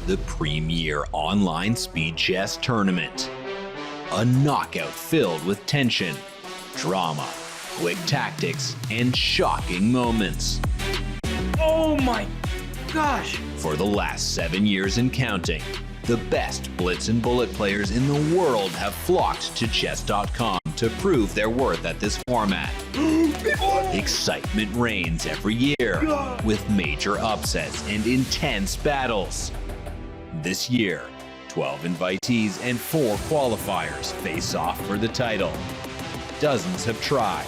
the premier online speed chess tournament. A knockout filled with tension, drama, quick tactics, and shocking moments. Oh my gosh! For the last 7 years and counting, the best Blitz and Bullet players in the world have flocked to chess.com to prove their worth at this format. Excitement reigns every year, with major upsets and intense battles. This year, 12 invitees and 4 qualifiers face off for the title. Dozens have tried,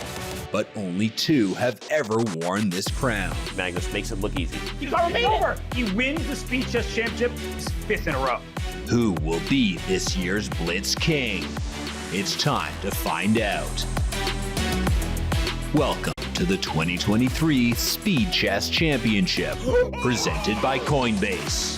but only 2 have ever worn this crown. Magnus makes it look easy. Hikaru made over! He wins the Speed Chess Championship 5th in a row. Who will be this year's Blitz King? It's time to find out. Welcome to the 2023 Speed Chess Championship, presented by Coinbase.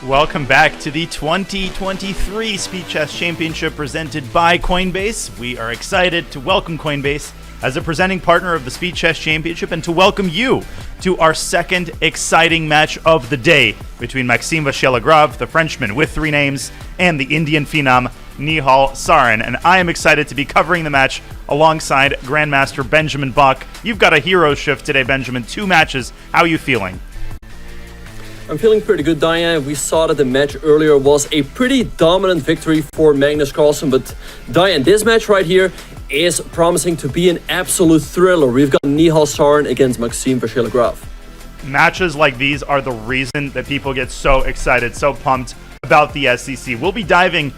Welcome back to the 2023 Speed Chess Championship presented by Coinbase. We are excited to welcome Coinbase as a presenting partner of the Speed Chess Championship and to welcome you to our second exciting match of the day between Maxime Vachier-Lagrave, the Frenchman with 3 names, and the Indian phenom Nihal Sarin. And I am excited to be covering the match alongside Grandmaster Benjamin Bach. You've got a hero shift today, Benjamin. 2 matches. How are you feeling? I'm feeling pretty good, Diane. We saw that the match earlier was a pretty dominant victory for Magnus Carlsen, but Diane, this match right here is promising to be an absolute thriller. We've got Nihal Sarin against Maxime Vachier-Lagrave. Matches like these are the reason that people get so excited, so pumped about the SEC. We'll be diving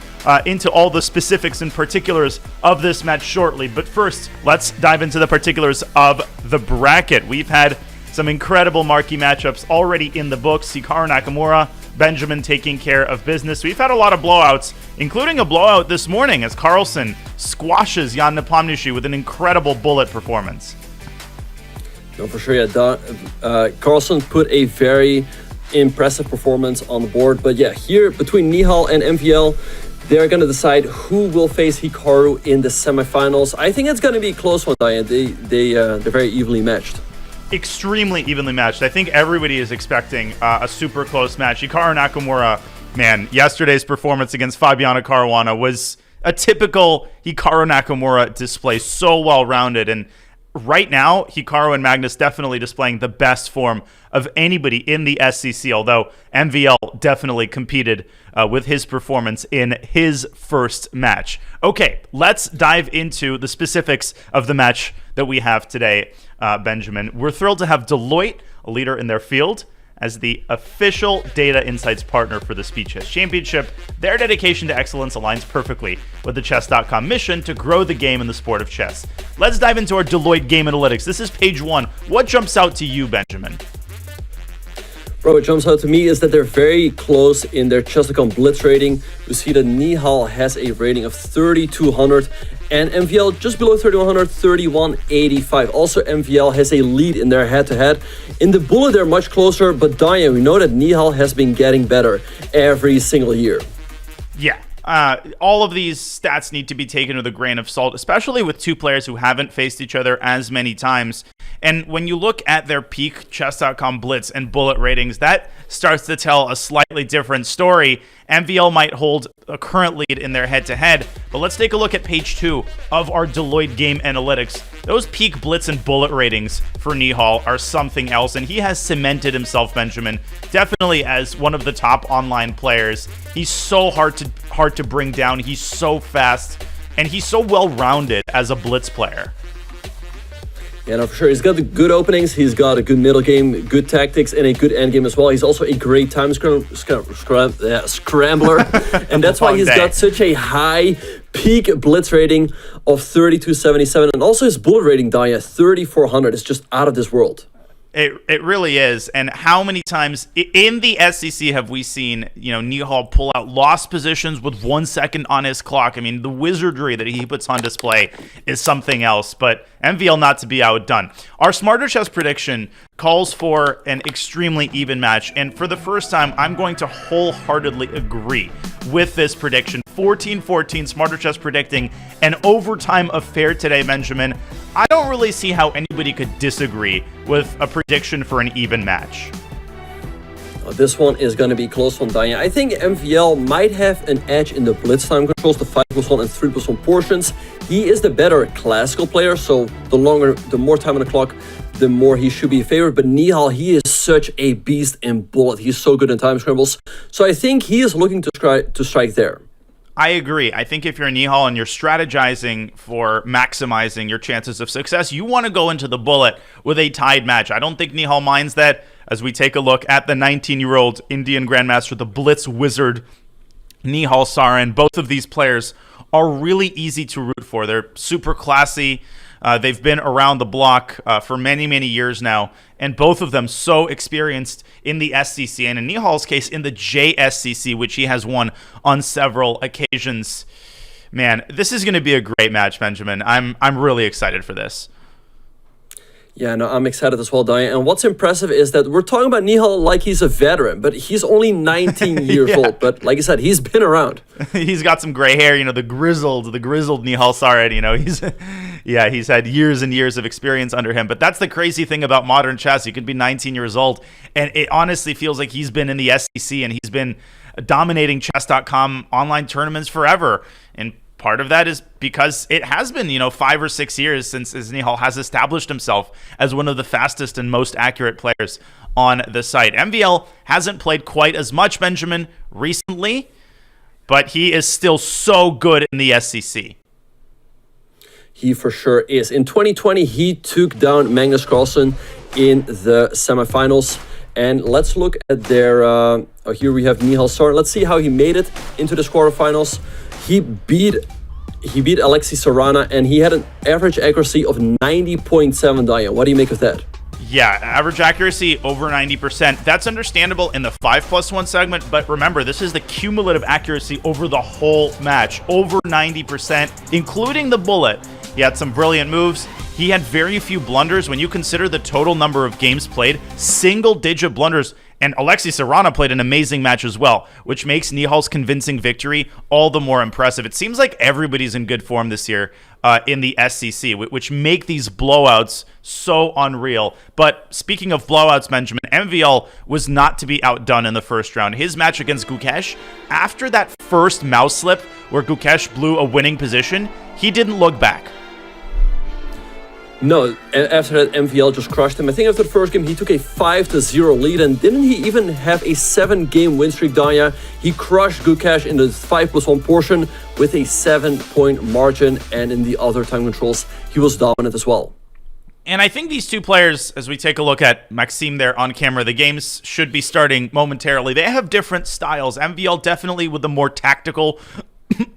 into all the specifics and particulars of this match shortly, but first, let's dive into the particulars of the bracket. We've had some incredible marquee matchups already in the books. Hikaru Nakamura, Benjamin taking care of business. We've had a lot of blowouts, including a blowout this morning as Carlsen squashes Jan Nepomniachtchi with an incredible bullet performance. No, for sure, yeah. Carlsen put a very impressive performance on the board. But yeah, here between Nihal and MVL, they're going to decide who will face Hikaru in the semifinals. I think it's going to be a close one, Diane. They're very evenly matched. Extremely evenly matched. I think everybody is expecting a super close match. Hikaru Nakamura, man, yesterday's performance against Fabiano Caruana was a typical Hikaru Nakamura display, so well-rounded. And right now, Hikaru and Magnus definitely displaying the best form of anybody in the SEC, although MVL definitely competed with his performance in his first match. Okay, let's dive into the specifics of the match that we have today, Benjamin. We're thrilled to have Deloitte, a leader in their field, as the official data insights partner for the Speed Chess Championship. Their dedication to excellence aligns perfectly with the Chess.com mission to grow the game in the sport of chess. Let's dive into our Deloitte Game Analytics. This is page 1. What jumps out to you, Benjamin? Bro, what jumps out to me is that they're very close in their Chess.com Blitz rating. We see that Nihal has a rating of 3,200 and MVL just below 3,100, 3,185. Also, MVL has a lead in their head-to-head. In the bullet, they're much closer, but Diane, we know that Nihal has been getting better every single year. Yeah. All of these stats need to be taken with a grain of salt, especially with 2 players who haven't faced each other as many times. And when you look at their peak Chess.com Blitz and Bullet ratings, that starts to tell a slightly different story. MVL might hold a current lead in their head-to-head, but let's take a look at page 2 of our Deloitte Game Analytics. Those peak Blitz and Bullet ratings for Nihal are something else, and he has cemented himself, Benjamin, definitely as one of the top online players. He's so hard to bring down. He's so fast, and he's so well-rounded as a Blitz player. Yeah, no, for sure. He's got the good openings, he's got a good middle game, good tactics, and a good end game as well. He's also a great time scrambler, and that's why he's got such a high peak Blitz rating of 3,277, and also his bullet rating, Daya, 3,400. It's just out of this world. It really is. And how many times in the SEC have we seen, Nihal pull out lost positions with 1 second on his clock? I mean, the wizardry that he puts on display is something else. But MVL not to be outdone. Our Smarter Chess prediction calls for an extremely even match, and for the first time, I'm going to wholeheartedly agree with this prediction. 14-14, Smarter Chess predicting an overtime affair today, Benjamin. I don't really see how anybody could disagree with a prediction for an even match. This one is going to be close one, Danya. I think MVL might have an edge in the blitz time controls, the 5+1 and 3+1 portions. He is the better classical player, so the more time on the clock, the more he should be favored. But Nihal, he is such a beast in bullet. He's so good in time scrambles. So I think he is looking to strike there. I agree. I think if you're Nihal and you're strategizing for maximizing your chances of success, you want to go into the bullet with a tied match. I don't think Nihal minds that as we take a look at the 19-year-old Indian Grandmaster, the Blitz Wizard, Nihal Sarin. Both of these players are really easy to root for. They're super classy. They've been around the block for many, many years now, and both of them so experienced in the SCC, and in Nihal's case, in the JSCC, which he has won on several occasions. Man, this is going to be a great match, Benjamin. I'm really excited for this. Yeah, no, I'm excited as well, Diane. And what's impressive is that we're talking about Nihal like he's a veteran, but he's only 19 years old. But like I said, he's been around. He's got some gray hair, the grizzled Nihal Sarin, he's had years and years of experience under him. But that's the crazy thing about modern chess. You could be 19 years old, and it honestly feels like he's been in the SEC and he's been dominating chess.com online tournaments forever. And part of that is because it has been, 5 or 6 years since Nihal has established himself as one of the fastest and most accurate players on the site. MVL hasn't played quite as much, Benjamin, recently, but he is still so good in the SEC. He for sure is. In 2020, he took down Magnus Carlsen in the semifinals. And let's look at their... here we have Nihal Sarin. Let's see how he made it into the quarterfinals. He beat Alexei Sarana, and he had an average accuracy of 90.7, Diane. What do you make of that? Yeah, average accuracy over 90%. That's understandable in the 5+1 segment, but remember, this is the cumulative accuracy over the whole match. Over 90%, including the bullet. He had some brilliant moves. He had very few blunders when you consider the total number of games played. Single-digit blunders. And Alexei Sarana played an amazing match as well, which makes Nihal's convincing victory all the more impressive. It seems like everybody's in good form this year in the SCC, which make these blowouts so unreal. But speaking of blowouts, Benjamin, MVL was not to be outdone in the first round. His match against Gukesh, after that first mouse slip where Gukesh blew a winning position, he didn't look back. No, after that, MVL just crushed him. I think after the first game, he took a 5-0 lead, and didn't he even have a 7-game win streak, Danya? He crushed Gukesh in the 5+1 portion with a 7-point margin, and in the other time controls, he was dominant as well. And I think these two players, as we take a look at Maxime there on camera, the games should be starting momentarily. They have different styles. MVL definitely with the more tactical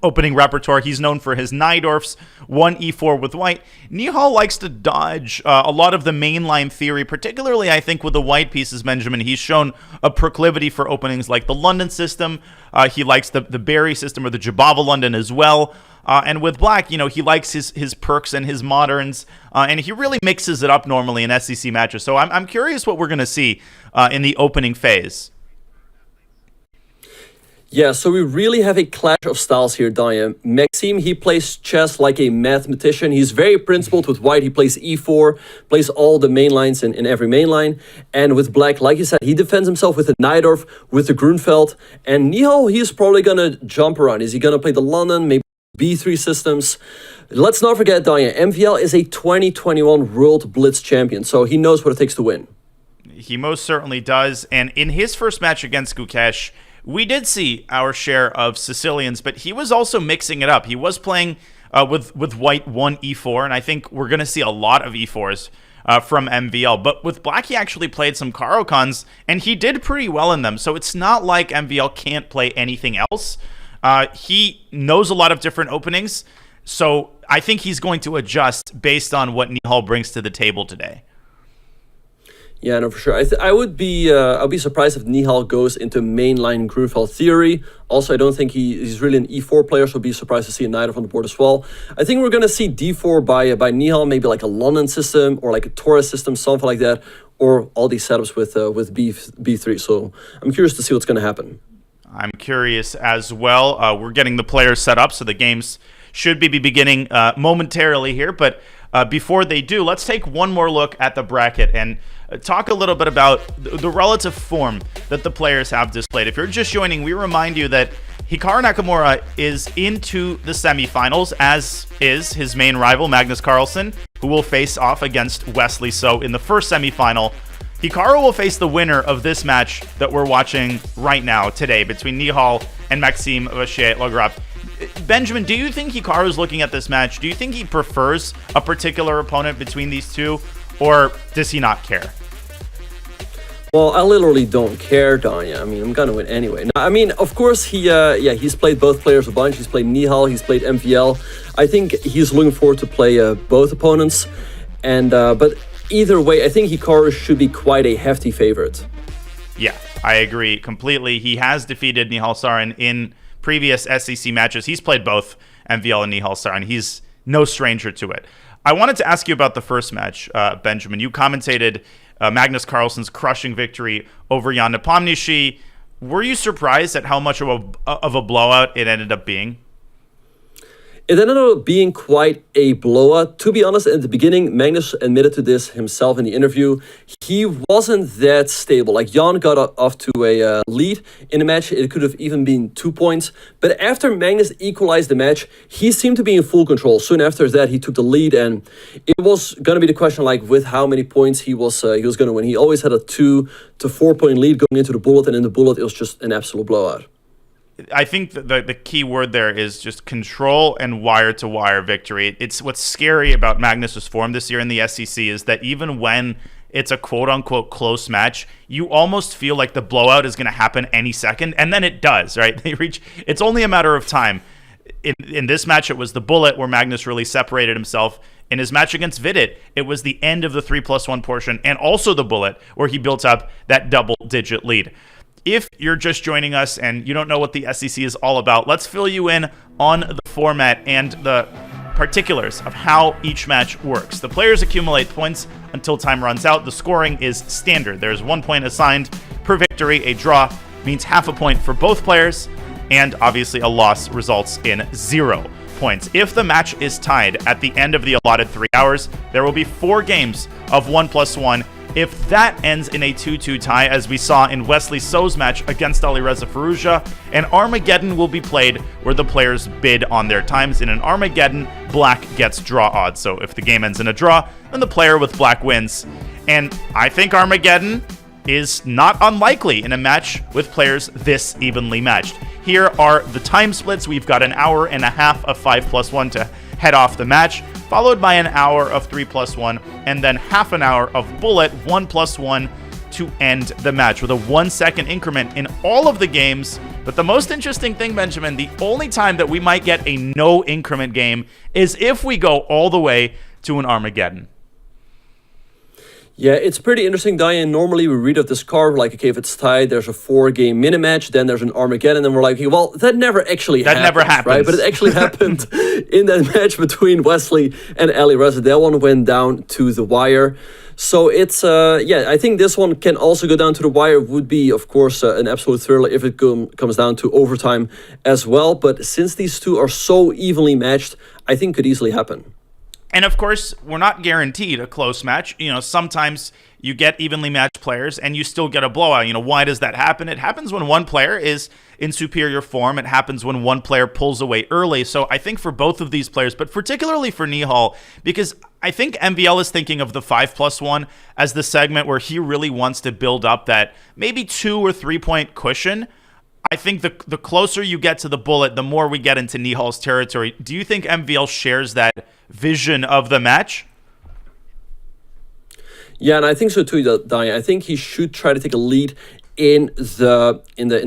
opening repertoire. He's known for his Najdorfs, 1 e4 with white. Nihal likes to dodge a lot of the mainline theory, particularly I think with the white pieces, Benjamin. He's shown a proclivity for openings like the London system. He likes the Barry system or the Jabava London as well. And with black, he likes his perks and his moderns, and he really mixes it up normally in SEC matches. So I'm curious what we're going to see in the opening phase. Yeah, so we really have a clash of styles here, Diane. Maxime, he plays chess like a mathematician. He's very principled with white. He plays e4, plays all the main lines in every main line. And with black, like you said, he defends himself with the Najdorf, with the Grunfeld. And Nihal, he's probably going to jump around. Is he going to play the London, maybe B3 systems? Let's not forget, Diane, MVL is a 2021 World Blitz champion, so he knows what it takes to win. He most certainly does. And in his first match against Gukesh, we did see our share of Sicilians, but he was also mixing it up. He was playing with white 1 e4, and I think we're going to see a lot of e4s from MVL. But with black, he actually played some Caro-Khans, and he did pretty well in them. So it's not like MVL can't play anything else. He knows a lot of different openings, so I think he's going to adjust based on what Nihal brings to the table today. Yeah, no, for sure. I would be I'd be surprised if Nihal goes into mainline Grunfeld theory. Also, I don't think he's really an E4 player, so I'd be surprised to see a knight on the board as well. I think we're gonna see D4 by Nihal, maybe like a London system or like a Torres system, something like that, or all these setups with B3. So I'm curious to see what's gonna happen. I'm curious as well. We're getting the players set up, so the games should be beginning momentarily here. But before they do, let's take one more look at the bracket and talk a little bit about the relative form that the players have displayed. If you're just joining, we remind you that Hikaru Nakamura is into the semifinals, as is his main rival, Magnus Carlsen, who will face off against Wesley So in the first semifinal. Hikaru will face the winner of this match that we're watching right now today between Nihal and Maxime Vachier-Lagrave. Benjamin, do you think Hikaru is looking at this match? Do you think he prefers a particular opponent between these two, or does he not care? Well, I literally don't care, Danya. I mean, I'm gonna win anyway. Now, I mean, of course, he's played both players a bunch. He's played Nihal, he's played MVL. I think he's looking forward to play both opponents. And but either way, I think Hikaru should be quite a hefty favorite. Yeah, I agree completely. He has defeated Nihal Sarin in previous SEC matches. He's played both MVL and Nihal Sarin. He's no stranger to it. I wanted to ask you about the first match, Benjamin. You commentated Magnus Carlsen's crushing victory over Jan Nepomniachtchi. Were you surprised at how much of a blowout it ended up being? It ended up being quite a blowout. To be honest, at the beginning, Magnus admitted to this himself in the interview. He wasn't that stable. Like, Jan got off to a lead in the match. It could have even been 2 points. But after Magnus equalized the match, he seemed to be in full control. Soon after that, he took the lead, and it was going to be the question, like, with how many points he was going to win. He always had a 2 to 4 point lead going into the bullet, and in the bullet, it was just an absolute blowout. I think the key word there is just control and wire-to-wire victory. It's what's scary about Magnus's form this year in the SEC is that even when it's a quote-unquote close match, you almost feel like the blowout is going to happen any second, and then it does, right? It's only a matter of time. In this match, it was the bullet where Magnus really separated himself. In his match against Vidit, it was the end of the 3+1 portion, and also the bullet where he built up that double-digit lead. If you're just joining us and you don't know what the SEC is all about, let's fill you in on the format and the particulars of how each match works. The players accumulate points until time runs out. The scoring is standard. There's 1 point assigned per victory. A draw means half a point for both players, and obviously a loss results in 0 points. If the match is tied at the end of the allotted 3 hours, there will be 4 games of 1+1. If that ends in a 2-2 tie, as we saw in Wesley So's match against Alireza Firouzja, an Armageddon will be played where the players bid on their times. In an Armageddon, black gets draw odds. So if the game ends in a draw, then the player with black wins. And I think Armageddon is not unlikely in a match with players this evenly matched. Here are the time splits. We've got an hour and a half of 5+1 to head off the match, followed by an hour of 3+1, and then half an hour of bullet 1+1 to end the match with a 1 second increment in all of the games. But the most interesting thing, Benjamin, the only time that we might get a no increment game is if we go all the way to an Armageddon. Yeah, it's pretty interesting, Diane. Normally we read of this card, like, okay, if it's tied, there's a 4-game mini-match, then there's an Armageddon, and we're like, okay, well, that never actually happened. That never happens. Right? But it actually happened in that match between Wesley and Alireza. That one went down to the wire. So it's, I think this one can also go down to the wire. Would be, of course, an absolute thriller if it comes down to overtime as well. But since these two are so evenly matched, I think could easily happen. And of course, we're not guaranteed a close match. You know, sometimes you get evenly matched players and you still get a blowout. You know, why does that happen? It happens when one player is in superior form. It happens when one player pulls away early. So I think for both of these players, but particularly for Nihal, because I think MVL is thinking of the 5+1 as the segment where he really wants to build up that maybe 2 or 3 point cushion. I think the closer you get to the bullet, the more we get into Nihal's territory. Do you think MVL shares that vision of the match? Yeah, and I think so too, Diane. I think he should try to take a lead in the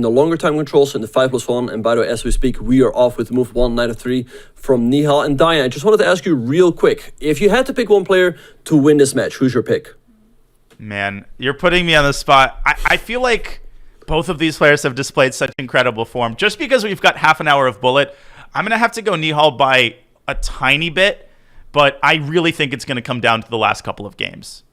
longer time controls in the 5+1. And by the way, as we speak, we are off with move 1, knight f3 from Nihal. And Diane, I just wanted to ask you real quick, if you had to pick one player to win this match, who's your pick? Man, you're putting me on the spot. I feel like both of these players have displayed such incredible form. Just because we've got half an hour of bullet, I'm going to have to go Nihal by a tiny bit, but I really think it's going to come down to the last couple of games.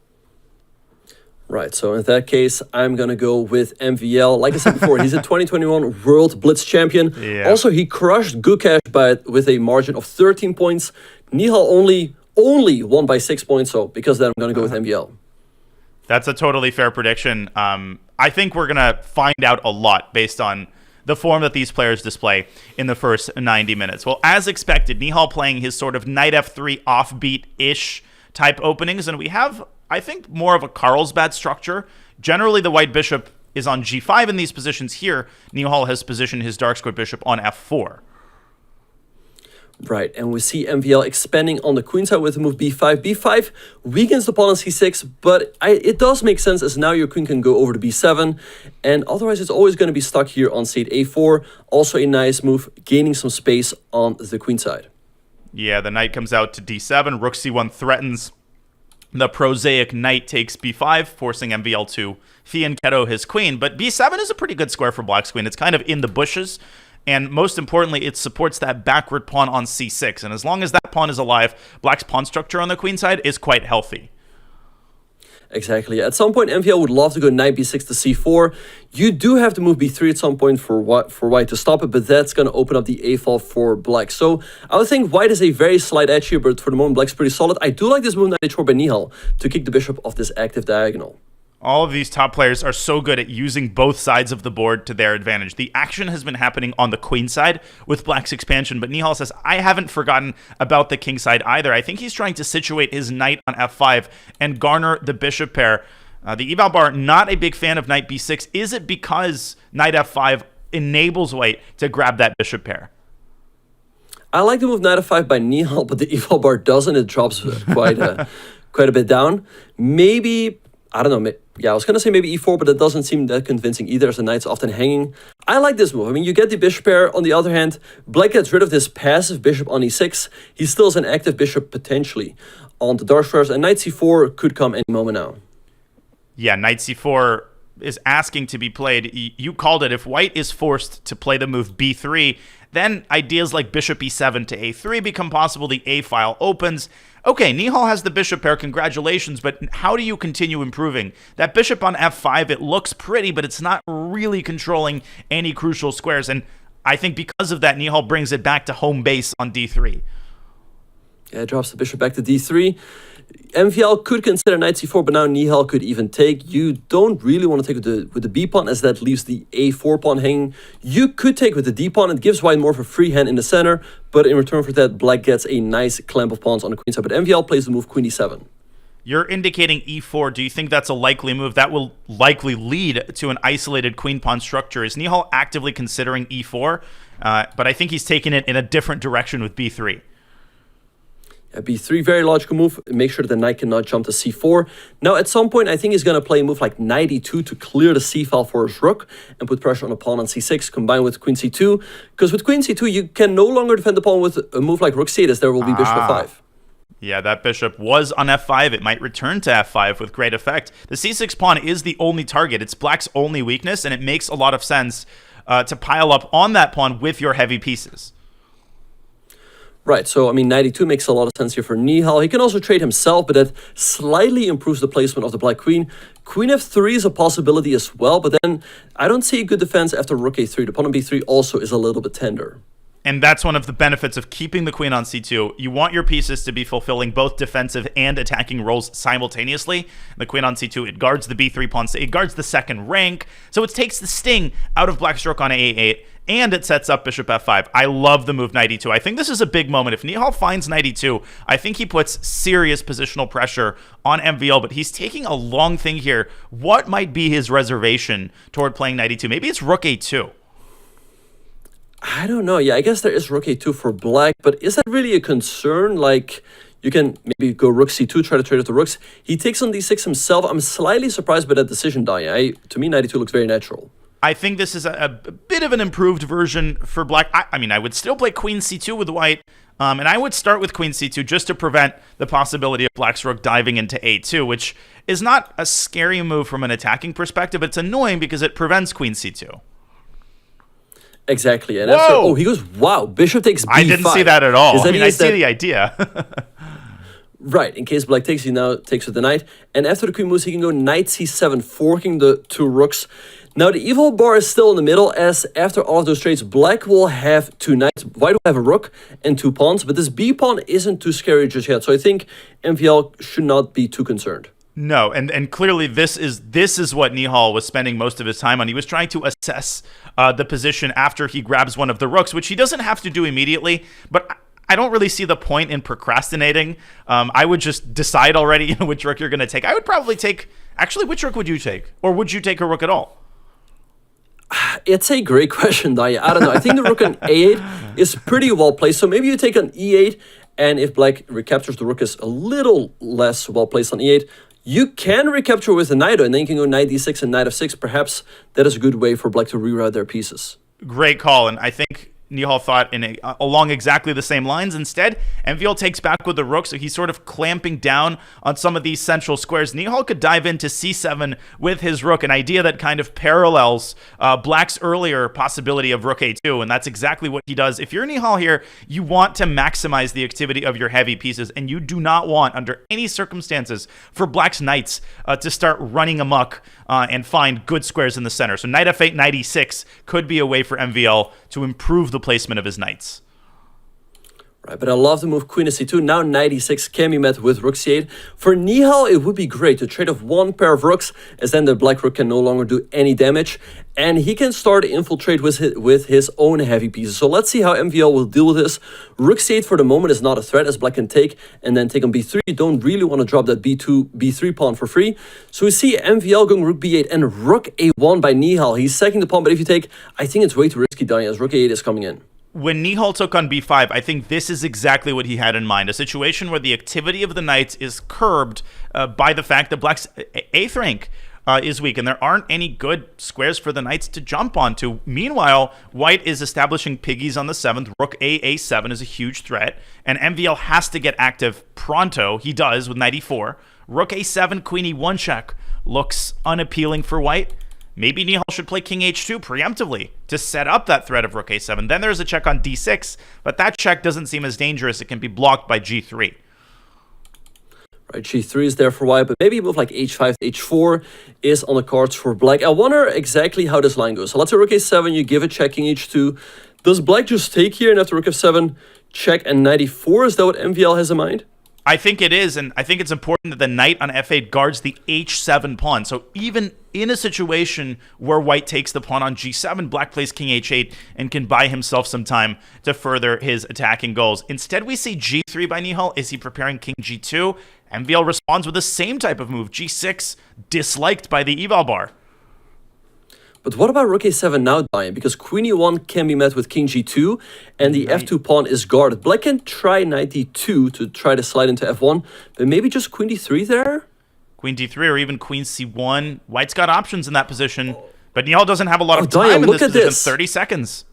Right, so in that case, I'm going to go with MVL. Like I said before, he's a 2021 World Blitz champion. Yeah. Also, he crushed Gukesh with a margin of 13 points. Nihal only won by 6 points, so because of that, I'm going to go with MVL. That's a totally fair prediction. I think we're going to find out a lot based on the form that these players display in the first 90 minutes. Well, as expected, Nihal playing his sort of knight f3 offbeat-ish type openings, and we have, I think, more of a Carlsbad structure. Generally, the white bishop is on g5 in these positions. Here, Nihal has positioned his dark square bishop on f4. Right, and we see MVL expanding on the queen side with the move b5. b5 weakens the pawn on c6, but it does make sense as now your queen can go over to b7, and otherwise it's always going to be stuck here on c8 a4. Also a nice move, gaining some space on the queen side. Yeah, the knight comes out to d7. Rook c1 threatens. The prosaic knight takes b5, forcing MVL to fianchetto his queen. But b7 is a pretty good square for black's queen. It's kind of in the bushes. And most importantly, it supports that backward pawn on c6. And as long as that pawn is alive, black's pawn structure on the queen side is quite healthy. Exactly. At some point, MVL would love to go knight b6 to c4. You do have to move b3 at some point for white to stop it, but that's going to open up the a file for black. So I would think white is a very slight edge here, but for the moment, black's pretty solid. I do like this move knight h4 by Nihal to kick the bishop off this active diagonal. All of these top players are so good at using both sides of the board to their advantage. The action has been happening on the queen side with black's expansion, but Nihal says, I haven't forgotten about the king side either. I think he's trying to situate his knight on f5 and garner the bishop pair. The eval bar, not a big fan of knight b6. Is it because knight f5 enables white to grab that bishop pair? I like the move knight f5 by Nihal, but the eval bar doesn't. It drops quite a bit down. Maybe, I don't know, yeah, I was going to say maybe e4, but that doesn't seem that convincing either, as the knight's often hanging. I like this move. I mean, you get the bishop pair. On the other hand, black gets rid of this passive bishop on e6. He still has an active bishop potentially on the dark squares, and knight c4 could come any moment now. Yeah, knight c4 is asking to be played. You called it. If white is forced to play the move b3, then ideas like bishop e7 to a3 become possible. The a file opens. Okay, Nihal has the bishop pair, congratulations, but how do you continue improving? That bishop on f5, it looks pretty, but it's not really controlling any crucial squares, and I think because of that, Nihal brings it back to home base on d3. Yeah, it drops the bishop back to d3. MVL could consider knight c4, but now Nihal could even take. You don't really want to take with the b pawn, as that leaves the a4 pawn hanging. You could take with the d pawn. It gives white more of a free hand in the center, but in return for that, black gets a nice clamp of pawns on the queen side. But MVL plays the move queen e7. You're indicating e4. Do you think that's a likely move? That will likely lead to an isolated queen pawn structure. Is Nihal actively considering e4? But I think he's taking it in a different direction with b3. b3, very logical move. Make sure the knight cannot jump to c4. Now, at some point, I think he's going to play a move like knight e2 to clear the c file for his rook and put pressure on the pawn on c6, combined with queen c2. Because with queen c2, you can no longer defend the pawn with a move like rook c8, as there will be bishop f5. Yeah, that bishop was on f5. It might return to f5 with great effect. The c6 pawn is the only target. It's black's only weakness, and it makes a lot of sense to pile up on that pawn with your heavy pieces. Right, so I mean, knight e2 makes a lot of sense here for Nihal. He can also trade himself, but that slightly improves the placement of the black queen. Queen f3 is a possibility as well, but then I don't see a good defense after rook a3. The pawn on b3 also is a little bit tender. And that's one of the benefits of keeping the queen on c2. You want your pieces to be fulfilling both defensive and attacking roles simultaneously. The queen on c2, it guards the b3 pawn, it guards the second rank, so it takes the sting out of black's rook on a8, and it sets up bishop f5. I love the move knight e2. I think this is a big moment. If Nihal finds knight e2, I think he puts serious positional pressure on MVL, but he's taking a long thing here. What might be his reservation toward playing knight e2? Maybe it's rook a2. I don't know. Yeah, I guess there is rook a2 for black, but is that really a concern? Like, you can maybe go rook c2, try to trade with the rooks. He takes on d6 himself. I'm slightly surprised by that decision, Daya. To me, knight e2 looks very natural. I think this is a bit of an improved version for black. I mean, I would still play queen c2 with white. And I would start with queen c2 just to prevent the possibility of black's rook diving into a2, which is not a scary move from an attacking perspective. It's annoying because it prevents queen c2. Exactly. And after, he goes, wow, bishop takes b5. I didn't see that at all. I mean, I see that, the idea. Right, in case black takes, he now takes with the knight. And after the queen moves, he can go knight c7, forking the two rooks. Now the evil bar is still in the middle, as after all of those trades, black will have two knights, white will have a rook and two pawns, but this b pawn isn't too scary just yet. So I think MVL should not be too concerned. No, and clearly this is what Nihal was spending most of his time on. He was trying to assess the position after he grabs one of the rooks, which he doesn't have to do immediately, but I don't really see the point in procrastinating. I would just decide already which rook you're going to take. I would probably take... Actually, which rook would you take? Or would you take a rook at all? It's a great question, Daya. I don't know. I think the rook on a8 is pretty well placed. So maybe you take on e8, and if black recaptures, the rook is a little less well placed on e8. You can recapture with a knight, and then you can go knight d6 and knight f6. Perhaps that is a good way for black to reroute their pieces. Great call, and I think Nihal thought along exactly the same lines. Instead, MVL takes back with the rook, so he's sort of clamping down on some of these central squares. Nihal could dive into c7 with his rook, an idea that kind of parallels black's earlier possibility of rook a2, and that's exactly what he does. If you're Nihal here, you want to maximize the activity of your heavy pieces, and you do not want, under any circumstances, for black's knights to start running amok and find good squares in the center. So knight f8, knight e6 could be a way for MVL to improve the placement of his knights. Right, but I love the move queen c2. Now knight e6 can be met with rook c8. For Nihal, it would be great to trade off one pair of rooks, as then the black rook can no longer do any damage, and he can start to infiltrate with his own heavy pieces. So let's see how MVL will deal with this. Rook c8 for the moment is not a threat, as black can take and then take on b3. You don't really want to drop that b2, b3 pawn for free. So we see MVL going rook b8 and rook a1 by Nihal. He's sacking the pawn, but if you take, I think it's way too risky, Danya, as rook a8 is coming in. When Nihal took on b5, I think this is exactly what he had in mind. A situation where the activity of the knights is curbed by the fact that black's 8th rank is weak, and there aren't any good squares for the knights to jump onto. Meanwhile, white is establishing piggies on the 7th. Rook a7 is a huge threat, and MVL has to get active pronto. He does with knight e4. Rook a7, queen e1 check looks unappealing for white. Maybe Nihal should play king h2 preemptively to set up that threat of rook a7. Then there's a check on d6, but that check doesn't seem as dangerous. It can be blocked by g3. Right, g3 is there for white, but maybe a move like h5, h4 is on the cards for black. I wonder exactly how this line goes. So let's say rook a7, you give it check, king h2. Does black just take here, and after rook f7, check and knight e4? Is that what MVL has in mind? I think it is, and I think it's important that the knight on f8 guards the h7 pawn. So even in a situation where white takes the pawn on g7, black plays king h8 and can buy himself some time to further his attacking goals. Instead, we see g3 by Nihal. Is he preparing king g2? MVL responds with the same type of move, g6, disliked by the eval bar. But what about rook a7 now, Diane? Because queen e1 can be met with king g2, and the f2 pawn is guarded. Black can try knight d2 to try to slide into f1, but maybe just queen d3 there? Queen d3 or even queen c1. White's got options in that position, but Nihal doesn't have a lot of time Diane, in this position. This. 30 seconds.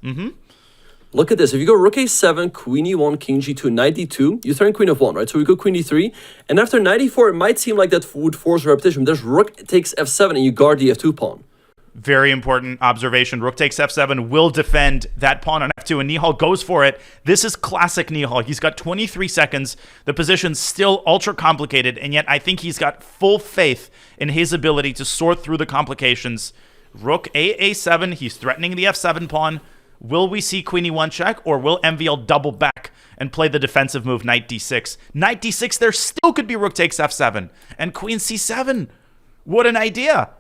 Look at this. If you go rook a7, queen e1, king g2, knight d2, you threaten queen f1, right? So we go queen d3, and after knight e4, it might seem like that would force repetition. There's rook takes f7, and you guard the f2 pawn. Very important observation. Rook takes f7 will defend that pawn on f2, and Nihal goes for it. This is classic Nihal. He's got 23 seconds. The position's still ultra complicated, and yet I think he's got full faith in his ability to sort through the complications. Rook a7, he's threatening the f7 pawn. Will we see queen e1 check, or will MVL double back and play the defensive move knight d6? Knight d6, there still could be rook takes f7, and queen c7. What an idea.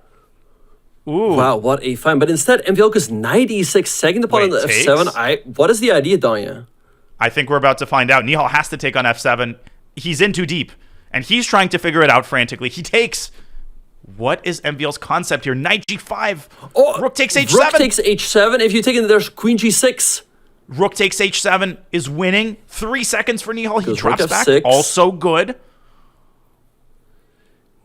Ooh. Wow, what a find. But instead, MVL goes knight e6, second the pawn on the f7. What is the idea, Danya? I think we're about to find out. Nihal has to take on f7. He's in too deep, and he's trying to figure it out frantically. He takes. What is MVL's concept here? Knight g5. Oh, rook takes h7. Rook takes h7. If you take it, there's queen g6. Rook takes h7 is winning. 3 seconds for Nihal. He drops back. F6. Also good.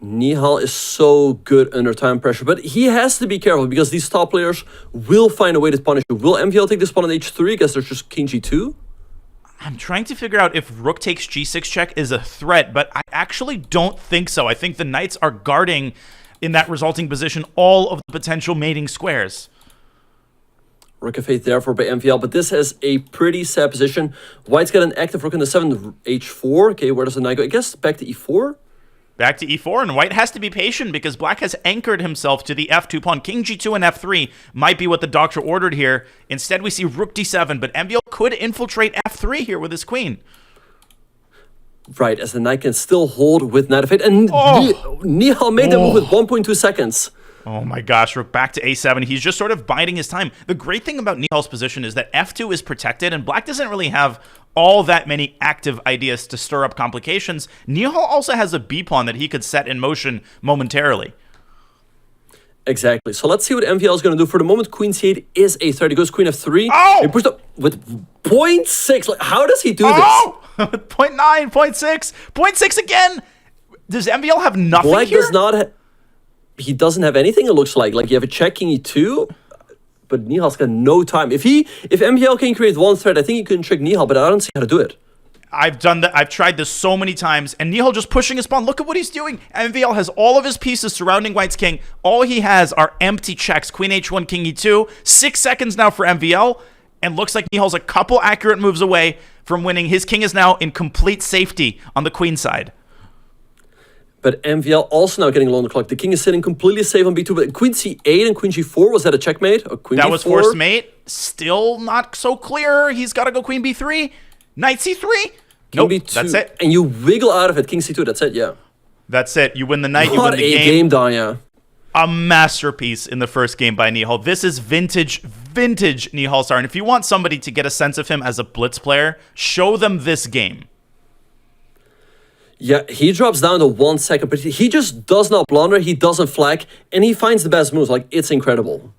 Nihal is so good under time pressure, but he has to be careful because these top players will find a way to punish you. Will MVL take this pawn on h3? I guess there's just king g2. I'm trying to figure out if rook takes g6 check is a threat, but I actually don't think so. I think the knights are guarding in that resulting position all of the potential mating squares. Rook f8 therefore by MVL, but this is a pretty sad position. White's got an active rook in the 7th, h4. Okay, where does the knight go? I guess back to e4? Back to e4, and white has to be patient because black has anchored himself to the f2 pawn. King g2 and f3 might be what the doctor ordered here. Instead, we see rook d7, but MVL could infiltrate f3 here with his queen. Right, as the knight can still hold with knight f8. And Nihal made that move with 1.2 seconds. Oh my gosh, rook back to a7. He's just sort of biding his time. The great thing about Nihal's position is that f2 is protected, and black doesn't really have all that many active ideas to stir up complications. Nihal also has a b-pawn that he could set in motion momentarily. Exactly. So let's see what MVL is going to do. For the moment, queen c8 is a threat. He goes queen f3. Oh! He pushed up with 0.6. Like, how does he do Oh! 0.9, 0.6, 0.6 again. Does MVL have nothing Black here? does not... He doesn't have anything, it looks like. Like, you have a check king e2, but Nihal's got no time. If MVL can create one threat, I think he can trick Nihal, but I don't see how to do it. I've done that. I've tried this so many times, and Nihal just pushing his pawn. Look at what he's doing. MVL has all of his pieces surrounding white's king. All he has are empty checks. Queen h1, king e2. 6 seconds now for MVL, and looks like Nihal's a couple accurate moves away from winning. His king is now in complete safety on the queen side. But MVL also now getting along the clock. The king is sitting completely safe on b2, but queen c8 and queen g4, was that a checkmate? Or queen that b4? was forced mate. Still not so clear. He's got to go queen b3. Knight c3. Nope, b2. that's it. And you wiggle out of it. King c2, that's it, yeah. That's it. You win the knight, you What win the a game, Danya. A masterpiece in the first game by Nihal. This is vintage Nihal star. And if you want somebody to get a sense of him as a blitz player, show them this game. Yeah, he drops down to 1 second, but he just does not blunder, he doesn't flag, and he finds the best moves. Like, it's incredible.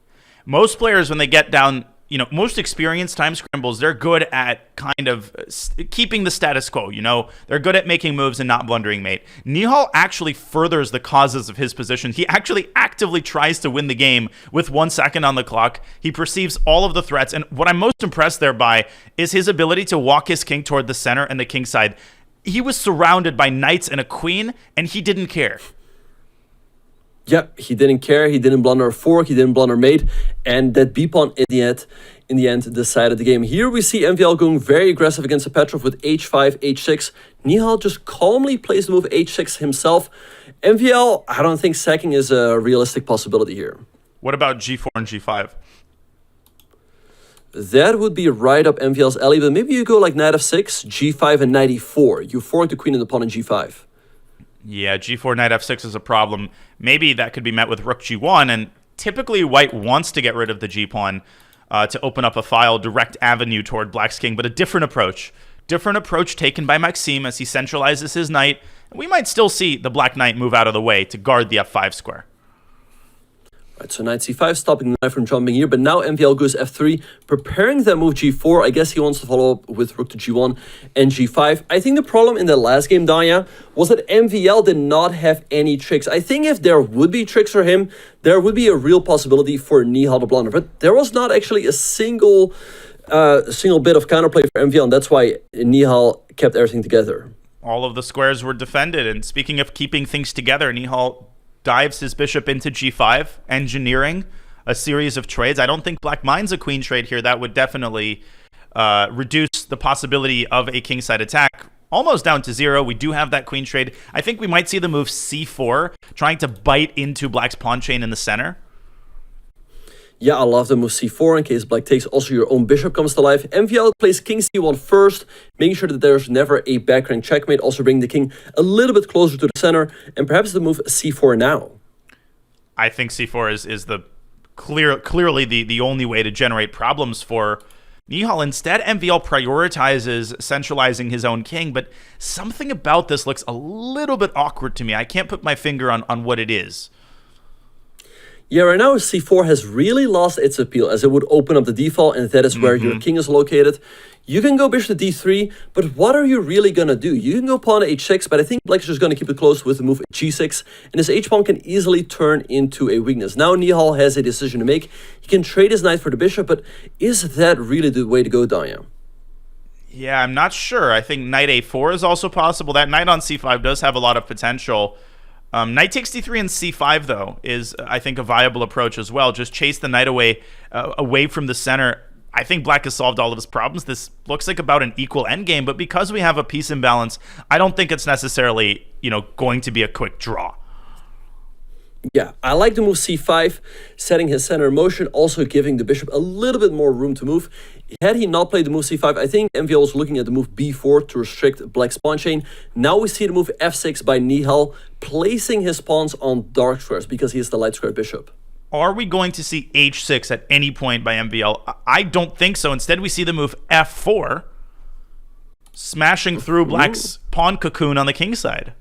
Most players, when they get down, most experienced time scrambles, they're good at kind of keeping the status quo, They're good at making moves and not blundering mate. Nihal actually furthers the causes of his position. He actually actively tries to win the game with 1 second on the clock. He perceives all of the threats, and what I'm most impressed thereby is his ability to walk his king toward the center and the king side. He was surrounded by knights and a queen, and he didn't care. Yep, he didn't care. He didn't blunder a fork. He didn't blunder mate. And that b-pawn in the end decided the game. Here we see MVL going very aggressive against a Petrov with h5, h6. Nihal just calmly plays the move h6 himself. MVL, I don't think sacking is a realistic possibility here. What about g4 and g5? That would be right up MVL's alley, but maybe you go like knight f6, g5, and knight e4. You fork the queen and the pawn in g5. Yeah, g4, knight f6 is a problem. Maybe that could be met with rook g1, and typically white wants to get rid of the g-pawn to open up a file direct avenue toward black's king, but a different approach. Different approach taken by Maxime as he centralizes his knight. We might still see the black knight move out of the way to guard the f5 square. Right, so knight c5, stopping the knight from jumping here, but now MVL goes f3, preparing that move g4. I guess he wants to follow up with rook to g1 and g5. I think the problem in the last game, Danya, was that MVL did not have any tricks. I think if there would be tricks for him, there would be a real possibility for Nihal to blunder, but there was not actually a single bit of counterplay for MVL, and that's why Nihal kept everything together. All of the squares were defended, and speaking of keeping things together, Nihal dives his bishop into g5, engineering a series of trades. I don't think black minds a queen trade here. That would definitely reduce the possibility of a kingside attack almost down to 0. We do have that queen trade. I think we might see the move c4, trying to bite into black's pawn chain in the center. Yeah, I love the move c4 in case black takes. Also, your own bishop comes to life. MVL plays king c1 first, making sure that there's never a backrank checkmate. Also bringing the king a little bit closer to the center. And perhaps the move c4 now. I think c4 is the clearly the only way to generate problems for Nihal. Instead, MVL prioritizes centralizing his own king, but something about this looks a little bit awkward to me. I can't put my finger on what it is. Yeah, right now c4 has really lost its appeal as it would open up the default, and that is where your king is located. You can go bishop to d3, but what are you really going to do? You can go pawn to h6, but I think black is just going to keep it close with the move g6, and his h-pawn can easily turn into a weakness. Now Nihal has a decision to make. He can trade his knight for the bishop, but is that really the way to go, Danya? Yeah, I'm not sure. I think knight a4 is also possible. That knight on c5 does have a lot of potential. Knight takes d3 and c5, though, is, I think, a viable approach as well. Just chase the knight away from the center. I think black has solved all of his problems. This looks like about an equal endgame, but because we have a piece imbalance, I don't think it's necessarily, going to be a quick draw. Yeah, I like the move c5, setting his center in motion, also giving the bishop a little bit more room to move. Had he not played the move c5, I think MVL was looking at the move b4 to restrict black's pawn chain. Now we see the move f6 by Nihal, placing his pawns on dark squares because he is the light square bishop. Are we going to see h6 at any point by MVL? I don't think so. Instead, we see the move f4, smashing through black's pawn cocoon on the king side.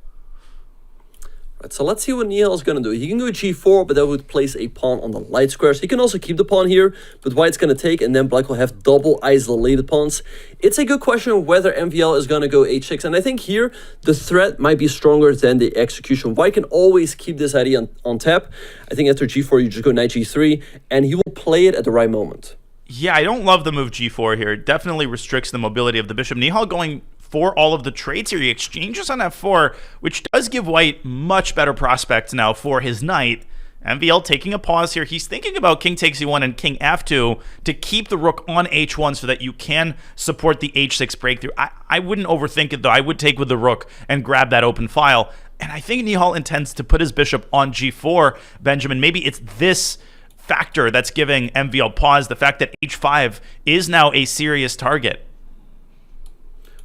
Right, so let's see what Nihal is going to do. He can go g4, but that would place a pawn on the light squares. He can also keep the pawn here, but white's going to take, and then black will have double isolated pawns. It's a good question whether MVL is going to go h6, and I think here the threat might be stronger than the execution. White can always keep this idea on tap. I think after g4, you just go knight g3, and he will play it at the right moment. Yeah, I don't love the move g4 here. It definitely restricts the mobility of the bishop. Nihal going for all of the trades here. He exchanges on f4, which does give white much better prospects now for his knight. MVL taking a pause here. He's thinking about king takes e1 and king f2 to keep the rook on h1 so that you can support the h6 breakthrough. I wouldn't overthink it, though. I would take with the rook and grab that open file. And I think Nihal intends to put his bishop on g4, Benjamin. Maybe it's this factor that's giving MVL pause, the fact that h5 is now a serious target.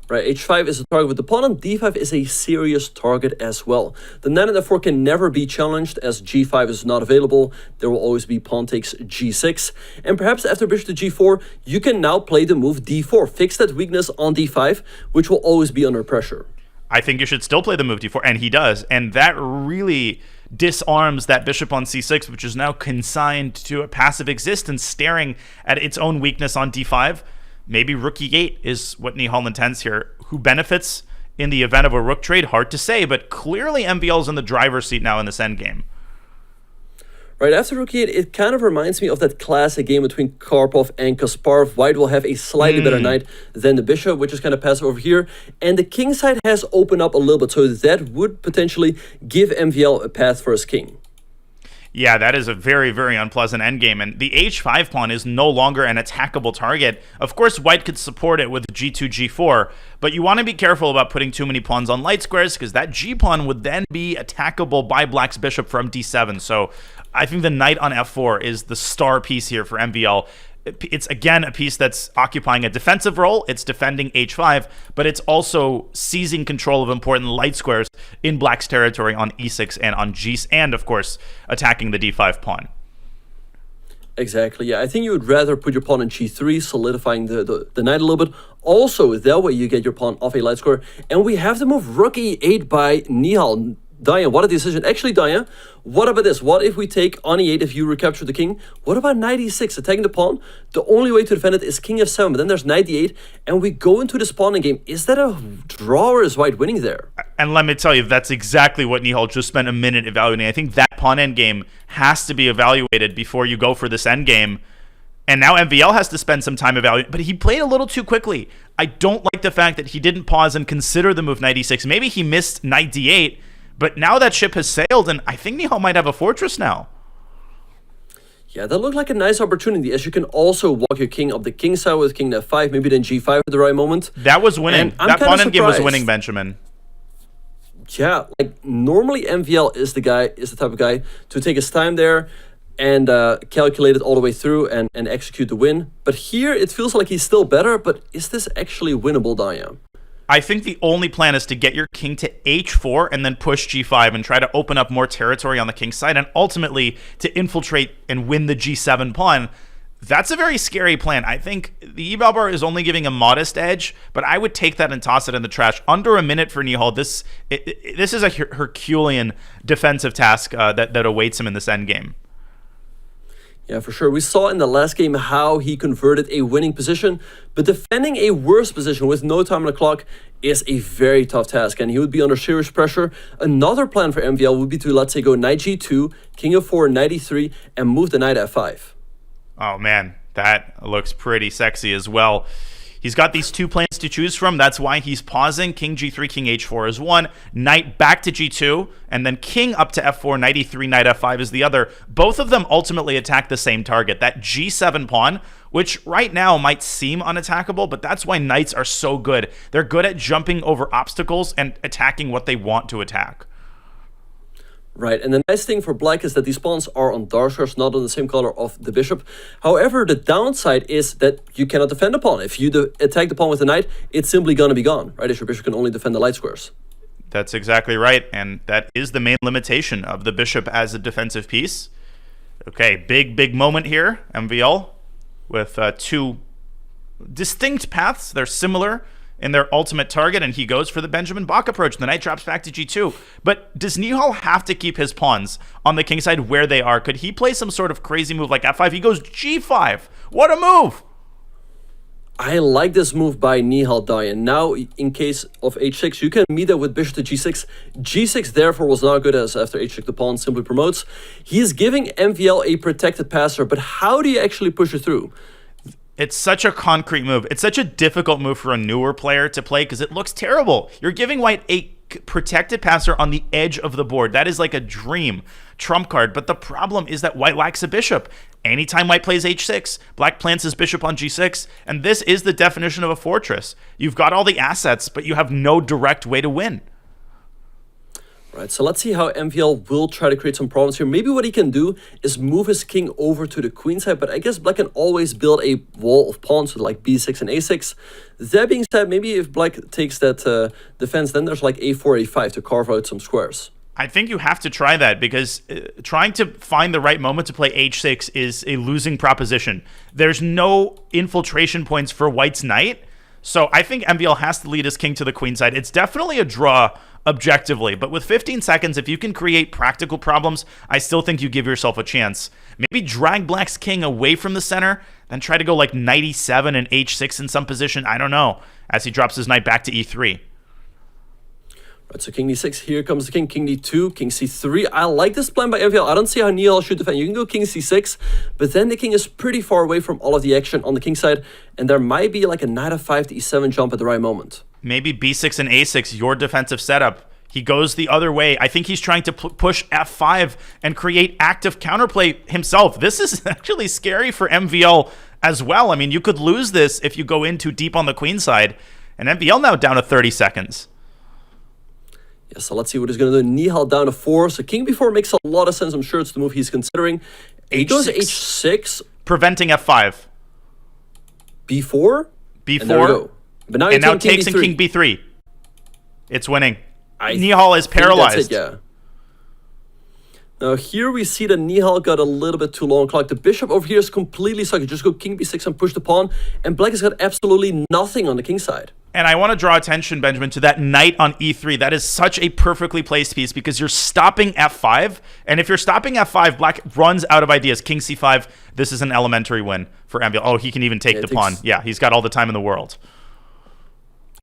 Right, h5 is a target, but the pawn on d5 is a serious target as well. The knight on f4 can never be challenged as g5 is not available. There will always be pawn takes g6. And perhaps after bishop to g4, you can now play the move d4. Fix that weakness on d5, which will always be under pressure. I think you should still play the move d4, and he does. And that really disarms that bishop on c6, which is now consigned to a passive existence, staring at its own weakness on d5. Maybe rook e8 is what Nihal intends here. Who benefits in the event of a rook trade? Hard to say, but clearly MVL's in the driver's seat now in this endgame. Right, after rook e8, it kind of reminds me of that classic game between Karpov and Kasparov. White will have a slightly better knight than the bishop, which is kind of passive over here. And the king side has opened up a little bit, so that would potentially give MVL a path for his king. Yeah, that is a very, very unpleasant endgame, and the h5 pawn is no longer an attackable target. Of course, white could support it with g2, g4, but you want to be careful about putting too many pawns on light squares, because that g pawn would then be attackable by black's bishop from d7. So I think the knight on f4 is the star piece here for MVL. It's, again, a piece that's occupying a defensive role. It's defending h5, but it's also seizing control of important light squares in black's territory on e6 and on g6, and, of course, attacking the d5 pawn. Exactly, yeah. I think you would rather put your pawn on g3, solidifying the knight a little bit. Also, that way you get your pawn off a light square. And we have the move rook e8 by Nihal. Diane, what a decision. Actually, Diane, what about this? What if we take on e8 if you recapture the king? What about knight e6, attacking the pawn? The only way to defend it is king f7, but then there's knight d8, and we go into the spawning game. Is that a draw, or is white winning there? And let me tell you, that's exactly what Nihal just spent a minute evaluating. I think that pawn endgame has to be evaluated before you go for this endgame. And now MVL has to spend some time evaluating, but he played a little too quickly. I don't like the fact that he didn't pause and consider the move knight e6. Maybe he missed knight d8, but now that ship has sailed, and I think Nihal might have a fortress now. Yeah, that looked like a nice opportunity, as you can also walk your king up the king side with king f5, maybe then g5 at the right moment. That was winning. That pawn endgame was winning, Benjamin. Yeah, like normally MVL is the type of guy to take his time there and calculate it all the way through and execute the win. But here it feels like he's still better, but is this actually winnable, Daya? I think the only plan is to get your king to h4 and then push g5 and try to open up more territory on the king's side, and ultimately to infiltrate and win the g7 pawn. That's a very scary plan. I think the eval bar is only giving a modest edge, but I would take that and toss it in the trash. Under a minute for Nihal. This is a Herculean defensive task that awaits him in this endgame. Yeah, for sure. We saw in the last game how he converted a winning position, but defending a worse position with no time on the clock is a very tough task, and he would be under serious pressure. Another plan for MVL would be to, let's say, go knight g2, king f4, knight e3, and move the knight f5. Oh man, that looks pretty sexy as well. He's got these 2 planes to choose from. That's why he's pausing. King G3, King H4 is one. Knight back to G2, and then King up to F4, Knight E3, Knight F5 is the other. Both of them ultimately attack the same target, that G7 pawn, which right now might seem unattackable, but that's why Knights are so good. They're good at jumping over obstacles and attacking what they want to attack. Right, and the nice thing for black is that these pawns are on dark squares, not on the same color of the bishop. However, the downside is that you cannot defend the pawn. If you attack the pawn with the knight, it's simply going to be gone, right? As your bishop can only defend the light squares. That's exactly right, and that is the main limitation of the bishop as a defensive piece. Okay, big moment here, MVL, with 2 distinct paths. They're similar in their ultimate target, and he goes for the Benjamin Bach approach. The knight drops back to G2. But does Nihal have to keep his pawns on the king side where they are? Could he play some sort of crazy move like F5? He goes G5. What a move! I like this move by Nihal Dai, and now in case of H6, you can meet that with bishop to G6. G6 therefore was not good, as after H6 the pawn simply promotes. He is giving MVL a protected passer, but how do you actually push it through? It's such a concrete move. It's such a difficult move for a newer player to play because it looks terrible. You're giving white a protected passer on the edge of the board. That is like a dream trump card. But the problem is that white lacks a bishop. Anytime white plays H6, black plants his bishop on G6. And this is the definition of a fortress. You've got all the assets, but you have no direct way to win. Right, so let's see how MVL will try to create some problems here. Maybe what he can do is move his king over to the queen side, but I guess black can always build a wall of pawns with like B6 and A6. That being said, maybe if black takes that defense, then there's like A4, A5 to carve out some squares. I think you have to try that because trying to find the right moment to play H6 is a losing proposition. There's no infiltration points for white's knight, so I think MVL has to lead his king to the queen side. It's definitely a draw objectively, but with 15 seconds, if you can create practical problems, I still think you give yourself a chance. Maybe drag black's king away from the center, then try to go like knight E7 and H6 in some position. I don't know, as he drops his knight back to E3. Right, so king D6, here comes the king D2, king C3. I like this plan by MVL. I don't see how Nihal should defend. You can go king C6, but then the king is pretty far away from all of the action on the king side, and there might be like a knight F5 to E7 jump at the right moment. Maybe B6 and A6, your defensive setup. He goes the other way. I think he's trying to push F5 and create active counterplay himself. This is actually scary for MVL as well. I mean, you could lose this if you go in too deep on the queen side. And MVL now down to 30 seconds. Yeah, so let's see what he's going to do. Nihal down to 4. So king B4 makes a lot of sense. I'm sure it's the move he's considering. He goes H6. Preventing F5. B4? B4. And there we go. But now, and now takes in king B3. It's winning. Nihal is paralyzed. That's it, yeah. Now here we see that Nihal got a little bit too long clock. The bishop over here is completely stuck. You just go king B6 and push the pawn. And black has got absolutely nothing on the king side. And I want to draw attention, Benjamin, to that knight on E3. That is such a perfectly placed piece because you're stopping F5. And if you're stopping F5, black runs out of ideas. King C5, this is an elementary win for MVL. Oh, he can even take the pawn. Yeah, he's got all the time in the world.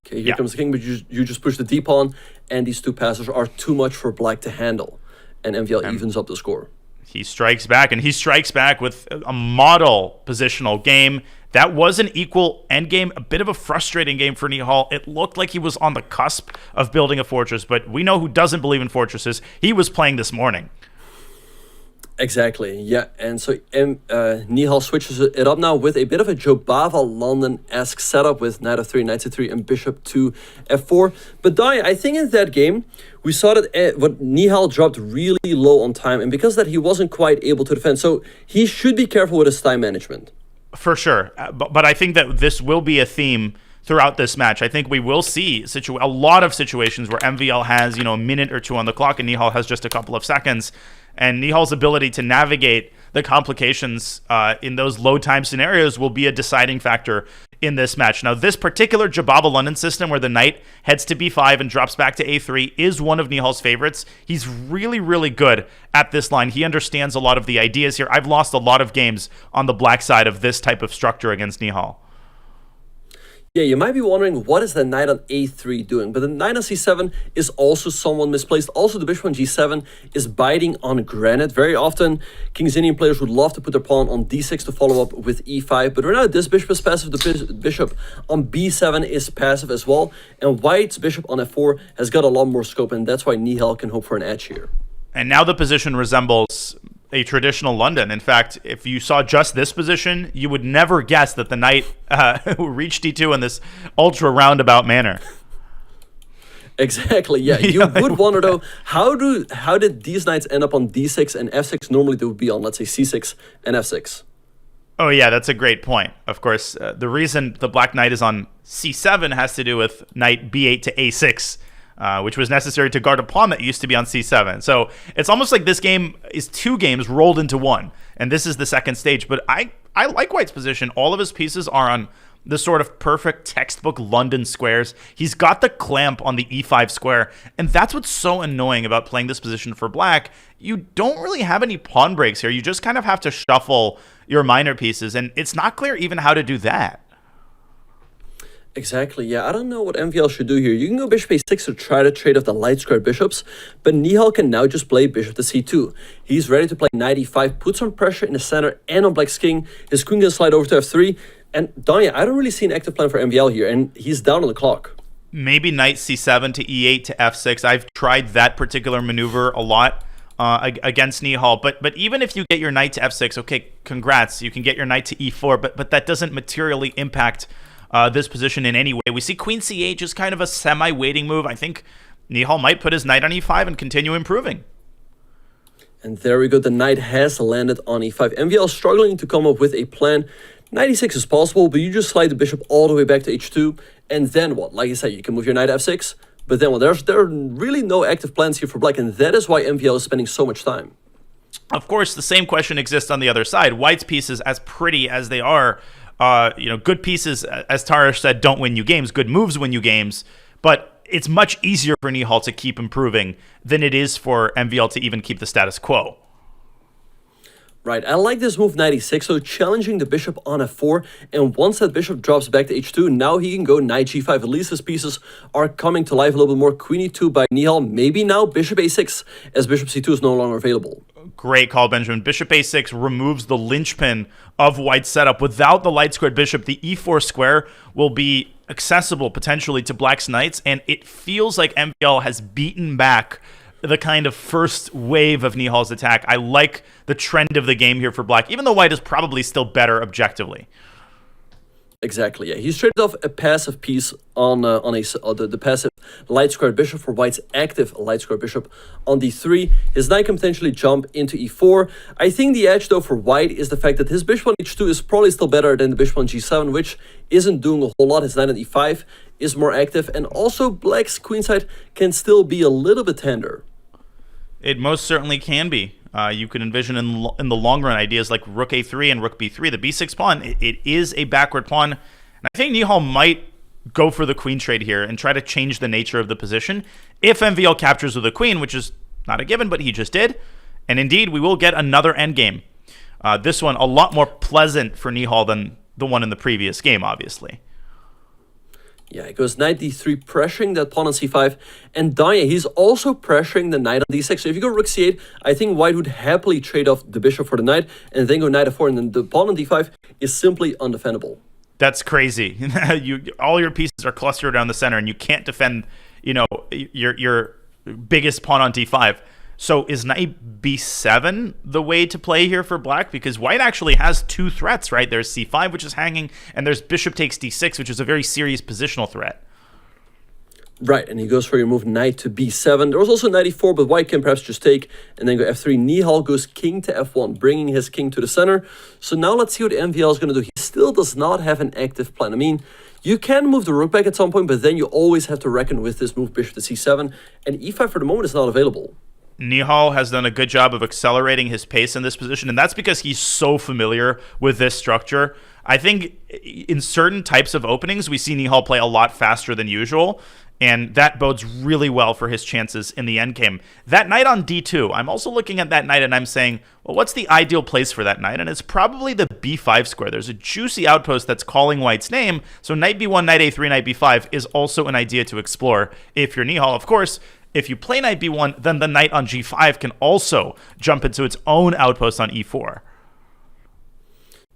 Okay, here comes the king, but you just push the d pawn, and these two passes are too much for black to handle. And MVL evens up the score. He strikes back, and he strikes back with a model positional game. That was an equal endgame, a bit of a frustrating game for Nihal. It looked like he was on the cusp of building a fortress, but we know who doesn't believe in fortresses. He was playing this morning. Exactly, yeah. And so Nihal switches it up now with a bit of a Jobava London-esque setup with knight f3, knight c3, and bishop to f4. But Dai, I think in that game, we saw that what Nihal dropped really low on time, and because of that, he wasn't quite able to defend. So he should be careful with his time management. For sure. But I think that this will be a theme throughout this match. I think we will see a lot of situations where MVL has, a minute or two on the clock and Nihal has just a couple of seconds. And Nihal's ability to navigate the complications in those low time scenarios will be a deciding factor in this match. Now, this particular Jobava London system where the knight heads to b5 and drops back to a3 is one of Nihal's favorites. He's really, really good at this line. He understands a lot of the ideas here. I've lost a lot of games on the black side of this type of structure against Nihal. Yeah, you might be wondering, what is the knight on a3 doing? But the knight on c7 is also somewhat misplaced. Also, the bishop on g7 is biting on granite. Very often, King's Indian players would love to put their pawn on d6 to follow up with e5. But right now, this bishop is passive. The bishop on b7 is passive as well. And white's bishop on f4 has got a lot more scope, and that's why Nihal can hope for an edge here. And now the position resembles a traditional London. In fact, if you saw just this position, you would never guess that the knight reached d2 in this ultra roundabout manner. Exactly, yeah. You would wonder though, how did these knights end up on d6 and f6? Normally they would be on, let's say, c6 and f6. Oh yeah, that's a great point. Of course, the reason the black knight is on c7 has to do with knight b8 to a6. Which was necessary to guard a pawn that used to be on c7. So it's almost like this game is two games rolled into one, and this is the second stage. But I like White's position. All of his pieces are on the sort of perfect textbook London squares. He's got the clamp on the e5 square, and that's what's so annoying about playing this position for black. You don't really have any pawn breaks here. You just kind of have to shuffle your minor pieces, and it's not clear even how to do that. Exactly, yeah. I don't know what MVL should do here. You can go bishop a6 to try to trade off the light squared bishops, but Nihal can now just play bishop to c2. He's ready to play knight e5, put some pressure in the center and on black's king. His queen can slide over to f3. And Danya, I don't really see an active plan for MVL here, and he's down on the clock. Maybe knight c7 to e8 to f6. I've tried that particular maneuver a lot against Nihal. But even if you get your knight to f6, okay, congrats. You can get your knight to e4, but that doesn't materially impact this position in any way. We see queen c8 just kind of a semi-waiting move. I think Nihal might put his knight on e5 and continue improving. And there we go. The knight has landed on e5. MVL struggling to come up with a plan. Knight e6 is possible, but you just slide the bishop all the way back to h2. And then what? Like I said, you can move your knight to f6. But then what? There are really no active plans here for black, and that is why MVL is spending so much time. Of course, the same question exists on the other side. White's pieces, as pretty as they are, good pieces, as Tarish said, don't win you games. Good moves win you games. But it's much easier for Nihal to keep improving than it is for MVL to even keep the status quo. Right, I like this move, knight e6, so challenging the bishop on f4, and once that bishop drops back to h2, now he can go knight g5. At least his pieces are coming to life a little bit more. Queen e2 by Nihal, maybe now bishop a6, as bishop c2 is no longer available. Great call, Benjamin. Bishop a6 removes the linchpin of White's setup. Without the light squared bishop, the e4 square will be accessible potentially to black's knights, and it feels like MVL has beaten back the kind of first wave of Nihal's attack. I like the trend of the game here for black, even though white is probably still better objectively. Exactly, yeah. He's traded off a passive piece on the passive light squared bishop for white's active light squared bishop on d3. His knight can potentially jump into e4. I think the edge, though, for white is the fact that his bishop on h2 is probably still better than the bishop on g7, which isn't doing a whole lot. His knight on e5 is more active, and also black's queenside can still be a little bit tender. It most certainly can be. You could envision in the long run ideas like rook a3 and rook b3. The b6 pawn, it is a backward pawn. And I think Nihal might go for the queen trade here and try to change the nature of the position if MVL captures with a queen, which is not a given, but he just did. And indeed, we will get another endgame. This one a lot more pleasant for Nihal than the one in the previous game, obviously. Yeah, it goes knight d3, pressuring that pawn on c5. And Danya, he's also pressuring the knight on d6. So if you go rook c8, I think white would happily trade off the bishop for the knight and then go knight f4. And then the pawn on d5 is simply undefendable. That's crazy. All your pieces are clustered around the center, and you can't defend, your biggest pawn on d5. So is knight b7 the way to play here for black? Because white actually has two threats, right? There's c5, which is hanging, and there's bishop takes d6, which is a very serious positional threat. Right, and he goes for your move knight to b7. There was also knight e4, but white can perhaps just take and then go f3. Nihal goes king to f1, bringing his king to the center. So now let's see what MVL is going to do. He still does not have an active plan. I mean, you can move the rook back at some point, but then you always have to reckon with this move bishop to c7, and e5 for the moment is not available. Nihal has done a good job of accelerating his pace in this position, and that's because he's so familiar with this structure. I think in certain types of openings, we see Nihal play a lot faster than usual, And that bodes really well for his chances in the endgame. That knight on d2, I'm also looking at that knight and I'm saying, well, what's the ideal place for that knight? And it's probably the b5 square. There's a juicy outpost that's calling white's name, so knight b1, knight a3, knight b5 is also an idea to explore if you're Nihal. Of course, if you play knight b1, then the knight on g5 can also jump into its own outpost on e4.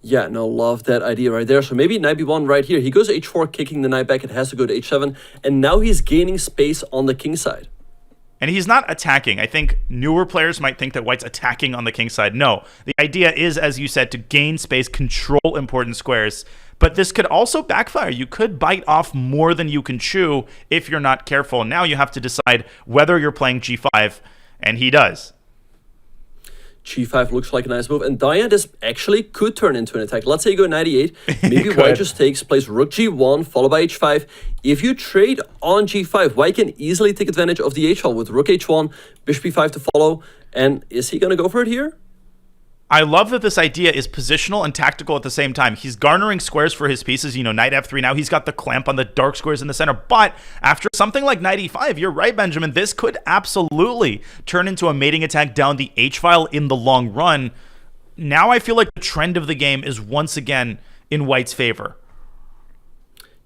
Yeah, no, love that idea right there. So maybe knight b1 right here. He goes h4, kicking the knight back. It has to go to h7. And now he's gaining space on the king side. And he's not attacking. I think newer players might think that white's attacking on the king side. No, the idea is, as you said, to gain space, control important squares. But this could also backfire. You could bite off more than you can chew if you're not careful. Now you have to decide whether you're playing g5, and he does. G5 looks like a nice move, and Diane, this actually could turn into an attack. Let's say you go knight e8, maybe white just plays rook g1, followed by h5. If you trade on g5, white can easily take advantage of the h-file with rook h1, bishop b5 to follow, and is he going to go for it here? I love that this idea is positional and tactical at the same time. He's garnering squares for his pieces, knight f3. Now he's got the clamp on the dark squares in the center. But after something like knight e5, you're right, Benjamin, this could absolutely turn into a mating attack down the h-file in the long run. Now I feel like the trend of the game is once again in white's favor.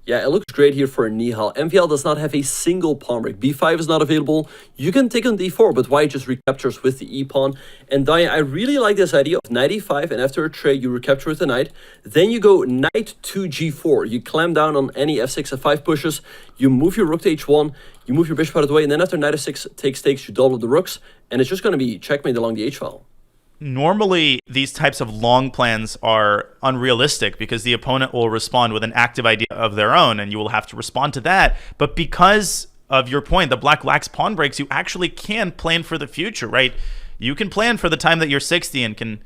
Yeah, it looks great here for Nihal. MVL does not have a single pawn break. b5 is not available. You can take on d4, but white just recaptures with the e-pawn. And Diane, I really like this idea of knight e5, and after a trade, you recapture with the knight. Then you go knight to g4. You clamp down on any f6, f5 pushes. You move your rook to h1. You move your bishop out of the way, and then after knight f6 takes, you double the rooks, and it's just going to be checkmate along the h-file. Normally, these types of long plans are unrealistic because the opponent will respond with an active idea of their own, and you will have to respond to that. But because of your point, the black lacks pawn breaks, you actually can plan for the future, right? You can plan for the time that you're 60 and can,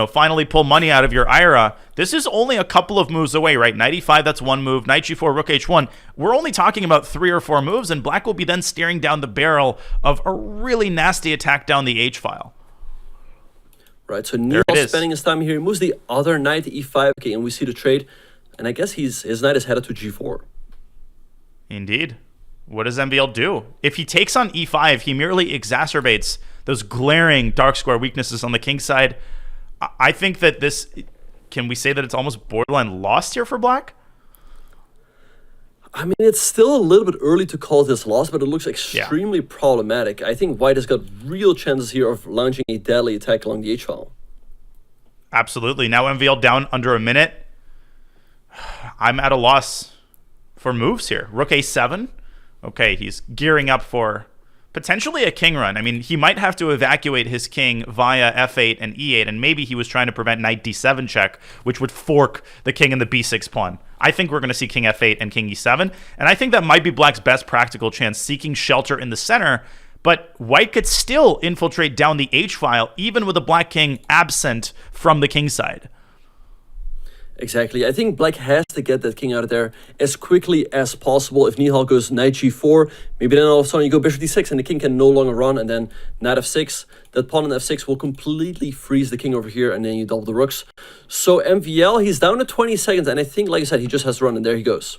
finally pull money out of your IRA. This is only a couple of moves away, right? Knight e5, that's one move. Knight g4, rook h1. We're only talking about 3 or 4 moves, and black will be then staring down the barrel of a really nasty attack down the h-file. Right, so Nihal spending his time here. He moves the other knight to e5, okay, and we see the trade. And I guess his knight is headed to g4. Indeed. What does MVL do? If he takes on e5, he merely exacerbates those glaring dark square weaknesses on the king side. I think that this, can we say that it's almost borderline lost here for black? I mean, it's still a little bit early to call this loss, but it looks extremely problematic. I think white has got real chances here of launching a deadly attack along the h-file. Absolutely. Now MVL down under a minute. I'm at a loss for moves here. Rook a7. Okay, he's gearing up for potentially a king run. I mean, he might have to evacuate his king via f8 and e8, and maybe he was trying to prevent knight d7 check, which would fork the king and the b6 pawn. I think we're going to see king f8 and king e7, and I think that might be black's best practical chance, seeking shelter in the center, but white could still infiltrate down the h-file, even with a black king absent from the king side. Exactly. I think black has to get that king out of there as quickly as possible. If Nihal goes knight g4, maybe then all of a sudden you go bishop d6 and the king can no longer run, and then knight f6. That pawn on f6 will completely freeze the king over here, and then you double the rooks. So MVL, he's down to 20 seconds, and I think, like I said, he just has to run, and there he goes.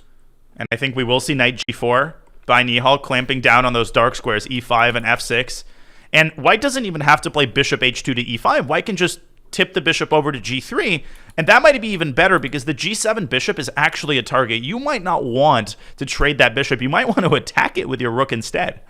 And I think we will see knight g4 by Nihal, clamping down on those dark squares, e5 and f6. And white doesn't even have to play bishop h2 to e5. White can just tip the bishop over to g3, and that might be even better because the g7 bishop is actually a target. You might not want to trade that bishop. You might want to attack it with your rook instead.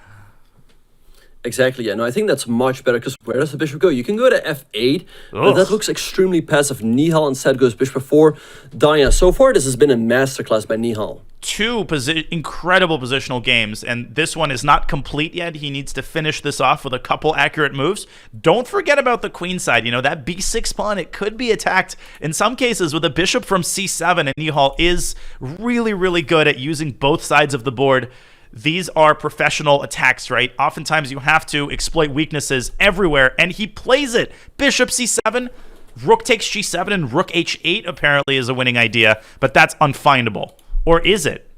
Exactly, yeah. No, I think that's much better because where does the bishop go? You can go to f8, but that looks extremely passive. Nihal instead goes bishop f4. Danya, so far this has been a masterclass by Nihal. 2 incredible positional games, and this one is not complete yet. He needs to finish this off with a couple accurate moves. Don't forget about the queen side. That b6 pawn, it could be attacked in some cases with a bishop from c7, and Nihal is really, really good at using both sides of the board. These are professional attacks, right? Oftentimes you have to exploit weaknesses everywhere, and he plays it. Bishop c7, rook takes g7, and rook h8 apparently is a winning idea, but that's unfindable. Or is it?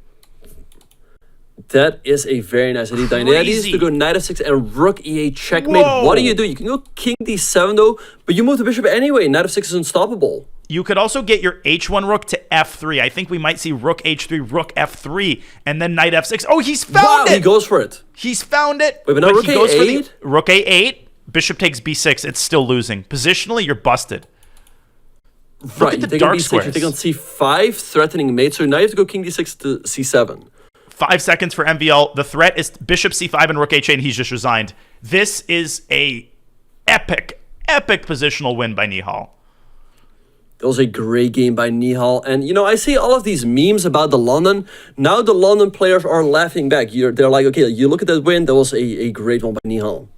That is a very nice idea. The idea is to go knight f6 and rook e8 checkmate. Whoa. What do? You can go king d7 though, but you move the bishop anyway. Knight f6 is unstoppable. You could also get your h1 rook to f3. I think we might see rook h3, rook f3, and then knight f6. Oh, he's found it! He goes for it. He's found it. Wait, but now rook he goes a8? for the rook a8. Bishop takes b6. It's still losing. Positionally, you're busted. Right, Look at you the take on dark b6, squares. you take on c5, threatening mate. So now you have to go king d6 to c7. 5 seconds for MVL. The threat is bishop c5 and rook h8, and he's just resigned. This is a epic positional win by Nihal. That was a great game by Nihal. And, I see all of these memes about the London. Now the London players are laughing back. They're like, okay, you look at that win. That was a great one by Nihal.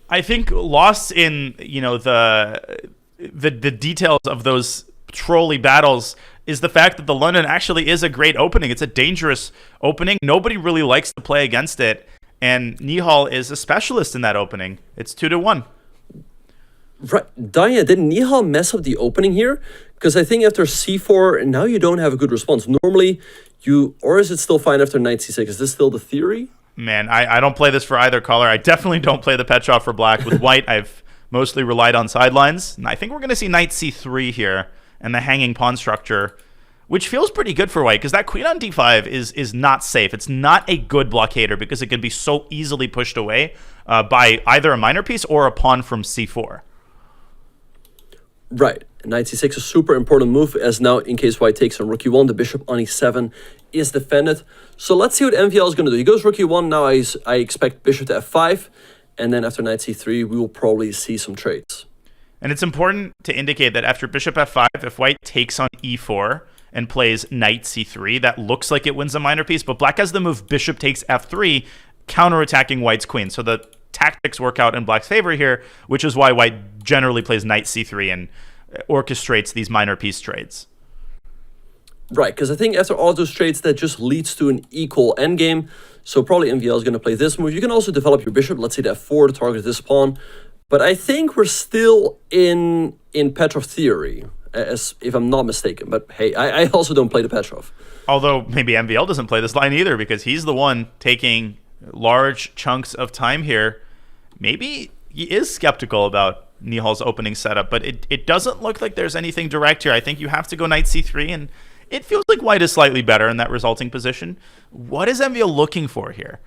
I think lost in, the details of those trolley battles is the fact that the London actually is a great opening. It's a dangerous opening. Nobody really likes to play against it. And Nihal is a specialist in that opening. It's 2-1. Right. Danya, did Nihal mess up the opening here? Because I think after c4, now you don't have a good response. Normally, or is it still fine after knight c6? Is this still the theory? Man, I don't play this for either color. I definitely don't play the Petrov for black. With white, I've mostly relied on sidelines. And I think we're going to see knight c3 here and the hanging pawn structure, which feels pretty good for white because that queen on d5 is not safe. It's not a good blockader because it can be so easily pushed away by either a minor piece or a pawn from c4. Right. Knight c6 is a super important move, as now, in case white takes on rook e1, the bishop on e7 is defended. So let's see what MVL is going to do. He goes rook e1. Now I expect bishop to f5. And then after knight c3, we will probably see some trades. And it's important to indicate that after bishop f5, if white takes on e4 and plays knight c3, that looks like it wins a minor piece. But black has the move bishop takes f3, counterattacking white's queen. So the tactics work out in black's favor here, which is why white generally plays knight c3 and orchestrates these minor piece trades. Right, because I think after all those trades, that just leads to an equal endgame. So probably MVL is going to play this move. You can also develop your bishop, let's say to f4 to target this pawn. But I think we're still in Petrov theory, as if I'm not mistaken. But hey, I also don't play the Petrov. Although maybe MVL doesn't play this line either because he's the one taking large chunks of time here. Maybe he is skeptical about Nihal's opening setup, but it doesn't look like there's anything direct here. I think you have to go knight c3, and it feels like white is slightly better in that resulting position. What is MVL looking for here?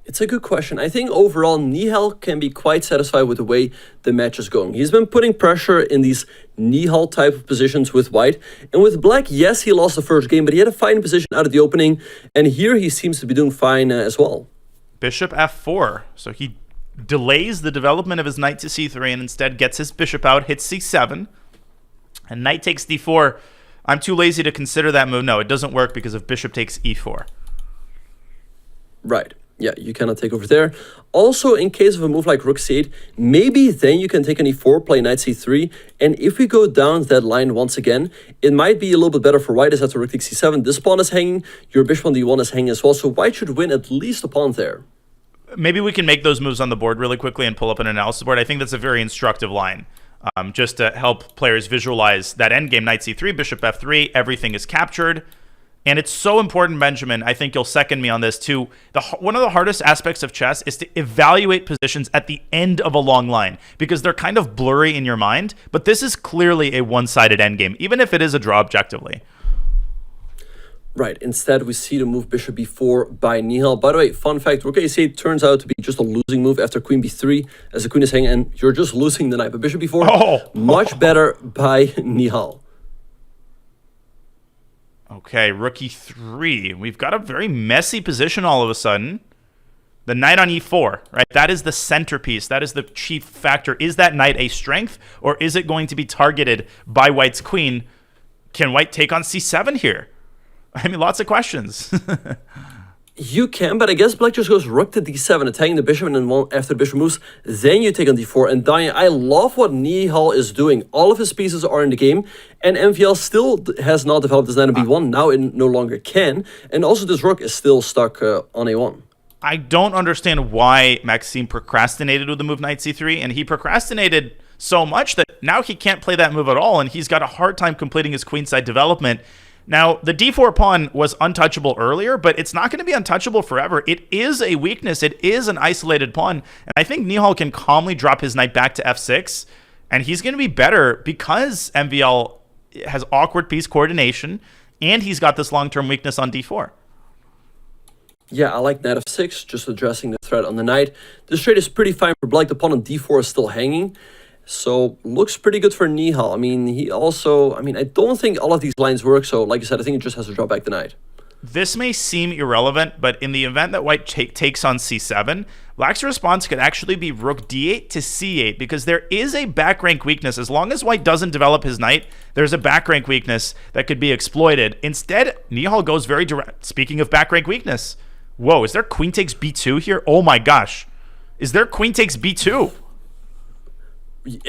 It's a good question. I think overall, Nihal can be quite satisfied with the way the match is going. He's been putting pressure in these Nihal type of positions with white. And with black, yes, he lost the first game, but he had a fine position out of the opening. And here he seems to be doing fine as well. Bishop f4. So he delays the development of his knight to c3 and instead gets his bishop out, hits c7. And knight takes d4. I'm too lazy to consider that move. No, it doesn't work because of bishop takes e4. Right. Yeah, you cannot take over there. Also, in case of a move like rook c8, maybe then you can take an e4, play knight c3. And if we go down that line once again, it might be a little bit better for white as after rook takes c7. This pawn is hanging, your bishop on d1 is hanging as well. So white should win at least a pawn there. Maybe we can make those moves on the board really quickly and pull up an analysis board. I think that's a very instructive line. Just to help players visualize that endgame, knight c3, bishop f3, everything is captured. And it's so important, Benjamin, I think you'll second me on this too. One of the hardest aspects of chess is to evaluate positions at the end of a long line because they're kind of blurry in your mind. But this is clearly a one-sided endgame, even if it is a draw objectively. Right, instead we see the move bishop b4 by Nihal. By the way, fun fact, rook a8 turns out to be just a losing move after queen b3 as the queen is hanging and you're just losing the knight. But bishop b4, much better by Nihal. Okay, rook e3. We've got a very messy position all of a sudden. The knight on e4, right? That is the centerpiece. That is the chief factor. Is that knight a strength or is it going to be targeted by white's queen? Can white take on c7 here? I mean, lots of questions. You can, but I guess black just goes rook to d7, attacking the bishop, and then after the bishop moves, then you take on d4. And Danya, I love what Nihal is doing. All of his pieces are in the game, and MVL still has not developed his knight on b1. Now it no longer can. And also this rook is still stuck on a1. I don't understand why Maxime procrastinated with the move knight c3, and he procrastinated so much that now he can't play that move at all, and he's got a hard time completing his queenside development. Now, the d4 pawn was untouchable earlier, but it's not going to be untouchable forever. It is a weakness. It is an isolated pawn. And I think Nihal can calmly drop his knight back to f6 And he's going to be better because MVL has awkward piece coordination, and he's got this long-term weakness on d4. Yeah, I like knight f6, just addressing the threat on the knight. This trade is pretty fine for black. The pawn on d4 is still hanging. So, looks pretty good for Nihal. I mean, I don't think all of these lines work. So, like I said, I think it just has to drop back the knight. This may seem irrelevant, but in the event that white takes on c7, black's response could actually be rook d8 to c8, because there is a back rank weakness. As long as white doesn't develop his knight, there's a back rank weakness that could be exploited. Instead, Nihal goes very direct. Speaking of back rank weakness, whoa, is there queen takes b2 here? Oh my gosh. Is there queen takes b2?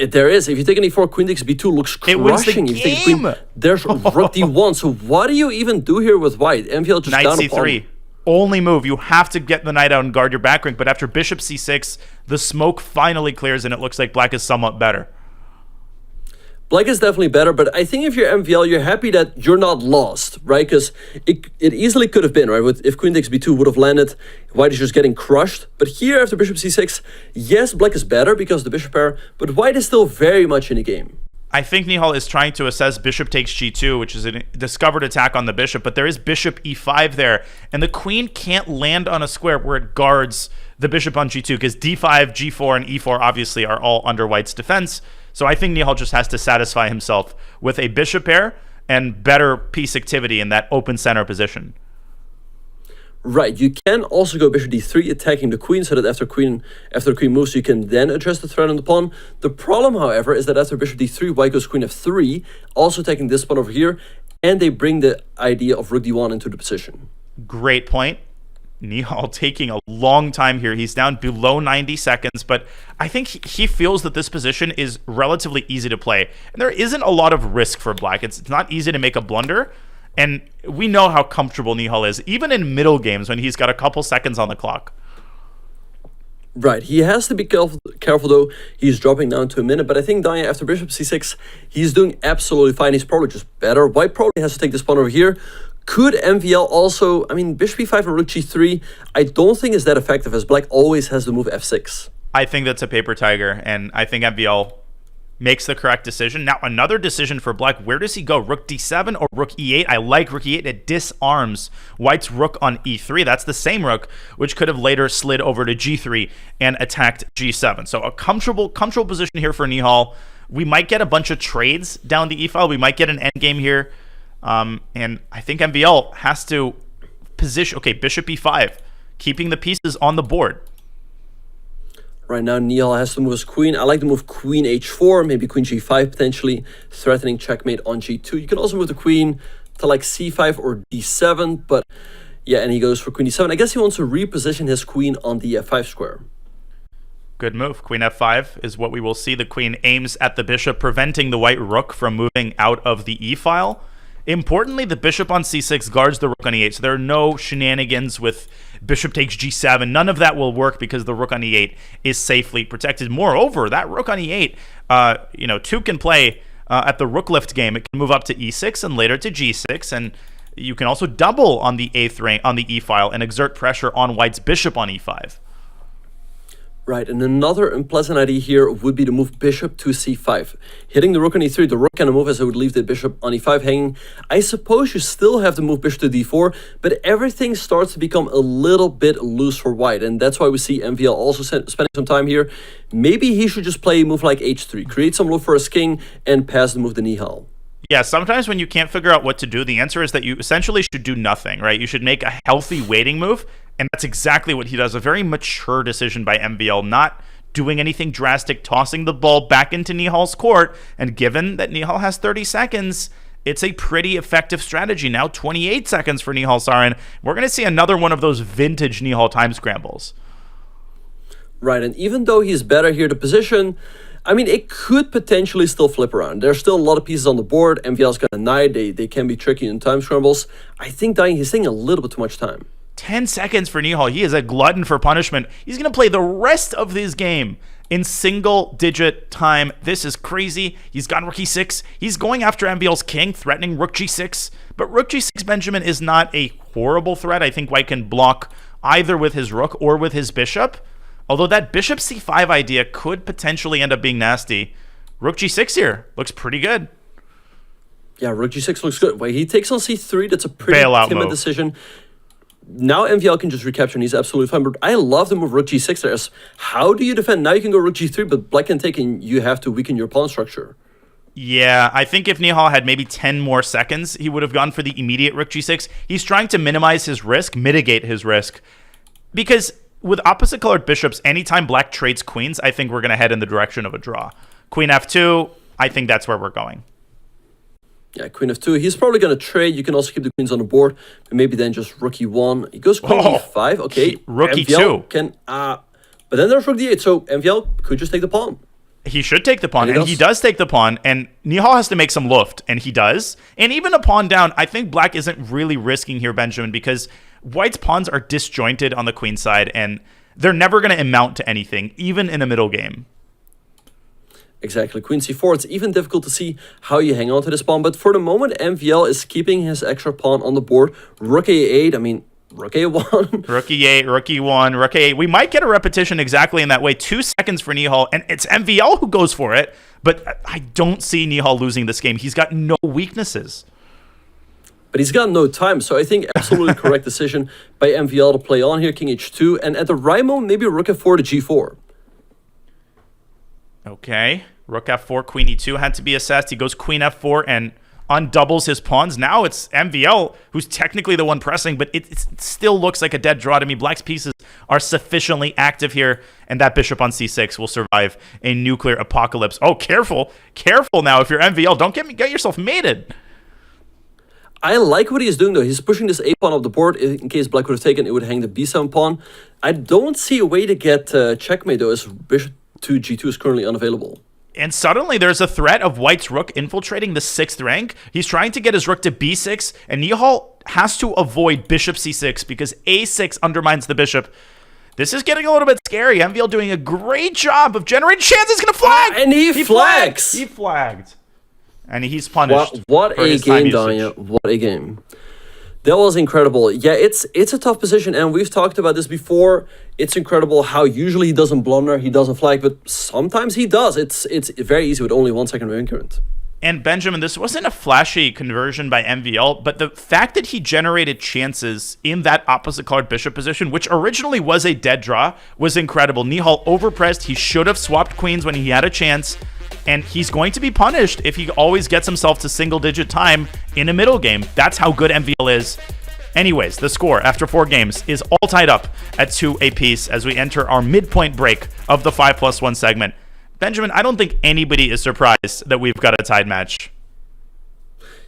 There is. If you take an e4, queen takes b2 looks crushing. It wins the If you take queen, game. there's rook d1. So what do you even do here with white? MVL just Knight down c3. Only move. You have to get the knight out and guard your back rank. But after bishop c6, the smoke finally clears and it looks like black is somewhat better. Black is definitely better, but I think if you're MVL, you're happy that you're not lost, right? Because it easily could have been, right? If queen takes b2 would have landed, white is just getting crushed. But here, after bishop c6, yes, black is better because of the bishop pair, but white is still very much in the game. I think Nihal is trying to assess bishop takes g2, which is a discovered attack on the bishop, but there is bishop e5 there, and the queen can't land on a square where it guards the bishop on g2, because d5, g4, and e4 obviously are all under white's defense. So I think Nihal just has to satisfy himself with a bishop pair and better piece activity in that open center position. Right, you can also go bishop d3, attacking the queen, so that after the queen moves, you can then address the threat on the pawn. The problem, however, is that after bishop d3, white goes queen f3, also attacking this pawn over here, and they bring the idea of rook d1 into the position. Great point. Nihal taking a long time here. He's down below 90 seconds, but I think he feels that this position is relatively easy to play. And there isn't a lot of risk for black. It's not easy to make a blunder. And we know how comfortable Nihal is, even in middle games when he's got a couple seconds on the clock. Right, he has to be careful though. He's dropping down to a minute, but I think Danya, after bishop c6, he's doing absolutely fine. He's probably just better. White probably has to take this pawn over here. Could MVL also, bishop e5 and rook g3, I don't think is that effective, as black always has the move f6. I think that's a paper tiger, and I think MVL makes the correct decision. Now, another decision for black. Where does he go? Rook d7 or rook e8? I like rook e8. It disarms white's rook on e3. That's the same rook, which could have later slid over to g3 and attacked g7. So a comfortable position here for Nihal. We might get a bunch of trades down the e-file. We might get an endgame here. And I think MVL has to position, okay, bishop e5, keeping the pieces on the board. Right now, Nihal has to move his queen. I like to move queen h4, maybe queen g5 potentially, threatening checkmate on g2. You can also move the queen to like c5 or d7, but yeah, and he goes for queen d7. I guess he wants to reposition his queen on the f5 square. Good move. Queen f5 is what we will see. The queen aims at the bishop, preventing the white rook from moving out of the e-file. Importantly, the bishop on c6 guards the rook on e8, so there are no shenanigans with bishop takes g7. None of that will work because the rook on e8 is safely protected. Moreover, that rook on e8, two can play at the rook lift game. It can move up to e6 and later to g6, and you can also double on the eighth rank on the e-file and exert pressure on white's bishop on e5. Right, and another unpleasant idea here would be to move bishop to c5. Hitting the rook on e3, the rook can move as it would leave the bishop on e5 hanging. I suppose you still have to move bishop to d4, but everything starts to become a little bit loose for white, and that's why we see MVL also spending some time here. Maybe he should just play a move like h3, create some loop for his king, and pass the move to Nihal. Yeah, sometimes when you can't figure out what to do, the answer is that you essentially should do nothing, right? You should make a healthy waiting move, and that's exactly what he does. A very mature decision by MVL, not doing anything drastic, tossing the ball back into Nihal's court, and given that Nihal has 30 seconds, it's a pretty effective strategy. Now 28 seconds for Nihal Sarin. We're going to see another one of those vintage Nihal time scrambles. Right, and even though he's better here to position, it could potentially still flip around. There's still a lot of pieces on the board. MVL's got a knight. They can be tricky in time scrambles. I think he's taking a little bit too much time. 10 seconds for Nihal. He is a glutton for punishment. He's going to play the rest of his game in single-digit time. This is crazy. He's got rook e6. He's going after MVL's king, threatening rook g6. But rook g6, Benjamin, is not a horrible threat. I think white can block either with his rook or with his bishop. Although that bishop c5 idea could potentially end up being nasty. Rook G6 here looks pretty good. Yeah, Rook G6 looks good. Wait, he takes on C3. That's a pretty Bailout timid move. decision. Now MVL can just recapture and he's absolutely fine. But I love the move Rook G6 there. How do you defend? Now you can go Rook G3, but Black can take and you have to weaken your pawn structure. Yeah, I think if Nihal had maybe 10 more seconds, he would have gone for the immediate Rook G6. He's trying to minimize his risk, mitigate his risk. Because with opposite colored bishops, anytime Black trades queens, I think we're going to head in the direction of a draw. Queen F2, I think that's where we're going. Yeah, Queen F2. He's probably going to trade. You can also keep the queens on the board. And maybe then just Rook E1. He goes Queen E5. Okay. Rook MVL E2. Can, but then there's Rook D8. So MVL could just take the pawn. He should take the pawn, and he does take the pawn, and Nihal has to make some luft, and he does. And even a pawn down, I think Black isn't really risking here, Benjamin, because White's pawns are disjointed on the queen side, and they're never going to amount to anything, even in a middle game. Exactly. Queen C4. It's even difficult to see how you hang on to this pawn, but for the moment, MVL is keeping his extra pawn on the board. Rook A8, I mean, Rook A1. Rook E8, Rook E1, Rook A8. We might get a repetition exactly in that way. 2 seconds for Nihal, and it's MVL who goes for it, but I don't see Nihal losing this game. He's got no weaknesses. But he's got no time, so I think absolutely correct decision by MVL to play on here, King H2, and at the right moment, maybe Rook F4 to G4. Okay, Rook F4, Queen E2 had to be assessed. He goes Queen F4 and undoubles his pawns. Now it's MVL who's technically the one pressing, but it still looks like a dead draw to me. Black's pieces are sufficiently active here, and that bishop on C6 will survive a nuclear apocalypse. Oh, careful. Careful now if you're MVL. Don't get yourself mated. I like what he's doing, though. He's pushing this A pawn up the board. In case Black would have taken, it would hang the B7 pawn. I don't see a way to get checkmate, though, as bishop to G2 is currently unavailable. And suddenly there's a threat of White's rook infiltrating the 6th rank. He's trying to get his rook to B6, and Nihal has to avoid bishop C6 because A6 undermines the bishop. This is getting a little bit scary. MVL doing a great job of generating chances. He's going to flag! And he flags! He flagged. And he's punished. What a game, Danya. What a game. That was incredible. Yeah, it's a tough position, and we've talked about this before. It's incredible how usually he doesn't blunder, he doesn't flag, but sometimes he does. It's very easy with only 1 second of increment. And Benjamin, this wasn't a flashy conversion by MVL, but the fact that he generated chances in that opposite colored bishop position, which originally was a dead draw, was incredible. Nihal overpressed. He should have swapped queens when he had a chance, and he's going to be punished if he always gets himself to single-digit time in a middle game. That's how good MVL is. Anyways, the score after 4 games is all tied up at 2 apiece as we enter our midpoint break of the 5+1 segment. Benjamin, I don't think anybody is surprised that we've got a tied match.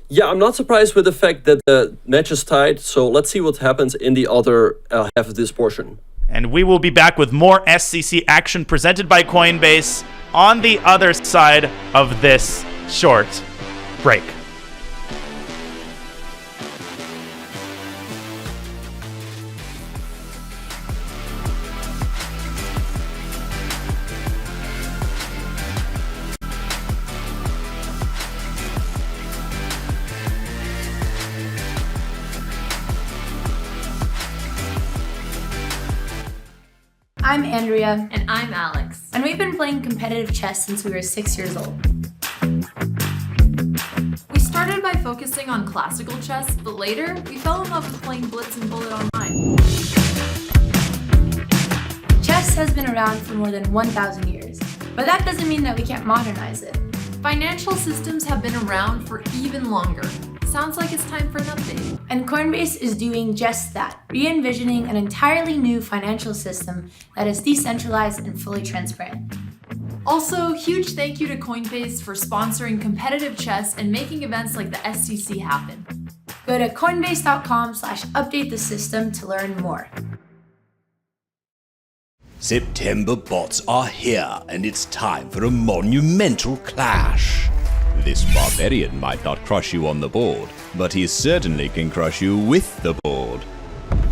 Yeah, I'm not surprised with the fact that the match is tied, so let's see what happens in the other half of this portion. And we will be back with more SCC action presented by Coinbase on the other side of this short break. I'm Andrea. And I'm Alex. And we've been playing competitive chess since we were 6 years old. We started by focusing on classical chess, but later we fell in love with playing Blitz and Bullet online. Chess has been around for more than 1,000 years, but that doesn't mean that we can't modernize it. Financial systems have been around for even longer. Sounds like it's time for an update. And Coinbase is doing just that, re-envisioning an entirely new financial system that is decentralized and fully transparent. Also, huge thank you to Coinbase for sponsoring competitive chess and making events like the SCC happen. Go to coinbase.com/update the system to learn more. September bots are here, and it's time for a monumental clash. This barbarian might not crush you on the board, but he certainly can crush you with the board.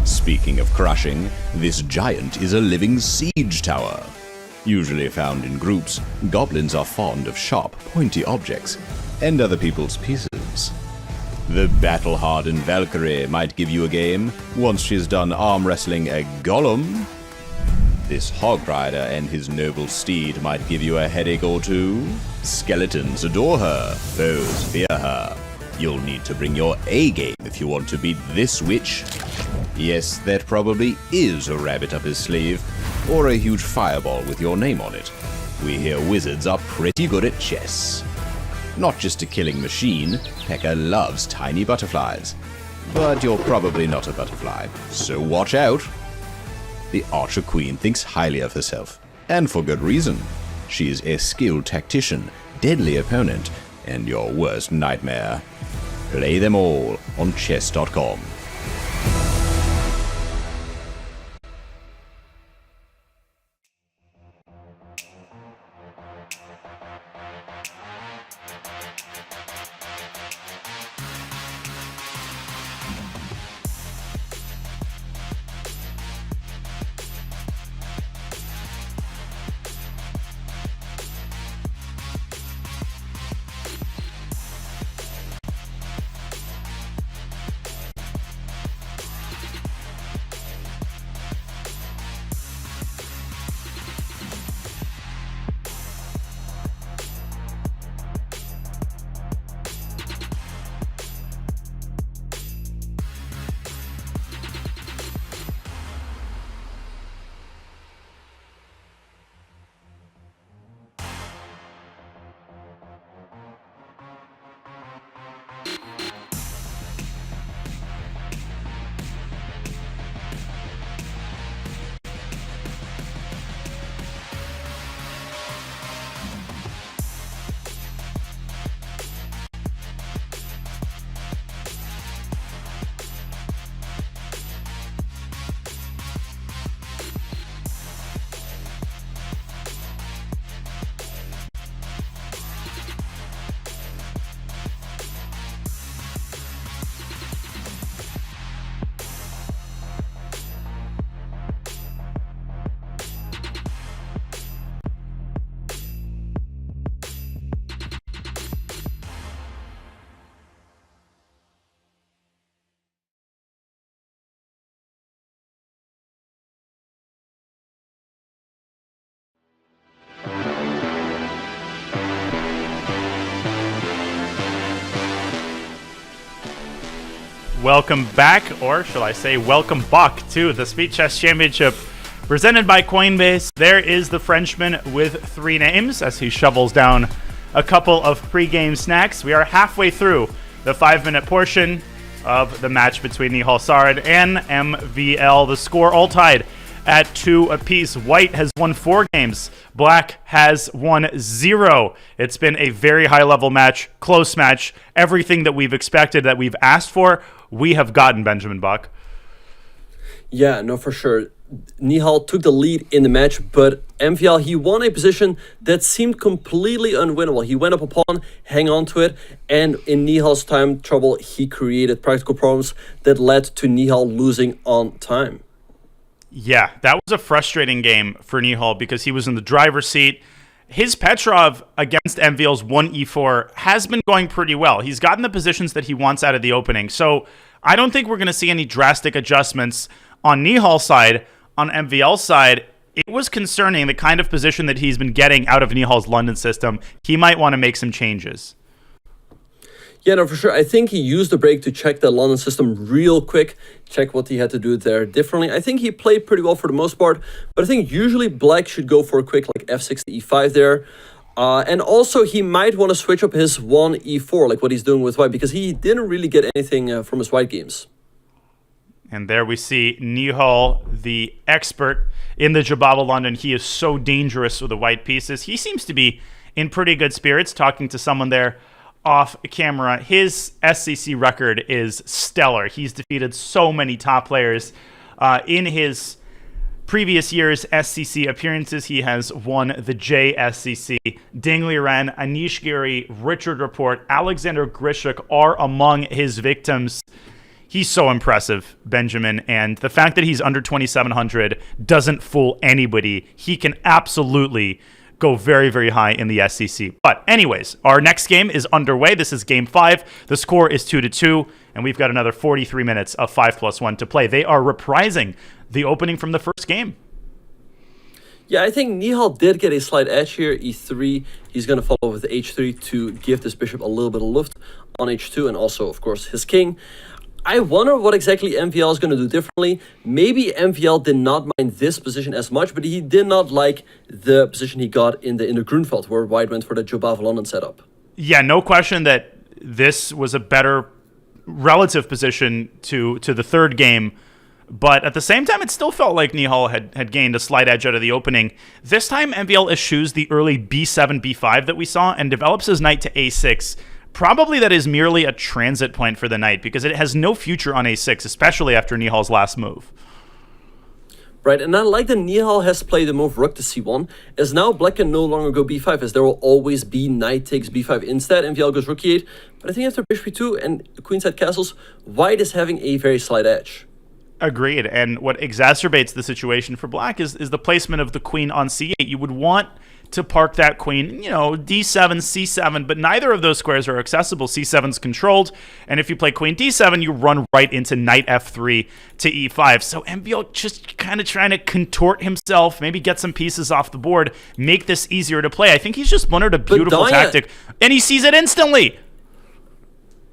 Speaking of crushing, this giant is a living siege tower. Usually found in groups, goblins are fond of sharp, pointy objects and other people's pieces. The battle-hardened Valkyrie might give you a game once she's done arm wrestling a golem. This hog rider and his noble steed might give you a headache or two. Skeletons adore her, foes fear her. You'll need to bring your A game if you want to beat this witch. Yes, that probably is a rabbit up his sleeve, or a huge fireball with your name on it. We hear wizards are pretty good at chess. Not just a killing machine, Pekka loves tiny butterflies. But you're probably not a butterfly, so watch out. The Archer Queen thinks highly of herself, and for good reason. She is a skilled tactician, deadly opponent, and your worst nightmare. Play them all on chess.com. Welcome back, or shall I say welcome back to the Speed Chess Championship presented by Coinbase. There is the Frenchman with 3 names as he shovels down a couple of pre-game snacks. We are halfway through the 5-minute portion of the match between Nihal Sard and MVL. The score all tied at 2 apiece. White has won 4 games. Black has won 0. It's been a very high-level match, close match. Everything that we've expected, that we've asked for, we have gotten, Benjamin Buck. Yeah, no, for sure. Nihal took the lead in the match, but MVL, he won a position that seemed completely unwinnable. He went up a pawn, hang on to it, and in Nihal's time trouble, he created practical problems that led to Nihal losing on time. Yeah, that was a frustrating game for Nihal because he was in the driver's seat. His Petrov against MVL's 1e4 has been going pretty well. He's gotten the positions that he wants out of the opening. So I don't think we're going to see any drastic adjustments on Nihal's side. On MVL's side, it was concerning the kind of position that he's been getting out of Nihal's London system. He might want to make some changes. Yeah, no, for sure. I think he used the break to check the London system real quick, check what he had to do there differently. I think he played pretty well for the most part, but I think usually Black should go for a quick like f6 to e5 there. And also he might want to switch up his 1e4, like what he's doing with White, because he didn't really get anything from his White games. And there we see Nihal, the expert in the Jababa London. He is so dangerous with the white pieces. He seems to be in pretty good spirits, talking to someone there off camera. His SCC record is stellar. He's defeated so many top players. In his previous year's SCC appearances, he has won the JSCC. Ding Liren, Anish Giri, Richard Report, Alexander Grishuk are among his victims. He's so impressive, Benjamin, and the fact that he's under 2,700 doesn't fool anybody. He can absolutely go very, very high in the SCC. But anyways, our next game is underway. This is Game 5. The score is 2-2, and we've got another 43 minutes of 5+1 to play. They are reprising the opening from the first game. Yeah, I think Nihal did get a slight edge here. E3, he's going to follow with H3 to give this bishop a little bit of lift on H2, and also, of course, his king. I wonder what exactly MVL is going to do differently. Maybe MVL did not mind this position as much, but he did not like the position he got in the Grunfeld, where White went for the Joe London setup. Yeah, no question that this was a better relative position to the third game. But at the same time, it still felt like Nihal had gained a slight edge out of the opening. This time, MVL eschews the early b7, b5 that we saw and develops his knight to a6. Probably that is merely a transit point for the knight because it has no future on a6, especially after Nihal's last move. Right, and I like that Nihal has played the move rook to c1, as now black can no longer go b5, as there will always be knight takes b5 instead. MVL goes rook e8, but I think after bishop e2 and queenside castles, White is having a very slight edge. Agreed, and what exacerbates the situation for black is the placement of the queen on c8. You would want to park that queen, d7, c7, but neither of those squares are accessible. c7's controlled, and if you play queen d7, you run right into knight f3 to e5. So MVL just kind of trying to contort himself, maybe get some pieces off the board, make this easier to play. I think he's just learned a beautiful tactic, and he sees it instantly.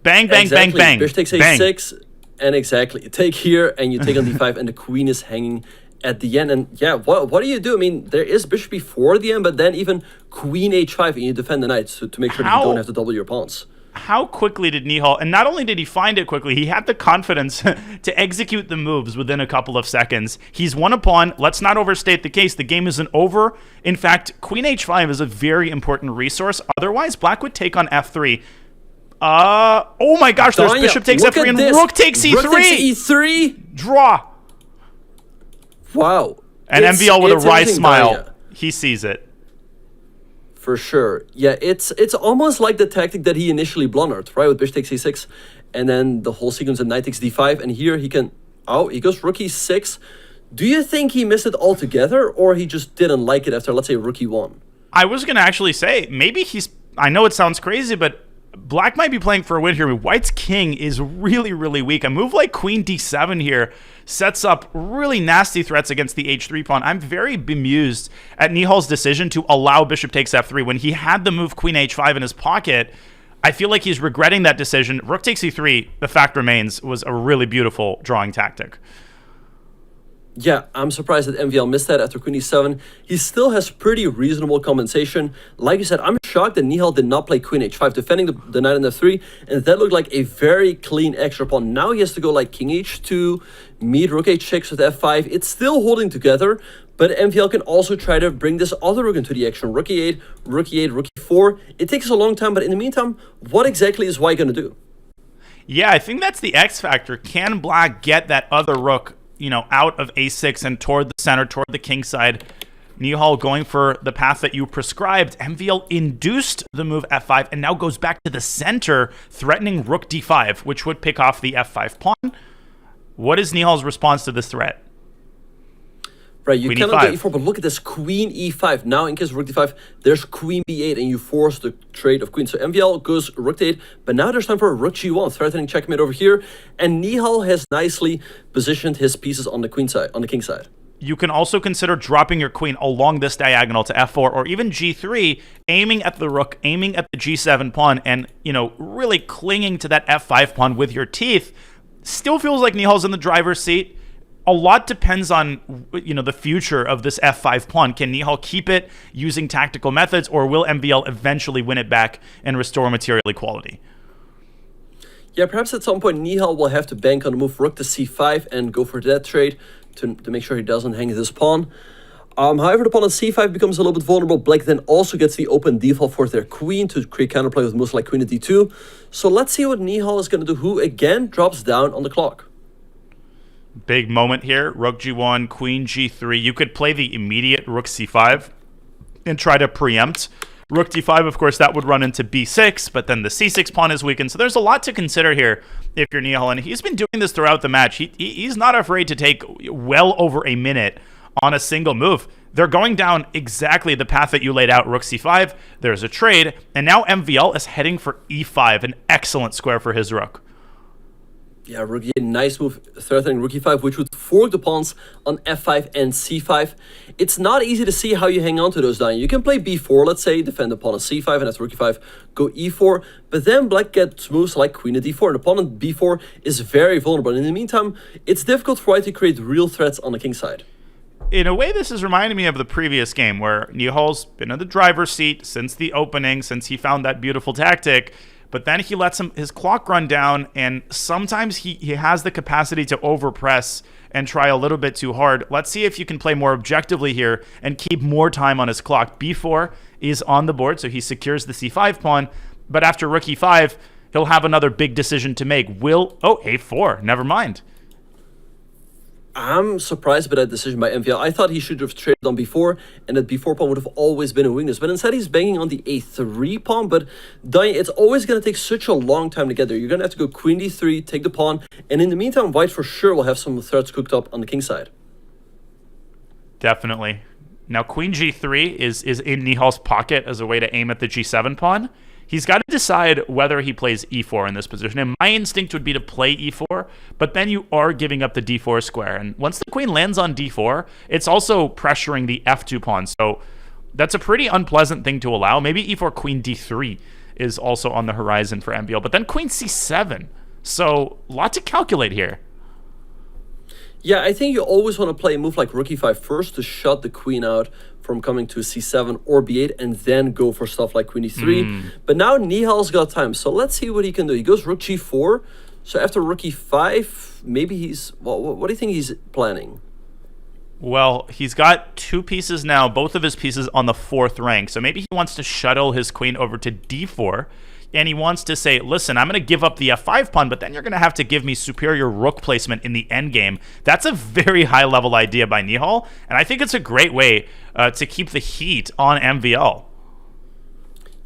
Bang, bang, Exactly. bang, bang. Bishop takes a6. And exactly, you take here and you take on d5, and the queen is hanging at the end. And yeah, what do you do? I mean, there is bishop before the end, but then even queen h5, and you defend the knight to make sure that you don't have to double your pawns. How quickly did Nihal, and not only did he find it quickly, he had the confidence to execute the moves within a couple of seconds. He's won a pawn. Let's not overstate the case. The game isn't over. In fact, queen h5 is a very important resource. Otherwise, black would take on f3. Oh my gosh, there's bishop takes f3 and rook takes e3. Rook takes e3. Draw. Wow. And MVL with a wry smile. He sees it. For sure. Yeah, it's almost like the tactic that he initially blundered, right? With bishop takes e6, and then the whole sequence of knight takes d5, and here he can... Oh, he goes rook e6. Do you think he missed it altogether, or he just didn't like it after, let's say, rook e1? I was going to actually say, maybe he's... I know it sounds crazy, but black might be playing for a win here. White's king is really, really weak. A move like queen d7 here sets up really nasty threats against the h3 pawn. I'm very bemused at Nihal's decision to allow bishop takes f3 when he had the move queen h5 in his pocket. I feel like he's regretting that decision. Rook takes e3, the fact remains, was a really beautiful drawing tactic. Yeah, I'm surprised that MVL missed that after queen e7. He still has pretty reasonable compensation. Like you said, I'm shocked that Nihal did not play queen h5, defending the knight on f3, and that looked like a very clean extra pawn. Now he has to go like king h2, meet rook h6 with f5. It's still holding together, but MVL can also try to bring this other rook into the action. Rook e8, rook e8, rook e4. It takes a long time, but in the meantime, what exactly is White going to do? Yeah, I think that's the X factor. Can black get that other rook out of a6 and toward the center, toward the king side? Nihal going for the path that you prescribed. MVL induced the move f5 and now goes back to the center, threatening rook d5, which would pick off the f5 pawn. What is Nihal's response to this threat? Right, you queen cannot e5. get e4, but look at this queen e5. Now, in case of rook d5, there's queen b8, and you force the trade of queens. So MVL goes rook to 8, but now there's time for a rook g1, threatening checkmate over here. And Nihal has nicely positioned his pieces on the queen side, on the king side. You can also consider dropping your queen along this diagonal to f4 or even g3, aiming at the rook, aiming at the g7 pawn, and really clinging to that f5 pawn with your teeth. Still feels like Nihal's in the driver's seat. A lot depends on the future of this f5 pawn. Can Nihal keep it using tactical methods, or will MVL eventually win it back and restore material equality? Yeah, perhaps at some point Nihal will have to bank on the move rook to c5 and go for that trade to make sure he doesn't hang this pawn. However, the pawn on c5 becomes a little bit vulnerable. Black then also gets the open default for their queen to create counterplay with moves like queen at d2. So let's see what Nihal is going to do, who again drops down on the clock. Big moment here. Rook g1, queen g3. You could play the immediate rook c5 and try to preempt. Rook d5, of course, that would run into b6, but then the c6 pawn is weakened. So there's a lot to consider here if you're Nihal, and he's been doing this throughout the match. He's not afraid to take well over a minute on a single move. They're going down exactly the path that you laid out. Rook c5, there's a trade, and now MVL is heading for e5, an excellent square for his rook. Yeah, rook e8, nice move, threatening rook e5, which would fork the pawns on f5 and c5. It's not easy to see how you hang on to those down. You can play b4, let's say, defend the pawn on c5, and after rook e5, go e4. But then black gets moves like queen to d4, and the pawn on b4 is very vulnerable. And in the meantime, it's difficult for white to create real threats on the king side. In a way, this is reminding me of the previous game, where Nihal's been in the driver's seat since the opening, since he found that beautiful tactic. But then he lets his clock run down, and sometimes he has the capacity to overpress and try a little bit too hard. Let's see if you can play more objectively here and keep more time on his clock. b4 is on the board, so he secures the c5 pawn. But after rook e5, he'll have another big decision to make. a4, never mind. I'm surprised by that decision by MVL. I thought he should have traded on b4, and that b4 pawn would have always been a weakness. But instead, he's banging on the a3 pawn. But it's always going to take such a long time to get there. You're going to have to go queen d3, take the pawn. And in the meantime, white for sure will have some threats cooked up on the king side. Definitely. Now, queen g3 is in Nihal's pocket as a way to aim at the g7 pawn. He's got to decide whether he plays e4 in this position. And my instinct would be to play e4, but then you are giving up the d4 square. And once the queen lands on d4, it's also pressuring the f2 pawn. So that's a pretty unpleasant thing to allow. Maybe e4, queen d3 is also on the horizon for MVL. But then queen c7. So a lot to calculate here. Yeah, I think you always want to play a move like rook e5 first to shut the queen out from coming to c7 or b8, and then go for stuff like queen e3. But now Nihal's got time, so let's see what he can do. He goes rook g4, so after rook e5, maybe he's... Well, what do you think he's planning? Well, he's got two pieces now, both of his pieces on the fourth rank, so maybe he wants to shuttle his queen over to d4, and he wants to say, listen, I'm going to give up the f5 pawn, but then you're going to have to give me superior rook placement in the endgame. That's a very high-level idea by Nihal, and I think it's a great way to keep the heat on MVL.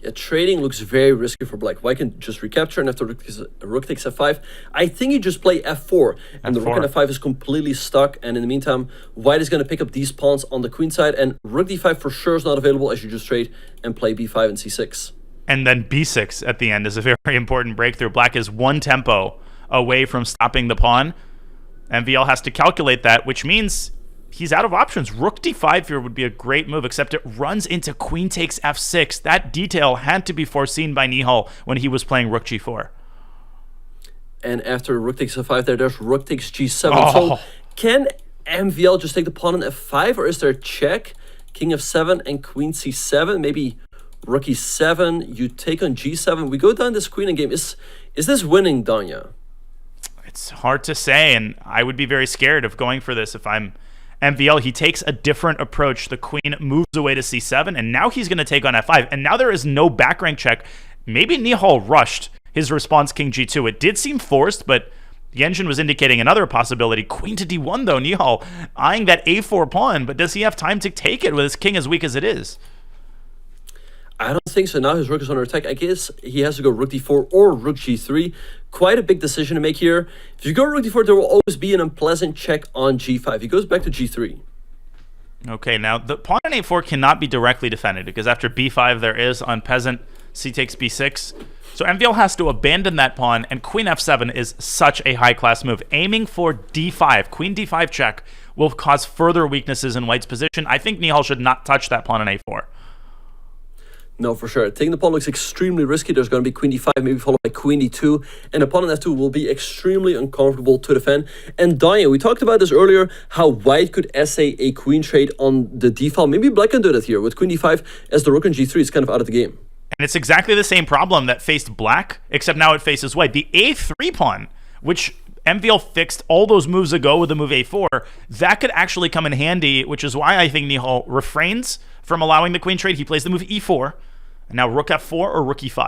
Yeah, trading looks very risky for black. White can just recapture, and after rook takes f5, I think you just play f4, and the rook on f5 is completely stuck, and in the meantime, white is going to pick up these pawns on the queen side, and rook d5 for sure is not available, as you just trade and play b5 and c6. And then b6 at the end is a very important breakthrough. Black is one tempo away from stopping the pawn. MVL has to calculate that, which means he's out of options. Rook d5 here would be a great move, except it runs into queen takes f6. That detail had to be foreseen by Nihal when he was playing rook g4. And after rook takes f5, there's rook takes g7. So can MVL just take the pawn on f5, or is there a check? King f7 and queen c7, maybe... Rook e7, you take on g7. We go down this queen game. Is this winning, Danya? It's hard to say, and I would be very scared of going for this if I'm MVL. He takes a different approach. The queen moves away to c7, and now he's going to take on f5. And now there is no back rank check. Maybe Nihal rushed his response king g2. It did seem forced, but the engine was indicating another possibility. Queen to d1, though. Nihal eyeing that a4 pawn, but does he have time to take it with his king as weak as it is? I don't think so. Now his rook is under attack. I guess he has to go rook d4 or rook g3. Quite a big decision to make here. If you go rook d4, there will always be an unpleasant check on g5. He goes back to g3. Okay, now the pawn on a4 cannot be directly defended, because after b5 there is on peasant c takes b6. So MVL has to abandon that pawn, and queen f7 is such a high-class move. Aiming for d5, queen d5 check, will cause further weaknesses in white's position. I think Nihal should not touch that pawn on a4. No, for sure. Taking the pawn looks extremely risky. There's going to be queen d5, maybe followed by queen d2. And the pawn on f2 will be extremely uncomfortable to defend. And Danya, we talked about this earlier, how white could essay a queen trade on the d file. Maybe black can do that here. With queen d5, as the rook on g3 is kind of out of the game. And it's exactly the same problem that faced black, except now it faces white. The a3 pawn, which MVL fixed all those moves ago with the move a4, that could actually come in handy, which is why I think Nihal refrains from allowing the queen trade. He plays the move e4. And now rook f4 or rook e5?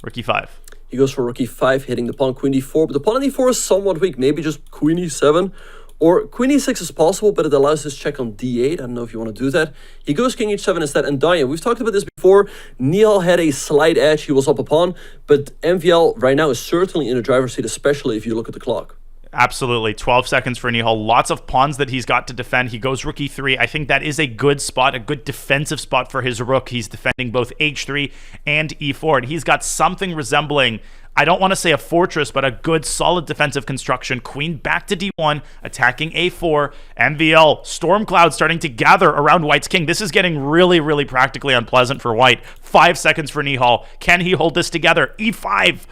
Rook e5. He goes for rook e5, hitting the pawn queen d4. But the pawn on d4 is somewhat weak. Maybe just queen e7. Or queen e6 is possible, but it allows this check on d8. I don't know if you want to do that. He goes king h7 instead. And Danya, we've talked about this before. Nihal had a slight edge. He was up a pawn. But MVL right now is certainly in the driver's seat, especially if you look at the clock. Absolutely. 12 seconds for Nihal. Lots of pawns that he's got to defend. He goes rook e3. I think that is a good spot, a good defensive spot for his rook. He's defending both h3 and e4. And he's got something resembling, I don't want to say a fortress, but a good solid defensive construction. Queen back to d1, attacking a4. MVL, storm clouds starting to gather around White's king. This is getting really, really practically unpleasant for White. 5 seconds for Nihal. Can he hold this together? e5.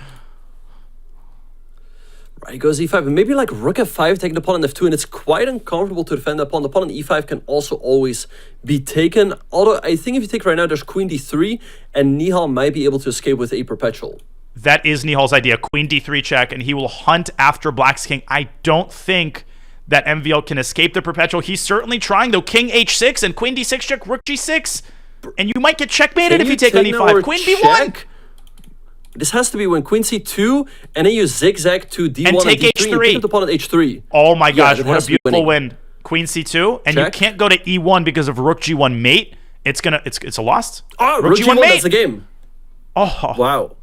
Right, he goes e5, and maybe like rook f5, taking the pawn on f2, and it's quite uncomfortable to defend that pawn. The pawn on e5 can also always be taken, although I think if you take right now, there's queen d3, and Nihal might be able to escape with a perpetual. That is Nihal's idea, queen d3 check, and he will hunt after Black's king. I don't think that MVL can escape the perpetual. He's certainly trying, though. King h6 and queen d6 check, rook g6, and you might get checkmated if you take on e5. Queen b1. This has to be when queen c2, and then you zigzag to d1 and take d3, h3. and pick up the pawn at h3. Oh my gosh, Yeah, what a beautiful win. Queen c2, and check. You can't go to e1 because of rook g1 mate. It's a loss. Oh, rook g1 mate. That's the game. Oh. Wow.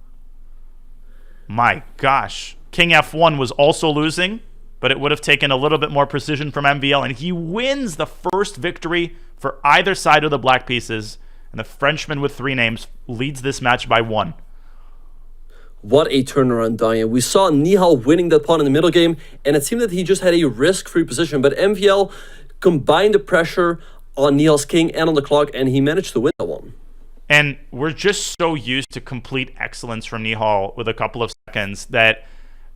My gosh. King f1 was also losing, but it would have taken a little bit more precision from MVL, and he wins the first victory for either side of the black pieces, and the Frenchman with 3 names leads this match by 1. What a turnaround, Diane. We saw Nihal winning that pawn in the middle game, and it seemed that he just had a risk-free position, but MVL combined the pressure on Nihal's king and on the clock, and he managed to win that one. And we're just so used to complete excellence from Nihal with a couple of seconds that,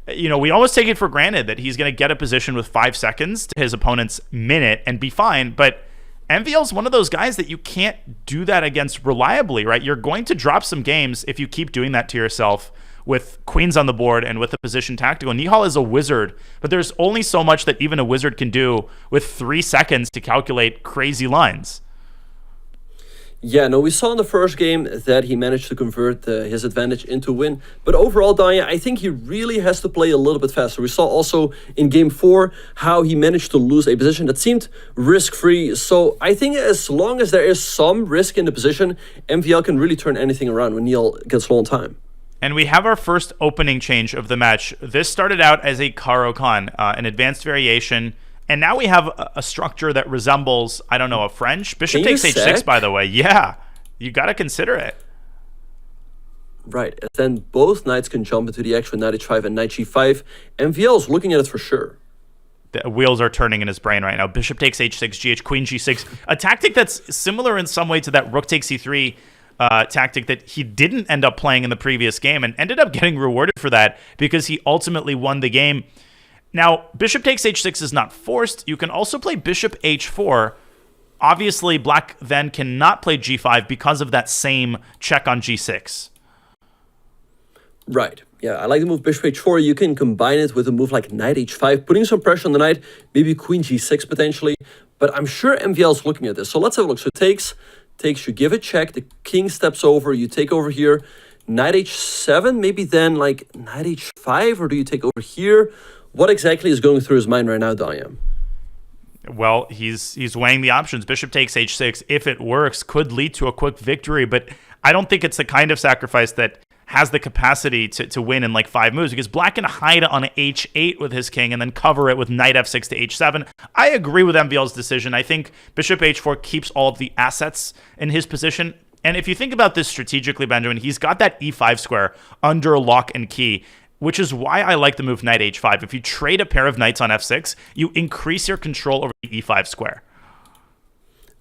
you know, we almost take it for granted that he's going to get a position with 5 seconds to his opponent's minute and be fine, but MVL's one of those guys that you can't do that against reliably, right? You're going to drop some games if you keep doing that to yourself with queens on the board and with a position tactical. Nihal is a wizard, but there's only so much that even a wizard can do with 3 seconds to calculate crazy lines. Yeah, no, we saw in the first game that he managed to convert his advantage into a win. But overall, Danya, I think he really has to play a little bit faster. We saw also in game 4 how he managed to lose a position that seemed risk-free. So I think as long as there is some risk in the position, MVL can really turn anything around when Nihal gets low on time. And we have our first opening change of the match. This started out as a Karo Khan, an advanced variation. And now we have a structure that resembles, I don't know, a French. Bishop takes h6, by the way. Yeah, you got to consider it. Right, and then both knights can jump into the action, knight h5 and knight g5. MVL is looking at it for sure. The wheels are turning in his brain right now. Bishop takes h6, gh, queen g6. A tactic that's similar in some way to that rook takes e3 tactic that he didn't end up playing in the previous game and ended up getting rewarded for that because he ultimately won the game. Now, bishop takes h6 is not forced. You can also play bishop h4. Obviously, black then cannot play g5 because of that same check on g6. Right. Yeah, I like the move bishop h4. You can combine it with a move like knight h5, putting some pressure on the knight, maybe queen g6 potentially. But I'm sure MVL is looking at this. So let's have a look. So takes, you give a check, the king steps over, you take over here, knight h7, maybe then like knight h5, or do you take over here? What exactly is going through his mind right now, Danya? Well, he's weighing the options. Bishop takes h6, if it works, could lead to a quick victory, but I don't think it's the kind of sacrifice that has the capacity to win in like 5 moves, because black can hide on h8 with his king and then cover it with knight f6 to h7. I agree with MVL's decision. I think bishop h4 keeps all of the assets in his position. And if you think about this strategically, Benjamin, he's got that e5 square under lock and key, which is why I like the move knight h5. If you trade a pair of knights on f6, you increase your control over the e5 square.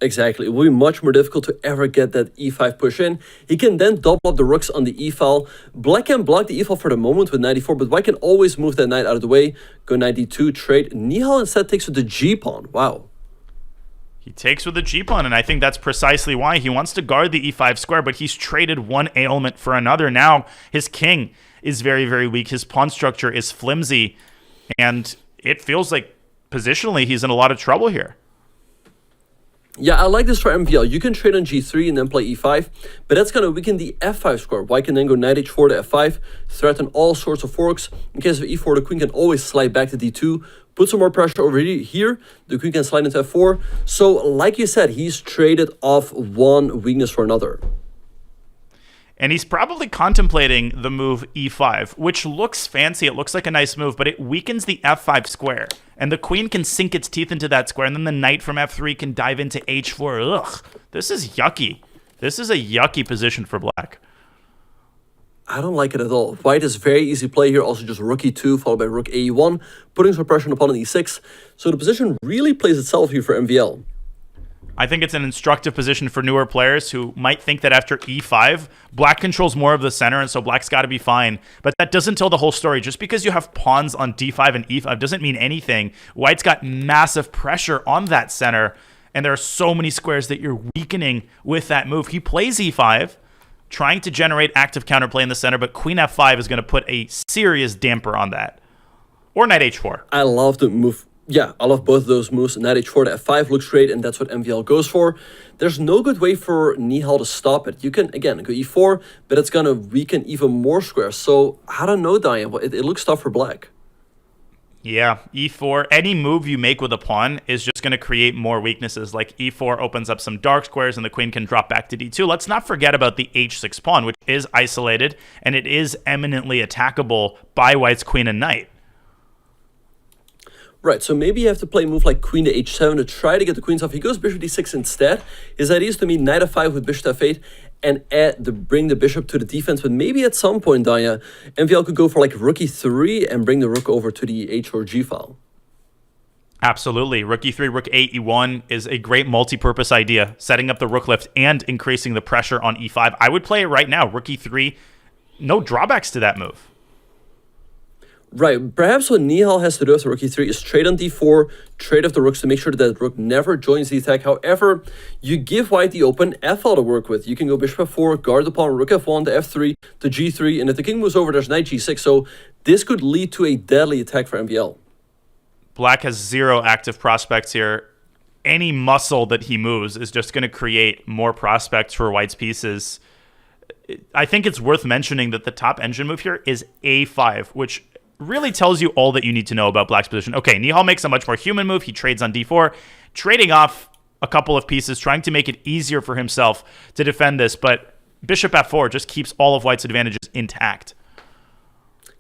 Exactly. It will be much more difficult to ever get that e5 push in. He can then double up the rooks on the e-file. Black can block the e-file for the moment with knight e4, but white can always move that knight out of the way. Go knight d2, trade. Nihal instead takes with the g-pawn. Wow. He takes with the g-pawn, and I think that's precisely why. He wants to guard the e5 square, but he's traded one ailment for another. Now his king is very, very weak. His pawn structure is flimsy, and it feels like positionally he's in a lot of trouble here. Yeah, I like this for MVL. You can trade on g3 and then play e5, but that's going to weaken the f5 square. White can then go knight h4 to f5, threaten all sorts of forks. In case of e4, the queen can always slide back to d2, put some more pressure over here. The queen can slide into f4. So, like you said, he's traded off one weakness for another. And he's probably contemplating the move e5, which looks fancy. It looks like a nice move, but it weakens the f5 square. And the queen can sink its teeth into that square, and then the knight from f3 can dive into h4. Ugh, this is yucky. This is a yucky position for black. I don't like it at all. White is very easy play here. Also just rook e2 followed by rook a1, putting some pressure on opponent e6. So the position really plays itself here for MVL. I think it's an instructive position for newer players who might think that after e5, black controls more of the center, and so black's got to be fine. But that doesn't tell the whole story. Just because you have pawns on d5 and e5 doesn't mean anything. White's got massive pressure on that center, and there are so many squares that you're weakening with that move. He plays e5, trying to generate active counterplay in the center, but queen f5 is going to put a serious damper on that. Or knight h4. I love the move. Yeah, I love both of those moves. Knight h4 to f5 looks great, and that's what MVL goes for. There's no good way for Nihal to stop it. You can, again, go e4, but it's going to weaken even more squares. So, I don't know, Diane. It looks tough for black. Yeah, e4. Any move you make with a pawn is just going to create more weaknesses. Like e4 opens up some dark squares, and the queen can drop back to d2. Let's not forget about the h6 pawn, which is isolated, and it is eminently attackable by white's queen and knight. Right, so maybe you have to play a move like queen to h7 to try to get the queens off. He goes bishop d6 instead. His idea is to meet knight f5 with bishop f8 and bring the bishop to the defense. But maybe at some point, Daya, MVL could go for like rook e3 and bring the rook over to the h or g file. Absolutely. Rook e3, rook a e1 is a great multi-purpose idea, setting up the rook lift and increasing the pressure on e5. I would play it right now. Rook e3, no drawbacks to that move. Right, perhaps what Nihal has to do after rook e3 is trade on d4, trade off the rooks to make sure that the rook never joins the attack. However, you give white the open f-file to work with. You can go bishop f4, guard the pawn, rook f1 to f3 to g3, and if the king moves over, there's knight g6. So this could lead to a deadly attack for MVL. Black has zero active prospects here. Any muscle that he moves is just going to create more prospects for white's pieces. I think it's worth mentioning that the top engine move here is a5, which really tells you all that you need to know about black's position. Okay, Nihal makes a much more human move. He trades on d4, trading off a couple of pieces, trying to make it easier for himself to defend this, but bishop f4 just keeps all of white's advantages intact.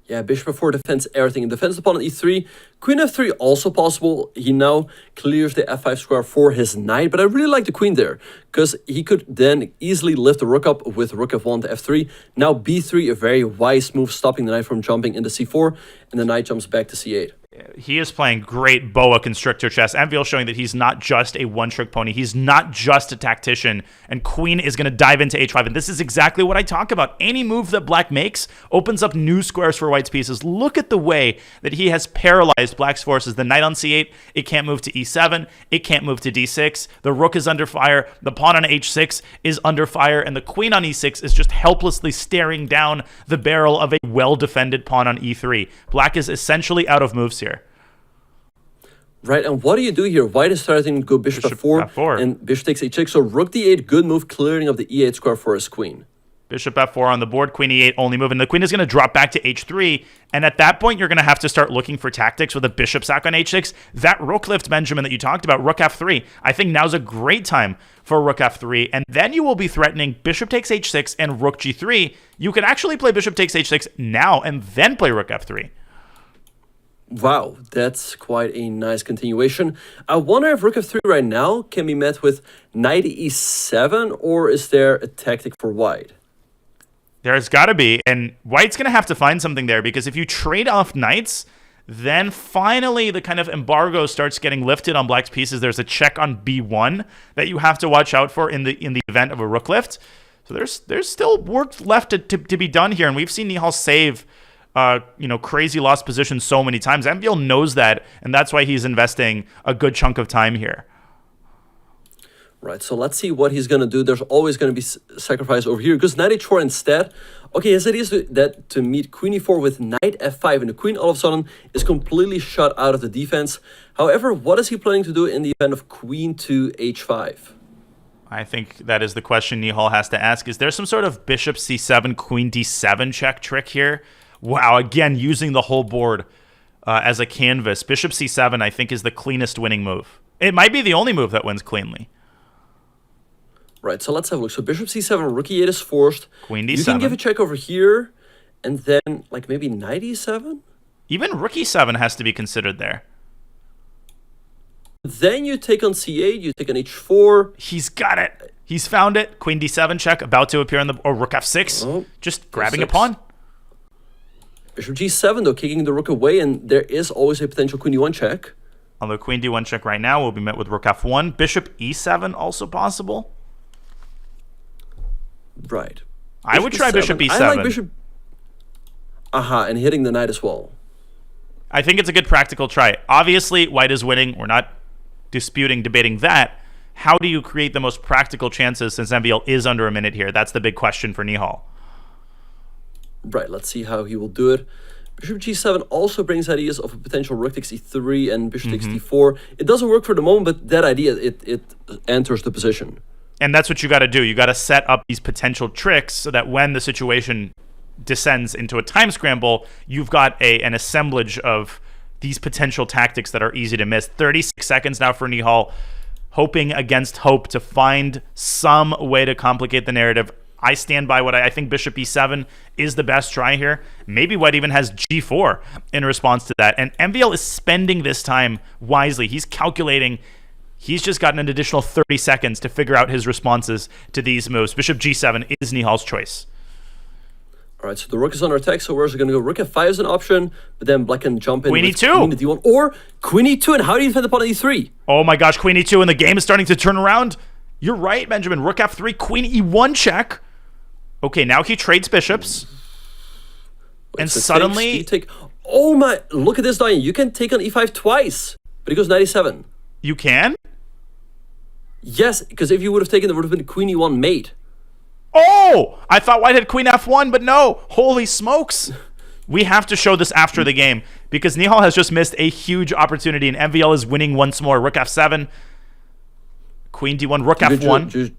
Yeah, bishop f4 defends everything. Defends the pawn on e3. Queen f3 also possible. He now clears the f5 square for his knight, but I really like the queen there because he could then easily lift the rook up with rook f1 to f3. Now b3, a very wise move, stopping the knight from jumping into c4, and the knight jumps back to c8. He is playing great boa constrictor chess. MVL showing that he's not just a one-trick pony. He's not just a tactician. And queen is going to dive into h5. And this is exactly what I talk about. Any move that black makes opens up new squares for white's pieces. Look at the way that he has paralyzed black's forces. The knight on c8, it can't move to e7. It can't move to d6. The rook is under fire. The pawn on h6 is under fire. And the queen on e6 is just helplessly staring down the barrel of a well-defended pawn on e3. Black is essentially out of moves here. Right, and what do you do here? White is starting to go bishop f4, and bishop takes h6. So rook d8, good move, clearing of the e8 square for his queen. Bishop f4 on the board, queen e8 only move, and the queen is going to drop back to h3, and at that point, you're going to have to start looking for tactics with a bishop sack on h6. That rook lift, Benjamin, that you talked about, rook f3, I think now's a great time for rook f3, and then you will be threatening bishop takes h6 and rook g3. You can actually play bishop takes h6 now, and then play rook f3. Wow, that's quite a nice continuation. I wonder if rook f3 right now can be met with knight e7, or is there a tactic for white? There's got to be, and white's going to have to find something there, because if you trade off knights, then finally the kind of embargo starts getting lifted on black's pieces. There's a check on b1 that you have to watch out for in the event of a rook lift. So there's still work left to be done here, and we've seen Nihal save crazy lost positions so many times. MVL knows that, and that's why he's investing a good chunk of time here. Right, so let's see what he's going to do. There's always going to be sacrifice over here. Because knight h4 instead. Okay, his idea is to meet queen e4 with knight f5, and the queen all of a sudden is completely shut out of the defense. However, what is he planning to do in the event of queen to h5? I think that is the question Nihal has to ask. Is there some sort of bishop c7, queen d7 check trick here? Wow, again, using the whole board as a canvas. Bishop c7, I think, is the cleanest winning move. It might be the only move that wins cleanly. Right, so let's have a look. So bishop c7, rook e8 is forced. Queen d7. You can give a check over here, and then like maybe knight e7? Even rook e7 has to be considered there. Then you take on c8, you take on h4. He's got it. He's found it. Queen d7 check about to appear on the... Or rook f6. Oh, just grabbing a f6. pawn. Bishop g7, though, kicking the rook away, and there is always a potential queen d1 check. Although queen d1 check right now will be met with rook f1. Bishop e7 also possible. Right. I would try bishop e7. I like bishop... and hitting the knight as well. I think it's a good practical try. Obviously, white is winning. We're not debating that. How do you create the most practical chances since MVL is under a minute here? That's the big question for Nihal. Right, let's see how he will do it. Bishop g7 also brings ideas of a potential rook takes e3 and bishop takes d4. It doesn't work for the moment, but that idea, it enters the position. And that's what you got to do. You got to set up these potential tricks so that when the situation descends into a time scramble, you've got an assemblage of these potential tactics that are easy to miss. 36 seconds now for Nihal, hoping against hope to find some way to complicate the narrative. I stand by what I think bishop e7 is the best try here. Maybe white even has g4 in response to that. And MVL is spending this time wisely. He's calculating. He's just gotten an additional 30 seconds to figure out his responses to these moves. Bishop g7 is Nihal's choice. All right, so the rook is under attack, so where's it going to go? Rook f5 is an option, but then black can jump in Queen with e2. Queen d1, or Queen e2, and how do you defend the pawn on e3? Oh my gosh, Queen e2, and the game is starting to turn around. You're right, Benjamin. Rook f3, Queen e1 check. Okay, now he trades bishops. Wait, and so suddenly... you take, oh my, look at this, Diane. You can take on e5 twice, but it goes knight e7. You can? Yes, because if you would have taken, there would have been Queen e1 mate. Oh! I thought white had Queen f1, but no. Holy smokes. We have to show this after the game because Nihal has just missed a huge opportunity and MVL is winning once more. Rook f7, Queen d1, Rook f1.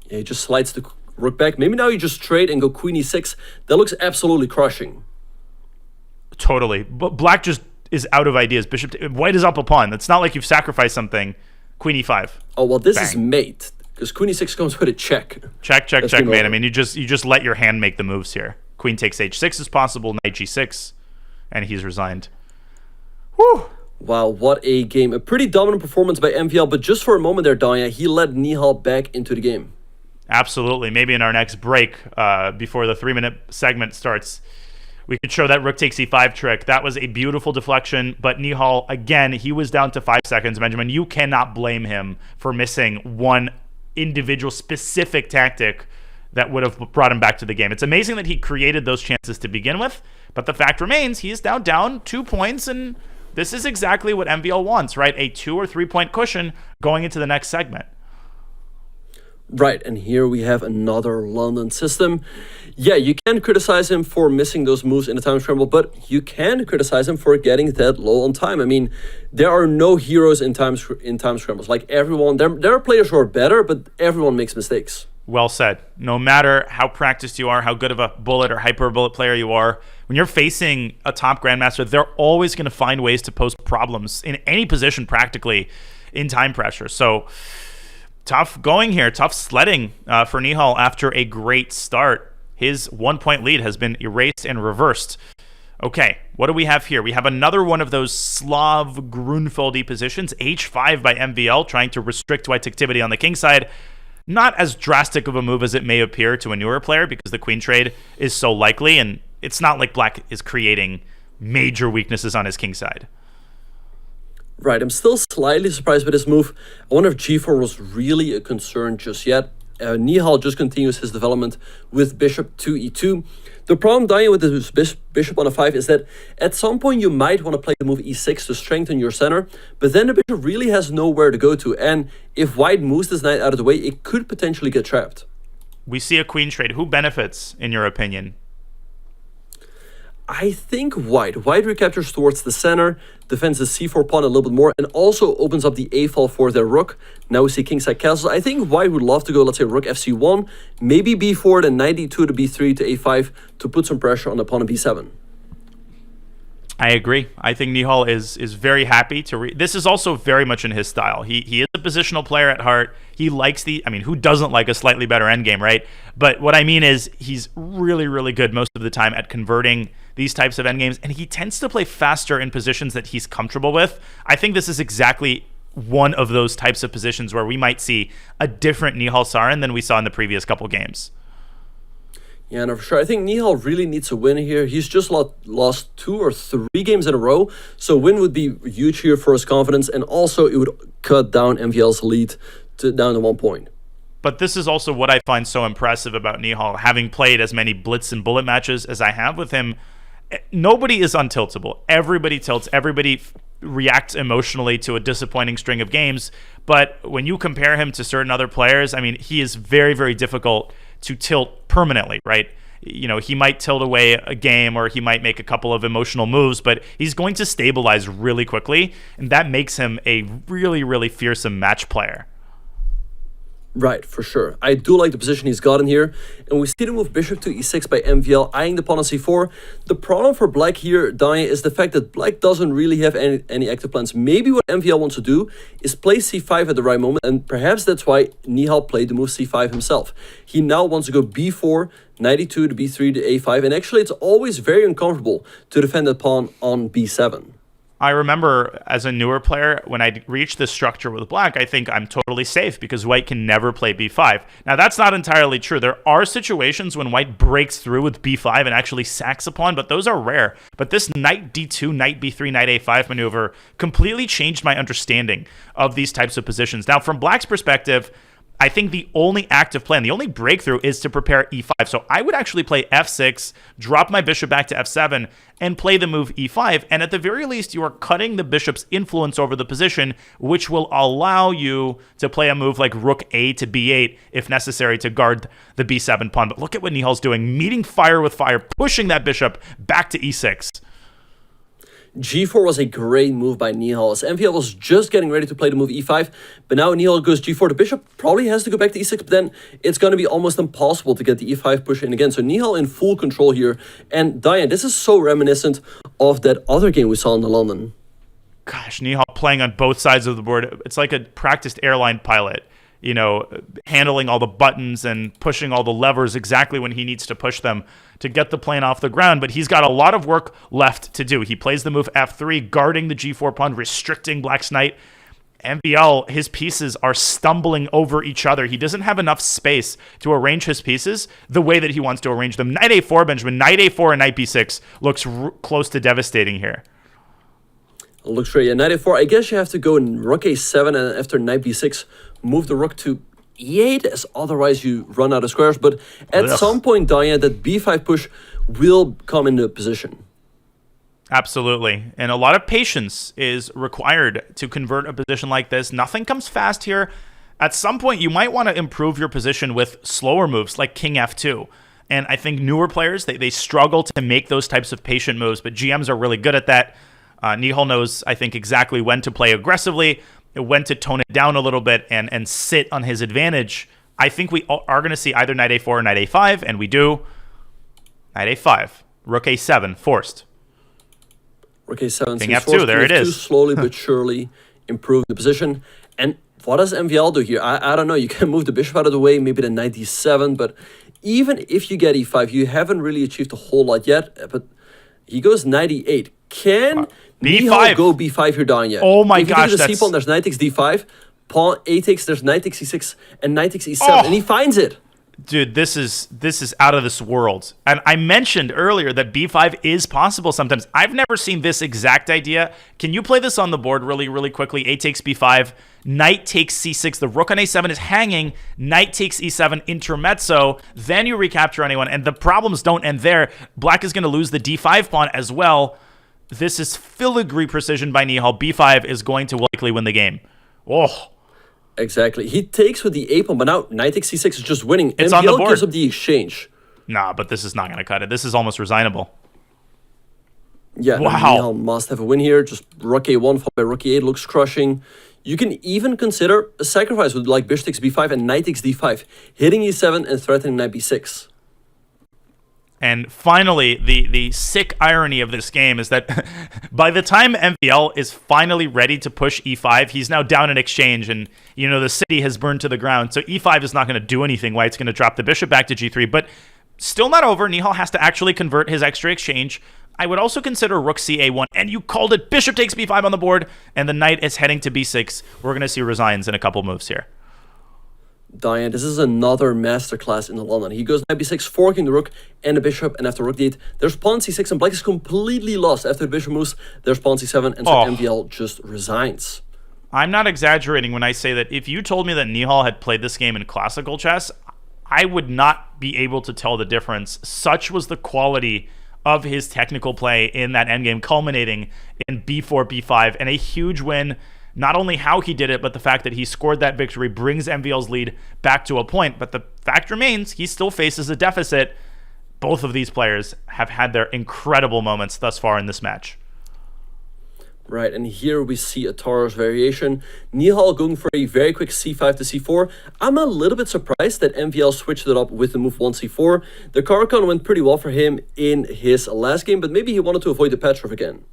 Yeah, he just slides the rook back. Maybe now you just trade and go Queen e6. That looks absolutely crushing. Totally. But black just is out of ideas. White is up a pawn. It's not like you've sacrificed something. Queen e5. Oh, well, this Bang. is mate. Because Queen e6 comes with a check. Checkmate. I mean, you just let your hand make the moves here. Queen takes h6 is possible, knight g6, and he's resigned. Whew. Wow, what a game. A pretty dominant performance by MVL, but just for a moment there, Danya, he led Nihal back into the game. Absolutely. Maybe in our next break, before the 3-minute segment starts, we could show that rook takes e5 trick. That was a beautiful deflection, but Nihal, again, he was down to 5 seconds. Benjamin, you cannot blame him for missing one individual specific tactic that would have brought him back to the game. It's amazing that he created those chances to begin with, but the fact remains he is now down 2 points, and this is exactly what MVL wants, right? A 2 or 3 point cushion going into the next segment. Right, and here we have another London system. Yeah, you can criticize him for missing those moves in the time scramble, but you can criticize him for getting that low on time. I mean, there are no heroes in time scrambles. Like everyone, there are players who are better, but everyone makes mistakes. Well said. No matter how practiced you are, how good of a bullet or hyper bullet player you are, when you're facing a top grandmaster, they're always going to find ways to pose problems in any position practically in time pressure. So tough going here, tough sledding for Nihal after a great start. His 1 point lead has been erased and reversed. Okay, what do we have here? We have another one of those Slav Grunfeldy positions, h5 by MVL, trying to restrict white's activity on the king side. Not as drastic of a move as it may appear to a newer player because the queen trade is so likely, and it's not like black is creating major weaknesses on his king side. Right, I'm still slightly surprised by this move. I wonder if g4 was really a concern just yet. Nihal just continues his development with bishop to e2. The problem, Daniel, with this bishop on a5 is that at some point you might want to play the move e6 to strengthen your center, but then the bishop really has nowhere to go to, and if white moves this knight out of the way, it could potentially get trapped. We see a queen trade. Who benefits, in your opinion? I think white. White recaptures towards the center, defends the c4 pawn a little bit more, and also opens up the a-file for their rook. Now we see kingside castles. I think white would love to go, let's say, rook fc1, maybe b4, then knight e2 to b3 to a5 to put some pressure on the pawn on b7. I agree. I think Nihal is very happy to this is also very much in his style. He is a positional player at heart. He likes who doesn't like a slightly better endgame, right? But what I mean is he's really, really good most of the time at converting these types of endgames, and he tends to play faster in positions that he's comfortable with. I think this is exactly one of those types of positions where we might see a different Nihal Sarin than we saw in the previous couple games. Yeah, no, for sure. I think Nihal really needs a win here. He's just lost 2 or 3 games in a row, so a win would be huge here for his confidence, and also it would cut down MVL's lead down to 1 point. But this is also what I find so impressive about Nihal, having played as many Blitz and Bullet matches as I have with him. Nobody is untiltable. Everybody tilts. Everybody reacts emotionally to a disappointing string of games. But when you compare him to certain other players, he is very, very difficult to tilt permanently, right? He might tilt away a game or he might make a couple of emotional moves, but he's going to stabilize really quickly, and that makes him a really, really fearsome match player. Right, for sure. I do like the position he's got in here. And we see the move bishop to e6 by MVL, eyeing the pawn on c4. The problem for black here, Danya, is the fact that black doesn't really have any active plans. Maybe what MVL wants to do is play c5 at the right moment, and perhaps that's why Nihal played the move c5 himself. He now wants to go b4, knight e2 to b3 to a5, and actually it's always very uncomfortable to defend that pawn on b7. I remember as a newer player, when I reached this structure with black, I think I'm totally safe because white can never play b5. Now, that's not entirely true. There are situations when white breaks through with b5 and actually sacks a pawn, but those are rare. But this knight d2, knight b3, knight a5 maneuver completely changed my understanding of these types of positions. Now, from black's perspective, I think the only active plan, the only breakthrough is to prepare e5. So I would actually play f6, drop my bishop back to f7, and play the move e5. And at the very least, you are cutting the bishop's influence over the position, which will allow you to play a move like rook a to b8 if necessary to guard the b7 pawn. But look at what Nihal's doing, meeting fire with fire, pushing that bishop back to e6. g4 was a great move by Nihal, as MVL was just getting ready to play the move e5, but now Nihal goes g4. The bishop probably has to go back to e6, but then it's going to be almost impossible to get the e5 push in again. So Nihal in full control here. And Diane, this is so reminiscent of that other game we saw in the London. Gosh, Nihal playing on both sides of the board. It's like a practiced airline pilot, handling all the buttons and pushing all the levers exactly when he needs to push them to get the plane off the ground. But he's got a lot of work left to do. He plays the move f3, guarding the g4 pawn, restricting black's knight. MVL, his pieces are stumbling over each other. He doesn't have enough space to arrange his pieces the way that he wants to arrange them. Knight a4, Benjamin. Knight a4 and knight b6 looks close to devastating here. Looks great. Yeah, knight a4. I guess you have to go in rook a7, and after knight b6, move the rook to e8, as otherwise you run out of squares. But at some point, Diane, that b5 push will come into position. Absolutely. And a lot of patience is required to convert a position like this. Nothing comes fast here. At some point, you might want to improve your position with slower moves like king f2. And I think newer players, they struggle to make those types of patient moves, but GMs are really good at that. Nihal knows, I think, exactly when to play aggressively, when to tone it down a little bit and sit on his advantage. I think we are going to see either knight a4 or knight a5, and we do. Knight a5, rook a7, forced. Rook a7, king f2, there it is. Slowly but surely improve the position. And what does MVL do here? I don't know. You can move the bishop out of the way, maybe the knight d7, but even if you get e5, you haven't really achieved a whole lot yet. But he goes knight e8. Can Nihal go b5 here, Danya? Oh my gosh, that's... c-pawn, there's knight takes d5, pawn a takes, there's knight takes e6, and knight takes e7, and he finds it. Dude, this is out of this world. And I mentioned earlier that b5 is possible sometimes. I've never seen this exact idea. Can you play this on the board really, really quickly? A takes b5, knight takes c6, the rook on a7 is hanging, knight takes e7, intermezzo, then you recapture anyone, and the problems don't end there. Black is going to lose the d5 pawn as well. This is filigree precision by Nihal. b5 is going to likely win the game. Oh. Exactly. He takes with the a pawn, but now knight takes c6 is just winning. It's MVL on the board. Gives up the exchange. Nah, but this is not going to cut it. This is almost resignable. Yeah, wow. Nihal must have a win here. Just rook a1 followed by rook a8 looks crushing. You can even consider a sacrifice with like bishop takes b5 and knight takes d5, hitting e7 and threatening knight b6. And finally, the sick irony of this game is that by the time MVL is finally ready to push e5, he's now down in exchange, and the city has burned to the ground. So e5 is not going to do anything. White's going to drop the bishop back to g3, but still not over. Nihal has to actually convert his extra exchange. I would also consider rook ca1, and you called it. Bishop takes b5 on the board, and the knight is heading to b6. We're going to see resigns in a couple moves here. Diane, this is another masterclass in the London. He goes knight b6, forking the rook and the bishop, and after rook d8, there's pawn c6, and black is completely lost. After the bishop moves, there's pawn c7, and so MVL just resigns. I'm not exaggerating when I say that if you told me that Nihal had played this game in classical chess, I would not be able to tell the difference. Such was the quality of his technical play in that endgame, culminating in b4, b5, and a huge win. Not only how he did it, but the fact that he scored that victory brings MVL's lead back to a point. But the fact remains, he still faces a deficit. Both of these players have had their incredible moments thus far in this match. Right, and here we see a Taurus variation. Nihal going for a very quick c5 to c4. I'm a little bit surprised that MVL switched it up with the move 1c4. The Carcon went pretty well for him in his last game, but maybe he wanted to avoid the Petrov again.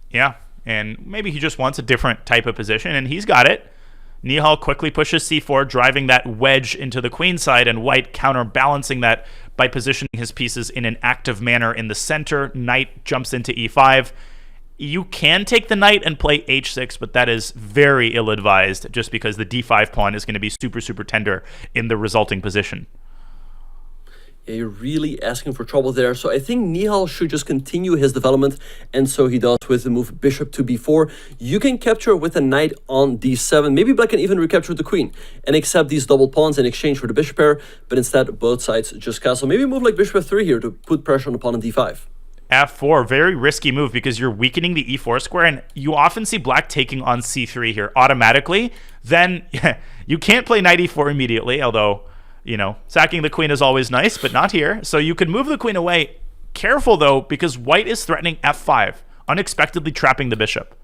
Yeah. And maybe he just wants a different type of position, and he's got it. Nihal quickly pushes c4, driving that wedge into the queen side, and White counterbalancing that by positioning his pieces in an active manner in the center. Knight jumps into e5. You can take the knight and play h6, but that is very ill-advised just because the d5 pawn is going to be super, super tender in the resulting position. Yeah, you're really asking for trouble there. So I think Nihal should just continue his development, and so he does with the move bishop to b4. You can capture with a knight on d7. Maybe black can even recapture the queen and accept these double pawns in exchange for the bishop pair, but instead both sides just castle. Maybe move like bishop f3 here to put pressure on the pawn on d5. f4, very risky move because you're weakening the e4 square, and you often see black taking on c3 here automatically. Then you can't play knight e4 immediately, although sacking the queen is always nice, but not here. So you can move the queen away. Careful, though, because white is threatening f5, unexpectedly trapping the bishop.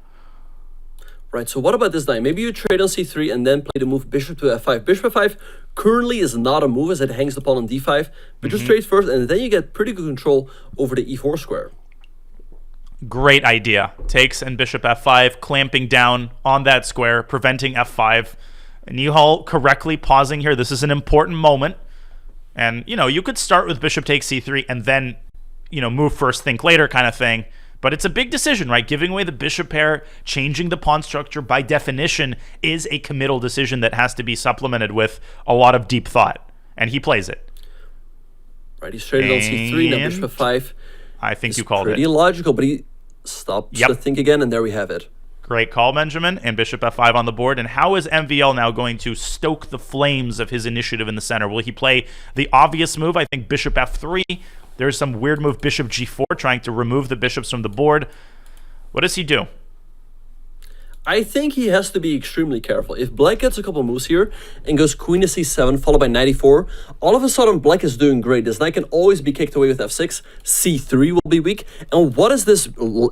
Right, so what about this knight? Maybe you trade on c3 and then play the move bishop to f5. Bishop f5 currently is not a move as it hangs the pawn on d5, but just trade first, and then you get pretty good control over the e4 square. Great idea. Takes and bishop f5, clamping down on that square, preventing f5. Nihal correctly pausing here. This is an important moment. And, you could start with bishop takes c3 and then, move first, think later kind of thing. But it's a big decision, right? Giving away the bishop pair, changing the pawn structure, by definition, is a committal decision that has to be supplemented with a lot of deep thought. And he plays it. Right, he's traded on c3, now bishop f5. I think you called it. Pretty logical, but he stops to think again, and there we have it. Great call, Benjamin, and bishop f5 on the board. And how is MVL now going to stoke the flames of his initiative in the center? Will he play the obvious move? I think bishop f3. There's some weird move, bishop g4, trying to remove the bishops from the board. What does he do? I think he has to be extremely careful. If black gets a couple moves here and goes queen to c7 followed by knight e4, all of a sudden black is doing great. This knight can always be kicked away with f6. c3 will be weak. And what is this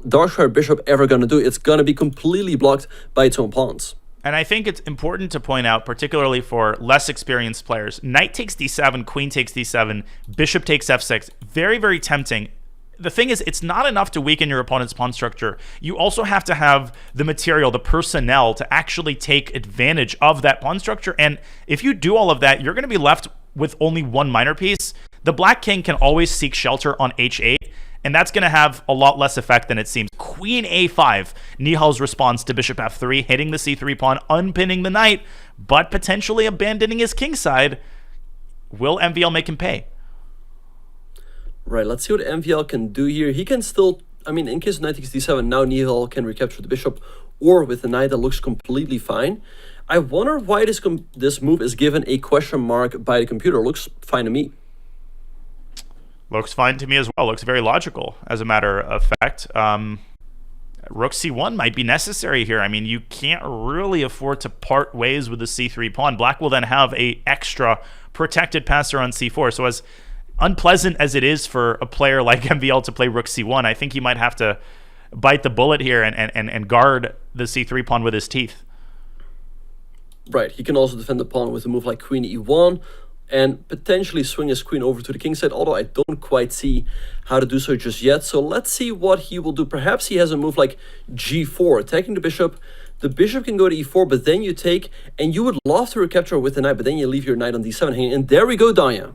dark square bishop ever going to do? It's going to be completely blocked by its own pawns. And I think it's important to point out, particularly for less experienced players, knight takes d7, queen takes d7, bishop takes f6. Very, very tempting. The thing is, it's not enough to weaken your opponent's pawn structure. You also have to have the material, the personnel, to actually take advantage of that pawn structure. And if you do all of that, you're going to be left with only one minor piece. The black king can always seek shelter on h8, and that's going to have a lot less effect than it seems. Queen a5, Nihal's response to bishop f3, hitting the c3 pawn, unpinning the knight, but potentially abandoning his king side. Will MVL make him pay? Right, let's see what MVL can do here. He can still, in case of knight takes d7, now Nihal can recapture the bishop, or with the knight that looks completely fine. I wonder why this move is given a question mark by the computer. Looks fine to me. Looks fine to me as well. Looks very logical, as a matter of fact. Rook c1 might be necessary here. You can't really afford to part ways with the c3 pawn. Black will then have a extra protected passer on c4. So as unpleasant as it is for a player like MVL to play rook c1, I think he might have to bite the bullet here and guard the c3 pawn with his teeth. Right, he can also defend the pawn with a move like queen e1. and potentially swing his queen over to the king side, although I don't quite see how to do so just yet. So let's see what he will do. Perhaps he has a move like g4, attacking the bishop. The bishop can go to e4, but then you take, and you would love to recapture with the knight, but then you leave your knight on d7 hanging. And there we go, Danya.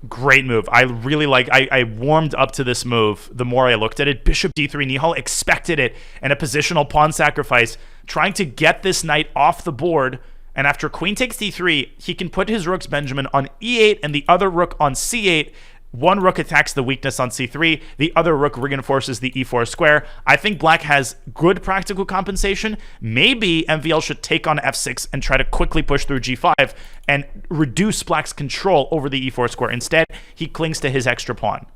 Great move. I really like, I warmed up to this move the more I looked at it. Bishop d3, Nihal expected it, and a positional pawn sacrifice, trying to get this knight off the board. And after queen takes d3, he can put his rooks, Benjamin, on e8 and the other rook on c8. One rook attacks the weakness on c3. The other rook reinforces the e4 square. I think black has good practical compensation. Maybe MVL should take on f6 and try to quickly push through g5 and reduce black's control over the e4 square. Instead, he clings to his extra pawn.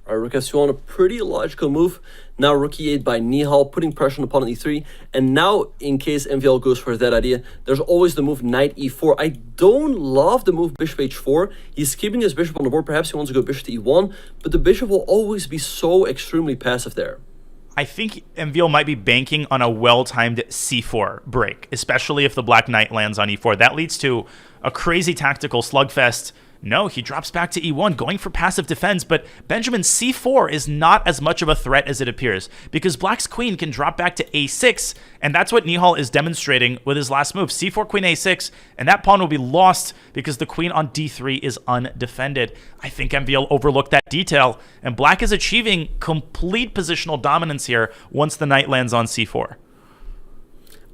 All right, rook f2 a pretty logical move. Now rook e8 by Nihal, putting pressure on the pawn on e3. And now, in case MVL goes for that idea, there's always the move knight e4. I don't love the move bishop h4. He's keeping his bishop on the board. Perhaps he wants to go bishop to e1, but the bishop will always be so extremely passive there. I think MVL might be banking on a well-timed c4 break, especially if the black knight lands on e4. That leads to a crazy tactical slugfest. No, he drops back to e1, going for passive defense, but Benjamin, c4 is not as much of a threat as it appears, because black's queen can drop back to a6, and that's what Nihal is demonstrating with his last move. c4, queen a6, and that pawn will be lost because the queen on d3 is undefended. I think MVL overlooked that detail, and black is achieving complete positional dominance here once the knight lands on c4.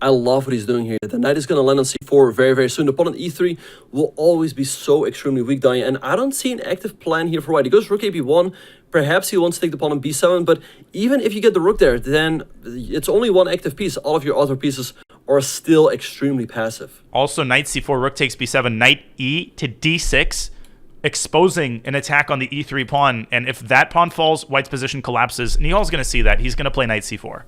I love what he's doing here. The knight is going to land on c4 very, very soon. The pawn on e3 will always be so extremely weak, Danya. And I don't see an active plan here for white. He goes rook a b1. Perhaps he wants to take the pawn on b7. But even if you get the rook there, then it's only one active piece. All of your other pieces are still extremely passive. Also, knight c4, rook takes b7, knight e to d6, exposing an attack on the e3 pawn. And if that pawn falls, white's position collapses. Nihal's going to see that. He's going to play knight c4.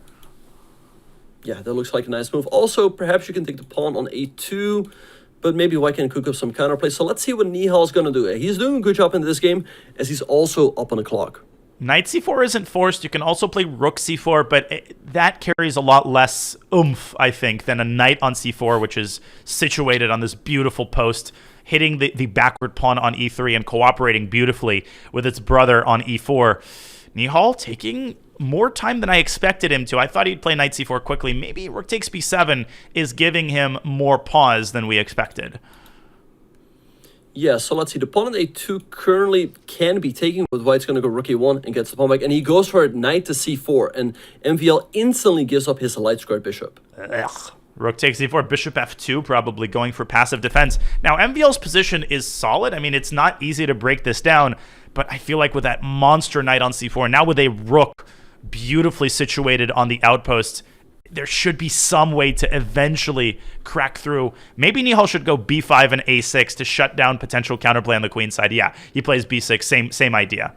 Yeah, that looks like a nice move. Also, perhaps you can take the pawn on a2, but maybe white can cook up some counterplay. So let's see what Nihal is going to do. He's doing a good job in this game, as he's also up on the clock. Knight c4 isn't forced. You can also play rook c4, but that carries a lot less oomph, I think, than a knight on c4, which is situated on this beautiful post, hitting the backward pawn on e3 and cooperating beautifully with its brother on e4. Nihal taking more time than I expected him to. I thought he'd play knight c4 quickly. Maybe rook takes b7 is giving him more pause than we expected. Yeah, so let's see. The pawn on a2 currently can be taken, but white's going to go rook a1 and gets the pawn back. And he goes for it, knight to c4, and MVL instantly gives up his light squared bishop. Ugh. Rook takes c4, bishop f2, probably going for passive defense. Now, MVL's position is solid. I mean, it's not easy to break this down, but I feel like with that monster knight on c4, now with a rook beautifully situated on the outpost, there should be some way to eventually crack through. Maybe Nihal should go b5 and a6 to shut down potential counterplay on the queen side. Yeah, he plays b6, same idea.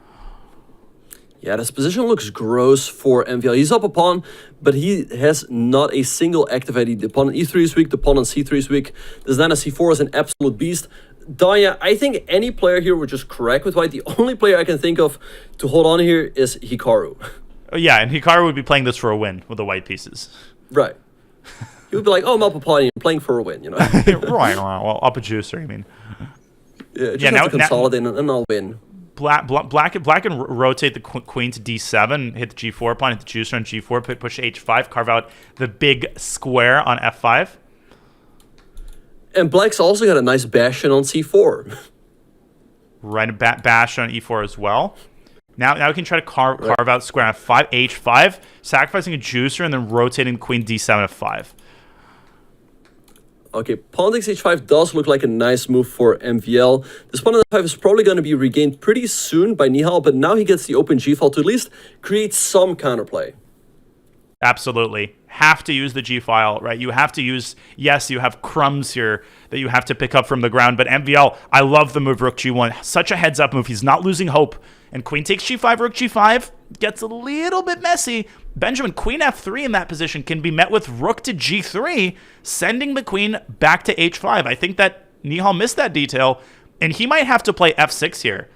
Yeah, this position looks gross for MVL. He's up a pawn, but he has not a single active ID. The pawn on e3 is weak, the pawn on c3 is weak. This knight on c4 is an absolute beast. Danya, I think any player here would just crack with white. The only player I can think of to hold on here is Hikaru. Yeah, and Hikaru would be playing this for a win with the white pieces. Right. He would be like, oh, I'm up a pawn, I'm playing for a win, you know? Right, well, up a juicer, you mean. Yeah, just have to consolidate and I'll win. Black can rotate the queen to d7, hit the g4 pawn, hit the juicer on g4, push h5, carve out the big square on f5. And black's also got a nice bastion on c4. Right, bash on e4 as well. Now we can try to carve out square on f5, h5, sacrificing a juicer and then rotating queen d7 f5. Okay, pawn takes h5 does look like a nice move for MVL. This pawn on f5 is probably going to be regained pretty soon by Nihal, but now he gets the open g-file to at least create some counterplay. Absolutely. Have to use the g-file, right? You have to use, yes, you have crumbs here that you have to pick up from the ground, but MVL, I love the move rook g1. Such a heads-up move. He's not losing hope. And queen takes g5, rook g5. Gets a little bit messy. Benjamin, queen f3 in that position can be met with rook to g3, sending the queen back to h5. I think that Nihal missed that detail, and he might have to play f6 here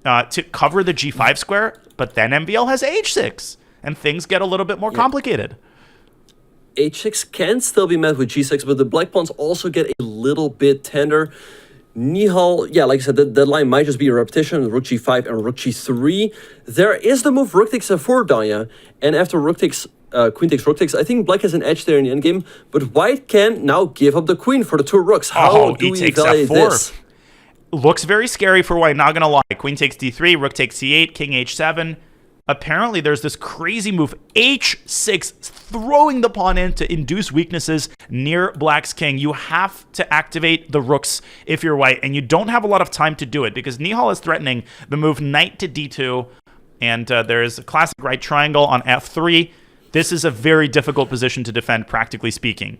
to cover the g5 square, but then MVL has h6, and things get a little bit more complicated. h6 can still be met with g6, but the black pawns also get a little bit tender. Nihal, yeah, like I said, that line might just be a repetition. Rook g5 and rook g3. There is the move rook takes f4, Danya. And after rook takes, queen takes, rook takes, I think black has an edge there in the endgame. But white can now give up the queen for the two rooks. How do we evaluate this? Looks very scary for white, not going to lie. Queen takes d3, rook takes c8, king h7. Apparently, there's this crazy move, h6, throwing the pawn in to induce weaknesses near black's king. You have to activate the rooks if you're white, and you don't have a lot of time to do it because Nihal is threatening the move knight to d2, and there's a classic right triangle on f3. This is a very difficult position to defend, practically speaking.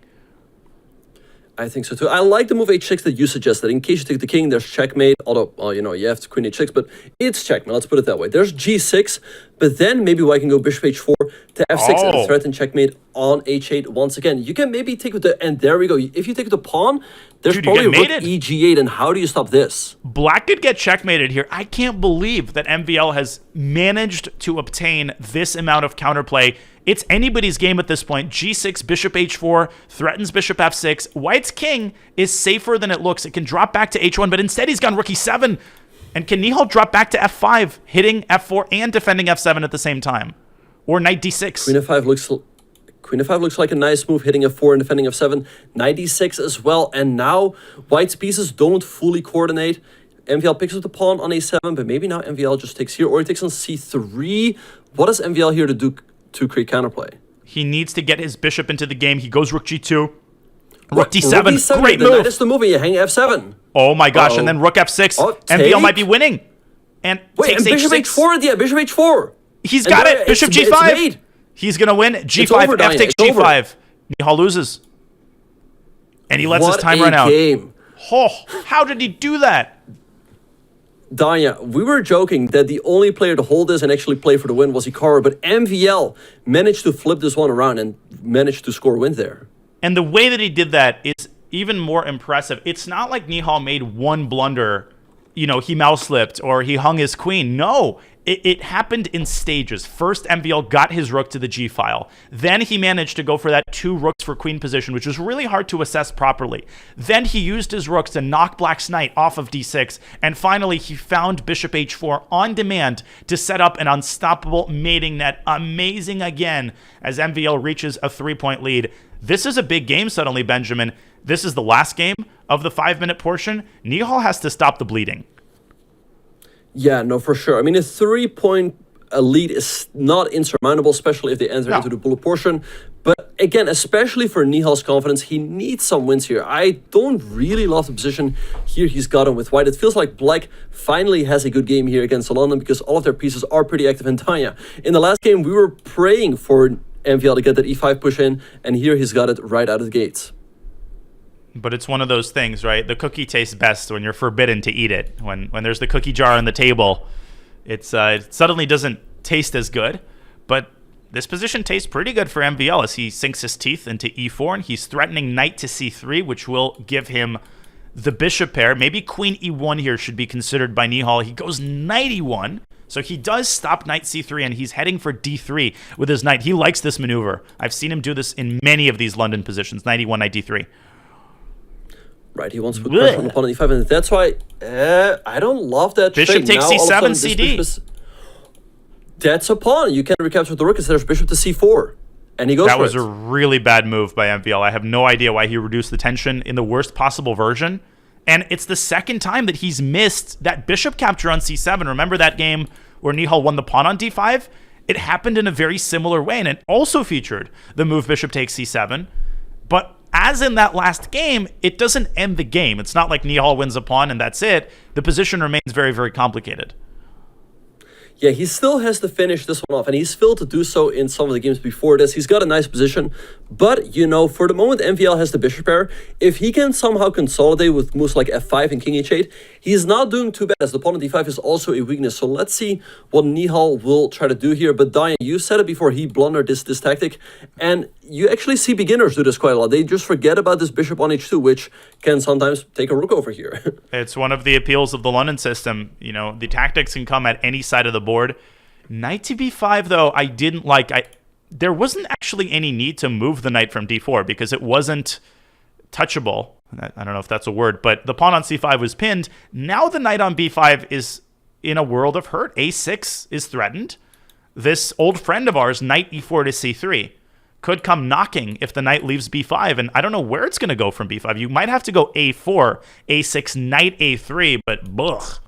I think so too. I like the move h6 that you suggested. In case you take the king, there's checkmate. Although, you have queen h6, but it's checkmate. Let's put it that way. There's g6, but then maybe white can go bishop h4 to f6 and threaten checkmate on h8 once again. You can maybe take with the, and there we go. If you take with the pawn, there's probably rook e8, and how do you stop this? Black could get checkmated here. I can't believe that MVL has managed to obtain this amount of counterplay. It's anybody's game at this point. G6, bishop h4, threatens bishop f6. White's king is safer than it looks. It can drop back to h1, but instead he's gone rook e7. And can Nihal drop back to f5, hitting f4 and defending f7 at the same time? Or knight d6. Queen f5 looks like a nice move, hitting f4 and defending f7. Knight d6 as well. And now white's pieces don't fully coordinate. MVL picks up the pawn on a7, but maybe now MVL just takes here, or he takes on c3. What is MVL here to do to create counterplay? He needs to get his bishop into the game. He goes rook g2. Rook d7. Great move. That is the move. You hang f7. Oh my gosh. And then rook f6. MVL might be winning. And takes and bishop h6. h4. Yeah, bishop h4. He's got it. Bishop g5. He's going to win. G5. F takes g5. Nihal loses. And he lets his time run out. Oh, how did he do that? Danya, we were joking that the only player to hold this and actually play for the win was Hikaru, but MVL managed to flip this one around and managed to score a win there. And the way that he did that is even more impressive. It's not like Nihal made one blunder, he mouse slipped or he hung his queen. No, it happened in stages. First, MVL got his rook to the G file. Then he managed to go for that 2 rooks for queen position, which was really hard to assess properly. Then he used his rooks to knock black's knight off of D6. And finally, he found bishop H4 on demand to set up an unstoppable mating net. Amazing again as MVL reaches a 3-point lead. This is a big game suddenly, Benjamin. This is the last game of the 5-minute portion. Nihal has to stop the bleeding. Yeah, no, for sure. I mean, a 3-point lead is not insurmountable, especially if they enter into the bullet portion. But again, especially for Nihal's confidence, he needs some wins here. I don't really love the position here he's gotten with white. It feels like black finally has a good game here against London because all of their pieces are pretty active in Tanya. In the last game, we were praying for MVL to get that e5 push in, and here he's got it right out of the gates. But it's one of those things, right? The cookie tastes best when you're forbidden to eat it. When there's the cookie jar on the table, it suddenly doesn't taste as good. But this position tastes pretty good for MVL as he sinks his teeth into e4, and he's threatening knight to c3, which will give him the bishop pair. Maybe queen e1 here should be considered by Nihal. He goes knight e1. So he does stop knight c3, and he's heading for d3 with his knight. He likes this maneuver. I've seen him do this in many of these London positions, knight e1, knight d3. Right, he wants to put pressure on the pawn on e5, and that's why I don't love that Bishop takes c7, cd. That's a pawn. You can't recapture the rook, there's bishop to c4. And he goes That for was it. a really bad move by MVL. I have no idea why he reduced the tension in the worst possible version. And it's the second time that he's missed that bishop capture on c7. Remember that game where Nihal won the pawn on d5? It happened in a very similar way, and it also featured the move bishop takes c7. But as in that last game, it doesn't end the game. It's not like Nihal wins a pawn and that's it. The position remains very, very complicated. Yeah, he still has to finish this one off, and he's failed to do so in some of the games before this. He's got a nice position, but, for the moment, MVL has the bishop pair. If he can somehow consolidate with moves like f5 and king h8, he's not doing too bad, as the pawn on d5 is also a weakness. So let's see what Nihal will try to do here. But Diane, you said it before, he blundered this tactic, and you actually see beginners do this quite a lot. They just forget about this bishop on h2, which can sometimes take a rook over here. It's one of the appeals of the London system. The tactics can come at any side of the board. Knight to b5, though, I didn't like. There wasn't actually any need to move the knight from d4 because it wasn't touchable. I don't know if that's a word, but the pawn on c5 was pinned. Now the knight on b5 is in a world of hurt. a6 is threatened. This old friend of ours, knight e4 to c3, could come knocking if the knight leaves b5, and I don't know where it's going to go from b5. You might have to go a4, a6, knight a3, but ugh.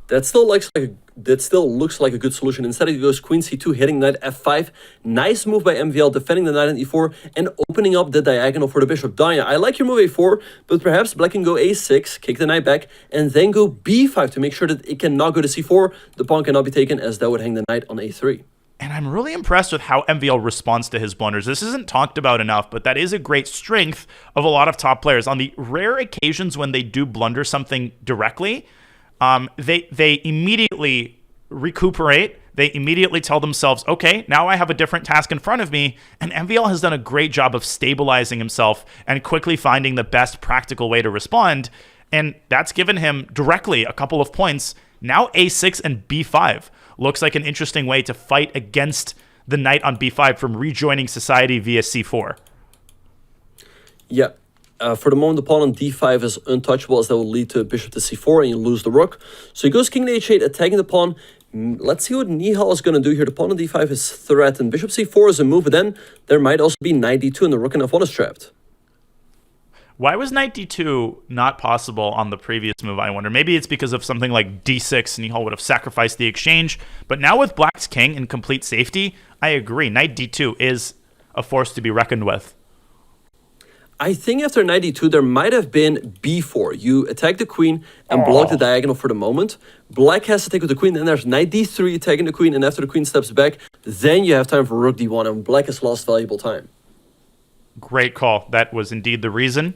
That still looks like a good solution. Instead, he goes queen c2, hitting knight f5. Nice move by MVL, defending the knight on e4 and opening up the diagonal for the bishop. Danya, I like your move a4, but perhaps black can go a6, kick the knight back, and then go b5 to make sure that it cannot go to c4. The pawn cannot be taken, as that would hang the knight on a3. And I'm really impressed with how MVL responds to his blunders. This isn't talked about enough, but that is a great strength of a lot of top players. On the rare occasions when they do blunder something directly, they immediately recuperate. They immediately tell themselves, okay, now I have a different task in front of me. And MVL has done a great job of stabilizing himself and quickly finding the best practical way to respond. And that's given him directly a couple of points. Now a6 and b5 looks like an interesting way to fight against the knight on b5 from rejoining society via c4. Yeah. For the moment, the pawn on d5 is untouchable, as that will lead to a bishop to c4 and you lose the rook. So he goes king to h8, attacking the pawn. Let's see what Nihal is going to do here. The pawn on d5 is threatened. Bishop c4 is a move, but then there might also be knight d2 and the rook in f1 is trapped. Why was knight d2 not possible on the previous move, I wonder? Maybe it's because of something like d6, Nihal would have sacrificed the exchange. But now with black's king in complete safety, I agree. Knight d2 is a force to be reckoned with. I think after knight d2, there might have been b4. You attack the queen and block the diagonal for the moment. Black has to take with the queen, then there's knight d3 attacking the queen, and after the queen steps back, then you have time for rook d1, and black has lost valuable time. Great call. That was indeed the reason.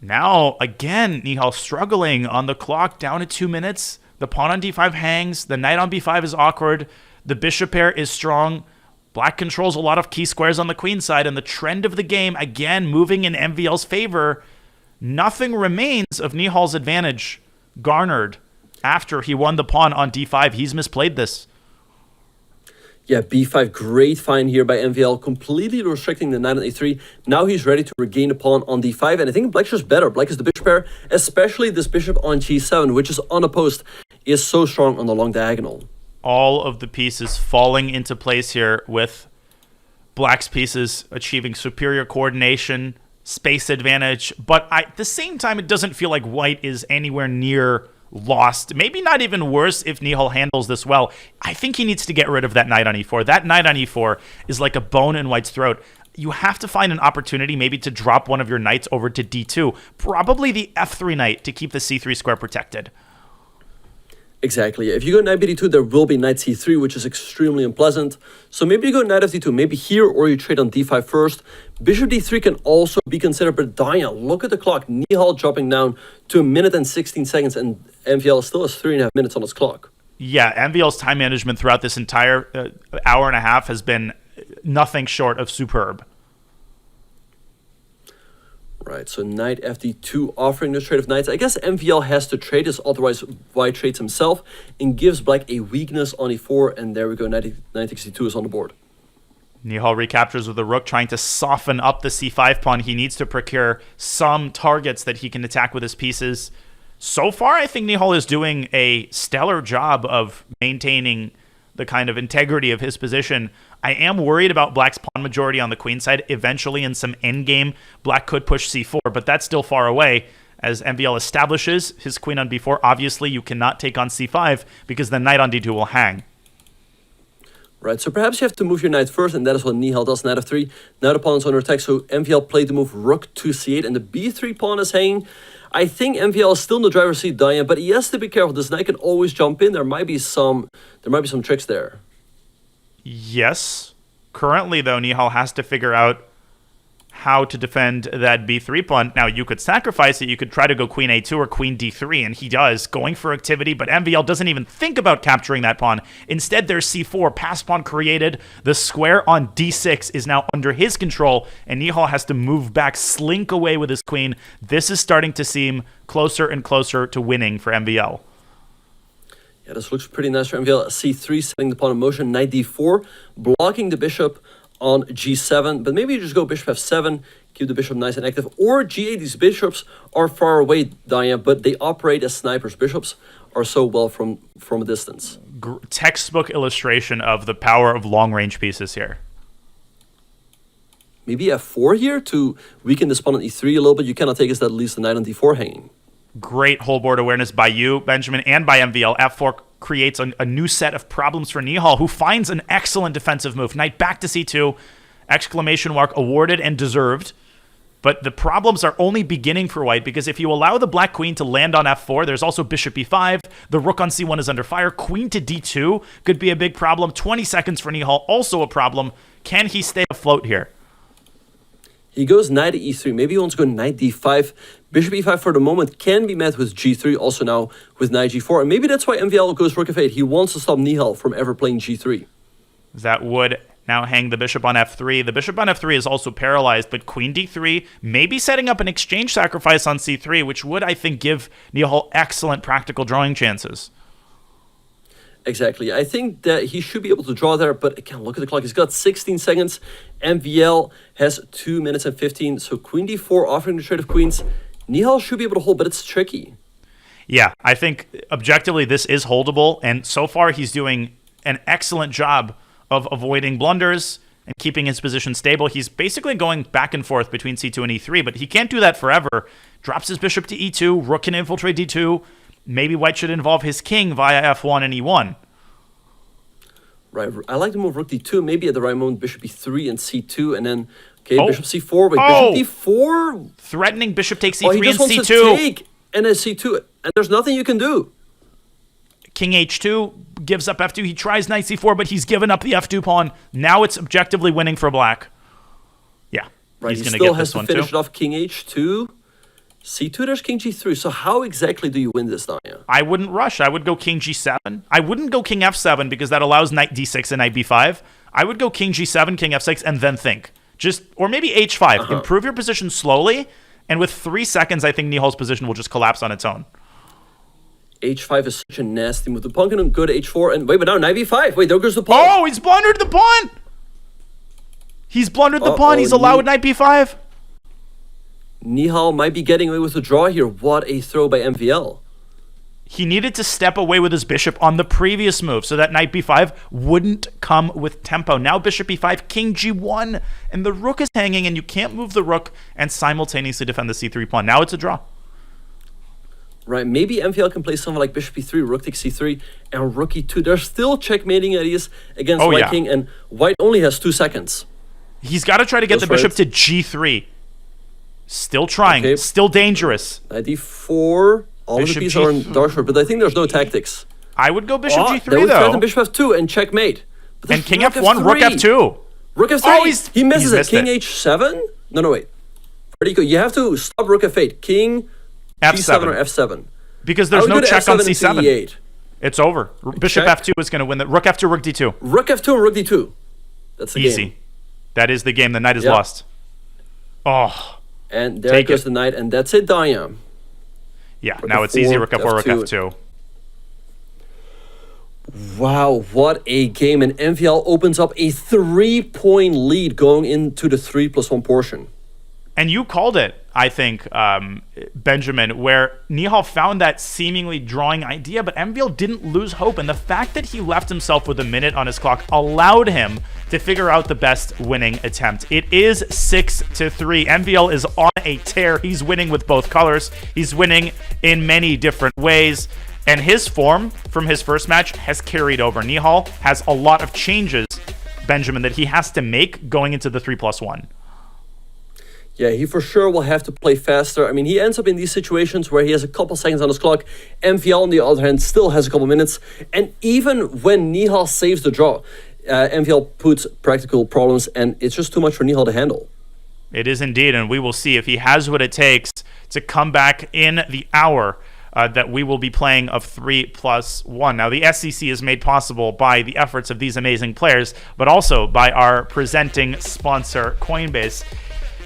Now, again, Nihal struggling on the clock, down to 2 minutes. The pawn on d5 hangs. The knight on b5 is awkward. The bishop pair is strong. Black controls a lot of key squares on the queen side, and the trend of the game, again, moving in MVL's favor. Nothing remains of Nihal's advantage garnered after he won the pawn on d5. He's misplayed this. Yeah, b5, great find here by MVL, completely restricting the knight on a3. Now he's ready to regain the pawn on d5, and I think black's just better. Black is the bishop pair, especially this bishop on g7, which is unopposed, is so strong on the long diagonal. All of the pieces falling into place here with black's pieces achieving superior coordination, space advantage, but at the same time, it doesn't feel like white is anywhere near lost. Maybe not even worse if Nihal handles this well. I think he needs to get rid of that knight on e4. That knight on e4 is like a bone in white's throat. You have to find an opportunity maybe to drop one of your knights over to d2, probably the f3 knight to keep the c3 square protected. Exactly. If you go knight b2, there will be knight c3, which is extremely unpleasant. So maybe you go knight f2, maybe here, or you trade on d5 first. Bishop d3 can also be considered, but Danya, look at the clock. Nihal dropping down to 1 minute and 16 seconds, and MVL still has 3.5 minutes on his clock. Yeah, MVL's time management throughout this entire hour and a half has been nothing short of superb. Right, so knight fd2 offering this trade of knights. I guess MVL has to trade this, otherwise white trades himself and gives black a weakness on e4, and there we go, knight x2 is on the board. Nihal recaptures with the rook, trying to soften up the c5 pawn. He needs to procure some targets that he can attack with his pieces. So far, I think Nihal is doing a stellar job of maintaining the kind of integrity of his position. I am worried about black's pawn majority on the queen side. Eventually, in some endgame, black could push c4, but that's still far away. As MVL establishes his queen on b4, obviously you cannot take on c5 because the knight on d2 will hang. Right, so perhaps you have to move your knight first, and that is what Nihal does, knight f3. Now the pawn is under attack, so MVL played the move rook to c8, and the b3 pawn is hanging. I think MVL is still in the driver's seat, Danya, but he has to be careful. This knight can always jump in. There might be some tricks there. Yes. Currently, though, Nihal has to figure out how to defend that b3 pawn. Now, you could sacrifice it. You could try to go queen a2 or queen d3, and he does, going for activity, but MVL doesn't even think about capturing that pawn. Instead, there's c4, pass pawn created. The square on d6 is now under his control, and Nihal has to move back, slink away with his queen. This is starting to seem closer and closer to winning for MVL. Yeah, this looks pretty nice for MVL. c3, setting the pawn in motion. Knight d4, blocking the bishop on g7, but maybe you just go bishop f7, keep the bishop nice and active, or g8. These bishops are far away, Diane, but they operate as snipers. Bishops are so well from a distance. Textbook illustration of the power of long-range pieces here. Maybe f4 here to weaken this pawn on e3 a little bit. You cannot take us that leaves the knight on d4 hanging. Great whole board awareness by you, Benjamin, and by MVL. f4 creates a new set of problems for Nihal, who finds an excellent defensive move. Knight back to c2, exclamation mark, awarded and deserved. But the problems are only beginning for white, because if you allow the black queen to land on f4, there's also bishop e5. The rook on c1 is under fire. Queen to d2 could be a big problem. 20 seconds for Nihal, also a problem. Can he stay afloat here? He goes knight to e3. Maybe he wants to go knight d5. Bishop e5 for the moment can be met with g3, also now with knight g4. And maybe that's why MVL goes rook f8. He wants to stop Nihal from ever playing g3. That would now hang the bishop on f3. The bishop on f3 is also paralyzed, but queen d3, maybe setting up an exchange sacrifice on c3, which would, I think, give Nihal excellent practical drawing chances. Exactly. I think that he should be able to draw there, but again, look at the clock. He's got 16 seconds. MVL has 2 minutes and 15. So queen d4 offering the trade of queens. Nihal should be able to hold, but it's tricky. Yeah, I think objectively this is holdable, and so far he's doing an excellent job of avoiding blunders and keeping his position stable. He's basically going back and forth between c2 and e3, but he can't do that forever. Drops his bishop to e2, rook can infiltrate d2. Maybe white should involve his king via f1 and e1. Right, I like to move rook d2, maybe at the right moment, bishop e3 and c2, and then, okay, bishop c4, wait, bishop d4? Threatening bishop takes e3 he just and wants c2. to take, and then c2, and there's nothing you can do. King h2, gives up f2, he tries knight c4, but he's given up the f2 pawn. Now it's objectively winning for black. Yeah, right, he's he going to still get has this to one finish too. it off, king h2. c2, there's king g3. So how exactly do you win this, Danya? I wouldn't rush. I would go king g7. I wouldn't go king f7 because that allows knight d6 and knight b5. I would go king g7, king f6, and then think. Or maybe h5. Improve your position slowly, and with 3 seconds, I think Nihal's position will just collapse on its own. h5 is such a nasty move. The pawn can go to h4, and wait, but now knight b5. Wait, there goes the pawn. Oh, he's blundered the pawn! He's blundered the pawn. He's allowed knight b5. Nihal might be getting away with a draw here. What a throw by MVL. He needed to step away with his bishop on the previous move so that knight b5 wouldn't come with tempo. Now bishop e5, king g1, and the rook is hanging, and you can't move the rook and simultaneously defend the c3 pawn. Now it's a draw. Right, maybe MVL can play something like bishop e3, rook takes c3, and rook e2. There's still checkmating ideas against white king, and white only has 2 seconds. He's got to try to get the bishop to g3. Still trying, still dangerous. Knight d4, all bishop of the pieces are in dark short, but I think there's no tactics. I would go bishop g3 they would though. threaten bishop f2 and checkmate. And king f1, rook f2. Rook f3, Oh, he misses it. King h7? No, wait. Where do you go? You have to stop rook f8. King f7 g7 or f7. Because there's no check on c7. E8. It's over. Bishop f2 is going to win. Rook f2, rook d2. Rook f2 and rook d2. That's the Easy. game. That is the game. The knight is lost. Oh. And there goes the knight, and that's it, Danya. Yeah, now it's easy. Rook f4, rook f2. Wow, what a game. And MVL opens up a 3-point lead going into the 3+1 portion. And you called it, I think, Benjamin, where Nihal found that seemingly drawing idea, but MVL didn't lose hope. And the fact that he left himself with a minute on his clock allowed him to figure out the best winning attempt. It is 6-3. MVL is on a tear. He's winning with both colors. He's winning in many different ways. And his form from his first match has carried over. Nihal has a lot of changes, Benjamin, that he has to make going into the 3+1. Yeah, he for sure will have to play faster. I mean, he ends up in these situations where he has a couple seconds on his clock. MVL, on the other hand, still has a couple minutes. And even when Nihal saves the draw, MVL puts practical problems, and it's just too much for Nihal to handle. It is indeed, and we will see if he has what it takes to come back in the hour that we will be playing of 3+1. Now, the SEC is made possible by the efforts of these amazing players, but also by our presenting sponsor, Coinbase.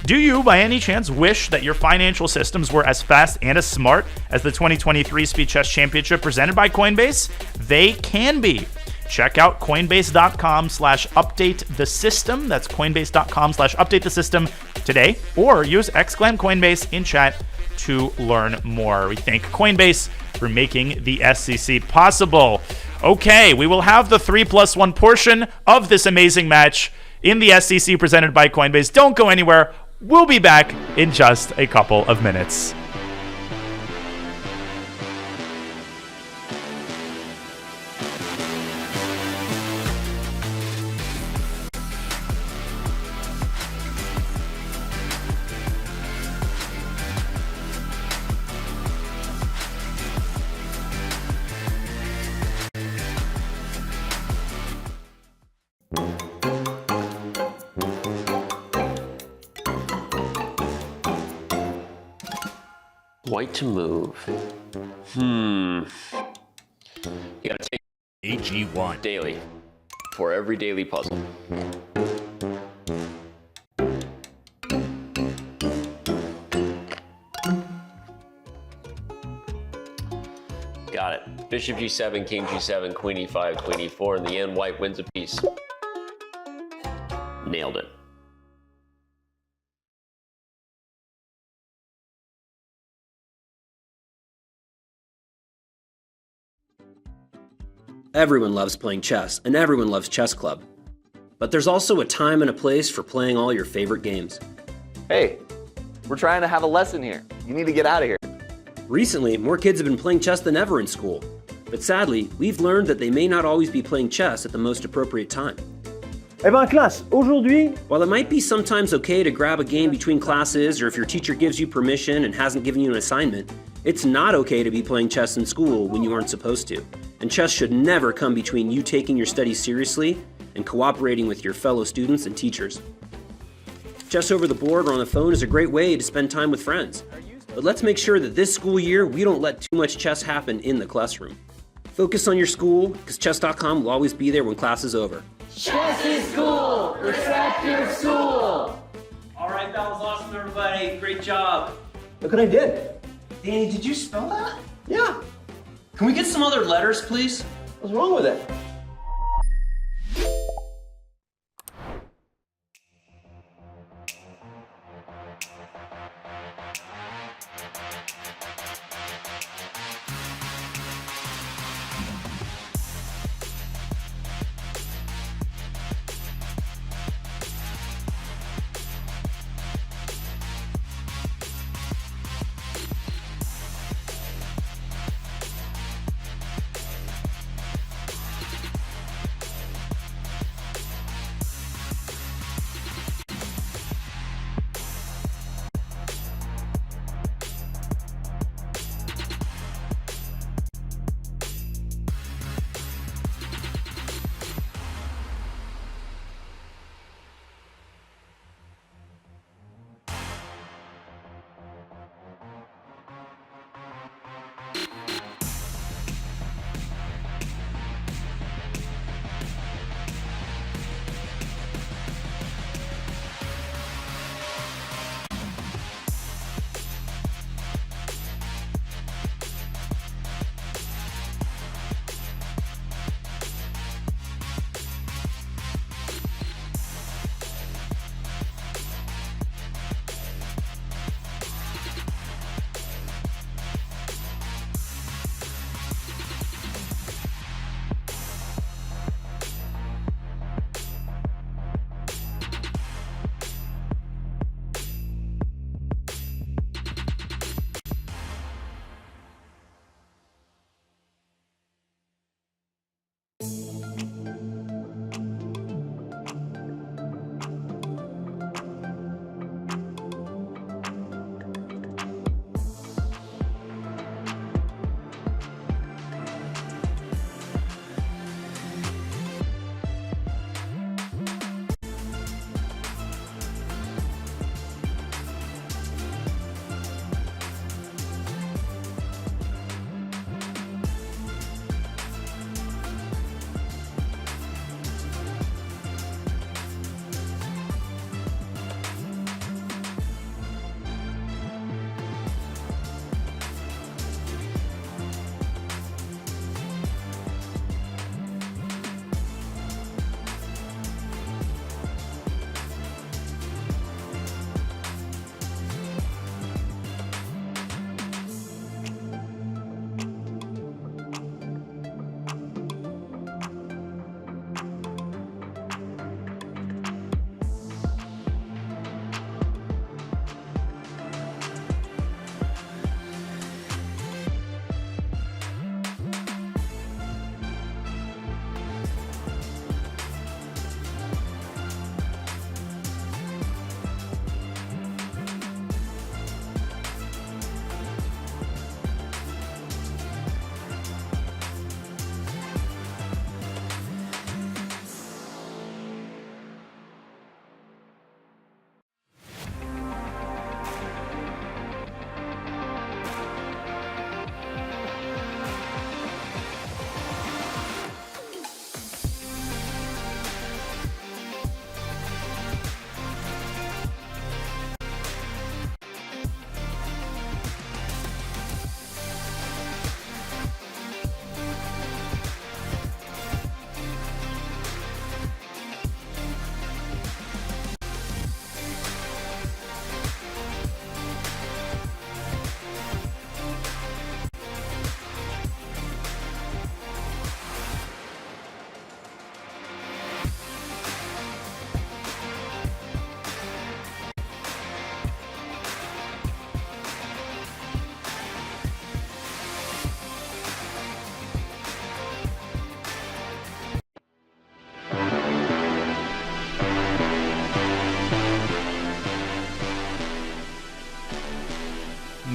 Do you, by any chance, wish that your financial systems were as fast and as smart as the 2023 Speed Chess Championship presented by Coinbase? They can be. check out coinbase.com/updatethesystem. That's coinbase.com/updatethesystem today, or use !Coinbase in chat to learn more. We thank Coinbase for making the SCC possible. Okay, we will have the 3+1 portion of this amazing match in the SCC presented by Coinbase. Don't go anywhere. We'll be back in just a couple of minutes. White to move. You gotta take AG1. daily for every daily puzzle. Got it. Bishop G7, King G7, Queen E5, Queen E4. In the end, white wins a piece. Nailed it. Everyone loves playing chess, and everyone loves Chess Club. But there's also a time and a place for playing all your favorite games. Hey, we're trying to have a lesson here. You need to get out of here. Recently, more kids have been playing chess than ever in school. But sadly, we've learned that they may not always be playing chess at the most appropriate time. Eh ben classe, aujourd'hui... While it might be sometimes okay to grab a game between classes, or if your teacher gives you permission and hasn't given you an assignment, it's not okay to be playing chess in school when you aren't supposed to. And chess should never come between you taking your studies seriously and cooperating with your fellow students and teachers. Chess over the board or on the phone is a great way to spend time with friends. But let's make sure that this school year we don't let too much chess happen in the classroom. Focus on your school, because chess.com will always be there when class is over. Chess is cool! Respect your school! All right, that was awesome, everybody. Great job. Look what I did. Danny, did you spell that? Yeah. Can we get some other letters, please? What's wrong with it?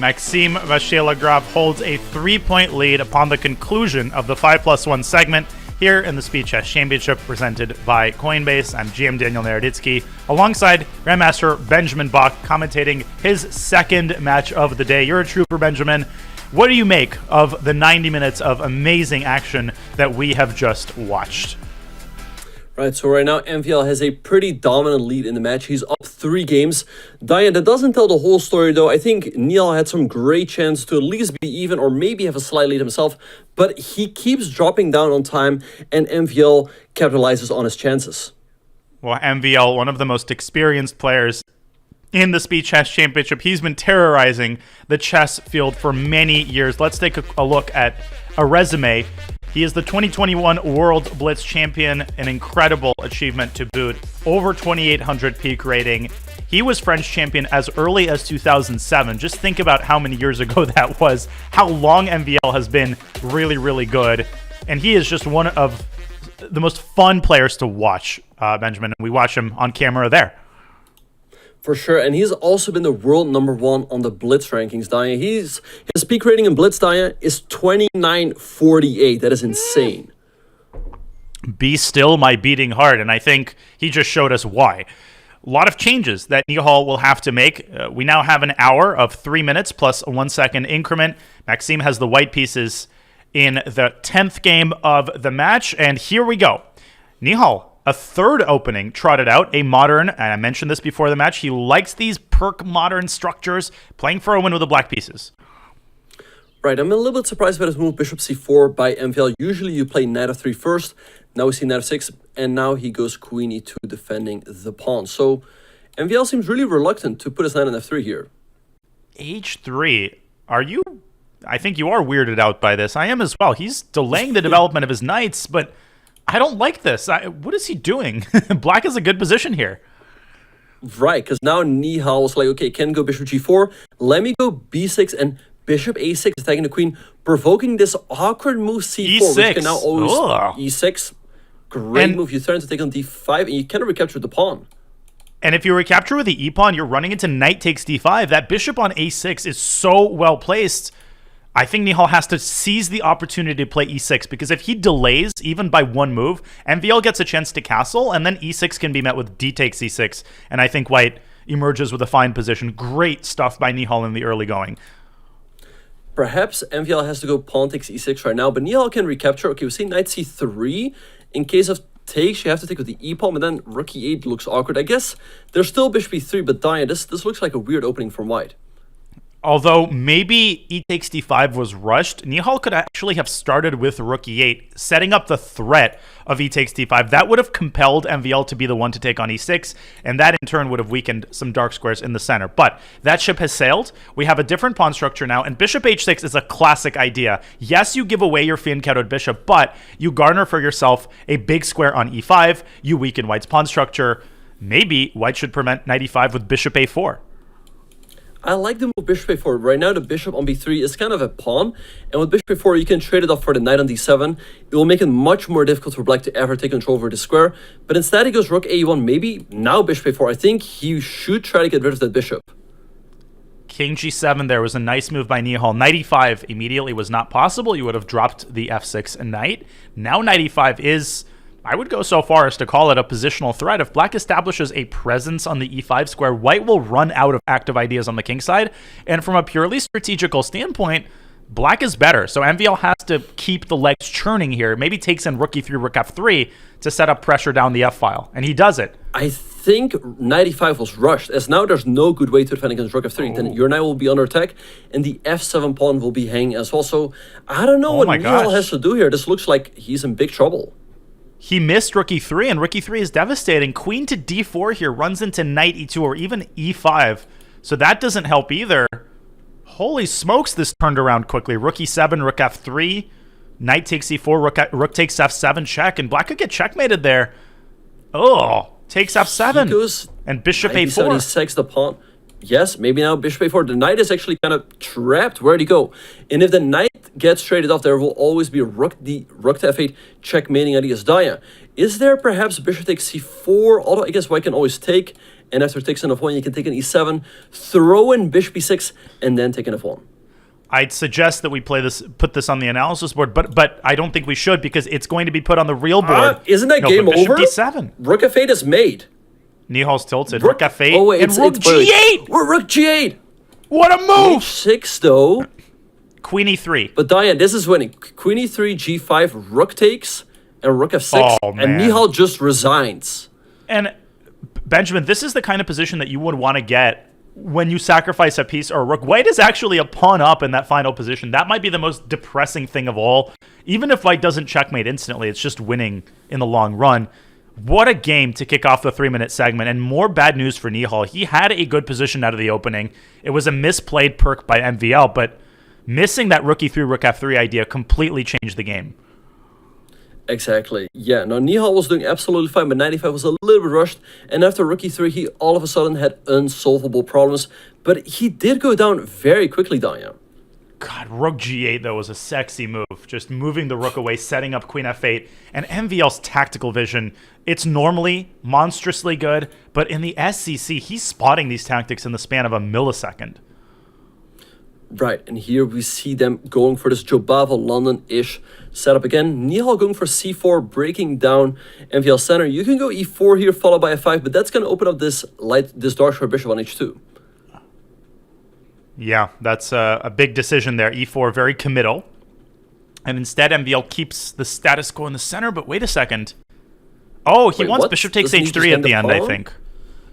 Maxime Vachier-Lagrave holds a 3-point lead upon the conclusion of the 5+1 segment here in the Speed Chess Championship presented by Coinbase. I'm GM Daniel Naroditsky alongside Grandmaster Benjamin Bach commentating his second match of the day. You're a trooper, Benjamin. What do you make of the 90 minutes of amazing action that we have just watched? Right, so right now MVL has a pretty dominant lead in the match. He's up 3 games. Diane, that doesn't tell the whole story though. I think Nihal had some great chance to at least be even or maybe have a slight lead himself, but he keeps dropping down on time and MVL capitalizes on his chances. Well, MVL, one of the most experienced players in the Speed Chess Championship. He's been terrorizing the chess field for many years. Let's take a look at a resume. He is the 2021 World Blitz Champion, an incredible achievement to boot. Over 2,800 peak rating. He was French champion as early as 2007. Just think about how many years ago that was. How long MVL has been really, really good. And he is just one of the most fun players to watch, Benjamin. And we watch him on camera there. For sure, and he's also been the world #1 on the Blitz rankings, Diane. His peak rating in Blitz, Diane, is 2948. That is insane. Be still my beating heart, and I think he just showed us why. A lot of changes that Nihal will have to make. We now have an hour of 3 minutes plus a 1 second increment. Maxime has the white pieces in the 10th game of the match, and here we go. Nihal, a third opening trotted out, a modern, and I mentioned this before the match, he likes these perk modern structures, playing for a win with the black pieces. Right, I'm a little bit surprised by this move, bishop c4 by MVL. Usually you play knight f3 first, now we see knight f6, and now he goes queen e2 defending the pawn. So MVL seems really reluctant to put his knight on f3 here. h3, are you? I think you are weirded out by this. I am as well. He's delaying the development of his knights, but I don't like this. What is he doing? Black is a good position here. Right, because now Nihal was like, okay, can go bishop g4. Let me go b6 and bishop a6 attacking the queen, provoking this awkward move c4, E6. which can now always e6. Great move. You threaten to take on d5, and you cannot recapture the pawn. And if you recapture with the e-pawn, you're running into knight takes d5. That bishop on a6 is so well placed. I think Nihal has to seize the opportunity to play e6, because if he delays even by one move, MVL gets a chance to castle, and then e6 can be met with d takes e6. And I think white emerges with a fine position. Great stuff by Nihal in the early going. Perhaps MVL has to go pawn takes e6 right now, but Nihal can recapture. Okay, we see knight c3. In case of takes, you have to take with the e-pawn, but then rook e8 looks awkward. I guess there's still bishop e3, but Diane, this looks like a weird opening from white. Although maybe e takes d5 was rushed, Nihal could actually have started with rook e8, setting up the threat of e takes d5. That would have compelled MVL to be the one to take on e6, and that in turn would have weakened some dark squares in the center. But that ship has sailed. We have a different pawn structure now, and bishop h6 is a classic idea. Yes, you give away your fianchettoed bishop, but you garner for yourself a big square on e5. You weaken white's pawn structure. Maybe white should prevent knight e5 with bishop a4. I like the move bishop a4. Right now, the bishop on b3 is kind of a pawn, and with bishop a4, you can trade it off for the knight on d7. It will make it much more difficult for black to ever take control over the square, but instead he goes rook a1, maybe now bishop a4. I think he should try to get rid of that bishop. King g7 there was a nice move by Nihal. Knight e5 immediately was not possible. You would have dropped the f6 and knight. Now knight e5 is, I would go so far as to call it a positional threat. If black establishes a presence on the e5 square, white will run out of active ideas on the king side. And from a purely strategical standpoint, black is better. So MVL has to keep the legs churning here. Maybe takes in rook e3, rook f3 to set up pressure down the f-file. And he does it. I think knight e5 was rushed, as now there's no good way to defend against rook f3. Then your knight will be under attack, and the f7 pawn will be hanging as well. So I don't know what Nihal has to do here. This looks like he's in big trouble. He missed rook e3, and rook e3 is devastating. Queen to d4 here runs into knight e2 or even e5. So that doesn't help either. Holy smokes, this turned around quickly. Rook e7, rook f3, knight takes e4, rook takes f7, check, and black could get checkmated there. Oh, takes f7, he goes and bishop e7, a4. he sacks the pawn. Yes, maybe now bishop a4. The knight is actually kind of trapped. Where'd he go? And if the knight gets traded off, there will always be rook to f8 checkmating Alireza Firouzja. Is there perhaps bishop takes c4? Although I guess white can always take. And after takes an f1, you can take an e7, throw in bishop e6, and then take an f1. I'd suggest that we put this on the analysis board, but I don't think we should because it's going to be put on the real board. Isn't that game over? Bishop d7. Rook f8 is made. Nihal's tilted. Rook f8 and rook g8. We're rook g8. What a move! h6 though. Queen e3. But Diane, this is winning. Queen e3, g5, rook takes, and rook f6. Oh, man. And Nihal just resigns. And Benjamin, this is the kind of position that you would want to get when you sacrifice a piece or a rook. White is actually a pawn up in that final position. That might be the most depressing thing of all. Even if white doesn't checkmate instantly, it's just winning in the long run. What a game to kick off the 3-minute segment, and more bad news for Nihal. He had a good position out of the opening. It was a misplayed perk by MVL, but missing that rook e3, rook f3 idea completely changed the game. Exactly. Yeah, now Nihal was doing absolutely fine, but 95 was a little bit rushed, and after rook e3, he all of a sudden had unsolvable problems, but he did go down very quickly, Danya. God, rook g8, though, was a sexy move. Just moving the rook away, setting up queen f8. And MVL's tactical vision, it's normally monstrously good, but in the SCC, he's spotting these tactics in the span of a millisecond. Right, and here we see them going for this Jobava London-ish setup again. Nihal going for c4, breaking down MVL center. You can go e4 here, followed by f5, but that's going to open up this dark square bishop on h2. Yeah, that's a big decision there. e4, very committal. And instead, MVL keeps the status quo in the center, but wait a second. Oh, he wants bishop takes h3 at the end, I think.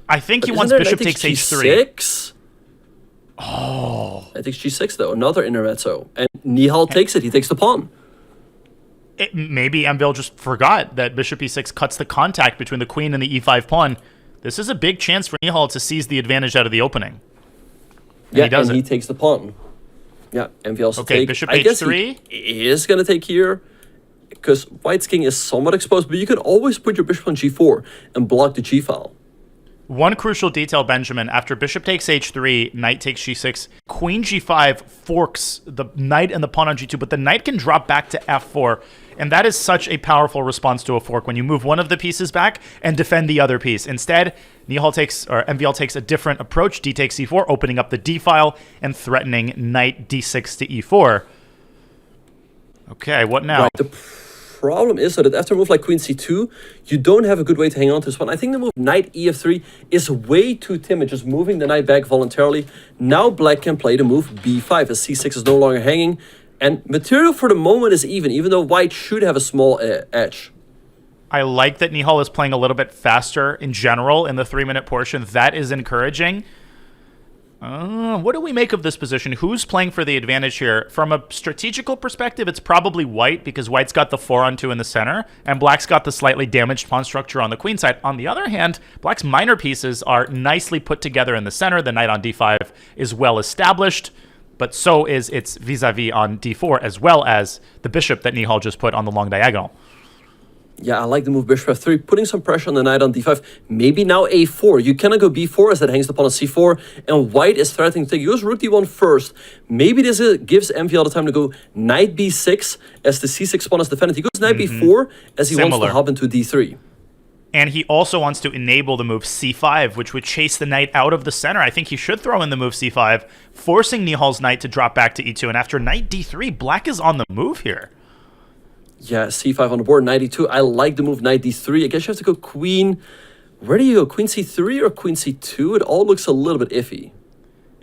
I think he wants bishop takes h3. Oh. I think g6, though. Another intermezzo. And Nihal takes it. He takes the pawn. Maybe MVL just forgot that bishop e6 cuts the contact between the queen and the e5 pawn. This is a big chance for Nihal to seize the advantage out of the opening. And he takes the pawn. Yeah, MVL also take. Bishop h3. He is going to take here because white's king is somewhat exposed, but you can always put your bishop on g4 and block the g file. One crucial detail, Benjamin, after bishop takes h3, knight takes g6, queen g5 forks the knight and the pawn on g2, but the knight can drop back to f4, and that is such a powerful response to a fork when you move one of the pieces back and defend the other piece. Instead, MVL takes a different approach, d takes e4, opening up the d file and threatening knight d6 to e4. Okay, what now? Right, the problem is that after a move like queen c2, you don't have a good way to hang on to this one. I think the move knight ef3 is way too timid, just moving the knight back voluntarily. Now black can play the move b5 as c6 is no longer hanging, and material for the moment is even though white should have a small edge. I like that Nihal is playing a little bit faster in general in the 3-minute portion. That is encouraging. What do we make of this position? Who's playing for the advantage here? From a strategical perspective, it's probably white because white's got the 4-on-2 in the center and black's got the slightly damaged pawn structure on the queen side. On the other hand, black's minor pieces are nicely put together in the center. The knight on d5 is well established, but so is its vis-a-vis on d4 as well as the bishop that Nihal just put on the long diagonal. Yeah, I like the move bishop f3, putting some pressure on the knight on d5. Maybe now a4. You cannot go b4 as that hangs the pawn on c4, and white is threatening to take. He goes rook d1 first. Maybe this gives MVL the time to go knight b6 as the c6 pawn is defended. He goes knight b4 as he wants to hop into d3. And he also wants to enable the move c5, which would chase the knight out of the center. I think he should throw in the move c5, forcing Nihal's knight to drop back to e2. And after knight d3, black is on the move here. Yeah, c5 on the board, knight e2. I like the move knight d3. I guess you have to go queen. Where do you go? Queen c3 or queen c2? It all looks a little bit iffy.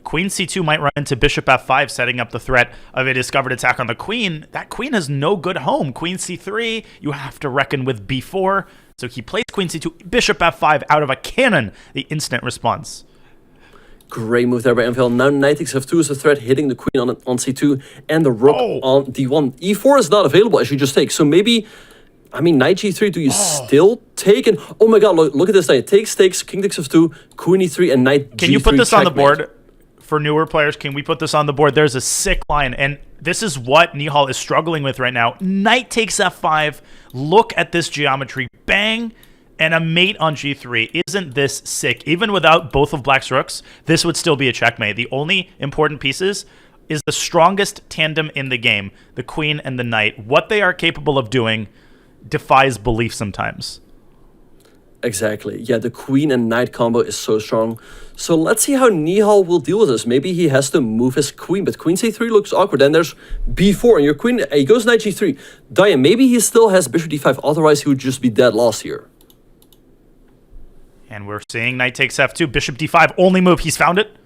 Queen c2 might run into bishop f5, setting up the threat of a discovered attack on the queen. That queen has no good home. Queen c3, you have to reckon with b4. So he plays queen c2, bishop f5 out of a cannon. The instant response. Great move there by MVL. Now knight takes f2 is a threat, hitting the queen on c2 and the rook on d1. e4 is not available as you just take. So maybe, I mean, knight g3, do you still take? And oh my god, look at this knight. Takes, king takes f2, queen e3, and knight g3. Can you put this on the board? For newer players, can we put this on the board? There's a sick line, and this is what Nihal is struggling with right now. Knight takes f5. Look at this geometry. Bang. and a mate on g3. Isn't this sick? Even without both of black's rooks, this would still be a checkmate. The only important pieces is the strongest tandem in the game, the queen and the knight. What they are capable of doing defies belief sometimes. Exactly. Yeah, the queen and knight combo is so strong. So let's see how Nihal will deal with this. Maybe he has to move his queen, but queen c3 looks awkward. Then there's b4, and your queen, he goes knight g3. Diane, maybe he still has bishop d5, otherwise he would just be dead lost here. And we're seeing knight takes f2, bishop d5, only move. He's found it.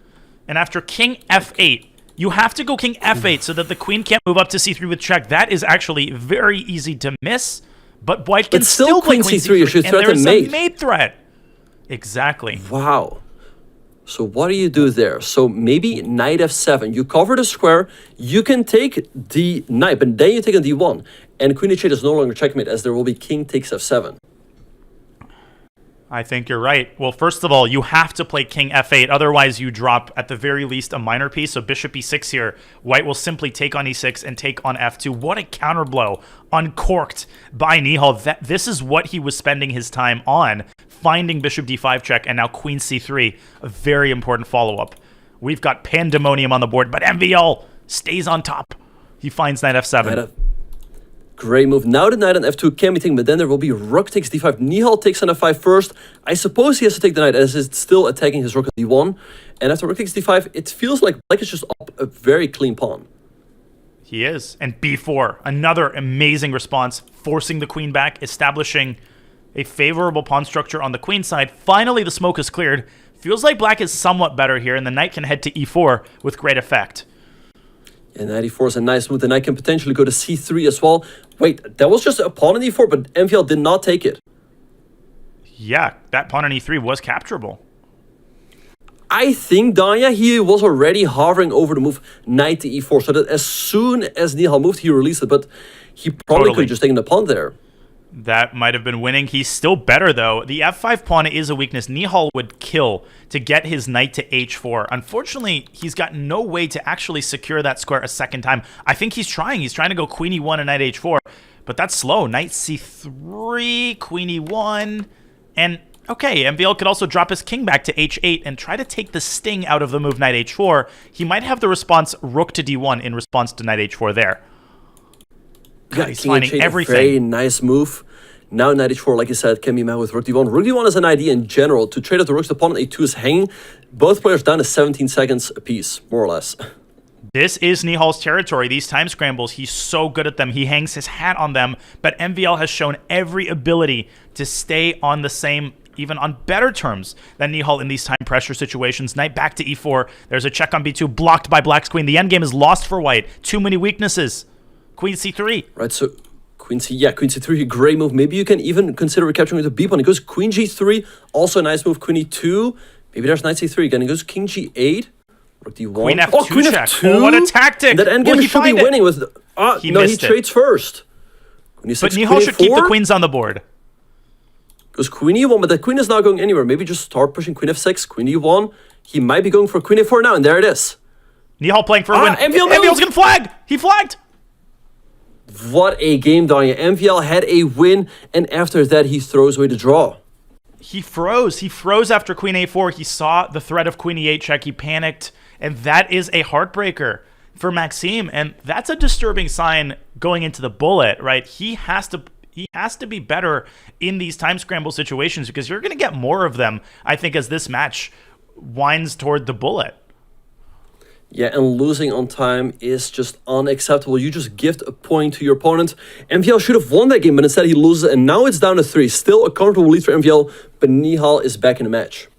And after king f8, you have to go king f8 so that the queen can't move up to c3 with check. That is actually very easy to miss. But white can still play queen c3, you should and there's mate. a mate threat. Exactly. Wow. So what do you do there? So maybe knight f7. You cover the square. You can take the knight, but then you take a d1. And queen h8 is no longer checkmate, as there will be king takes f7. I think you're right. Well, first of all, you have to play king f8. Otherwise, you drop, at the very least, a minor piece. So bishop e6 here. White will simply take on e6 and take on f2. What a counterblow. Uncorked by Nihal. This is what he was spending his time on. Finding bishop d5 check, and now queen c3. A very important follow-up. We've got pandemonium on the board, but MVL stays on top. He finds knight f7. Great move. Now the knight on f2 can be taken, but then there will be rook takes d5. Nihal takes on f5 first. I suppose he has to take the knight, as it's still attacking his rook at d1. And after rook takes d5, it feels like black is just up a very clean pawn. He is. And b4, another amazing response, forcing the queen back, establishing a favorable pawn structure on the queen side. Finally, the smoke is cleared. Feels like black is somewhat better here, and the knight can head to e4 with great effect. And knight e4 is a nice move. The knight can potentially go to c3 as well. Wait, that was just a pawn on e4, but MVL did not take it. Yeah, that pawn on e3 was capturable. I think, Danya, he was already hovering over the move knight to e4, so that as soon as Nihal moved, he released it, but he probably could have just taken the pawn there. That might have been winning. He's still better, though. The f5 pawn is a weakness. Nihal would kill to get his knight to h4. Unfortunately, he's got no way to actually secure that square a second time. I think he's trying. He's trying to go queen e1 and knight h4, but that's slow. Knight c3, queen e1, and okay, MVL could also drop his king back to h8 and try to take the sting out of the move knight h4. He might have the response rook to d1 in response to knight h4 there. God, he's finding everything. Very nice move. Now knight h4, like you said, can be met with rook d1. Rook d1 is an idea in general. To trade out the rooks, the pawn on a2 is hanging. Both players down to 17 seconds apiece, more or less. This is Nihal's territory. These time scrambles, he's so good at them. He hangs his hat on them, but MVL has shown every ability to stay on the same, even on better terms than Nihal in these time pressure situations. Knight back to e4. There's a check on b2, blocked by black's queen. The endgame is lost for white. Too many weaknesses. Queen c3. Right, so queen c3, great move. Maybe you can even consider recapturing with a b pawn. It goes queen g3, also a nice move. Queen e2. Maybe there's knight c3 again. It goes king g8. Rook d1. Queen f2 oh, queen check. f2. Oh, what a tactic. That endgame should be winning with. He no, he missed trades first. But Nihal should keep the queens on the board. Goes queen e1, but the queen is not going anywhere. Maybe just start pushing queen f6, queen e1. He might be going for queen a4 now, and there it is. Nihal playing for a win. MVL's gonna flag. He flagged. What a game, Danya. MVL had a win, and after that, he throws away the draw. He froze. He froze after queen a4. He saw the threat of queen e8 check. He panicked, and that is a heartbreaker for Maxime, and that's a disturbing sign going into the bullet, right? He has to be better in these time scramble situations because you're going to get more of them, I think, as this match winds toward the bullet. Yeah, and losing on time is just unacceptable. You just gift a point to your opponent. MVL should have won that game, but instead he loses, and now it's down to 3. Still a comfortable lead for MVL, but Nihal is back in the match.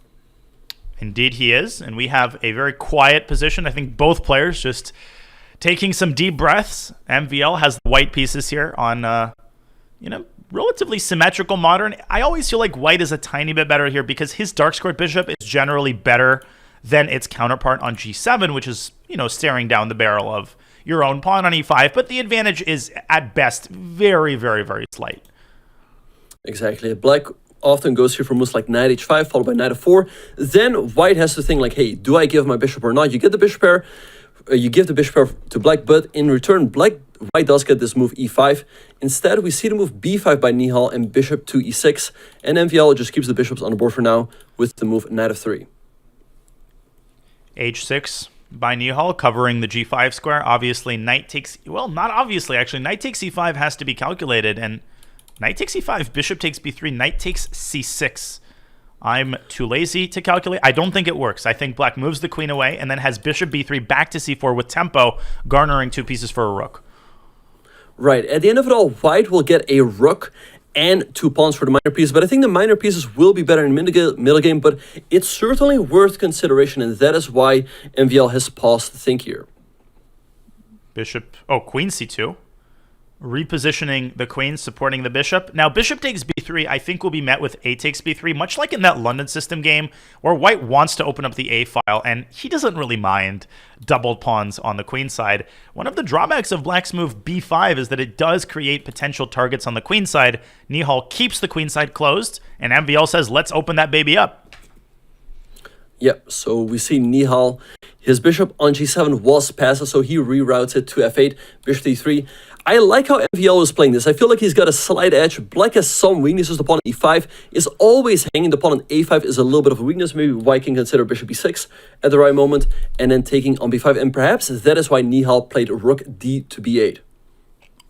Indeed he is, and we have a very quiet position. I think both players just taking some deep breaths. MVL has the white pieces here on, relatively symmetrical modern. I always feel like white is a tiny bit better here because his dark squared bishop is generally better than its counterpart on g7, which is, staring down the barrel of your own pawn on e5. But the advantage is, at best, very, very, very slight. Exactly. Black often goes here for moves like knight h5, followed by knight f4. Then white has to think like, hey, do I give my bishop or not? You get the bishop pair. you give the bishop pair to black, but in return, white does get this move e5. Instead, we see the move b5 by Nihal and bishop to e6, and MVL just keeps the bishops on the board for now with the move knight f3. h6 by Nihal, covering the g5 square. Obviously, knight takes... Well, not obviously, actually. Knight takes e5 has to be calculated, and knight takes e5, bishop takes b3, knight takes c6. I'm too lazy to calculate. I don't think it works. I think black moves the queen away and then has bishop b3 back to c4 with tempo, garnering 2 pieces for a rook. Right. At the end of it all, white will get a rook and 2 pawns for the minor pieces, but I think the minor pieces will be better in middle game, but it's certainly worth consideration, and that is why MVL has paused to think here. Queen c2. Repositioning the queen, supporting the bishop. Now, bishop takes b3, I think will be met with a takes b3, much like in that London system game, where white wants to open up the a file, and he doesn't really mind doubled pawns on the queen side. One of the drawbacks of black's move b5 is that it does create potential targets on the queen side. Nihal keeps the queen side closed, and MVL says, let's open that baby up. Yep, so we see Nihal, his bishop on g7 was passive, so he reroutes it to f8, bishop d3. I like how MVL is playing this. I feel like he's got a slight edge. Black has some weaknesses. The pawn on e5 is always hanging. The pawn on a5 is a little bit of a weakness. Maybe white can consider bishop e6 at the right moment, and then taking on b5. And perhaps that is why Nihal played rook d to b8.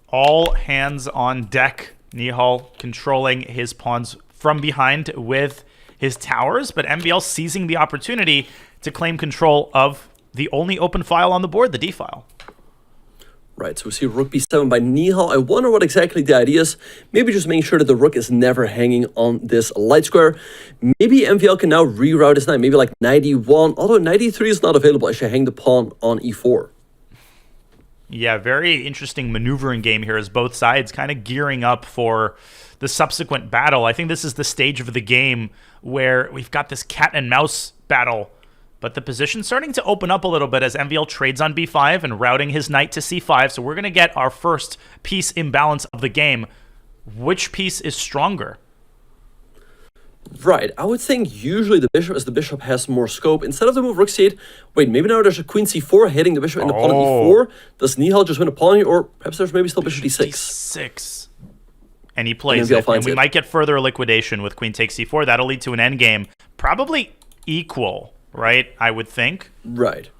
All hands on deck. Nihal controlling his pawns from behind with his towers, but MVL seizing the opportunity to claim control of the only open file on the board, the d file. Right, so we see rook b7 by Nihal. I wonder what exactly the idea is. Maybe just making sure that the rook is never hanging on this light square. Maybe MVL can now reroute his knight, maybe like knight e1, although knight e3 is not available. I should hang the pawn on e4. Yeah, very interesting maneuvering game here as both sides kind of gearing up for the subsequent battle. I think this is the stage of the game where we've got this cat and mouse battle, but the position's starting to open up a little bit as MVL trades on b5 and routing his knight to c5. So we're going to get our first piece imbalance of the game. Which piece is stronger? Right, I would think usually the bishop, as the bishop has more scope. Instead of the move rook c8, wait, maybe now there's a queen c4 hitting the bishop and the pawn on e4. Does Nihal just win a pawn here? Or perhaps there's maybe still bishop d6. And he plays it. And we might get further liquidation with queen takes c4. That'll lead to an endgame. Probably equal, right? I would think. Right.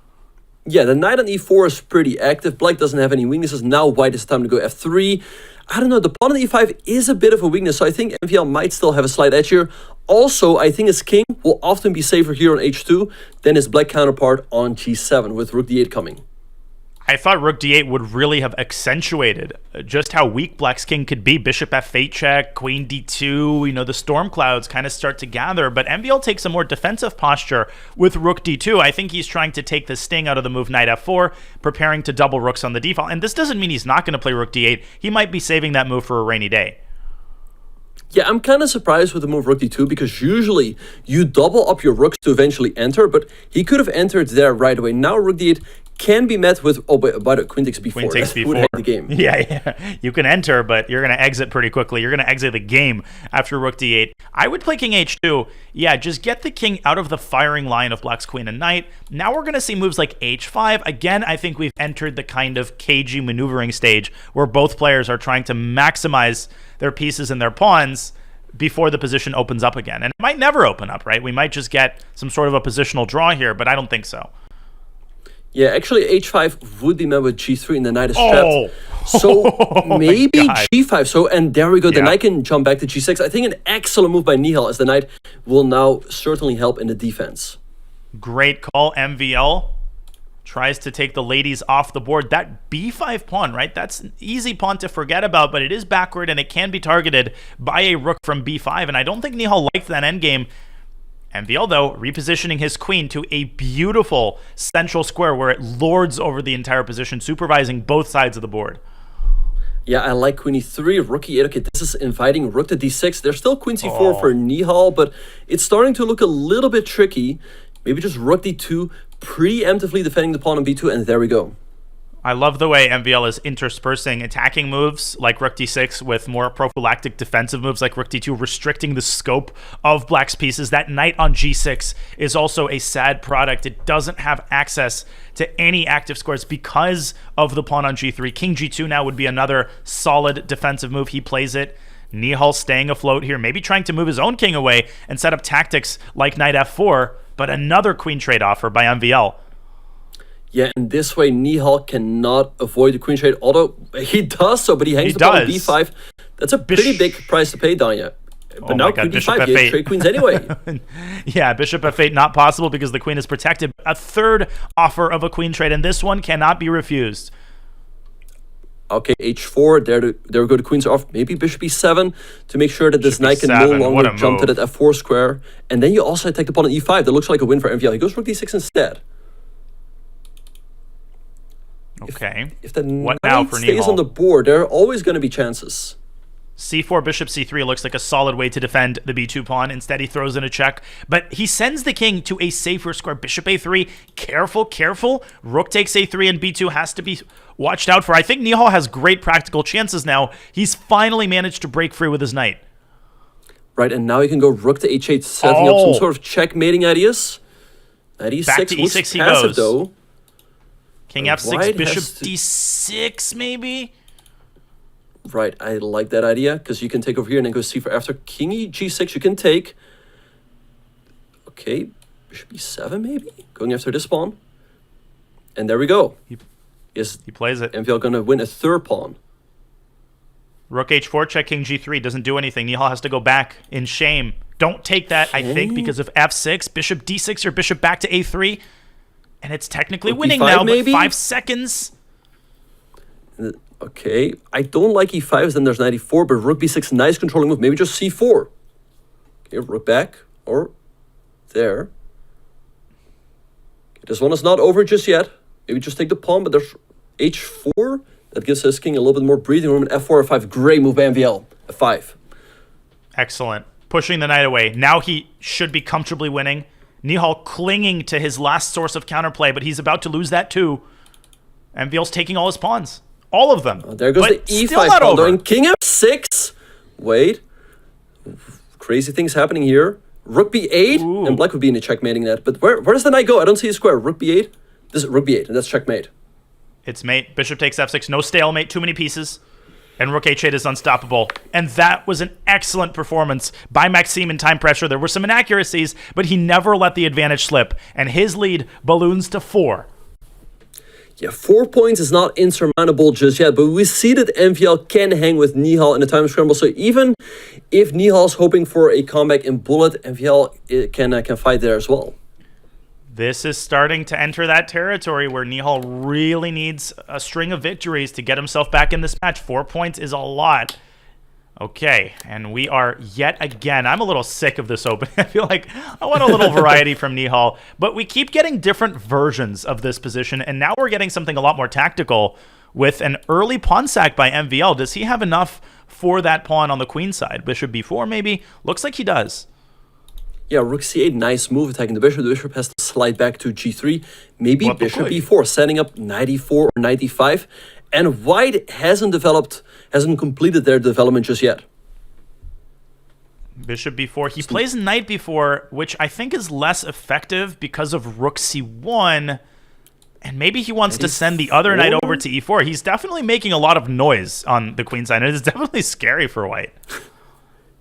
Yeah, the knight on e4 is pretty active. Black doesn't have any weaknesses. Now white is time to go f3. I don't know, the pawn on e5 is a bit of a weakness, so I think MVL might still have a slight edge here. Also, I think his king will often be safer here on h2 than his black counterpart on g7 with rook d8 coming. I thought rook d8 would really have accentuated just how weak black's king could be. Bishop f8 check, queen d2, you know, the storm clouds kind of start to gather, but MVL takes a more defensive posture with rook d2. I think he's trying to take the sting out of the move knight f4, preparing to double rooks on the d file. And this doesn't mean he's not going to play rook d8. He might be saving that move for a rainy day. Yeah, I'm kind of surprised with the move rook d2 because usually you double up your rooks to eventually enter, but he could have entered there right away. Now rook d8 can be met with, oh, by the queen takes b4. Queen takes b4. Would hang the game. Yeah. You can enter, but you're going to exit pretty quickly. You're going to exit the game after rook d8. I would play king h2. Yeah, just get the king out of the firing line of black's queen and knight. Now we're going to see moves like h5. Again, I think we've entered the kind of cagey maneuvering stage where both players are trying to maximize their pieces and their pawns before the position opens up again. And it might never open up, right? We might just get some sort of a positional draw here, but I don't think so. Yeah, actually h5 would be met with g3 and the knight is trapped. So maybe g5. So, and there we go. The knight can jump back to g6. I think an excellent move by Nihal as the knight will now certainly help in the defense. Great call, MVL. Tries to take the ladies off the board. That b5 pawn, right? That's an easy pawn to forget about, but it is backward and it can be targeted by a rook from b5. And I don't think Nihal liked that endgame. MVL, though, repositioning his queen to a beautiful central square where it lords over the entire position, supervising both sides of the board. Yeah, I like queen e3, rook e8. Okay, this is inviting rook to d6. There's still queen c4 for Nihal, but it's starting to look a little bit tricky. Maybe just rook d2, preemptively defending the pawn on b2, and there we go. I love the way MVL is interspersing attacking moves like rook d6 with more prophylactic defensive moves like rook d2, restricting the scope of black's pieces. That knight on g6 is also a sad product. It doesn't have access to any active squares because of the pawn on g3. King g2 now would be another solid defensive move. He plays it. Nihal staying afloat here, maybe trying to move his own king away and set up tactics like knight f4, but another queen trade offer by MVL. Yeah, and this way Nihal cannot avoid the queen trade, although he does so, but he hangs the pawn on b5. That's a pretty big price to pay, Danya. But now queen b5, he has straight queens anyway. Yeah, bishop f8 not possible because the queen is protected. A third offer of a queen trade, and this one cannot be refused. Okay, h4, there we go, the queens are off. Maybe bishop e7 to make sure that this knight can no longer jump to that f4 square. And then you also attack the pawn on e5. That looks like a win for MVL. He goes rook d6 instead. Okay. If the what knight now for stays Nihal? on the board, there are always going to be chances. c4, bishop c3 looks like a solid way to defend the b2 pawn. Instead, he throws in a check, but he sends the king to a safer square. Bishop a3, careful, careful. Rook takes a3, and b2 has to be watched out for. I think Nihal has great practical chances now. He's finally managed to break free with his knight. Right, and now he can go rook to h8, setting up some sort of checkmating ideas. Knight e6 Back to e6 he passive, goes. though. King f6, bishop d6, maybe? Right, I like that idea, because you can take over here and then go c4. After king g6, you can take... Okay, bishop e7, maybe? Going after this pawn. And there we go. Yes, he plays it. MVL going to win a third pawn. Rook h4, check king g3, doesn't do anything. Nihal has to go back in shame. Don't take that, I think, because of f6, bishop d6, or bishop back to a3. And it's technically winning now, maybe? but 5 seconds. Okay, I don't like e5, then there's knight e4, but rook b6, nice controlling move. Maybe just c4. Okay, rook back, or there. Okay, this one is not over just yet. Maybe just take the pawn, but there's h4. That gives his king a little bit more breathing room. And f4, f5, great move by MVL. f5. Excellent. Pushing the knight away. Now he should be comfortably winning. Nihal clinging to his last source of counterplay, but he's about to lose that too. MVL's taking all his pawns. All of them. Oh, there goes but the still e5 not pawn, over. and king f6. Wait. Crazy things happening here. Rook b8, Ooh. and black would be in a checkmating net. But where does the knight go? I don't see a square. Rook b8. This is rook b8, and that's checkmate. It's mate. Bishop takes f6. No stalemate. Too many pieces. And rook h8 is unstoppable. And that was an excellent performance by Maxime in time pressure. There were some inaccuracies, but he never let the advantage slip. And his lead balloons to 4. Yeah, 4 points is not insurmountable just yet, but we see that MVL can hang with Nihal in the time scramble. So even if Nihal's hoping for a comeback in bullet, MVL can fight there as well. This is starting to enter that territory where Nihal really needs a string of victories to get himself back in this match. 4 points is a lot. Okay, and we are yet again, I'm a little sick of this opening. I feel like I want a little variety from Nihal, but we keep getting different versions of this position, and now we're getting something a lot more tactical with an early pawn sack by MVL. Does he have enough for that pawn on the queen side? Bishop b4 maybe? Looks like he does. Yeah, rook c8, nice move attacking the bishop. The bishop has to slide back to g3. Maybe What bishop play? e4, setting up knight e4 or knight e5. And white hasn't completed their development just yet. Bishop b4. He plays knight b4, which I think is less effective because of rook c1. And maybe he wants to send the other knight over to e4. He's definitely making a lot of noise on the queen side. It is definitely scary for white.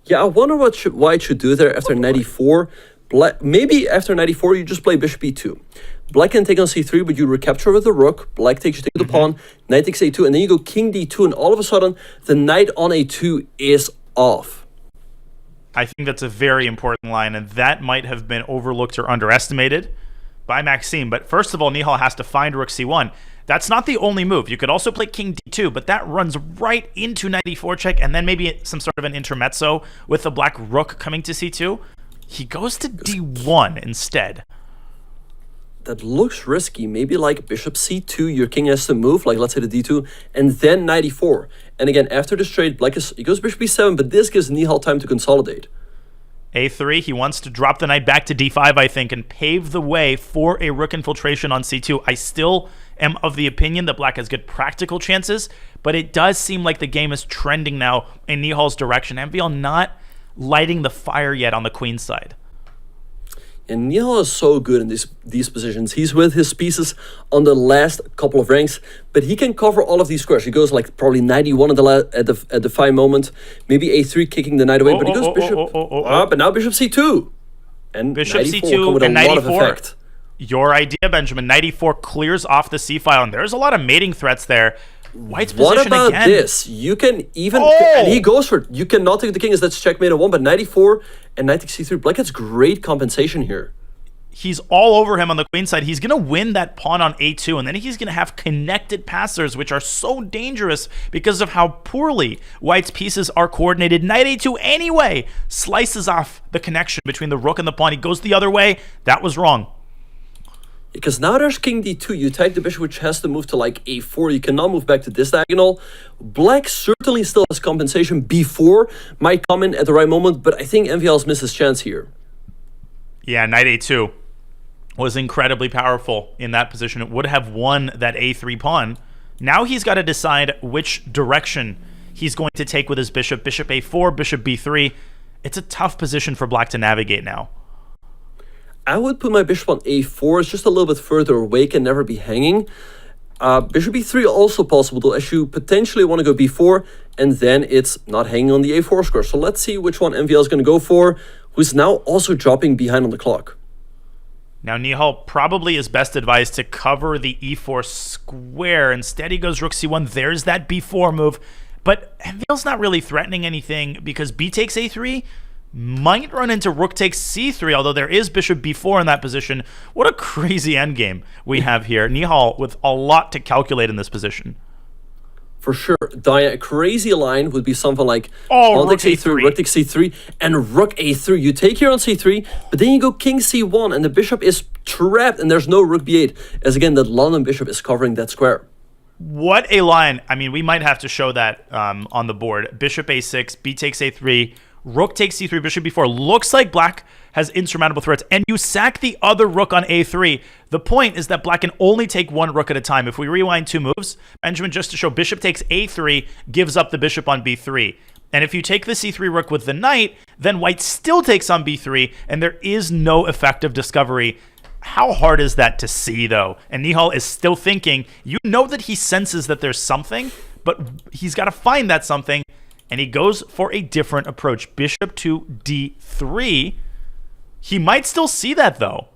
Yeah, I wonder what white should do there after knight e4. Maybe after knight e4, you just play bishop e2. Black can take on c3, but you recapture with the rook. Black takes you take the pawn. Knight takes a2, and then you go king d2, and all of a sudden, the knight on a2 is off. I think that's a very important line, and that might have been overlooked or underestimated by Maxime. But first of all, Nihal has to find rook c1. That's not the only move. You could also play king d2, but that runs right into knight e4 check, and then maybe some sort of an intermezzo with the black rook coming to c2. He goes to d1 instead. That looks risky. Maybe like bishop c2, your king has to move, like let's say the d2, and then knight e4. And again, after this trade, he goes bishop e7, but this gives Nihal time to consolidate. a3, he wants to drop the knight back to d5, I think, and pave the way for a rook infiltration on c2. I still am of the opinion that black has good practical chances, but it does seem like the game is trending now in Nihal's direction. MVL not lighting the fire yet on the queen side. And Nihal is so good in these positions. He's with his pieces on the last couple of ranks, but he can cover all of these squares. He goes like probably 91 at the 5 moment. Maybe a3 kicking the knight away, but he goes bishop up, and now bishop c2. And bishop 94 c2 with and a lot of 94. effect. Your idea, Benjamin. 94 clears off the c-file, and there's a lot of mating threats there. White's What position about again. this? You can even... And he goes for it. You cannot take the king as that's checkmate at 1, but 94 and knight takes c3. Black gets great compensation here. He's all over him on the queen side. He's going to win that pawn on a2, and then he's going to have connected passers, which are so dangerous because of how poorly White's pieces are coordinated. Knight a2 anyway slices off the connection between the rook and the pawn. He goes the other way. That was wrong. Because now there's king d2. You take the bishop, which has to move to like a4. You cannot move back to this diagonal. Black certainly still has compensation. b4 might come in at the right moment, but I think MVL's missed his chance here. Yeah, knight a2 was incredibly powerful in that position. It would have won that a3 pawn. Now he's got to decide which direction he's going to take with his bishop. Bishop a4, bishop b3. It's a tough position for black to navigate now. I would put my bishop on a4. It's just a little bit further away, can never be hanging. Bishop b3 also possible, though, as you potentially want to go b4, and then it's not hanging on the a4 square. So let's see which one MVL is going to go for, who's now also dropping behind on the clock. Now Nihal probably is best advised to cover the e4 square. Instead he goes rook c1. There's that b4 move. But MVL's not really threatening anything because b takes a3 might run into rook takes c3, although there is bishop b4 in that position. What a crazy endgame we have here. Nihal with a lot to calculate in this position. For sure. A crazy line would be something like rook takes a3, rook takes c3, and rook a3. You take here on c3, but then you go king c1, and the bishop is trapped, and there's no rook b8, as again, that London bishop is covering that square. What a line. I mean, we might have to show that on the board. Bishop a6, b takes a3, rook takes c3, bishop b4. Looks like black has insurmountable threats, and you sack the other rook on a3. The point is that black can only take one rook at a time. If we rewind 2 moves, Benjamin, just to show, bishop takes a3, gives up the bishop on b3. And if you take the c3 rook with the knight, then white still takes on b3, and there is no effective discovery. How hard is that to see, though? And Nihal is still thinking, you know that he senses that there's something, but he's got to find that something, and he goes for a different approach. Bishop to d3. He might still see that, though.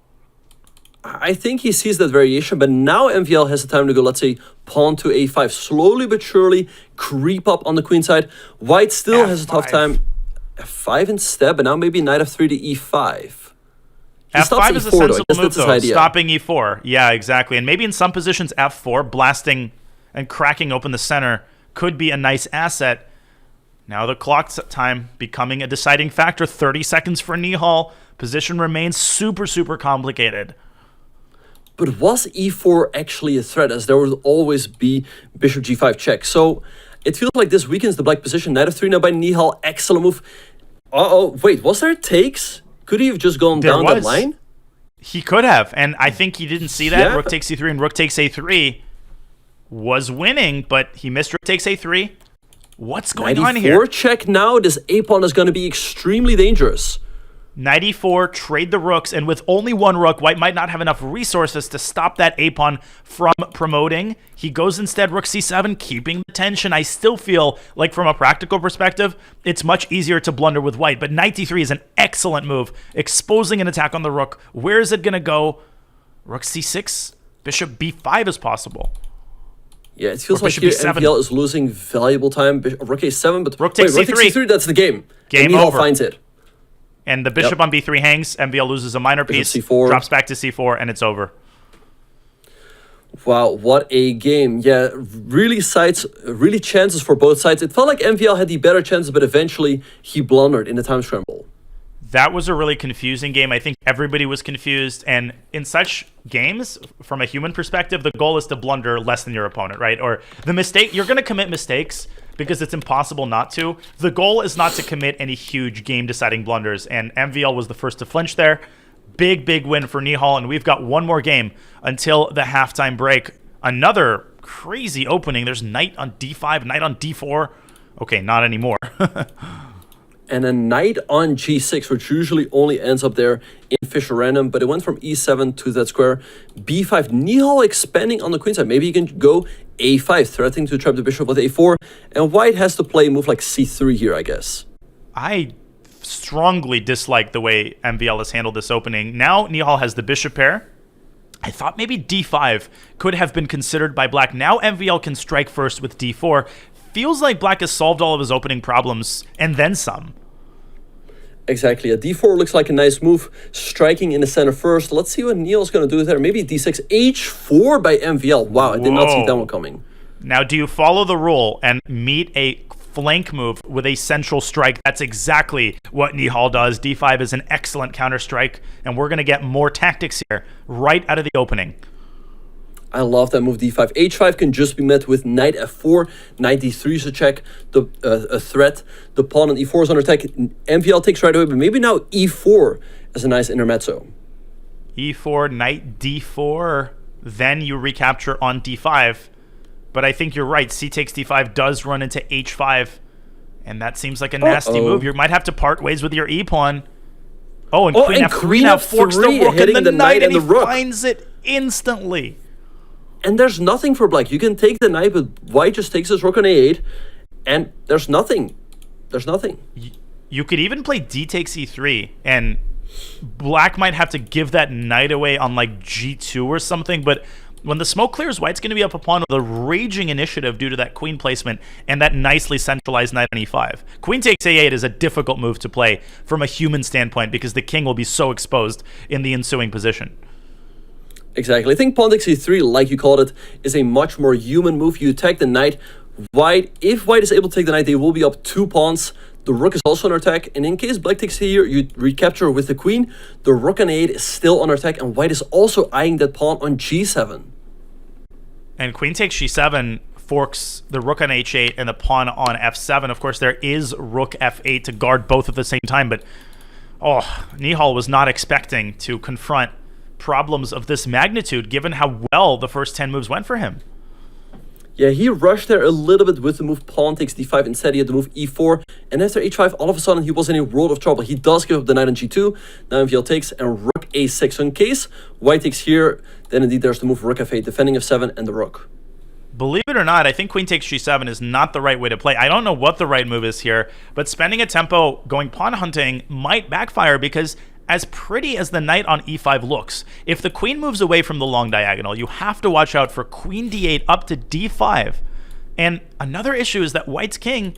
I think he sees that variation, but now MVL has the time to go, let's say, pawn to a5. Slowly but surely creep up on the queen side. White still has a tough time. f5 instead, but now maybe knight f3 to e5. F5 is a sensible move, though, idea. stopping e4. Yeah, exactly. And maybe in some positions, f4, blasting and cracking open the center, could be a nice asset. Now the clock time becoming a deciding factor. 30 seconds for Nihal. Position remains super, super complicated. But was e4 actually a threat, as there would always be bishop g5 check? So it feels like this weakens the black position. Knight f3 now by Nihal. Excellent move. Wait, was there takes? Could he have just gone down that line? He could have, and I think he didn't see that. Yeah. Rook takes c3 and rook takes a3 was winning, but he missed rook takes a3. What's going on here? 94 check now. This a-pawn is going to be extremely dangerous. 94, trade the rooks, and with only one rook, white might not have enough resources to stop that a-pawn from promoting. He goes instead rook c7, keeping the tension. I still feel like from a practical perspective, it's much easier to blunder with white, but knight d3 is an excellent move, exposing an attack on the rook. Where is it going to go? Rook c6, bishop b5 is possible. Yeah, it feels like here MVL is losing valuable time. Rook a7, but rook takes c3. That's the game. Game and Nihal over. Finds it. And the bishop on b3 hangs. MVL loses a minor piece, c4. Drops back to c4, and it's over. Wow, what a game. Yeah, really chances for both sides. It felt like MVL had the better chances, but eventually he blundered in the time scramble. That was a really confusing game. I think everybody was confused. And in such games, from a human perspective, the goal is to blunder less than your opponent, right? Or the mistake, you're going to commit mistakes because it's impossible not to. The goal is not to commit any huge game-deciding blunders. And MVL was the first to flinch there. Big, big win for Nihal. And we've got one more game until the halftime break. Another crazy opening. There's knight on d5, knight on d4. Okay, not anymore. And a knight on g6, which usually only ends up there in Fischer Random, but it went from e7 to that square. b5, Nihal expanding on the queen side. Maybe you can go a5, threatening to trap the bishop with a4, and white has to play a move like c3 here, I guess. I strongly dislike the way MVL has handled this opening. Now Nihal has the bishop pair. I thought maybe d5 could have been considered by black. Now MVL can strike first with d4. Feels like black has solved all of his opening problems and then some. Exactly. A d4 looks like a nice move. Striking in the center first. Let's see what Nihal's going to do there. Maybe d6, h4 by MVL. Wow, I did not see that one coming. Now, do you follow the rule and meet a flank move with a central strike? That's exactly what Nihal does. d5 is an excellent counter strike, and we're going to get more tactics here right out of the opening. I love that move, d5. h5 can just be met with knight f4. Knight d3 is a check, a threat. The pawn on e4 is under attack. MVL takes right away, but maybe now e4 as a nice intermezzo. e4, knight d4, then you recapture on d5. But I think you're right. C takes d5 does run into h5, and that seems like a nasty move. You might have to part ways with your e-pawn. Oh, and queen f3 now forks the rook and the knight, and he finds it instantly. And there's nothing for black. You can take the knight, but white just takes his rook on a8, and there's nothing. There's nothing. You could even play d takes e3, and black might have to give that knight away on like g2 or something, but when the smoke clears, white's going to be up a pawn with a raging initiative due to that queen placement and that nicely centralized knight on e5. Queen takes a8 is a difficult move to play from a human standpoint because the king will be so exposed in the ensuing position. Exactly. I think pawn takes e3, like you called it, is a much more human move. You attack the knight. If white is able to take the knight, they will be up 2 pawns. The rook is also under attack, and in case black takes here, you recapture with the queen. The rook on a8 is still under attack, and white is also eyeing that pawn on g7. And queen takes g7 forks the rook on h8 and the pawn on f7. Of course, there is rook f8 to guard both at the same time, but Nihal was not expecting to confront problems of this magnitude given how well the first 10 moves went for him. Yeah, he rushed there a little bit with the move pawn takes d5. Instead, he had the move e4. And after h5, all of a sudden, he was in a world of trouble. He does give up the knight on g2. Now MVL takes and rook a6. So in case white takes here, then indeed there's the move rook f8, defending f7 and the rook. Believe it or not, I think queen takes g7 is not the right way to play. I don't know what the right move is here, but spending a tempo going pawn hunting might backfire because as pretty as the knight on e5 looks, if the queen moves away from the long diagonal, you have to watch out for queen d8 up to d5. And another issue is that white's king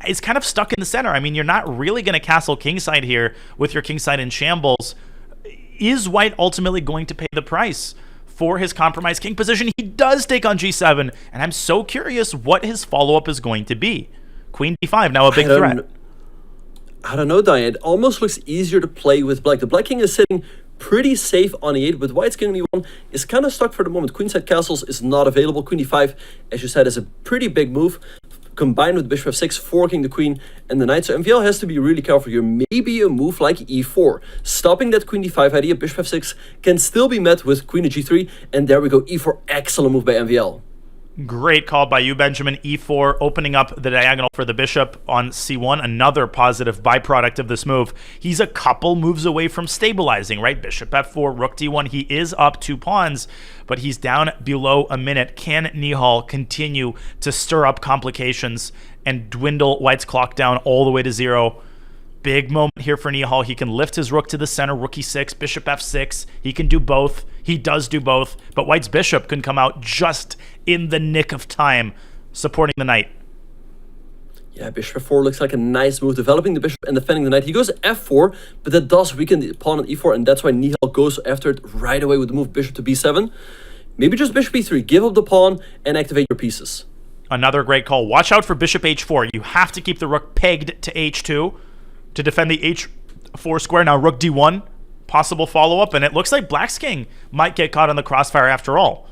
is kind of stuck in the center. I mean, you're not really going to castle kingside here with your kingside in shambles. Is white ultimately going to pay the price for his compromised king position? He does take on g7, and I'm so curious what his follow-up is going to be. Queen d5, now a big threat. I don't know, Diane. It almost looks easier to play with black. The black king is sitting pretty safe on e8, but white's king on e1 is kind of stuck for the moment. Queenside castles is not available. Queen d5, as you said, is a pretty big move. Combined with bishop f6, forking the queen and the knight. So MVL has to be really careful here. Maybe a move like e4. Stopping that queen d5 idea, bishop f6 can still be met with queen to g3. And there we go, e4. Excellent move by MVL. Great call by you, Benjamin. e4, opening up the diagonal for the bishop on c1. Another positive byproduct of this move. He's a couple moves away from stabilizing, right? Bishop f4, rook d1. He is up 2 pawns, but he's down below a minute. Can Nihal continue to stir up complications and dwindle white's clock down all the way to 0? Big moment here for Nihal. He can lift his rook to the center, rook e6, bishop f6. He can do both. He does do both, but white's bishop can come out just in the nick of time, supporting the knight. Yeah, bishop f4 looks like a nice move, developing the bishop and defending the knight. He goes f4, but that does weaken the pawn on e4, and that's why Nihal goes after it right away with the move bishop to b7. Maybe just bishop e3, give up the pawn and activate your pieces. Another great call. Watch out for bishop h4. You have to keep the rook pegged to h2 to defend the h4 square. Now rook d1, possible follow-up, and it looks like black's king might get caught in the crossfire after all.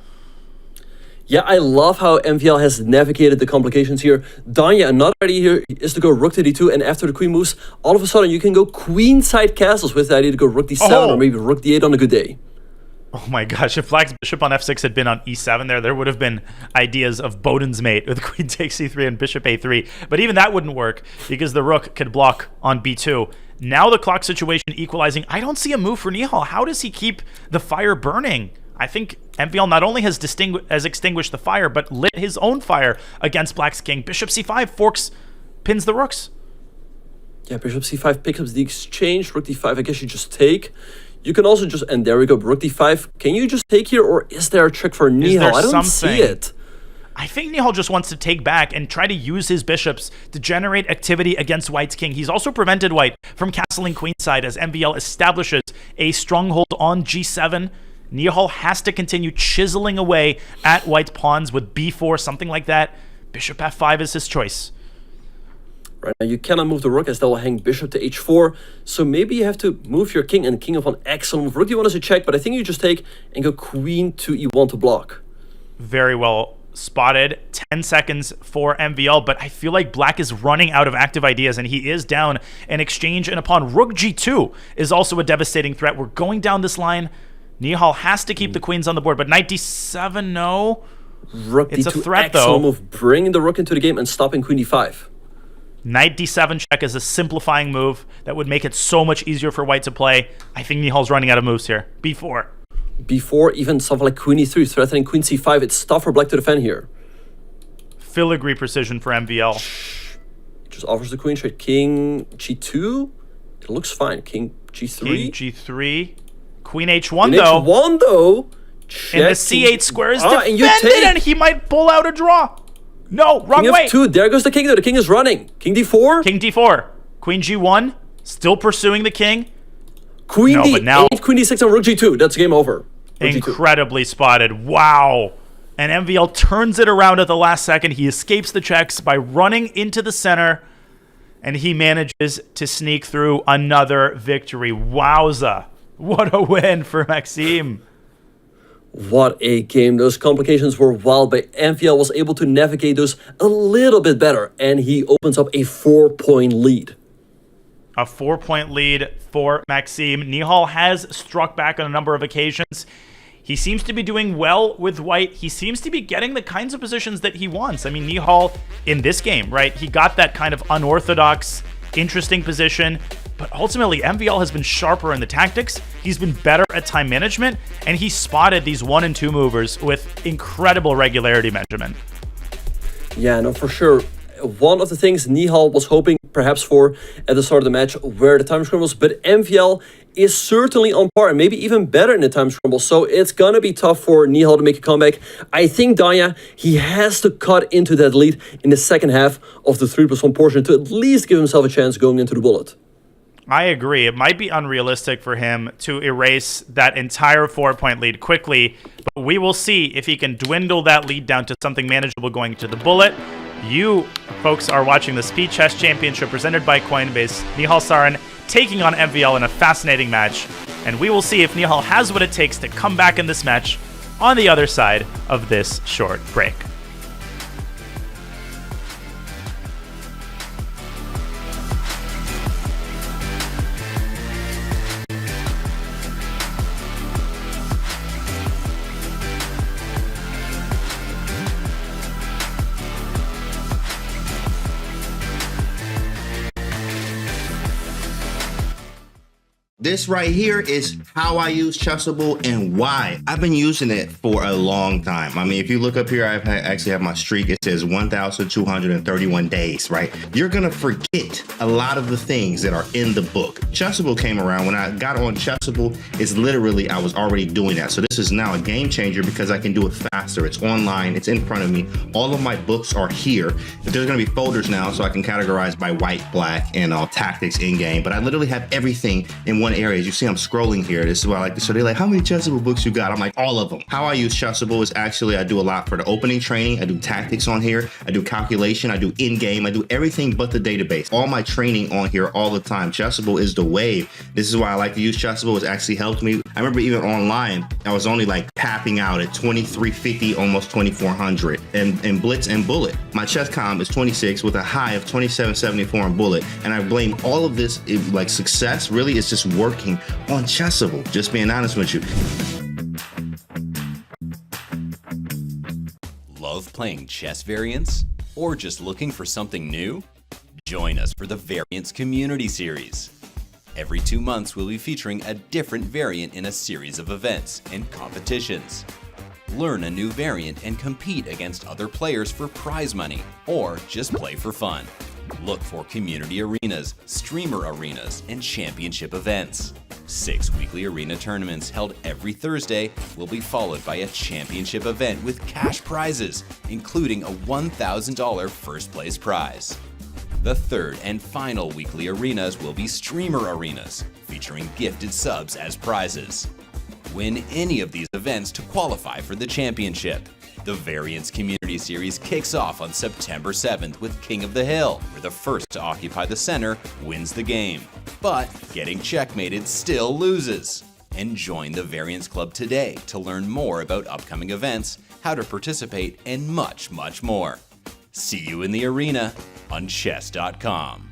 Yeah, I love how MVL has navigated the complications here. Danya, another idea here is to go rook to d2, and after the queen moves, all of a sudden you can go queenside castles with the idea to go rook d7 or maybe rook d8 on a good day. Oh my gosh, if Black's bishop on f6 had been on e7 there would have been ideas of Boden's mate with queen takes c3 and bishop a3. But even that wouldn't work because the rook could block on b2. Now the clock situation equalizing. I don't see a move for Nihal. How does he keep the fire burning? I think MVL not only has extinguished the fire, but lit his own fire against Black's king. Bishop c5 forks, pins the rooks. Yeah, bishop c5 picks up the exchange. Rook d5, I guess you just take. You can also just, and there we go, rook d5. Can you just take here, or is there a trick for Nihal? I don't see it. I think Nihal just wants to take back and try to use his bishops to generate activity against White's king. He's also prevented White from castling queenside as MVL establishes a stronghold on g7. Nihal has to continue chiseling away at White's pawns with b4, something like that. Bishop f5 is his choice. Right now, you cannot move the rook as they'll hang bishop to h4. So maybe you have to move your king, and king of an excellent move. Rook d1 is a check, but I think you just take and go queen to e1 to block. Very well spotted. 10 seconds for MVL, but I feel like Black is running out of active ideas, and he is down an exchange and a pawn. Rook g2 is also a devastating threat. We're going down this line. Nihal has to keep the queens on the board, but knight d7, no. Rook it's d2, a threat, excellent though. move, bringing the rook into the game and stopping queen d5. Knight d7 check is a simplifying move that would make it so much easier for White to play. I think Nihal's running out of moves here. b4. b4, even something like queen e3, threatening queen c5. It's tough for Black to defend here. Filigree precision for MVL. Just offers the queen straight. King g2. It looks fine. King g3. King g3. Queen h1 queen though. h1 though. And the c8 square is defended, and you take. And he might pull out a draw. No, wrong King way. f2. There goes the king though. The king is running. King d4. King d4. Queen g1. Still pursuing the king. Queen no, d8. but now, Queen d6 on rook g2. That's game over. Rook incredibly spotted. Wow. And MVL turns it around at the last second. He escapes the checks by running into the center. And he manages to sneak through another victory. Wowza. What a win for Maxime. What a game. Those complications were wild, but MVL was able to navigate those a little bit better, and he opens up a 4-point lead. A 4-point lead for Maxime. Nihal has struck back on a number of occasions. He seems to be doing well with White. He seems to be getting the kinds of positions that he wants. I mean, Nihal in this game, right? He got that kind of unorthodox, interesting position. But ultimately, MVL has been sharper in the tactics. He's been better at time management, and he spotted these 1 and 2 movers with incredible regularity measurement. Yeah, no, for sure. One of the things Nihal was hoping perhaps for at the start of the match were the time scrambles, but MVL is certainly on par and maybe even better in the time scramble. So it's going to be tough for Nihal to make a comeback. I think Danya, he has to cut into that lead in the second half of the 3+1 portion to at least give himself a chance going into the bullet. I agree. It might be unrealistic for him to erase that entire 4-point lead quickly, but we will see if he can dwindle that lead down to something manageable going to the bullet. You folks are watching the Speed Chess Championship presented by Coinbase. Nihal Sarin taking on MVL in a fascinating match, and we will see if Nihal has what it takes to come back in this match on the other side of this short break. This right here is how I use Chessable and why. I've been using it for a long time. I mean, if you look up here, I actually have my streak. It says 1,231 days, right? You're gonna forget a lot of the things that are in the book. Chessable came around. When I got on Chessable, it's literally, I was already doing that. So this is now a game changer because I can do it faster. It's online, it's in front of me. All of my books are here. There's gonna be folders now so I can categorize by white, black, and tactics in game. But I literally have everything in one area. As you see, I'm scrolling here. This is why I like to. So they're like, how many Chessable books you got? I'm like, all of them. How I use Chessable is actually, I do a lot for the opening training. I do tactics on here. I do calculation. I do in-game. I do everything but the database. All my training on here all the time. Chessable is the wave. This is why I like to use Chessable. It's actually helped me. I remember even online, I was only like tapping out at 2350, almost 2400. And Blitz and Bullet. My chess comm is 26 with a high of 2774 in Bullet. And I blame all of this, like success, really, is just working on Chessable. Just being honest with you. playing chess variants? Or just looking for something new? Join us for the Variants Community Series. Every 2 months, we'll be featuring a different variant in a series of events and competitions. Learn a new variant and compete against other players for prize money, or just play for fun. Look for community arenas, streamer arenas, and championship events. 6 weekly arena tournaments held every Thursday will be followed by a championship event with cash prizes, including a $1,000 first place prize. The third and final weekly arenas will be streamer arenas, featuring gifted subs as prizes. Win any of these events to qualify for the championship. The Variants Community Series kicks off on September 7th with King of the Hill, where the first to occupy the center wins the game. But getting checkmated still loses. And join the Variants Club today to learn more about upcoming events, how to participate, and much, much more. See you in the arena on chess.com.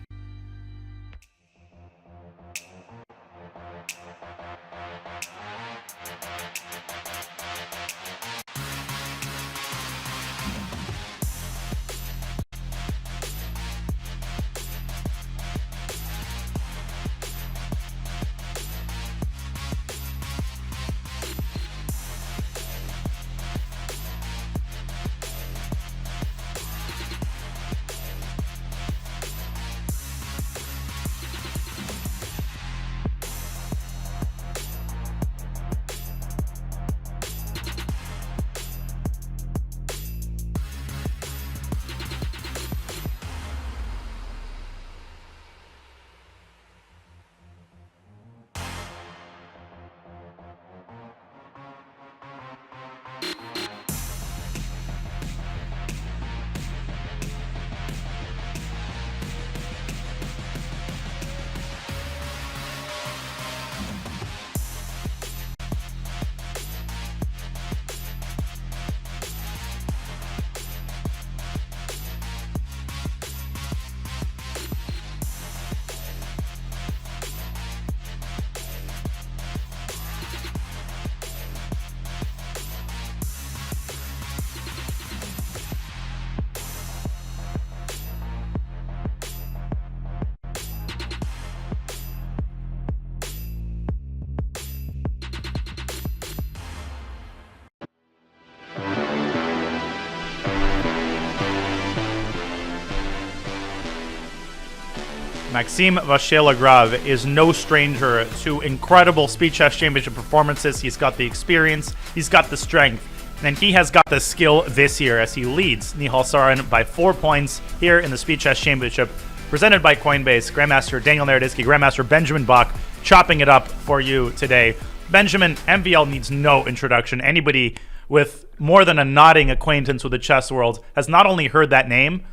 Maxime Vachier-Lagrave is no stranger to incredible Speed Chess Championship performances. He's got the experience, he's got the strength, and he has got the skill this year as he leads Nihal Sarin by 4 points here in the Speed Chess Championship, presented by Coinbase. Grandmaster Daniel Naroditsky, Grandmaster Benjamin Bach chopping it up for you today. Benjamin, MVL needs no introduction. Anybody with more than a nodding acquaintance with the chess world has not only heard that name,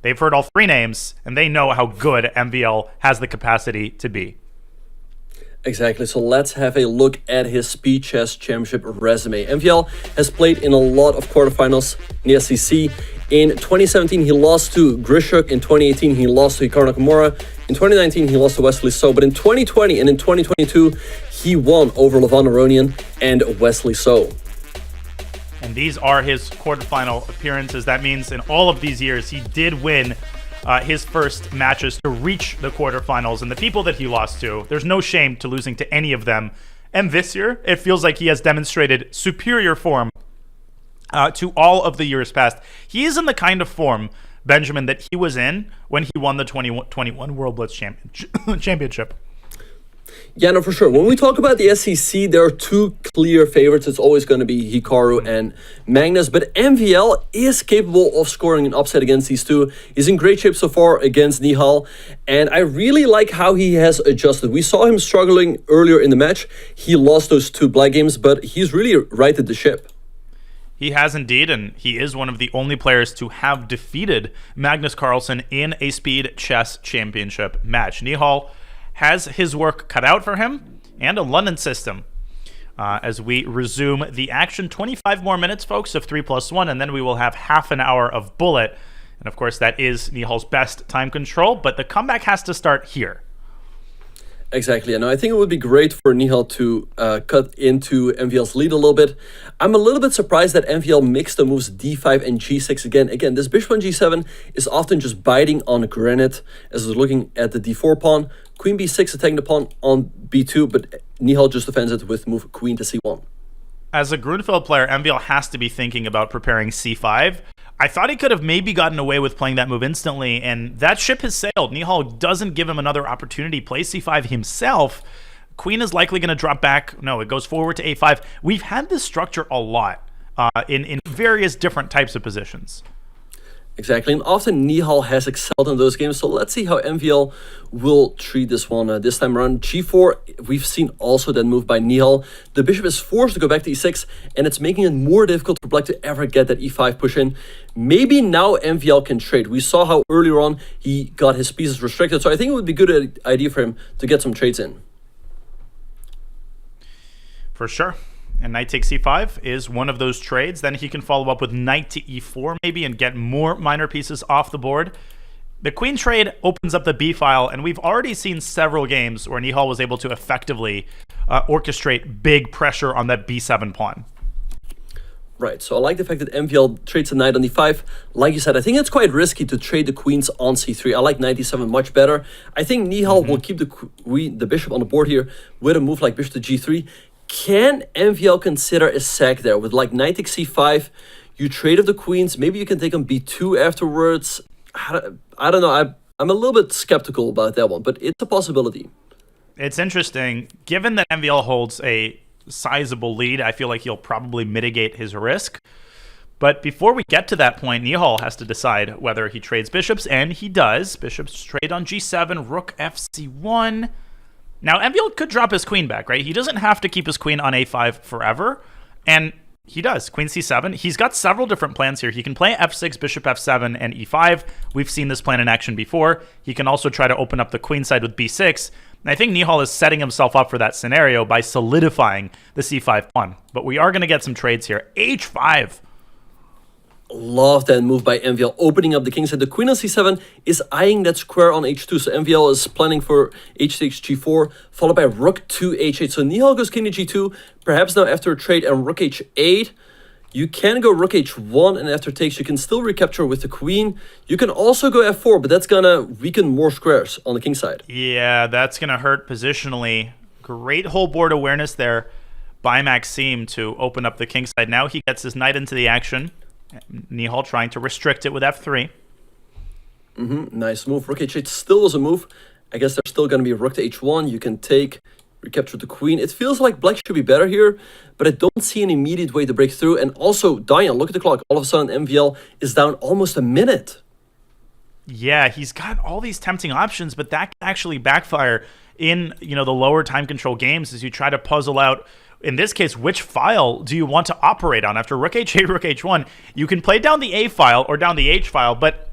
they've heard all 3 names, and they know how good MVL has the capacity to be. Exactly, so let's have a look at his Speed Chess Championship resume. MVL has played in a lot of quarterfinals in the SEC. In 2017, he lost to Grishuk. In 2018, he lost to Hikaru Nakamura. In 2019, he lost to Wesley So. But in 2020 and in 2022, he won over Levon Aronian and Wesley So. And these are his quarterfinal appearances. That means in all of these years, he did win his first matches to reach the quarterfinals. And the people that he lost to, there's no shame to losing to any of them. And this year, it feels like he has demonstrated superior form to all of the years past. He is in the kind of form, Benjamin, that he was in when he won the 2021 World Blitz Championship. Yeah, no, for sure. When we talk about the SEC, there are 2 clear favorites. It's always going to be Hikaru and Magnus, but MVL is capable of scoring an upset against these 2. He's in great shape so far against Nihal, and I really like how he has adjusted. We saw him struggling earlier in the match. He lost those 2 black games, but he's really righted the ship. He has indeed, and he is one of the only players to have defeated Magnus Carlsen in a Speed Chess Championship match. Nihal has his work cut out for him and a London system as we resume the action. 25 more minutes, folks, of 3+1, and then we will have half an hour of bullet. And of course, that is Nihal's best time control, but the comeback has to start here. Exactly, and I think it would be great for Nihal to cut into MVL's lead a little bit. I'm a little bit surprised that MVL mixed the moves d5 and g6 again. Again, this bishop on g7 is often just biting on granite, as we're looking at the d4 pawn. Queen b6 attacking the pawn on b2, but Nihal just defends it with move queen to c1. As a Grunfeld player, MVL has to be thinking about preparing c5. I thought he could have maybe gotten away with playing that move instantly, and that ship has sailed. Nihal doesn't give him another opportunity. Play c5 himself. Queen is likely going to drop back. No, it goes forward to a5. We've had this structure a lot in various different types of positions. Exactly, and often Nihal has excelled in those games, so let's see how MVL will treat this one this time around. g4, we've seen also that move by Nihal. The bishop is forced to go back to e6, and it's making it more difficult for black to ever get that e5 push in. Maybe now MVL can trade. We saw how earlier on he got his pieces restricted, so I think it would be a good idea for him to get some trades in. For sure. And knight takes c5 is one of those trades. Then he can follow up with knight to e4 maybe and get more minor pieces off the board. The queen trade opens up the b file, and we've already seen several games where Nihal was able to effectively orchestrate big pressure on that b7 pawn. Right, so I like the fact that MVL trades a knight on d5. Like you said, I think it's quite risky to trade the queens on c3. I like knight d7 much better. I think Nihal will keep the bishop on the board here with a move like bishop to g3. Can MVL consider a sack there with like knight takes c5? You trade of the queens. Maybe you can take on b2 afterwards. I don't know. I'm a little bit skeptical about that one, but it's a possibility. It's interesting. Given that MVL holds a sizable lead, I feel like he'll probably mitigate his risk. But before we get to that point, Nihal has to decide whether he trades bishops, and he does. Bishops trade on g7, rook fc1. Now, MVL could drop his queen back, right? He doesn't have to keep his queen on a5 forever, and he does. Queen c7. He's got several different plans here. He can play f6, bishop f7, and e5. We've seen this plan in action before. He can also try to open up the queen side with b6. And I think Nihal is setting himself up for that scenario by solidifying the c5 pawn. But we are going to get some trades here. h5. Love that move by MVL, opening up the kingside. The queen on c7 is eyeing that square on h2, so MVL is planning for h takes g4, followed by rook to h8. So Nihal goes king to g2, perhaps now after a trade, and rook h8. You can go rook h1, and after takes, you can still recapture with the queen. You can also go f4, but that's gonna weaken more squares on the king side. Yeah, that's gonna hurt positionally. Great whole board awareness there by Maxime to open up the king side. Now he gets his knight into the action. Nihal trying to restrict it with f3. Nice move. Rook h8 still is a move. I guess there's still going to be rook to h1. You can take, recapture the queen. It feels like black should be better here, but I don't see an immediate way to break through. And also, Diane, look at the clock. All of a sudden, MVL is down almost a minute. Yeah, he's got all these tempting options, but that can actually backfire in, the lower time control games as you try to puzzle out, in this case, which file do you want to operate on? After rook h8, rook h1, you can play down the a file or down the h file, but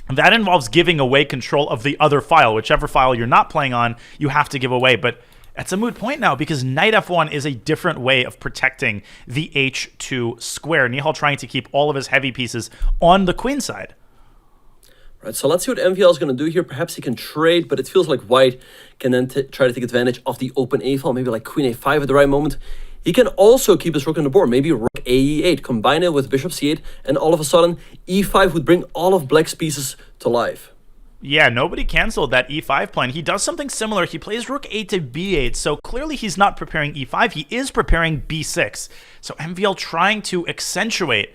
that involves giving away control of the other file. Whichever file you're not playing on, you have to give away. But that's a moot point now because knight f1 is a different way of protecting the h2 square. Nihal trying to keep all of his heavy pieces on the queen side. Right, so let's see what MVL is going to do here. Perhaps he can trade, but it feels like white can then try to take advantage of the open a file, maybe like queen a5 at the right moment. He can also keep his rook on the board, maybe rook ae8, combine it with bishop c8, and all of a sudden, e5 would bring all of black's pieces to life. Yeah, nobody canceled that e5 plan. He does something similar. He plays rook a to b8, so clearly he's not preparing e5. He is preparing b6. So MVL trying to accentuate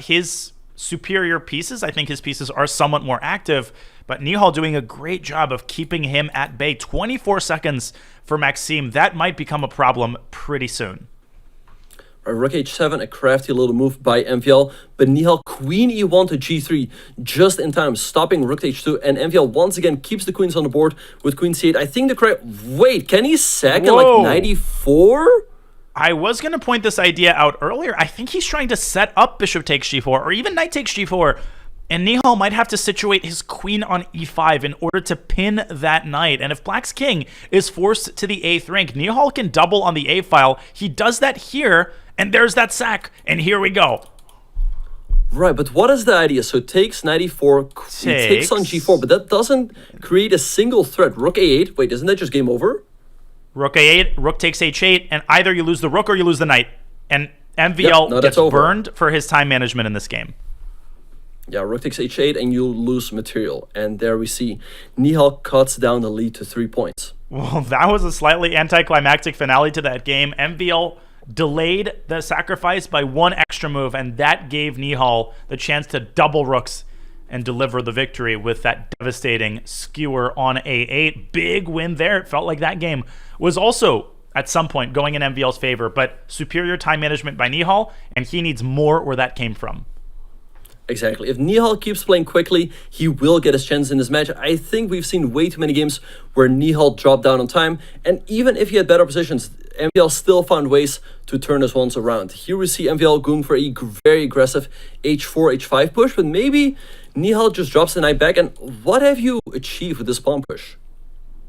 his superior pieces. I think his pieces are somewhat more active, but Nihal doing a great job of keeping him at bay. 24 seconds for Maxime. That might become a problem pretty soon. Rook h7, a crafty little move by MVL, but Nihal queen e1 to g3 just in time, stopping rook to h2, and MVL once again keeps the queens on the board with queen c8. I think the correct... Wait, can he sack at like 94? I was going to point this idea out earlier. I think he's trying to set up bishop takes g4 or even knight takes g4, and Nihal might have to situate his queen on e5 in order to pin that knight. And if black's king is forced to the 8th rank, Nihal can double on the a file. He does that here, and there's that sack, and here we go. Right, but what is the idea? So it takes knight e4, it takes on g4, but that doesn't create a single threat. Rook a8. Wait, isn't that just game over? Rook a8, rook takes h8, and either you lose the rook or you lose the knight. And MVL gets burned for his time management in this game. Yeah, rook takes h8, and you lose material. And there we see Nihal cuts down the lead to 3 points. Well, that was a slightly anticlimactic finale to that game. MVL delayed the sacrifice by one extra move, and that gave Nihal the chance to double rooks and deliver the victory with that devastating skewer on a8. Big win there. It felt like that game was also at some point going in MVL's favor, but superior time management by Nihal, and he needs more where that came from. Exactly. If Nihal keeps playing quickly, he will get his chance in this match. I think we've seen way too many games where Nihal dropped down on time, and even if he had better positions, MVL still found ways to turn his ones around. Here we see MVL going for a very aggressive h4, h5 push, but maybe Nihal just drops the knight back. And what have you achieved with this pawn push?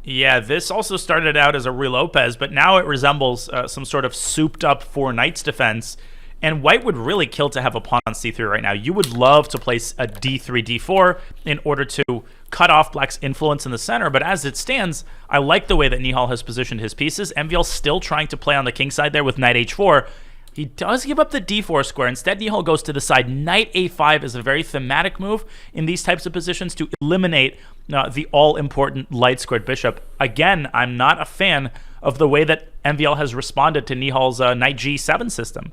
Yeah, this also started out as a real Lopez, but now it resembles some sort of souped up four knights defense. And white would really kill to have a pawn on c3 right now. You would love to place a d3, d4 in order to cut off black's influence in the center. But as it stands, I like the way that Nihal has positioned his pieces. MVL still trying to play on the king side there with knight h4. He does give up the d4 square. Instead, Nihal goes to the side. Knight a5 is a very thematic move in these types of positions to eliminate the all-important light-squared bishop. Again, I'm not a fan of the way that MVL has responded to Nihal's knight g7 system.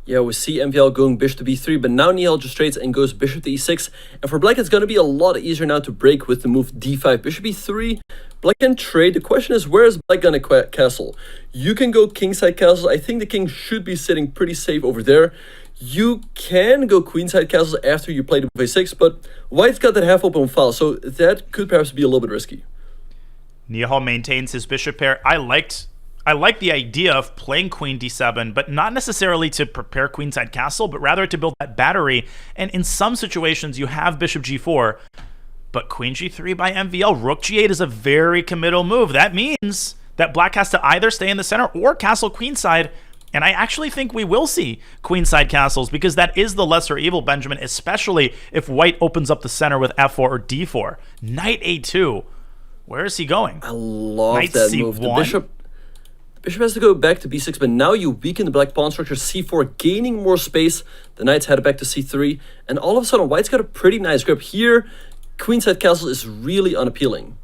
Yeah, we see MVL going bishop to b3, but now Nihal just trades and goes bishop to e6. And for black, it's going to be a lot easier now to break with the move d5. Bishop e3, black can trade. The question is, where is black going to castle? You can go kingside castle. I think the king should be sitting pretty safe over there. You can go queenside castles after you play the move a6, but white's got that half-open file, so that could perhaps be a little bit risky. Nihal maintains his bishop pair. I like the idea of playing queen d7, but not necessarily to prepare queenside castle, but rather to build that battery. And in some situations, you have bishop g4, but queen g3 by MVL. Rook g8 is a very committal move. That means that black has to either stay in the center or castle queenside. And I actually think we will see queenside castles because that is the lesser evil, Benjamin, especially if white opens up the center with f4 or d4. Knight a2. Where is he going? I love Knight that c1. move. The bishop has to go back to b6, but now you weaken the black pawn structure. c4 gaining more space. The knight's headed back to c3, and all of a sudden white's got a pretty nice grip. Here, queenside castle is really unappealing.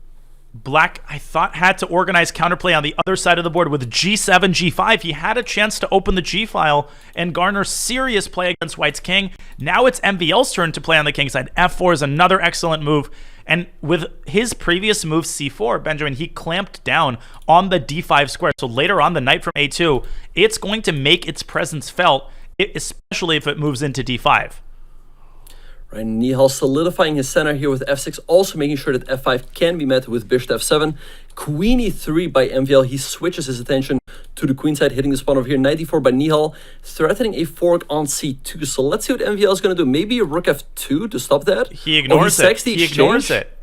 Black, I thought, had to organize counterplay on the other side of the board with g7, g5. He had a chance to open the g file and garner serious play against white's king. Now it's MVL's turn to play on the king side. f4 is another excellent move. And with his previous move, c4, Benjamin, he clamped down on the d5 square. So later on, the knight from a2, it's going to make its presence felt, especially if it moves into d5. Right, Nihal solidifying his center here with f6, also making sure that f5 can be met with bishop f7. Queen e3 by MVL, he switches his attention to the queen side, hitting this pawn over here. Knight e4 by Nihal, threatening a fork on c2. So let's see what MVL is going to do. Maybe a rook f2 to stop that? He ignores it. He ignores it.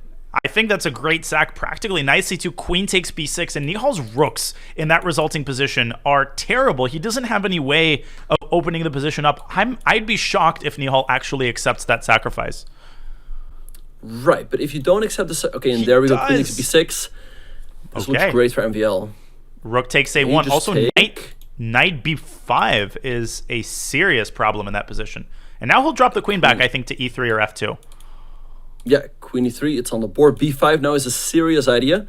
I think that's a great sack. Practically knight c2, queen takes b6, and Nihal's rooks in that resulting position are terrible. He doesn't have any way of opening the position up. I'd be shocked if Nihal actually accepts that sacrifice. Right, but if you don't accept the... Okay, and there we go, queen takes b6. This looks great for MVL. Rook takes a1. Also, knight b5 is a serious problem in that position. And now he'll drop the queen back, I think, to e3 or f2. Yeah, queen e3, it's on the board. b5 now is a serious idea.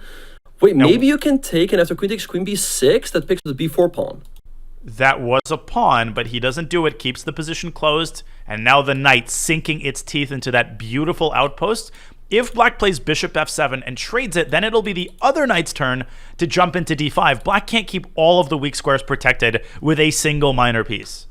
Wait, maybe you can take, and after queen takes queen b6, that picks up the b4 pawn. That was a pawn, but he doesn't do it, keeps the position closed, and now the knight sinking its teeth into that beautiful outpost. If black plays bishop f7 and trades it, then it'll be the other knight's turn to jump into d5. Black can't keep all of the weak squares protected with a single minor piece.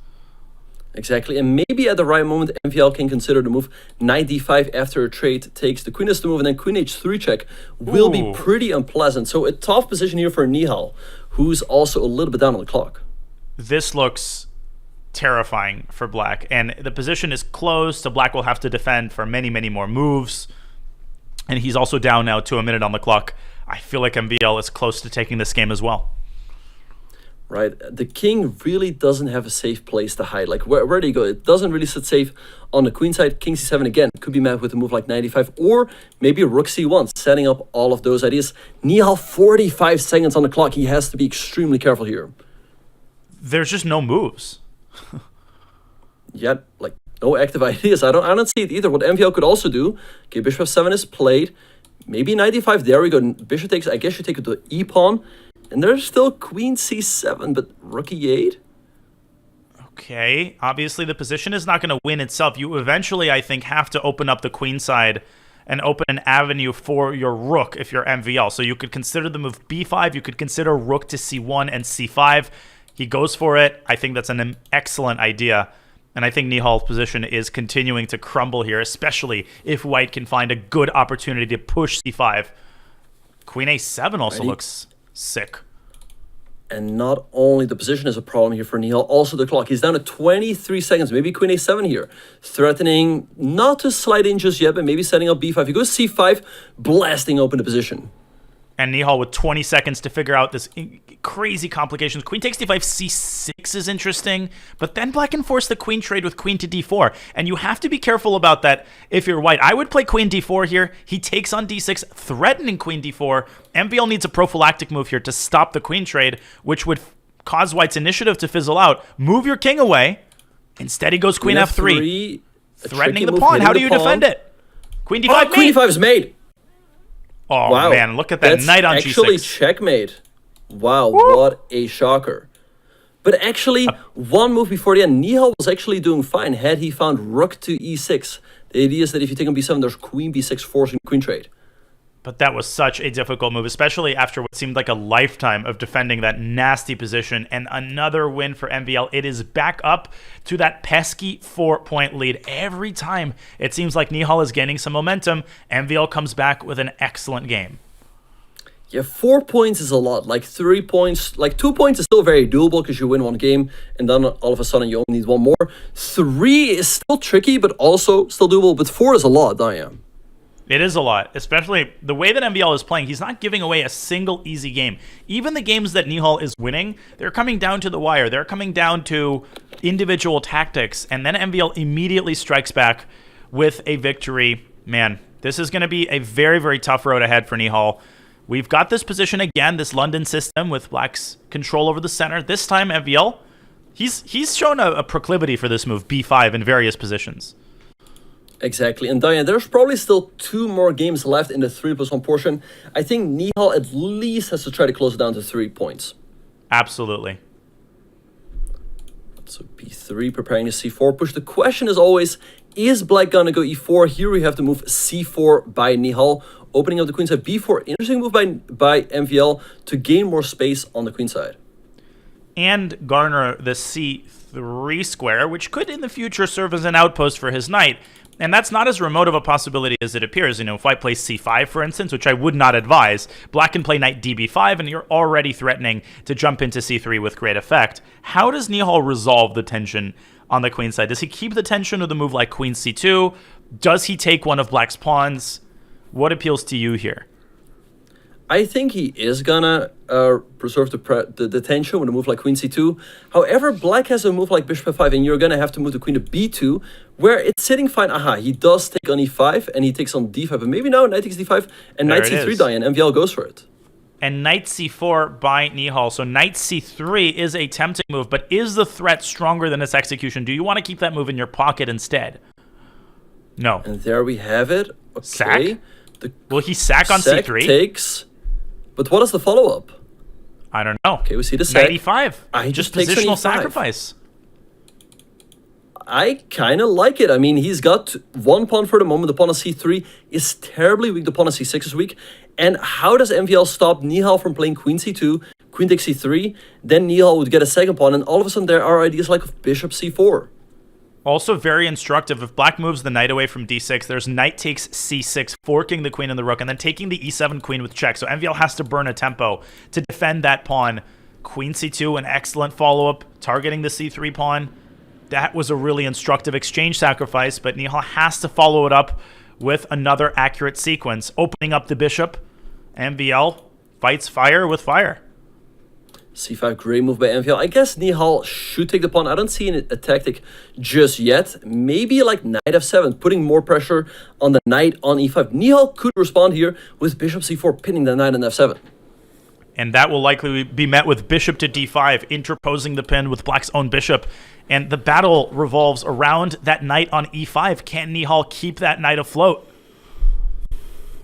Exactly, and maybe at the right moment, MVL can consider the move knight d5 after a trade takes the queen as the move, and then queen h3 check will be pretty unpleasant. So a tough position here for Nihal, who's also a little bit down on the clock. This looks terrifying for black, and the position is closed, so black will have to defend for many, many more moves. And he's also down now to a minute on the clock. I feel like MVL is close to taking this game as well. right? The king really doesn't have a safe place to hide. Like, where do you go? It doesn't really sit safe on the queen side. King c7 again could be met with a move like 95, or maybe rook c1, setting up all of those ideas. Nihal, 45 seconds on the clock. He has to be extremely careful here. There's just no moves. Yet, like, no active ideas. I don't see it either. What MVL could also do, okay, bishop f7 is played. Maybe 95, there we go. Bishop takes, I guess you take it to e-pawn. And there's still queen c7, but rook e8? Okay, obviously the position is not going to win itself. You eventually, I think, have to open up the queen side and open an avenue for your rook if you're MVL. So you could consider the move b5. You could consider rook to c1 and c5. He goes for it. I think that's an excellent idea. And I think Nihal's position is continuing to crumble here, especially if white can find a good opportunity to push c5. Queen a7 also looks sick. And not only the position is a problem here for Nihal, also the clock. He's down to 23 seconds. Maybe queen a7 here. Threatening not to slide in just yet, but maybe setting up b5. He goes c5, blasting open the position. And Nihal with 20 seconds to figure out this crazy complications. Queen takes d5, c6 is interesting, but then black can force the queen trade with queen to d4. And you have to be careful about that if you're white. I would play queen d4 here. He takes on d6, threatening queen d4. MVL needs a prophylactic move here to stop the queen trade, which would cause white's initiative to fizzle out. Move your king away. Instead, he goes queen f3, threatening the pawn. How do you defend it? Queen d5 mate. Queen d5 is made. Oh, wow. Man, look at that knight on g6. Actually checkmate. Wow, what a shocker. But actually, one move before the end, Nihal was actually doing fine had he found rook to e6. The idea is that if you take on b7, there's queen b6 forcing queen trade. But that was such a difficult move, especially after what seemed like a lifetime of defending that nasty position. And another win for MVL. It is back up to that pesky 4-point lead. Every time it seems like Nihal is gaining some momentum, MVL comes back with an excellent game. Yeah, 4 points is a lot. Like 3 points, like 2 points is still very doable because you win one game and then all of a sudden you only need one more. 3 is still tricky, but also still doable. But 4 is a lot, Diane. It is a lot, especially the way that MVL is playing. He's not giving away a single easy game. Even the games that Nihal is winning, they're coming down to the wire. They're coming down to individual tactics. And then MVL immediately strikes back with a victory. Man, this is going to be a very, very tough road ahead for Nihal. We've got this position again, this London system with black's control over the center. This time, MVL, he's shown a proclivity for this move, b5, in various positions. Exactly. And Diane, there's probably still 2 more games left in the 3+1 portion. I think Nihal at least has to try to close it down to 3 points. Absolutely. So b3, preparing to c4 push. The question is always, is black gonna go e4? Here we have to move c4 by Nihal, opening up the queen side. b4, interesting move by MVL to gain more space on the queen side. And garner the c3 square, which could in the future serve as an outpost for his knight. And that's not as remote of a possibility as it appears. You know, if white plays c5, for instance, which I would not advise, black can play knight db5, and you're already threatening to jump into c3 with great effect. How does Nihal resolve the tension on the queen side? Does he keep the tension with a move like queen c2? Does he take one of black's pawns? What appeals to you here? I think he is gonna preserve the tension with a move like queen c2. However, black has a move like bishop f5, and you're gonna have to move the queen to b2, where it's sitting fine. Aha, he does take on e5, and he takes on d5, but maybe now knight takes d5, and knight c3, Diane, MVL goes for it. And knight c4 by Nihal. So knight c3 is a tempting move, but is the threat stronger than its execution? Do you want to keep that move in your pocket instead? No. And there we have it. Okay. Sack? Will he sack on c3? Takes... But what is the follow-up? I don't know. Okay, we see the set. Knight e5. He just positional sacrifice. I kind of like it. I mean, he's got 1 pawn for the moment. The pawn on c3 is terribly weak. The pawn on c6 is weak. And how does MVL stop Nihal from playing queen c2, queen takes c3? Then Nihal would get a second pawn, and all of a sudden there are ideas like bishop c4. Also very instructive. If black moves the knight away from d6, there's knight takes c6, forking the queen and the rook, and then taking the e7 queen with check. So MVL has to burn a tempo to defend that pawn. Queen c2, an excellent follow-up, targeting the c3 pawn. That was a really instructive exchange sacrifice, but Nihal has to follow it up with another accurate sequence. Opening up the bishop, MVL fights fire with fire. C5, great move by MVL. I guess Nihal should take the pawn. I don't see a tactic just yet. Maybe like knight f7, putting more pressure on the knight on e5. Nihal could respond here with bishop c4, pinning the knight on f7. And that will likely be met with bishop to d5, interposing the pin with black's own bishop. And the battle revolves around that knight on e5. Can Nihal keep that knight afloat?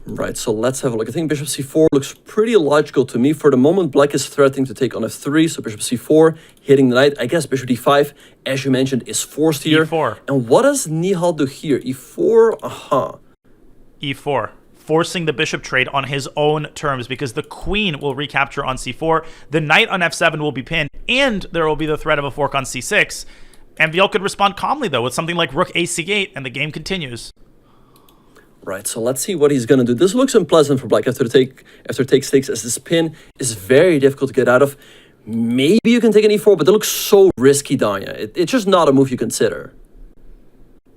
Right, so let's have a look. I think bishop c4 looks pretty logical to me. For the moment, black is threatening to take on f3, so bishop c4, hitting the knight. I guess bishop d5, as you mentioned, is forced here. e4. And what does Nihal do here? e4, e4, forcing the bishop trade on his own terms because the queen will recapture on c4, the knight on f7 will be pinned, and there will be the threat of a fork on c6. MVL could respond calmly, though, with something like rook a c8, and the game continues. Right, so let's see what he's going to do. This looks unpleasant for black after take stakes, as this pin is very difficult to get out of. Maybe you can take an e4, but that looks so risky, Danya. It's just not a move you consider.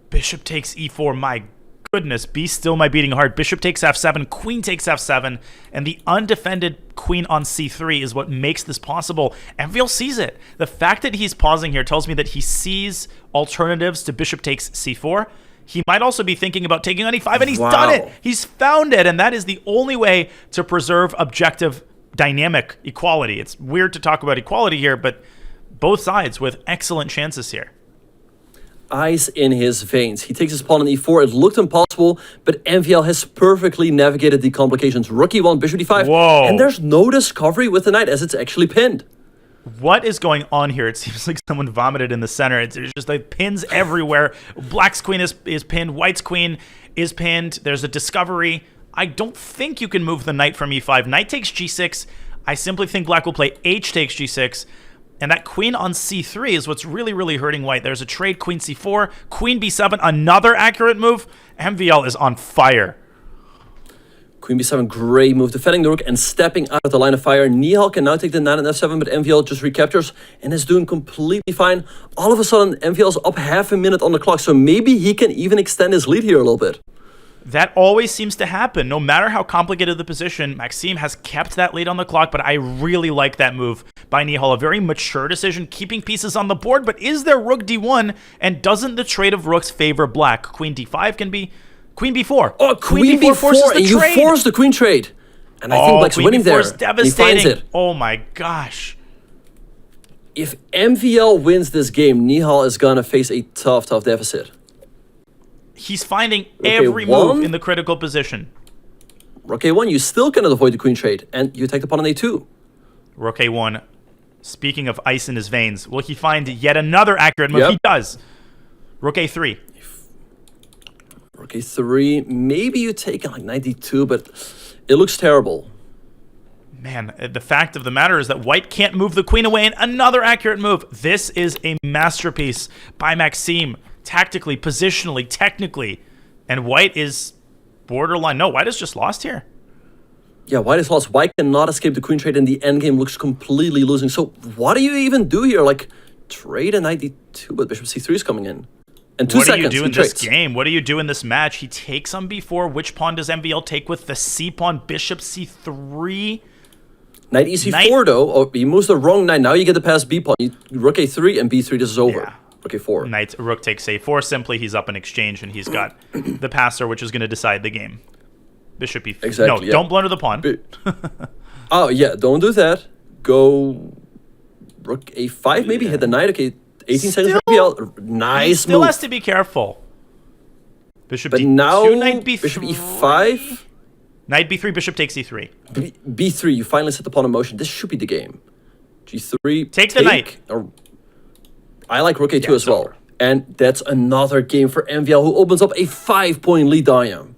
Bishop takes e4, my goodness. Be still my beating heart. Bishop takes f7, queen takes f7, and the undefended queen on c3 is what makes this possible. MVL sees it. The fact that he's pausing here tells me that he sees alternatives to bishop takes c4. He might also be thinking about taking on e5, and he's done it. He's found it, and that is the only way to preserve objective dynamic equality. It's weird to talk about equality here, but both sides with excellent chances here. Ice in his veins. He takes his pawn on e4. It looked impossible, but MVL has perfectly navigated the complications. Rook e1, bishop d5. Whoa. And there's no discovery with the knight, as it's actually pinned. What is going on here? It seems like someone vomited in the center. There's just like pins everywhere. Black's queen is pinned. White's queen is pinned. There's a discovery. I don't think you can move the knight from e5. Knight takes g6. I simply think black will play h takes g6. And that queen on c3 is what's really, really hurting white. There's a trade, queen c4, queen b7, another accurate move. MVL is on fire. Queen b7, great move, defending the rook and stepping out of the line of fire. Nihal can now take the knight on f7, but MVL just recaptures and is doing completely fine. All of a sudden, MVL's up half a minute on the clock, so maybe he can even extend his lead here a little bit. That always seems to happen. No matter how complicated the position, Maxime has kept that lead on the clock, but I really like that move by Nihal. A very mature decision, keeping pieces on the board, but is there rook d1, and doesn't the trade of rooks favor black? Queen d5 can be... Queen b4. Oh, queen b4 forces the trade. You force the queen trade. And I think black's winning there. Queen b4 is devastating. He finds it. Oh my gosh. If MVL wins this game, Nihal is going to face a tough deficit. He's finding every move in the critical position. Rook a1, you still cannot avoid the queen trade, and you take the pawn on a2. Rook a1. Speaking of ice in his veins, will he find yet another accurate move? Yep. He does. Rook a3. Rook a3. Maybe you take it like knight d2, but it looks terrible. Man, the fact of the matter is that white can't move the queen away, and another accurate move. This is a masterpiece by Maxime. Tactically, positionally, technically. And white is borderline. No, white is just lost here. Yeah, white is lost. White cannot escape the queen trade, and the endgame looks completely losing. So what do you even do here? Like, trade a knight d2, but bishop c3 is coming in. And 2 seconds, what do you do in this game? What do you do in this match? He takes on b4. Which pawn does MVL take with the c pawn? Bishop c3. Knight ec4, though. Oh, he moves the wrong knight. Now you get the pass b pawn. Rook a3 and b3. This is over. Yeah. Rook a4. Knight, rook takes a4. Simply, he's up in exchange, and he's got the passer, which is going to decide the game. Bishop e4. Exactly. No, don't blunder the pawn. Oh, yeah. Don't do that. Go rook a5, maybe. Hit the knight. Okay. 18 seconds for MVL. Nice move. Still has to be careful. Bishop but d2, now, knight b3. bishop e5. Knight b3, bishop takes e3. b3, you finally set the pawn in motion. This should be the game. g3. Take the knight. Or, I like rook a2 as well. Over. And that's another game for MVL, who opens up a 5-point lead, Dayam.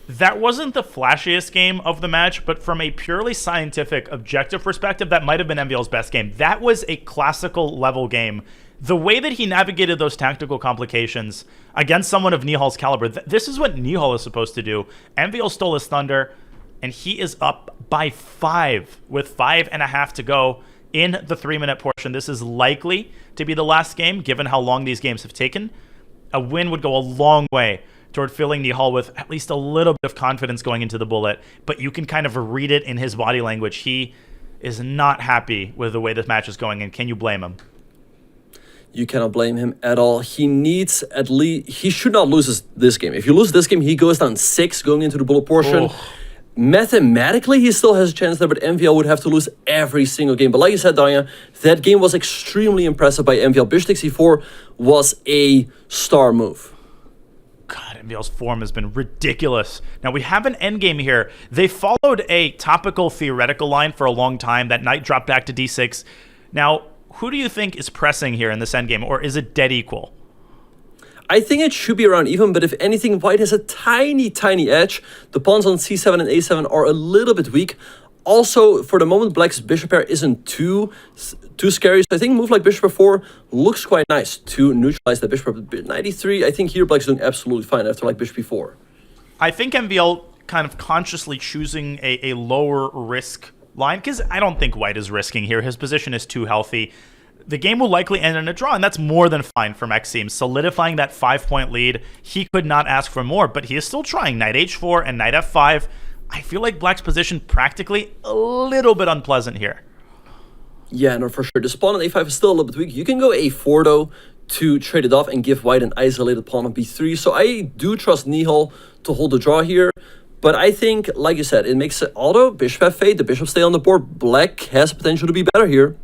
That wasn't the flashiest game of the match, but from a purely scientific, objective perspective, that might have been MVL's best game. That was a classical level game. The way that he navigated those tactical complications against someone of Nihal's caliber, this is what Nihal is supposed to do. MVL stole his thunder, and he is up by 5 with 5.5 to go in the 3-minute portion. This is likely to be the last game, given how long these games have taken. A win would go a long way toward filling Nihal with at least a little bit of confidence going into the bullet, but you can kind of read it in his body language. He is not happy with the way this match is going, and can you blame him? You cannot blame him at all. He needs at least... He should not lose this game. If you lose this game, he goes down 6 going into the bullet portion. Oh. Mathematically, he still has a chance there, but MVL would have to lose every single game. But like you said, Danya, that game was extremely impressive by MVL. Bishop takes c4 was a star move. God, MVL's form has been ridiculous. Now, we have an endgame here. They followed a topical theoretical line for a long time. That knight dropped back to d6. Now, who do you think is pressing here in this endgame, or is it dead equal? I think it should be around even, but if anything, white has a tiny, tiny edge. The pawns on c7 and a7 are a little bit weak. Also, for the moment, black's bishop pair isn't too scary. So I think a move like bishop f4 looks quite nice to neutralize the bishop. 93, I think here black's doing absolutely fine after like bishop b4. I think MVL kind of consciously choosing a lower risk line, because I don't think white is risking here. His position is too healthy. The game will likely end in a draw, and that's more than fine for Maxime. Solidifying that 5-point lead, he could not ask for more, but he is still trying. Knight h4 and knight f5. I feel like black's position practically a little bit unpleasant here. Yeah, no, for sure. The pawn on a5 is still a little bit weak. You can go a4, though, to trade it off and give white an isolated pawn on b3. So I do trust Nihal to hold the draw here. But I think, like you said, it makes it auto, bishop f8, the bishop stay on the board. Black has potential to be better here.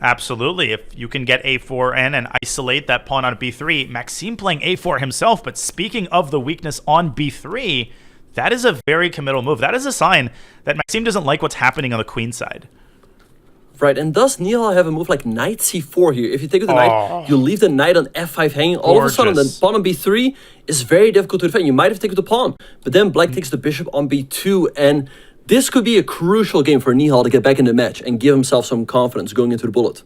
Absolutely. If you can get a4 and isolate that pawn on b3, Maxime playing a4 himself. But speaking of the weakness on b3, that is a very committal move. That is a sign that Maxime doesn't like what's happening on the queen side. Right, and does Nihal have a move like knight c4 here? If you take with the knight, you leave the knight on f5 hanging. All of a sudden, the pawn on b3 is very difficult to defend. You might have taken the pawn, but then black takes the bishop on b2, and this could be a crucial game for Nihal to get back in the match and give himself some confidence going into the bullet.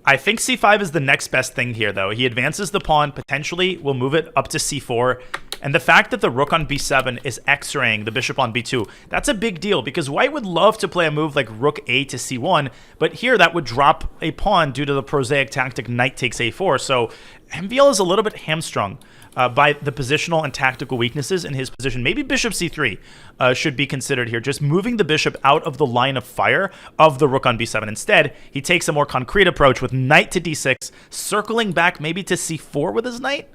I think c5 is the next best thing here, though. He advances the pawn, potentially will move it up to c4. And the fact that the rook on b7 is x-raying the bishop on b2, that's a big deal, because white would love to play a move like rook a to c1, but here that would drop a pawn due to the prosaic tactic knight takes a4. So MVL is a little bit hamstrung by the positional and tactical weaknesses in his position. Maybe bishop c3 should be considered here, just moving the bishop out of the line of fire of the rook on b7. Instead, he takes a more concrete approach with knight to d6, circling back maybe to c4 with his knight.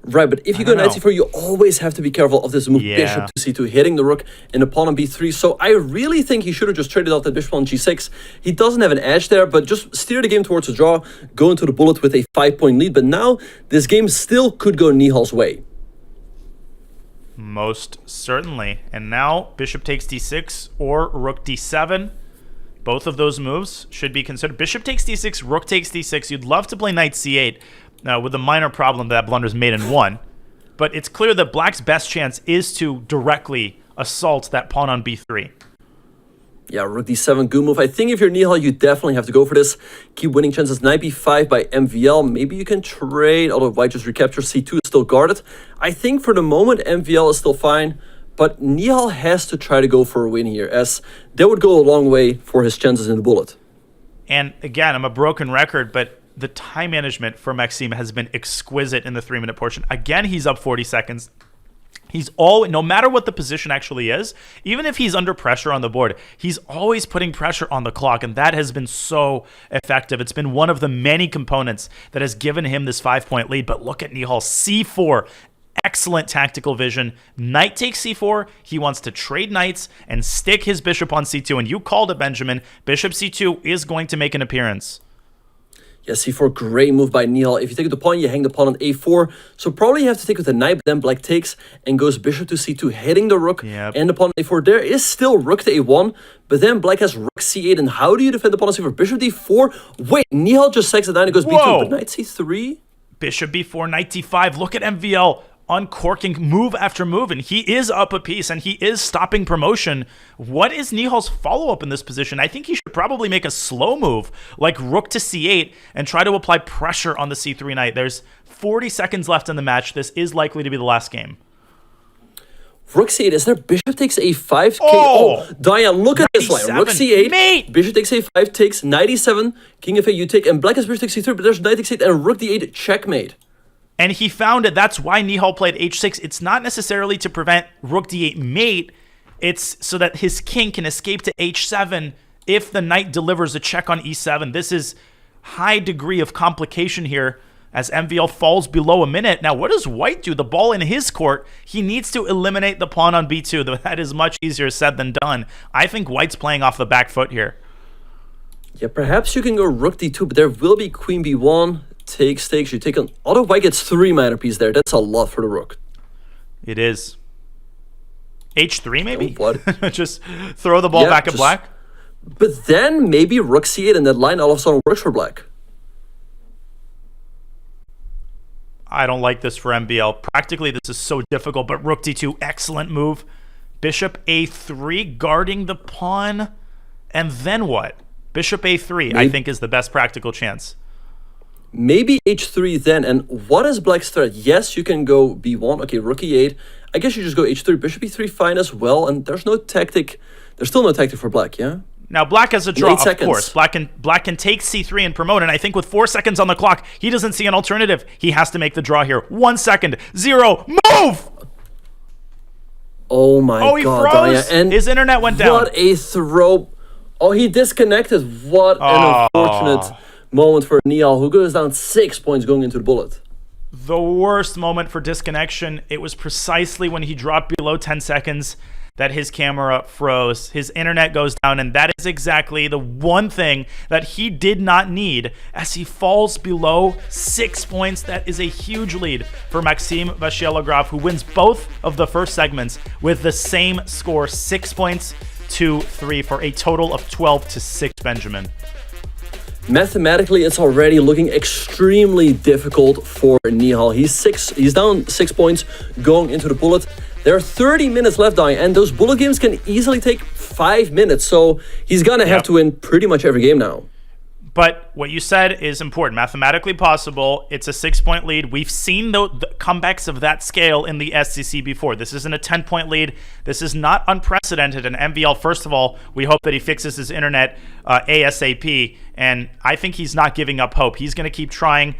Right, but if you go knight c4, you always have to be careful of this move bishop to c2, hitting the rook and the pawn on b3. So I really think he should have just traded out the bishop on g6. He doesn't have an edge there, but just steer the game towards a draw, go into the bullet with a 5-point lead. But now this game still could go Nihal's way. Most certainly. And now bishop takes d6 or rook d7. Both of those moves should be considered. Bishop takes d6, rook takes d6. You'd love to play knight c8. With the minor problem that blunder's made in one. But it's clear that black's best chance is to directly assault that pawn on b3. Yeah, rook d7, good move. I think if you're Nihal, you definitely have to go for this. Keep winning chances. Knight b5 by MVL. Maybe you can trade, although white just recaptures c2 is still guarded. I think for the moment, MVL is still fine. But Nihal has to try to go for a win here, as that would go a long way for his chances in the bullet. And again, I'm a broken record, but the time management for Maxime has been exquisite in the 3-minute portion. Again, he's up 40 seconds. No matter what the position actually is, even if he's under pressure on the board, he's always putting pressure on the clock, and that has been so effective. It's been one of the many components that has given him this 5-point lead. But look at Nihal, c4. Excellent tactical vision. Knight takes c4. He wants to trade knights and stick his bishop on c2. And you called it, Benjamin. Bishop c2 is going to make an appearance. Yeah, c4, great move by Nihal. If you take the pawn, you hang the pawn on a4. So probably you have to take with the knight, but then black takes and goes bishop to c2, hitting the rook and the pawn on a4. There is still rook to a1, but then black has rook c8. And how do you defend the pawn on c4? Bishop d4. Wait, Nihal just sacks it down and goes b2, but knight c3? Bishop b4, knight d5. Look at MVL uncorking move after move, and he is up a piece, and he is stopping promotion. What is Nihal's follow-up in this position? I think he should probably make a slow move, like rook to c8, and try to apply pressure on the c3 knight. There's 40 seconds left in the match. This is likely to be the last game. Rook c8, is there bishop takes a5? Diane, look at this line. Rook c8, mate. Bishop takes a5, takes knight e7, king f8, you take, and black has bishop takes c3, but there's knight takes 8 and rook d8, checkmate. And he found it. That's why Nihal played h6. It's not necessarily to prevent rook d8 mate It's so that his king can escape to h7 if the knight delivers a check on e7. This is high degree of complication here as MVL falls below a minute. Now, what does white do? The ball in his court. He needs to eliminate the pawn on b2. That is much easier said than done. I think white's playing off the back foot here. Yeah, perhaps you can go rook d2, but there will be queen b1. Takes. You take on... Although white gets 3 minor pieces there. That's a lot for the rook. It is. h3 maybe? Oh, what? Just throw the ball back at black? But then maybe rook c8 and that line all of a sudden works for black. I don't like this for MVL. Practically, this is so difficult, but rook d2, excellent move. Bishop a3, guarding the pawn. And then what? Bishop a3, I think, is the best practical chance. Maybe h3 then. And what is black's threat? Yes, you can go b1. Okay, rook e8. I guess you just go h3. Bishop e3 fine as well. And there's no tactic. There's still no tactic for black, yeah? Now, black has a draw, of course. Black can take c3 and promote, and I think with 4 seconds on the clock, he doesn't see an alternative. He has to make the draw here. 1 second. 0. Move! Oh, my God. Oh, he froze. And his internet went down. What a throw. Oh, he disconnected. What an unfortunate moment for Nihal, who goes down 6 points going into the bullet. The worst moment for disconnection. It was precisely when he dropped below 10 seconds that his camera froze. His internet goes down, and that is exactly the one thing that he did not need as he falls below 6 points. That is a huge lead for Maxime Vachier-Lagrave, who wins both of the first segments with the same score, 6 points to 3 for a total of 12-6, Benjamin. Mathematically, it's already looking extremely difficult for Nihal. He's down 6 points going into the bullet. There are 30 minutes left, dying, and those bullet games can easily take 5 minutes, so he's gonna have to win pretty much every game now. But what you said is important. Mathematically possible. It's a 6-point lead. We've seen the comebacks of that scale in the SCC before. This isn't a 10-point lead. This is not unprecedented. And MVL, first of all, we hope that he fixes his internet ASAP. And I think he's not giving up hope. He's going to keep trying.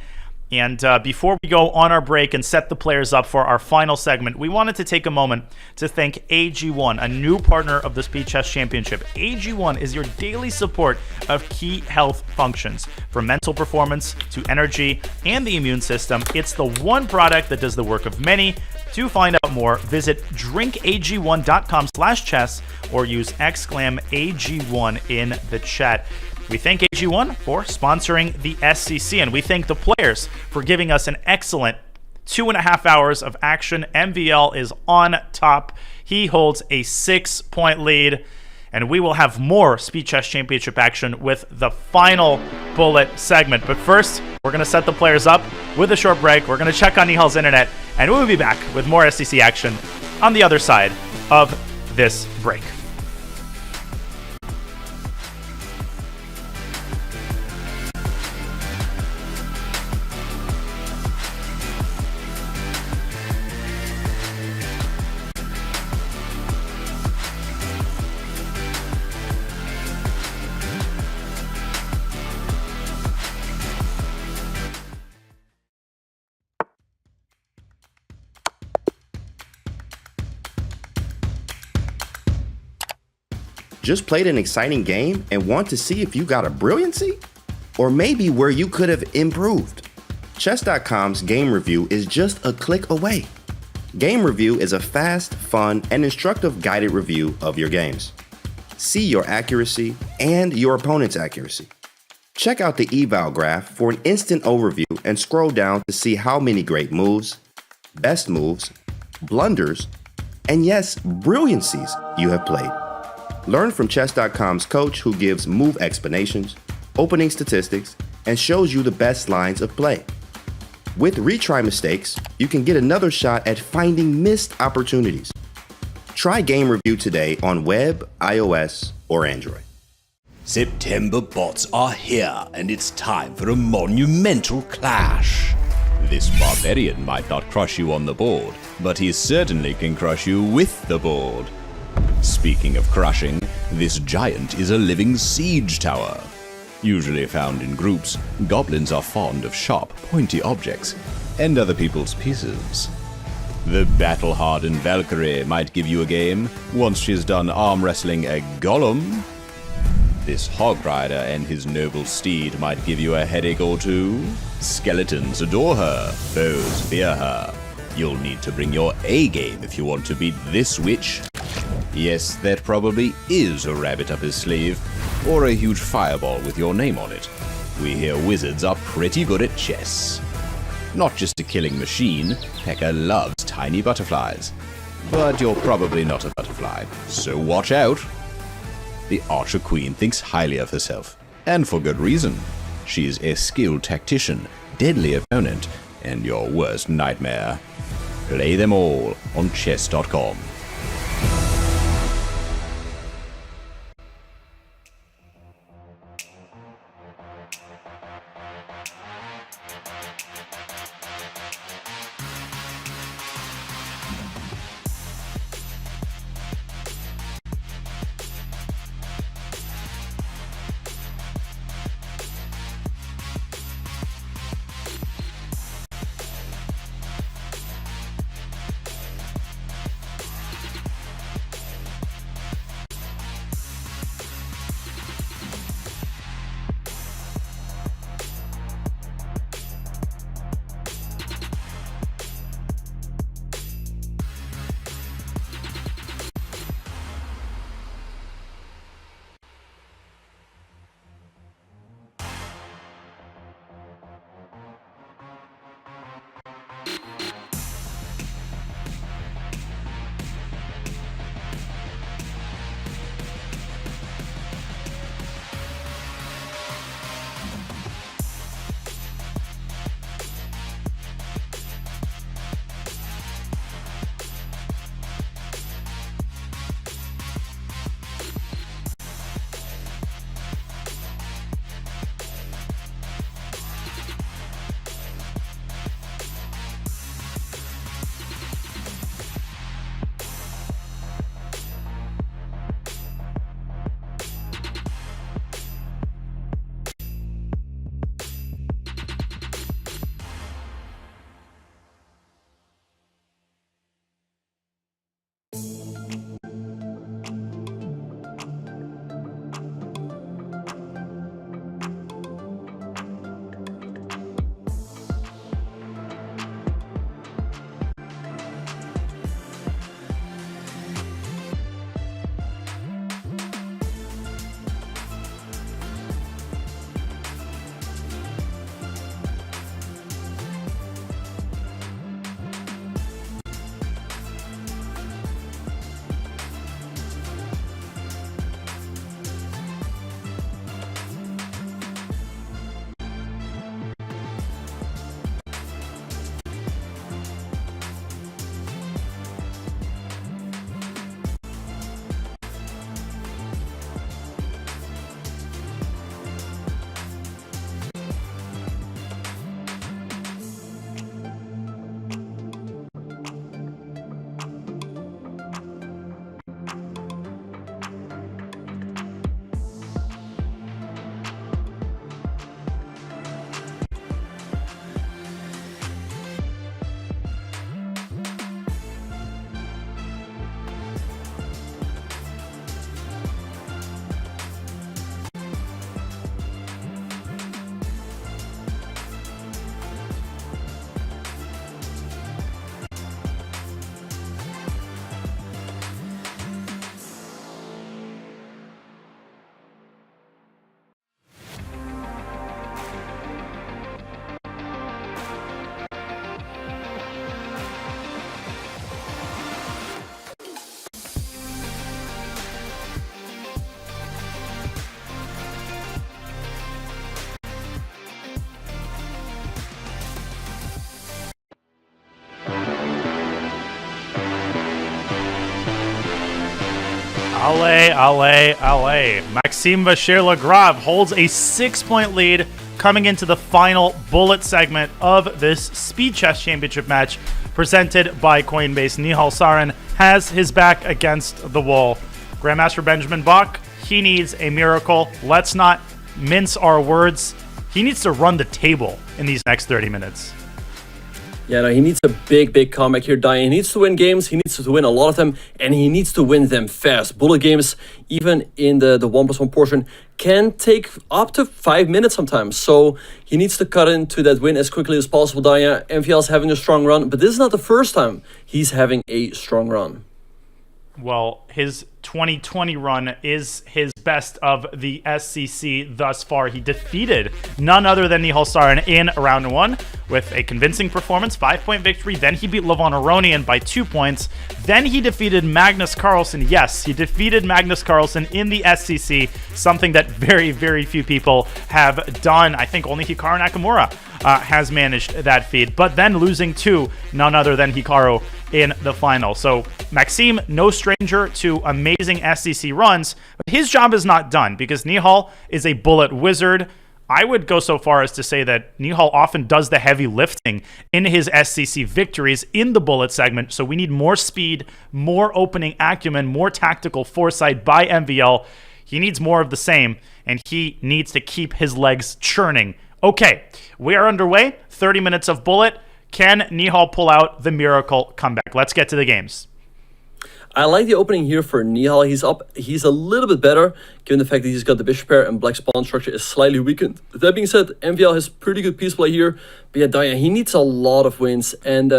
And before we go on our break and set the players up for our final segment, we wanted to take a moment to thank AG1, a new partner of the Speed Chess Championship. AG1 is your daily support of key health functions, from mental performance to energy and the immune system. It's the one product that does the work of many. To find out more, visit drinkag1.com/chess or use !AG1 in the chat. We thank AG1 for sponsoring the SCC, and we thank the players for giving us an excellent 2.5 hours of action. MVL is on top. He holds a 6-point lead, and we will have more Speed Chess Championship action with the final bullet segment. But first, we're going to set the players up with a short break. We're going to check on Nihal's internet, and we'll be back with more SCC action on the other side of this break. Just played an exciting game and want to see if you got a brilliancy? Or maybe where you could have improved? Chess.com's game review is just a click away. Game review is a fast, fun, and instructive guided review of your games. See your accuracy and your opponent's accuracy. Check out the eval graph for an instant overview and scroll down to see how many great moves, best moves, blunders, and yes, brilliancies you have played. Learn from Chess.com's coach who gives move explanations, opening statistics, and shows you the best lines of play. With retry mistakes, you can get another shot at finding missed opportunities. Try Game Review today on web, iOS, or Android. September bots are here, and it's time for a monumental clash. This barbarian might not crush you on the board, but he certainly can crush you with the board. Speaking of crushing, this giant is a living siege tower. Usually found in groups, goblins are fond of sharp, pointy objects and other people's pieces. The battle-hardened Valkyrie might give you a game once she's done arm wrestling a golem. This hog rider and his noble steed might give you a headache or two. Skeletons adore her, foes fear her. You'll need to bring your A game if you want to beat this witch. Yes, that probably is a rabbit up his sleeve, or a huge fireball with your name on it. We hear wizards are pretty good at chess. Not just a killing machine, Pekka loves tiny butterflies. But you're probably not a butterfly, so watch out. The Archer Queen thinks highly of herself, and for good reason. She's a skilled tactician, deadly opponent, and your worst nightmare. Play them all on chess.com. Allez. Maxime Vachier-Lagrave holds a 6-point lead coming into the final bullet segment of this Speed Chess Championship match presented by Coinbase. Nihal Sarin has his back against the wall. Grandmaster Benjamin Bach, he needs a miracle. Let's not mince our words. He needs to run the table in these next 30 minutes. Yeah, no, he needs a big comeback here, Dai. He needs to win games, he needs to win a lot of them, and he needs to win them fast. Bullet games, even in the 1+1 portion, can take up to 5 minutes sometimes. So he needs to cut into that win as quickly as possible, Dai. MVL is having a strong run, but this is not the first time he's having a strong run. Well, his 2020 run is his best of the SCC thus far. He defeated none other than Nihal Sarin in round 1 with a convincing performance, 5-point victory. Then he beat Levon Aronian by 2 points. Then he defeated Magnus Carlsen. Yes, he defeated Magnus Carlsen in the SCC, something that very few people have done. I think only Hikaru Nakamura has managed that feat, but then losing to none other than Hikaru in the final. So Maxime, no stranger to amazing SCC runs, but his job is not done because Nihal is a bullet wizard. I would go so far as to say that Nihal often does the heavy lifting in his SCC victories in the bullet segment, so we need more speed, more opening acumen, more tactical foresight by MVL. He needs more of the same, and he needs to keep his legs churning. Okay, we are underway. 30 minutes of bullet. Can Nihal pull out the miracle comeback? Let's get to the games. I like the opening here for Nihal. He's up. He's a little bit better, given the fact that he's got the bishop pair and black's pawn structure is slightly weakened. That being said, MVL has pretty good piece play here. But yeah, Daya, he needs a lot of wins. And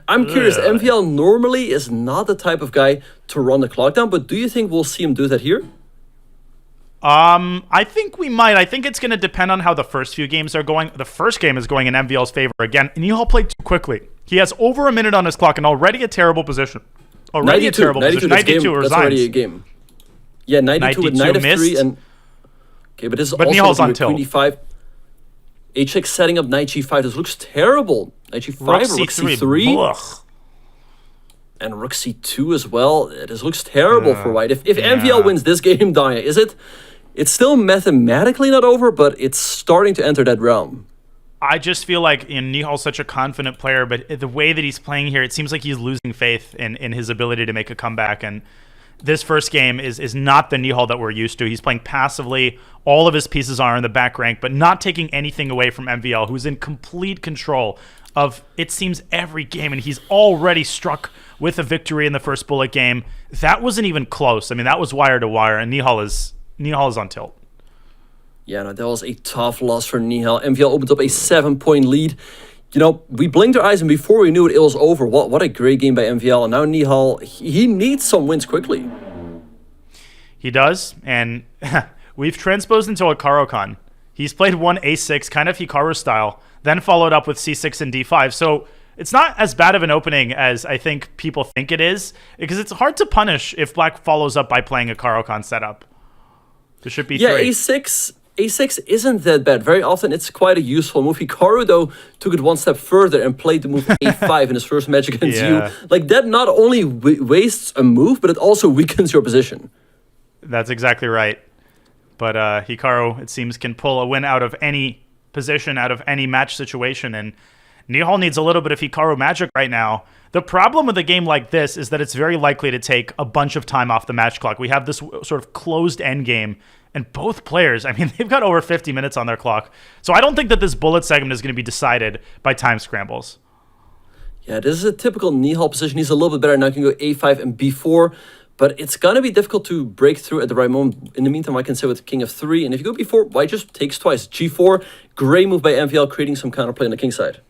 I'm curious, MVL normally is not the type of guy to run the clock down, but do you think we'll see him do that here? I think we might. I think it's going to depend on how the first few games are going. The first game is going in MVL's favor again. Nihal played too quickly. He has over a minute on his clock and already a terrible position. Already 92, a terrible 92 position. 92 resigns. That's already a game. Yeah, 92 with knight f3 and... Okay, but this is also Nihal's on tilt. Queen e5. h6 setting up knight g5. This looks terrible. Knight g5, rook c3. Ugh. And rook c2 as well. This looks terrible for white. If MVL wins this game, Daya, is it... It's still mathematically not over, but it's starting to enter that realm. I just feel like Nihal's such a confident player, but the way that he's playing here, it seems like he's losing faith in his ability to make a comeback. And this first game is not the Nihal that we're used to. He's playing passively. All of his pieces are in the back rank, but not taking anything away from MVL, who's in complete control of, it seems, every game. And he's already struck with a victory in the first bullet game. That wasn't even close. I mean, that was wire to wire, and Nihal is on tilt. Yeah, no, that was a tough loss for Nihal. MVL opened up a 7-point lead. You know, we blinked our eyes, and before we knew it, it was over. What a great game by MVL. And now Nihal, he needs some wins quickly. He does, and we've transposed into a Hikaru. He's played one a6, kind of Hikaru style, then followed up with c6 and d5. So it's not as bad of an opening as I think people think it is, because it's hard to punish if black follows up by playing a Hikaru setup. Bishop b3. Yeah, a6 isn't that bad. Very often it's quite a useful move. Hikaru, though, took it one step further and played the move a5 in his first match against you. Like, that not only wastes a move, but it also weakens your position. That's exactly right. But Hikaru, it seems, can pull a win out of any position, out of any match situation, and Nihal needs a little bit of Hikaru magic right now. The problem with a game like this is that it's very likely to take a bunch of time off the match clock. We have this sort of closed end game, and both players, I mean, they've got over 50 minutes on their clock. So I don't think that this bullet segment is going to be decided by time scrambles. Yeah, this is a typical Nihal position. He's a little bit better now. He can go a5 and b4, but it's going to be difficult to break through at the right moment. In the meantime, I can say with king of 3, and if you go b4, white just takes twice. g4, great move by MVL, creating some counterplay on the king side.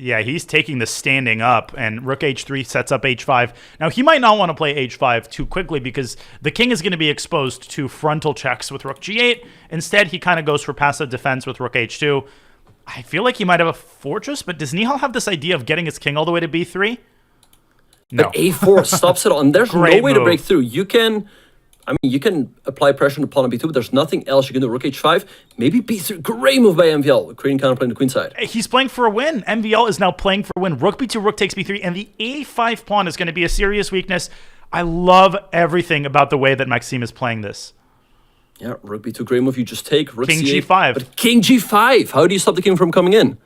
Yeah, he's taking the standing up, and rook h3 sets up h5. Now, he might not want to play h5 too quickly because the king is going to be exposed to frontal checks with rook g8. Instead, he kind of goes for passive defense with rook h2. I feel like he might have a fortress, but does Nihal have this idea of getting his king all the way to b3? No. But a4 stops it all, and there's no way to break through. You can apply pressure on the pawn on b2, but there's nothing else you can do. Rook h5, maybe b3. Great move by MVL, creating counterplay on the queen side. He's playing for a win. MVL is now playing for a win. Rook b2, rook takes b3, and the a5 pawn is going to be a serious weakness. I love everything about the way that Maxime is playing this. Yeah, rook b2, great move. You just take rook king c8. g5. But king g5, how do you stop the king from coming in?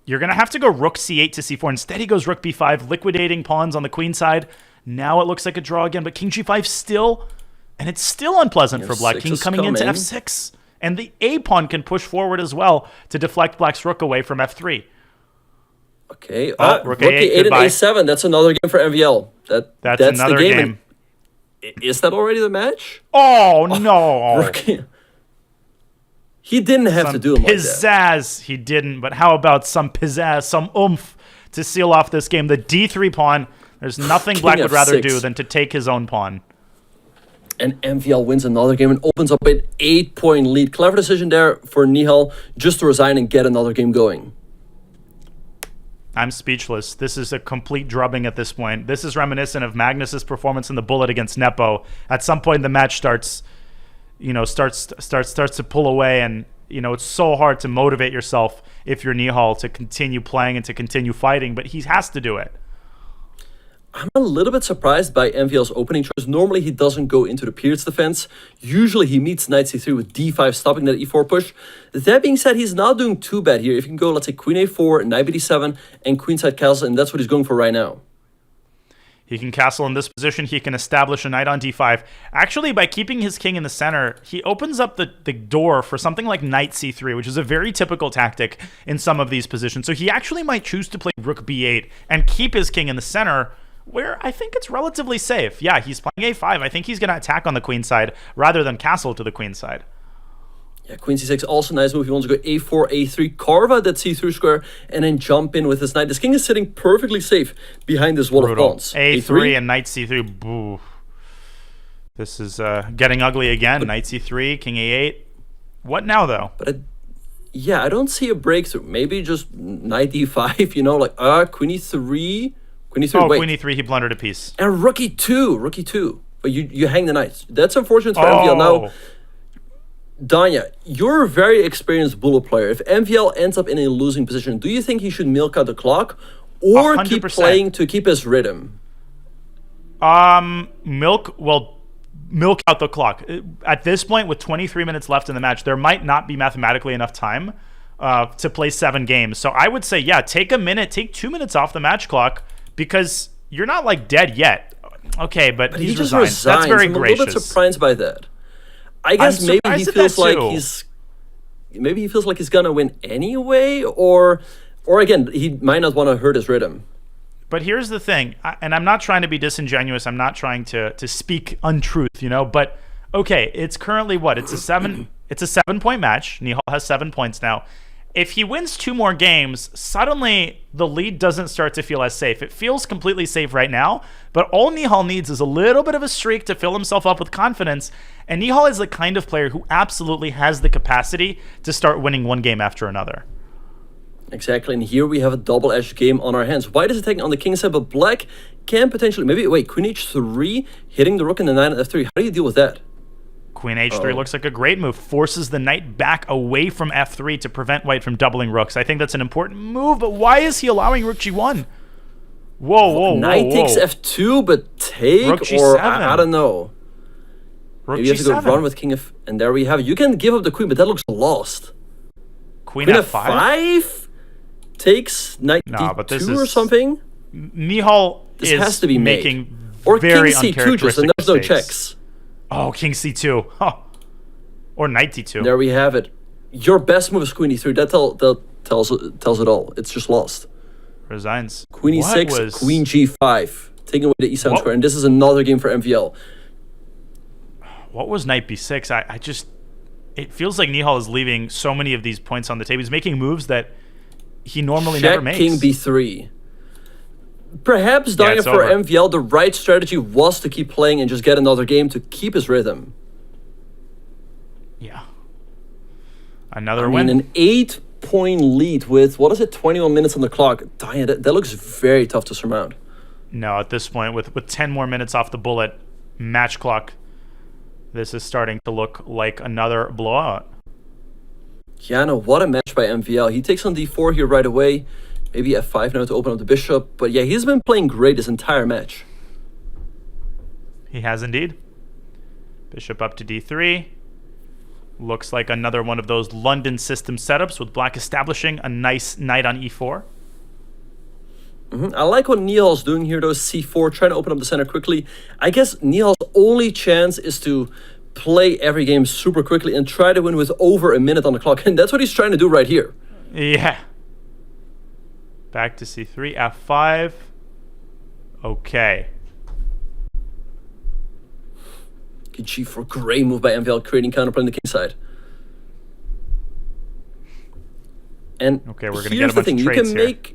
You're going to have to go rook c8 to c4. Instead, he goes rook b5, liquidating pawns on the queen side. Now it looks like a draw again, but king g5 still... And it's still unpleasant for black. King coming into f6. And the a pawn can push forward as well to deflect black's rook away from f3. Okay. Rook Rook A8, A8 and goodbye. A7. That's another game for MVL. That's the another game. Is that already the match? Oh, no. Rook. He didn't have to do him like that. Pizzazz. He didn't, but how about some pizzazz, some oomph to seal off this game? The D3 pawn. There's nothing Black would rather do than to take his own pawn. And MVL wins another game and opens up an 8-point lead. Clever decision there for Nihal just to resign and get another game going. I'm speechless. This is a complete drubbing at this point. This is reminiscent of Magnus's performance in the Bullet against Nepo. At some point, the match starts to pull away, and it's so hard to motivate yourself if you're Nihal to continue playing and to continue fighting, but he has to do it. I'm a little bit surprised by MVL's opening choice. Normally, he doesn't go into the Pierce defense. Usually, he meets Knight C3 with D5, stopping that E4 push. That being said, he's not doing too bad here. If you can go, let's say, Queen A4, Knight BD7, and Queenside Castle, and that's what he's going for right now. He can castle in this position. He can establish a knight on D5. Actually, by keeping his king in the center, he opens up the door for something like Knight C3, which is a very typical tactic in some of these positions. So he actually might choose to play Rook B8 and keep his king in the center, where I think it's relatively safe. Yeah, he's playing A5. I think he's going to attack on the queen side rather than castle to the queen side. Yeah, Queen C6, also nice move. He wants to go A4, A3, carve out that C3 square, and then jump in with his knight. This king is sitting perfectly safe behind this wall of pawns. A3 and Knight C3. Boo. This is getting ugly again. Knight C3, King A8. What now, though? But I don't see a breakthrough. Maybe just Knight D5, like, Queen E3... Queen E3, wait. Queen E3, he blundered a piece. And Rook E2. But you hang the knights. That's unfortunate for MVL. Now, Danya, you're a very experienced bullet player. If MVL ends up in a losing position, do you think he should milk out the clock or 100%. Keep playing to keep his rhythm? Milk out the clock. At this point, with 23 minutes left in the match, there might not be mathematically enough time to play 7 games. So I would say, yeah, take 2 minutes off the match clock, because you're not like dead yet. Okay, but he just resigned. That's very I'm gracious. a little bit surprised by that. I guess maybe he feels like he's gonna win anyway, or again, he might not want to hurt his rhythm. But here's the thing, and I'm not trying to be disingenuous. I'm not trying to speak untruth, But okay, it's currently what? It's a 7-point match. Nihal has 7 points now. If he wins 2 more games, suddenly the lead doesn't start to feel as safe. It feels completely safe right now, but all Nihal needs is a little bit of a streak to fill himself up with confidence, and Nihal is the kind of player who absolutely has the capacity to start winning one game after another. Exactly, and here we have a double-edged game on our hands. White is attacking on the king side, but Black can potentially... Queen H3, hitting the rook and the knight on F3. How do you deal with that? Queen H3 looks like a great move. Forces the knight back away from F3 to prevent White from doubling rooks. I think that's an important move, but why is he allowing Rook G1? Whoa. Knight takes F2, but take, Rook G7. Or I don't know. Rook Maybe you have to G7. go run with King F, and there we have it. You can give up the queen, but that looks lost. Queen F5? Takes Knight D2 or something? Nihal has to be making or very King C2 just, and there's no checks. Oh, King C2. Huh. Or Knight D2. There we have it. Your best move is Queen E3. That tells it all. It's just lost. Resigns. Queen E6, Queen G5. Taking away the E7 square. And this is another game for MVL. What was Knight B6? It feels like Nihal is leaving so many of these points on the table. He's making moves that he normally never makes. King B3. Perhaps, Danya, for MVL, the right strategy was to keep playing and just get another game to keep his rhythm. Yeah. Another win. An 8-point lead with, 21 minutes on the clock. Danya, that looks very tough to surmount. No, at this point, with 10 more minutes off the bullet, match clock, this is starting to look like another blowout. Yeah, no, what a match by MVL. He takes on D4 here right away. Maybe F5 now to open up the bishop. But yeah, he's been playing great this entire match. He has indeed. Bishop up to D3. Looks like another one of those London system setups with Black establishing a nice knight on E4. I like what Nihal's doing here, though. C4, trying to open up the center quickly. I guess Nihal's only chance is to play every game super quickly and try to win with over a minute on the clock. And that's what he's trying to do right here. Yeah. Back to c3, f5. Okay. G4, great move by MVL, creating counterplay on the king side. And okay, we're gonna here's get a bunch the thing: of trades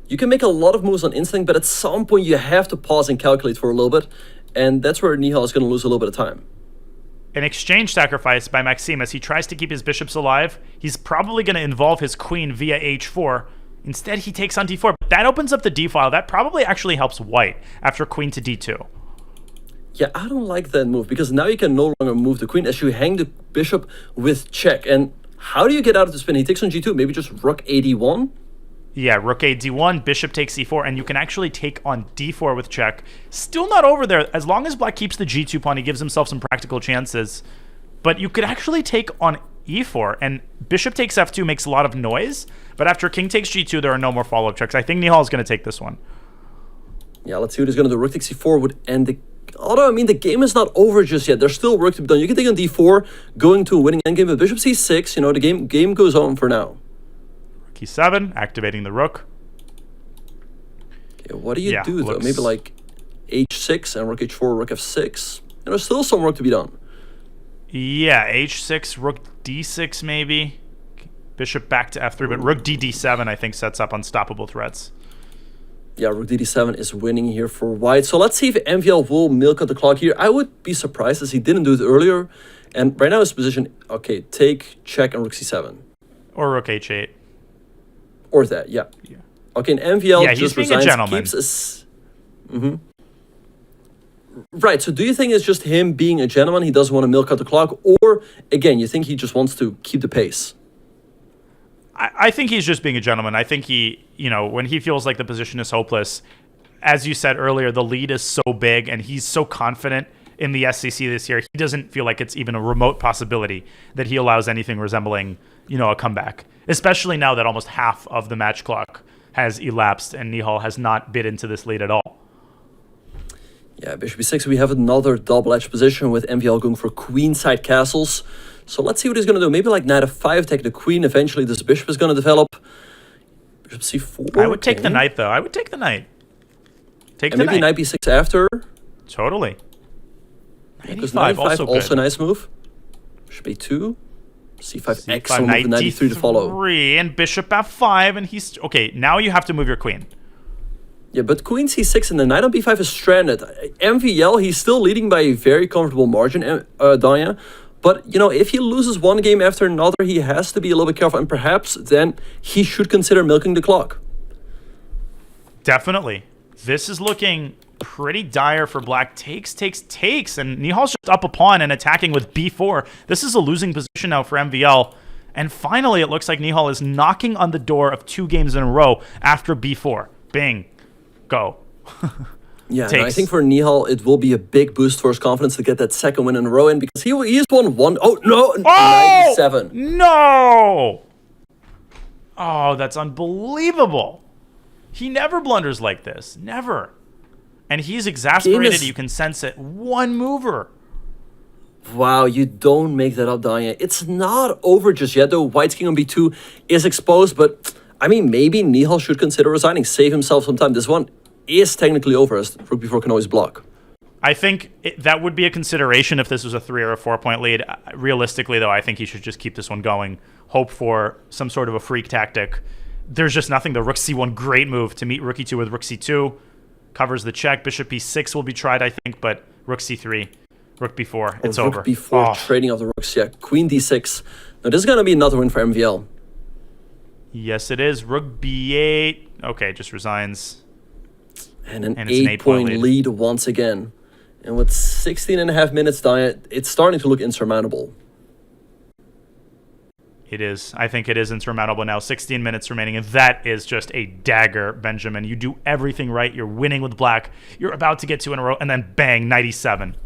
you can make a lot of moves on instinct, but at some point you have to pause and calculate for a little bit, and that's where Nihal is going to lose a little bit of time. An exchange sacrifice by Maxime as he tries to keep his bishops alive. He's probably going to involve his queen via h4. Instead, he takes on d4. But that opens up the d file. That probably actually helps white after queen to d2. Yeah, I don't like that move, because now you can no longer move the queen as you hang the bishop with check. And how do you get out of the spin? He takes on g2, maybe just rook a d1? Yeah, rook a d1, bishop takes c4, and you can actually take on d4 with check. Still not over there. As long as black keeps the g2 pawn, he gives himself some practical chances. But you could actually take on e4, and bishop takes f2 makes a lot of noise. But after king takes g2, there are no more follow-up checks. I think Nihal is going to take this one. Yeah, let's see what he's going to do. Rook takes c4 would end the... Although, I mean, the game is not over just yet. There's still work to be done. You can take on d4, going to a winning endgame with bishop c6. You know, the game goes on for now. Rook e7, activating the rook. Okay, what do you do, though? Maybe like h6 and rook h4, rook f6. There's still some work to be done. Yeah, h6, rook d6 maybe. Bishop back to f3, but rook d7 I think sets up unstoppable threats. Yeah, rook d7 is winning here for white. So let's see if MVL will milk out the clock here. I would be surprised as he didn't do it earlier. And right now his position, okay, take, check, and rook c7. Or rook h8. Or that, yeah. Okay, and MVL yeah, just he's being resigns, a gentleman. keeps us... Right, so do you think it's just him being a gentleman, he doesn't want to milk out the clock? Or, again, you think he just wants to keep the pace? I think he's just being a gentleman. I think he, you know, when he feels like the position is hopeless, as you said earlier, the lead is so big and he's so confident in the SCC this year, he doesn't feel like it's even a remote possibility that he allows anything resembling, you know, a comeback. Especially now that almost half of the match clock has elapsed and Nihal has not bid into this lead at all. Yeah, bishop e6, we have another double-edged position with MVL going for queenside castles. So let's see what he's going to do. Maybe like knight f5, take the queen. Eventually this bishop is going to develop. Bishop c4. I would take the knight, though. I would take the knight. Take and the maybe knight. knight b6 after. Totally. Because knight knight e5 also good. a nice move. Bishop a2. c5 C5, excellent knight with knight d3 to follow. and bishop f5, and he's... Okay, now you have to move your queen. Yeah, but queen c6 and the knight on b5 is stranded. MVL, he's still leading by a very comfortable margin, Danya. But, you know, if he loses one game after another, he has to be a little bit careful. And perhaps then he should consider milking the clock. Definitely. This is looking pretty dire for black. Takes. And Nihal's just up a pawn and attacking with b4. This is a losing position now for MVL. And finally, it looks like Nihal is knocking on the door of 2 games in a row after b4. Bing. Go. Yeah, and I think for Nihal, it will be a big boost for his confidence to get that second win in a row. And because he has won one... Oh, no! 97. No! Oh, that's unbelievable. He never blunders like this. Never. And he's exasperated. You can sense it. One mover. Wow, you don't make that up, Danya. It's not over just yet, though. White's king on b2 is exposed. But, I mean, maybe Nihal should consider resigning. Save himself some time. This one is technically over, as rook b4 can always block. I think that would be a consideration if this was a 3 or a 4-point lead. Realistically, though, I think he should just keep this one going. Hope for some sort of a freak tactic. There's just nothing. The rook c1, great move to meet rook e2 with rook c2. Covers the check. Bishop e6 will be tried, I think, but rook c3, rook b4, it's over. Rook b4, trading of the rooks, yeah. Queen d6. Now, this is going to be another win for MVL. Yes, it is. Rook b8. Okay, just resigns. And an 8-point lead once again. And with 16.5 minutes, Danya, it's starting to look insurmountable. It is. I think it is insurmountable now. 16 minutes remaining, and that is just a dagger, Benjamin. You do everything right. You're winning with black. You're about to get 2 in a row, and then bang, 97.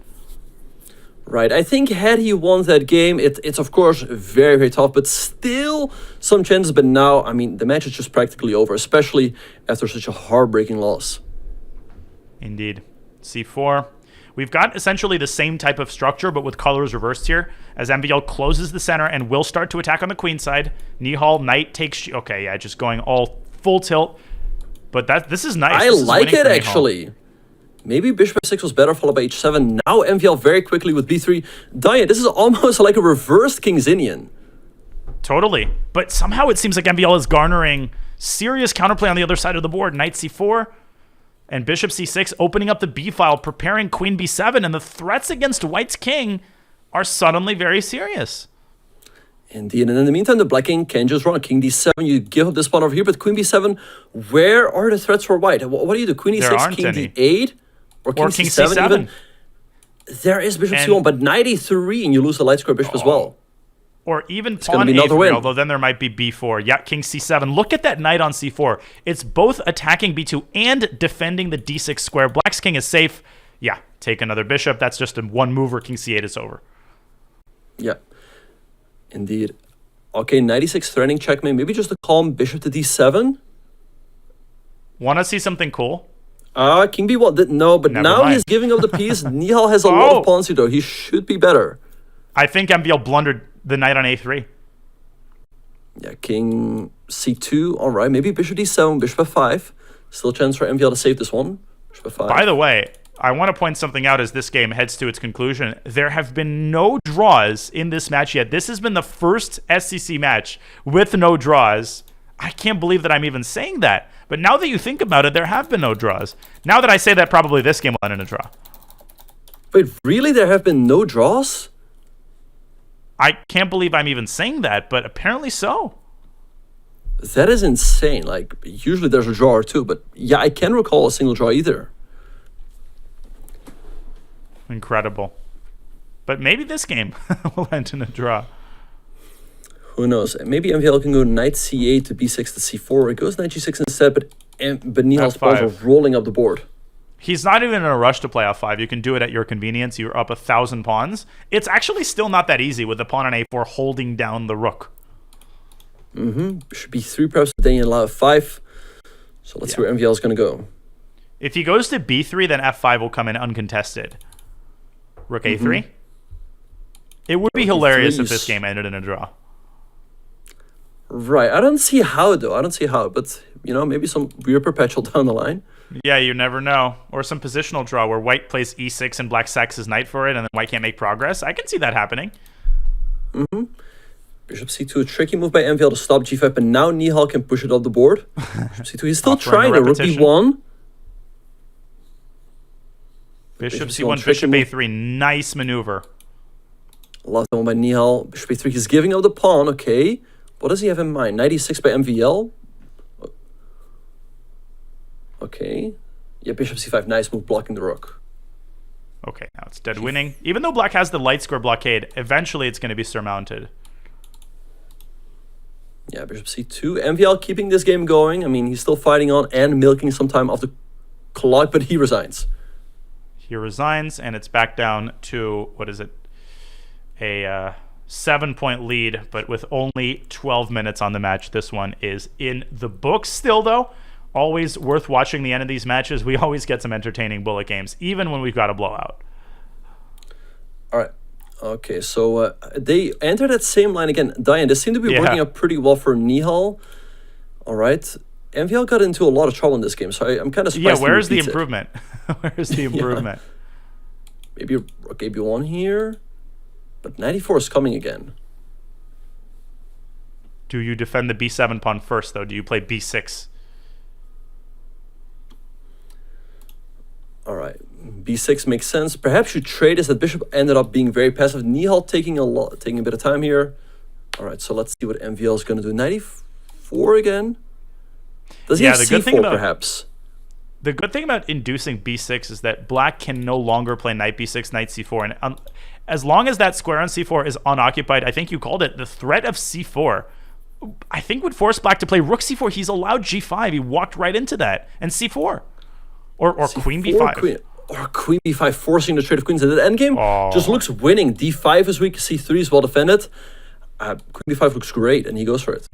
Right. I think had he won that game, it's of course very, very tough, but still some chances. But now, I mean, the match is just practically over, especially after such a heartbreaking loss. Indeed. c4. We've got essentially the same type of structure, but with colors reversed here, as MVL closes the center and will start to attack on the queen side. Nihal, knight takes... Okay, yeah, just going all full tilt. But this is nice. I like it, actually. Maybe bishop f6 was better, followed by h7. Now MVL very quickly with b3. Diane, this is almost like a reversed King's Indian. Totally. But somehow it seems like MVL is garnering serious counterplay on the other side of the board. Knight c4 and bishop c6, opening up the b file, preparing queen b7, and the threats against white's king are suddenly very serious. Indeed, and in the meantime, the black king can just run king d7. You give up this pawn over here, but queen b7, where are the threats for white? What do you do? Queen e6, king d8? Or king c7 even? There is bishop c1, but knight e3, and you lose the light square bishop as well. Or even pawn a3, although then there might be b4. Yeah, king c7. Look at that knight on c4. It's both attacking b2 and defending the d6 square. Black's king is safe. Yeah, take another bishop. That's just a one mover. King c8 is over. Yeah, indeed. Okay, knight e6 threatening checkmate. Maybe just a calm bishop to d7. Want to see something cool? King b1. No, but now he's giving up the piece. Nihal has a lot of pawns here, though. He should be better. I think MVL blundered the knight on a3. Yeah, king c2. All right, maybe bishop d7, bishop f5. Still a chance for MVL to save this one. Bishop f5. By the way, I want to point something out as this game heads to its conclusion. There have been no draws in this match yet. This has been the first SCC match with no draws. I can't believe that I'm even saying that. But now that you think about it, there have been no draws. Now that I say that, probably this game will end in a draw. Wait, really? There have been no draws? I can't believe I'm even saying that, but apparently so. That is insane. Like, usually there's a draw or two, but yeah, I can't recall a single draw either. Incredible. But maybe this game will end in a draw. Who knows? Maybe MVL can go knight c8 to b6 to c4. It goes knight g6 instead, but Nihal's pawns are rolling up the board. He's not even in a rush to play f5. You can do it at your convenience. You're up 1,000 pawns. It's actually still not that easy with the pawn on a4 holding down the rook. Should be 3 perhaps, then you allow f5. So let's see where MVL is going to go. If he goes to b3, then f5 will come in uncontested. Rook a3. It would be hilarious if this game ended in a draw. Right. I don't see how, though. I don't see how. But, you know, maybe some weird perpetual down the line. Yeah, you never know. Or some positional draw where white plays e6 and black sacks his knight for it, and then white can't make progress. I can see that happening. Bishop c2, a tricky move by MVL to stop g5, but now Nihal can push it up the board. Bishop c2, he's still trying to rook b1. Bishop c1, bishop a3, nice maneuver. Love that one by Nihal. Bishop a3, he's giving up the pawn, okay. What does he have in mind? Knight e6 by MVL. Okay. Yeah, bishop c5, nice move, blocking the rook. Okay, now it's dead winning. Even though black has the light square blockade, eventually it's going to be surmounted. Yeah, bishop c2. MVL keeping this game going. I mean, he's still fighting on and milking some time off the clock, but he resigns. He resigns, and it's back down to, what is it? A 7-point lead, but with only 12 minutes on the match. This one is in the books still, though. Always worth watching the end of these matches. We always get some entertaining bullet games, even when we've got a blowout. All right. Okay, so they entered that same line again. Diane, this seemed to be working out pretty well for Nihal. All right. MVL got into a lot of trouble in this game, so I'm kind of surprised. Yeah, where's the improvement? Where's the improvement? Maybe rook b1 here, but 94 is coming again. Do you defend the b7 pawn first, though? Do you play b6? All right, b6 makes sense. Perhaps you trade as that bishop ended up being very passive. Nihal taking a bit of time here. All right, so let's see what MVL is going to do. 94 again. Does he have c4 perhaps? The good thing about inducing b6 is that black can no longer play knight b6, knight c4. And as long as that square on c4 is unoccupied, I think you called it, the threat of c4, I think would force black to play rook c4. He's allowed g5. He walked right into that. And c4. Or c4, queen b5. Or queen b5, forcing the trade of queens. And that endgame just looks winning. d5 is weak, c3 is well defended. Queen b5 looks great, and he goes for it.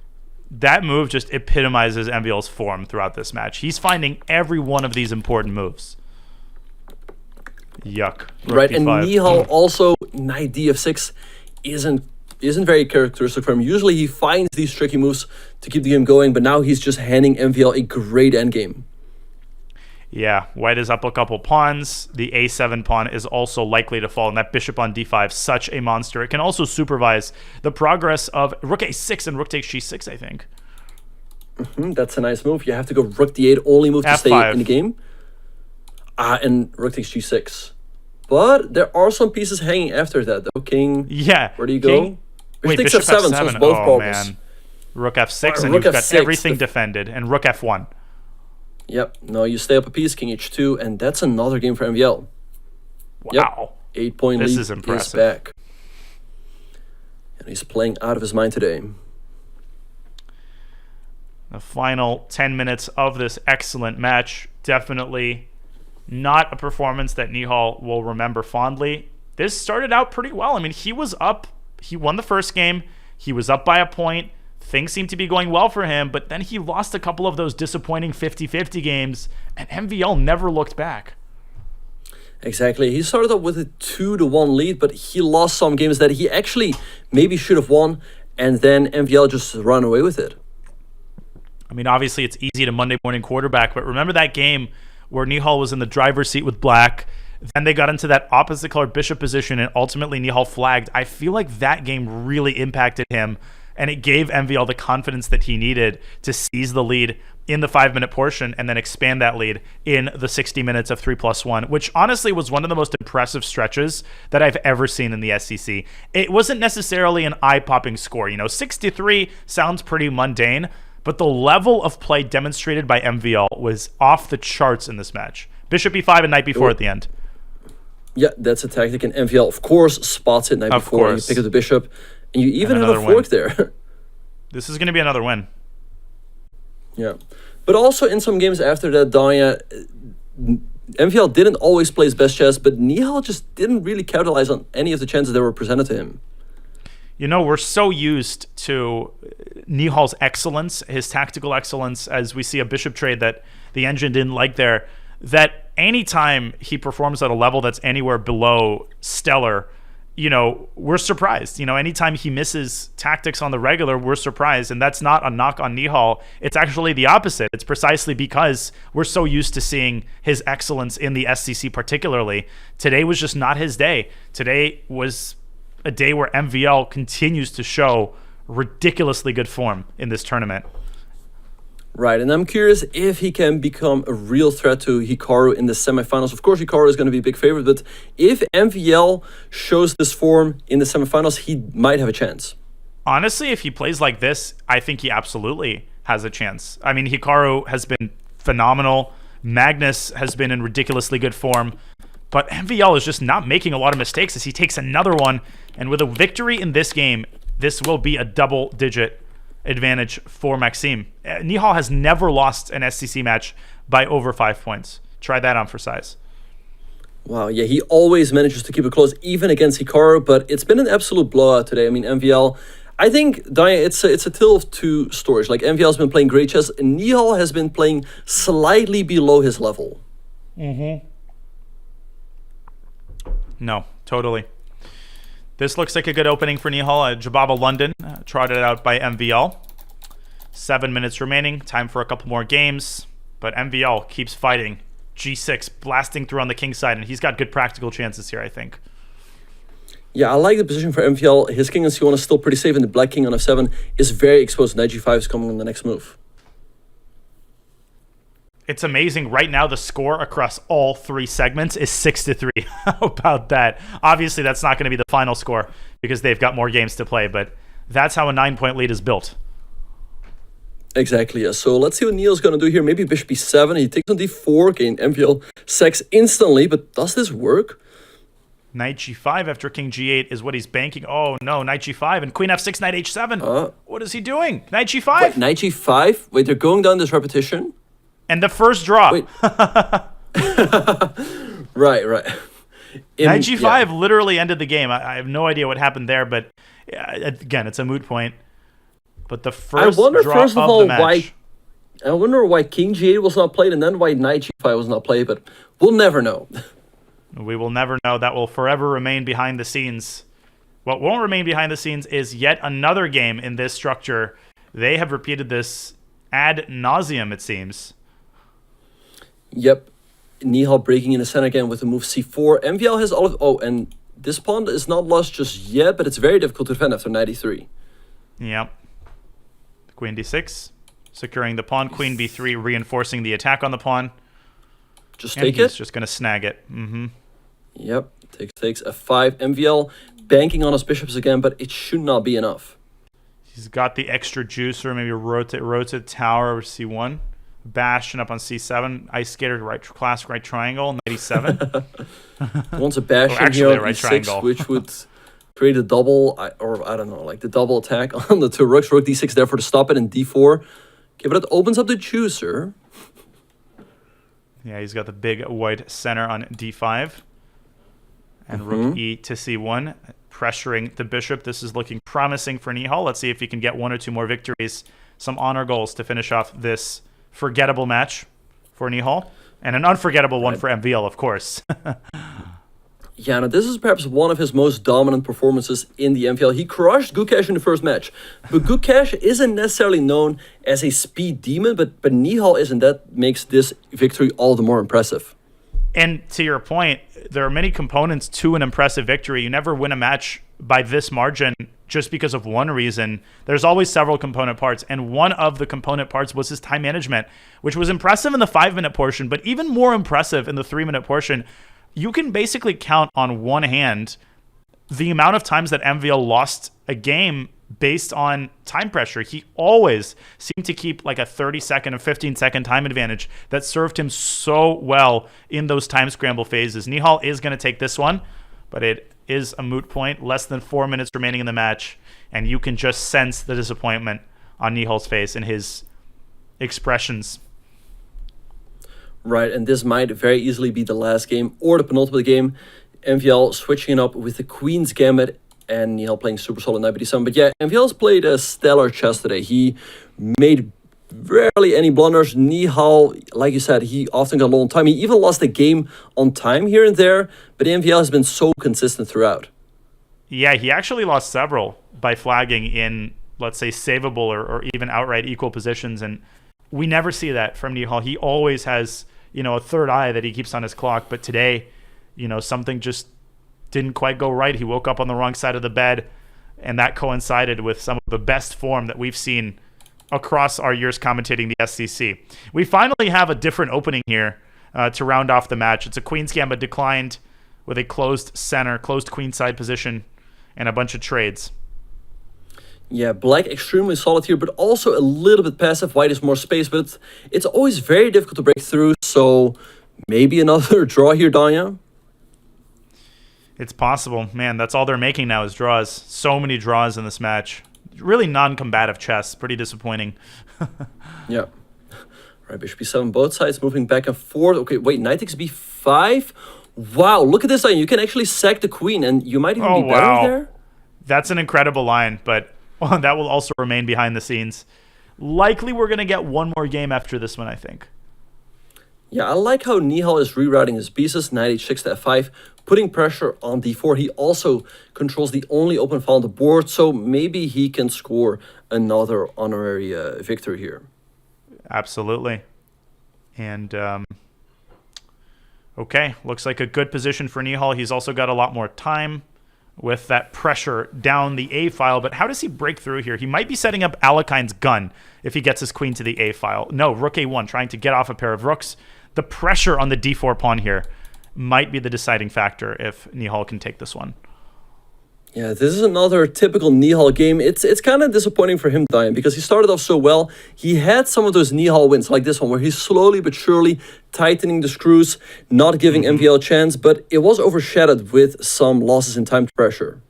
That move just epitomizes MVL's form throughout this match. He's finding every one of these important moves. Yuck. Right, and Nihal also, knight df6 isn't isn't very characteristic for him. Usually he finds these tricky moves to keep the game going, but now he's just handing MVL a great endgame. Yeah, white is up a couple pawns. The a7 pawn is also likely to fall, and that bishop on d5, such a monster. It can also supervise the progress of rook a6 and rook takes g6, I think. That's a nice move. You have to go rook d8, only move to stay F5. in the game. And rook takes g6. But there are some pieces hanging after that, though. King, yeah. Where do you go? Wait, bishop bishop f7, so it's both problems. Man. Rook f6, and rook you've got f6, everything defended, and rook f1. Yep. No, you stay up a piece, king h2, and that's another game for MVL. Wow. Yep. 8-point lead This is impressive. back. And he's playing out of his mind today. The final 10 minutes of this excellent match. Definitely not a performance that Nihal will remember fondly. This started out pretty well. I mean, he was up. He won the first game. He was up by a point. Things seemed to be going well for him, but then he lost a couple of those disappointing 50-50 games, and MVL never looked back. Exactly. He started up with a 2-1 lead, but he lost some games that he actually maybe should have won, and then MVL just ran away with it. I mean, obviously it's easy to Monday morning quarterback, but remember that game where Nihal was in the driver's seat with black, then they got into that opposite color bishop position, and ultimately Nihal flagged. I feel like that game really impacted him, and it gave MVL the confidence that he needed to seize the lead in the 5-minute portion and then expand that lead in the 60 minutes of 3+1, which honestly was one of the most impressive stretches that I've ever seen in the SEC. It wasn't necessarily an eye-popping score. 6-3 sounds pretty mundane, but the level of play demonstrated by MVL was off the charts in this match. Bishop e5 and knight b4 at the end. Yeah, that's a tactic, and MVL, of course, spots it knight before, and you pick up the bishop, and you even have a fork there. This is going to be another win. Yeah. But also in some games after that, Danya, MVL didn't always play his best chess, but Nihal just didn't really capitalize on any of the chances that were presented to him. We're so used to Nihal's excellence, his tactical excellence, as we see a bishop trade that the engine didn't like there, that anytime he performs at a level that's anywhere below stellar, we're surprised. Anytime he misses tactics on the regular, we're surprised. And that's not a knock on Nihal. It's actually the opposite. It's precisely because we're so used to seeing his excellence in the SCC particularly. Today was just not his day. Today was a day where MVL continues to show ridiculously good form in this tournament. Right, and I'm curious if he can become a real threat to Hikaru in the semifinals. Of course, Hikaru is going to be a big favorite, but if MVL shows this form in the semifinals, he might have a chance. Honestly, if he plays like this, I think he absolutely has a chance. I mean, Hikaru has been phenomenal. Magnus has been in ridiculously good form. But MVL is just not making a lot of mistakes as he takes another one. And with a victory in this game, this will be a double-digit advantage for Maxime. Nihal has never lost an SCC match by over 5 points. Try that on for size. Wow, yeah, he always manages to keep it close, even against Hikaru, but it's been an absolute blowout today. I mean, MVL, I think, Daya, it's a tale of two stories. Like, MVL has been playing great chess, and Nihal has been playing slightly below his level. No, totally. This looks like a good opening for Nihal. Jababa London trotted out by MVL. 7 minutes remaining. Time for a couple more games. But MVL keeps fighting. G6 blasting through on the king side, and he's got good practical chances here, I think. Yeah, I like the position for MVL. His king on c1 is still pretty safe, and the black king on f7 is very exposed. Knight g5 is coming on the next move. It's amazing. Right now, the score across all three segments is 6-3. How about that? Obviously, that's not going to be the final score because they've got more games to play, but that's how a 9-point lead is built. Exactly, yeah. So let's see what Nihal's going to do here. Maybe bishop b7. He takes on d4, gain MVL sacks instantly, but does this work? Knight g5 after king g8 is what he's banking. Oh, no, knight g5 and queen f6, knight h7. What is he doing? Knight g5? Wait, knight g5? Wait, they're going down this repetition? And the first draw. Wait. Right. Knight g5 literally ended the game. I have no idea what happened there, but again, it's a moot point. But the first draw of the match. I wonder why king g8 was not played and then why knight g5 was not played, but we'll never know. We will never know. That will forever remain behind the scenes What won't remain behind the scenes is yet another game in this structure. They have repeated this ad nauseum, it seems. Yep. Nihal breaking in the center again with the move c4. MVL has all of... Oh, and this pawn is not lost just yet, but it's very difficult to defend after 93. Yep. Queen d6, securing the pawn. Queen b3, reinforcing the attack on the pawn. Just and take he's it. just going to snag it. Yep. Takes f5. MVL banking on his bishops again, but it should not be enough. He's got the extra juicer. Maybe rotate tower over c1. Bastion up on c7. Ice skater right classic right triangle. 97. Wants a bastion here on right e6, triangle. which would create a double, or I don't know, like the double attack on the two rooks. Rook d6 therefore to stop it, and d4. Okay, but it opens up the juicer. Yeah, he's got the big white center on d5. And rook e to c1, pressuring the bishop. This is looking promising for Nihal. Let's see if he can get one or two more victories, some honor goals to finish off this forgettable match for Nihal. And an unforgettable one for MVL, of course. Yeah, now this is perhaps one of his most dominant performances in the MVL. He crushed Gukesh in the first match. But Gukesh isn't necessarily known as a speed demon, but Nihal is, and that makes this victory all the more impressive. And to your point, there are many components to an impressive victory. You never win a match by this margin just because of one reason. There's always several component parts, and one of the component parts was his time management, which was impressive in the 5-minute portion, but even more impressive in the 3-minute portion. You can basically count on one hand the amount of times that MVL lost a game based on time pressure. He always seemed to keep like a 30-second and 15-second time advantage that served him so well in those time scramble phases. Nihal is going to take this one, but it is a moot point. Less than 4 minutes remaining in the match, and you can just sense the disappointment on Nihal's face in his expressions. Right, and this might very easily be the last game or the penultimate game. MVL switching it up with the Queen's Gambit and Nihal playing super solid knight b7. But yeah, MVL's played a stellar chess today. He made rarely any blunders. Nihal, like you said, he often got low on time. He even lost a game on time here and there, but MVL has been so consistent throughout. Yeah, he actually lost several by flagging in, let's say, savable or even outright equal positions, and we never see that from Nihal. He always has, a third eye that he keeps on his clock, but today, something just didn't quite go right. He woke up on the wrong side of the bed, and that coincided with some of the best form that we've seen across our years commentating the SCC. We finally have a different opening here to round off the match. It's a Queen's Gambit declined with a closed center, closed queenside position, and a bunch of trades. Yeah, black extremely solid here, but also a little bit passive. White is more space, but it's always very difficult to break through, so maybe another draw here, Danya? It's possible. Man, that's all they're making now is draws. So many draws in this match. Really non-combative chess. Pretty disappointing. Yeah. Right, bishop b7, both sides moving back and forth. Okay, wait, knight takes b5? Wow, look at this line. You can actually sack the queen, and you might even be better there. That's an incredible line, but that will also remain behind the scenes. Likely we're going to get one more game after this one, I think. Yeah, I like how Nihal is rerouting his pieces, knight h6 to f5, putting pressure on d4. He also controls the only open file on the board, so maybe he can score another honorary victory here. Absolutely. And, okay, looks like a good position for Nihal. He's also got a lot more time with that pressure down the A file, but how does he break through here? He might be setting up Alekhine's gun if he gets his queen to the A file. No, rook A1, trying to get off a pair of rooks. The pressure on the D4 pawn here might be the deciding factor if Nihal can take this one. Yeah, this is another typical Nihal game. It's kind of disappointing for him, Diane, because he started off so well. He had some of those Nihal wins, like this one, where he's slowly but surely tightening the screws, not giving MVL a chance, but it was overshadowed with some losses in time pressure.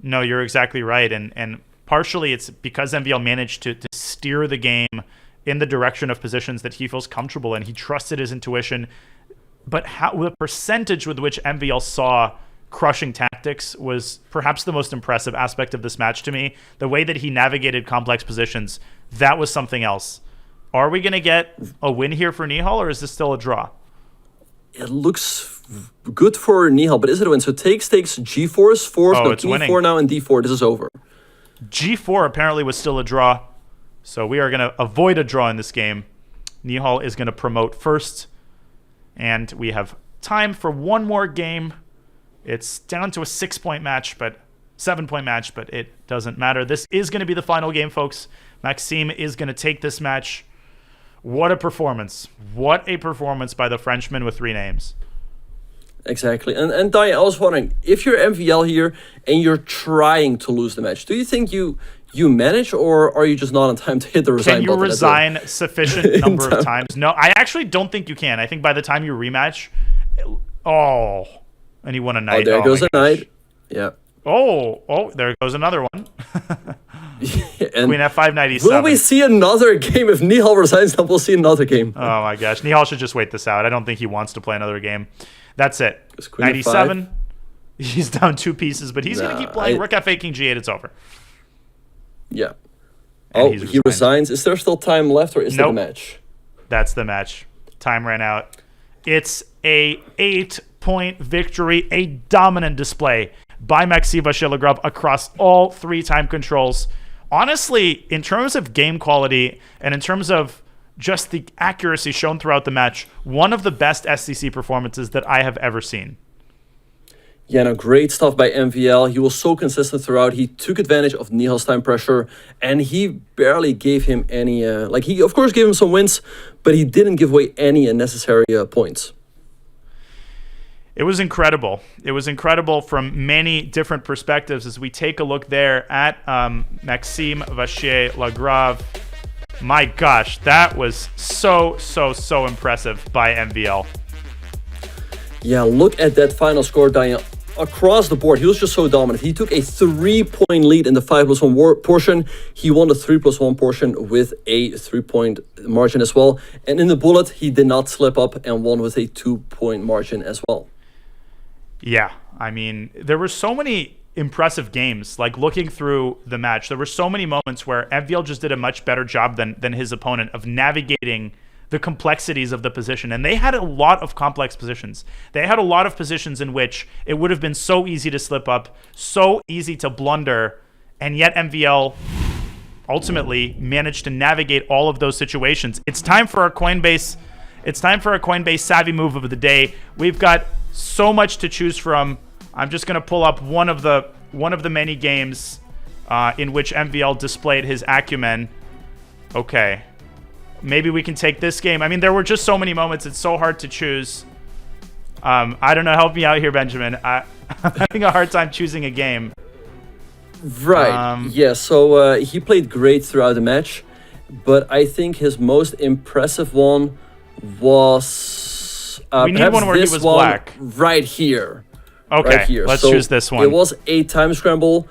No, you're exactly right, and partially it's because MVL managed to steer the game in the direction of positions that he feels comfortable in. He trusted his intuition, but the percentage with which MVL saw crushing tactics was perhaps the most impressive aspect of this match to me. The way that he navigated complex positions, that was something else. Are we going to get a win here for Nihal, or is this still a draw? it looks good for Nihal, but is it a win? So takes G4 is 4, Oh, no, it's King winning. E4 now, and D4. This is over. G4 apparently was still a draw, so we are going to avoid a draw in this game. Nihal is going to promote first, and we have time for one more game. It's down to a 7-point match, but it doesn't matter. This is going to be the final game, folks. Maxime is going to take this match. What a performance. What a performance by the Frenchman with 3 names. Exactly. And Dai, I was wondering, if you're MVL here and you're trying to lose the match, do you think you manage, or are you just not on time to hit the resign button? Can you resign sufficient number of times? No, I actually don't think you can. I think by the time you rematch, and he won a knight. Oh, there goes a knight. Yeah. Oh, there goes another one. And Queen F5, knight E7. Will we see another game? If Nihal resigns, then we'll see another game. Oh my gosh. Nihal should just wait this out. I don't think he wants to play another game. That's it. Knight E7. He's down 2 pieces, but he's going to keep playing. Rook F8, King G8, it's over. Yeah. And he resigns. Is there still time left, or is that the match? That's the match. Time ran out. It's a 8-point victory, a dominant display by Maxime Vachier-Lagrave across all 3 time controls. Honestly, in terms of game quality and in terms of just the accuracy shown throughout the match, one of the best SCC performances that I have ever seen. Yeah, no, great stuff by MVL. He was so consistent throughout. He took advantage of Nihal's time pressure, and he barely gave him any... he, of course, gave him some wins, but he didn't give away any unnecessary points. It was incredible. It was incredible from many different perspectives as we take a look there at Maxime Vachier-Lagrave. My gosh, that was so impressive by MVL. Yeah, look at that final score, Diane. Across the board, he was just so dominant. He took a 3-point lead in the 5+1 portion. He won the 3+1 portion with a 3-point margin as well. And in the bullet, he did not slip up and won with a 2-point margin as well. Yeah, I mean, there were so many impressive games. Like, looking through the match, there were so many moments where MVL just did a much better job than his opponent of navigating the complexities of the position. And they had a lot of complex positions. They had a lot of positions in which it would have been so easy to slip up, so easy to blunder, and yet MVL ultimately managed to navigate all of those situations. It's time for our Coinbase savvy move of the day. We've got so much to choose from. I'm just going to pull up one of the many games in which MVL displayed his acumen. Okay. Maybe we can take this game. I mean, there were just so many moments. It's so hard to choose. I don't know. Help me out here, Benjamin. I'm having a hard time choosing a game. Right. Yeah, so he played great throughout the match, but I think his most impressive one was... we need one where he was black. Right here. Okay, right here. Let's choose this one. It was a time scramble.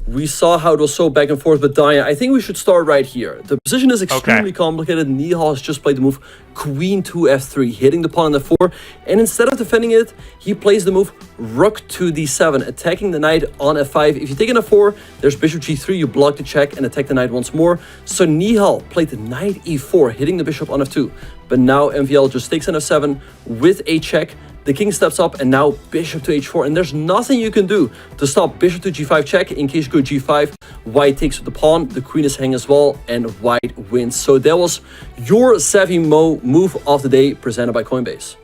We saw how it was so back and forth, but Diane, I think we should start right here. The position is extremely complicated. Nihal has just played the move Queen to F3, hitting the pawn on F4, and instead of defending it, he plays the move Rook to D7, attacking the knight on F5. If you take an F4, there's Bishop G3, you block the check and attack the knight once more. So Nihal played the knight E4, hitting the bishop on F2, but now MVL just takes an F7 with a check. The king steps up, and now bishop to h4, and there's nothing you can do to stop bishop to g5 check. In case you go g5, white takes with the pawn, the queen is hanging as well, and white wins. So that was your savvy move of the day, presented by Coinbase.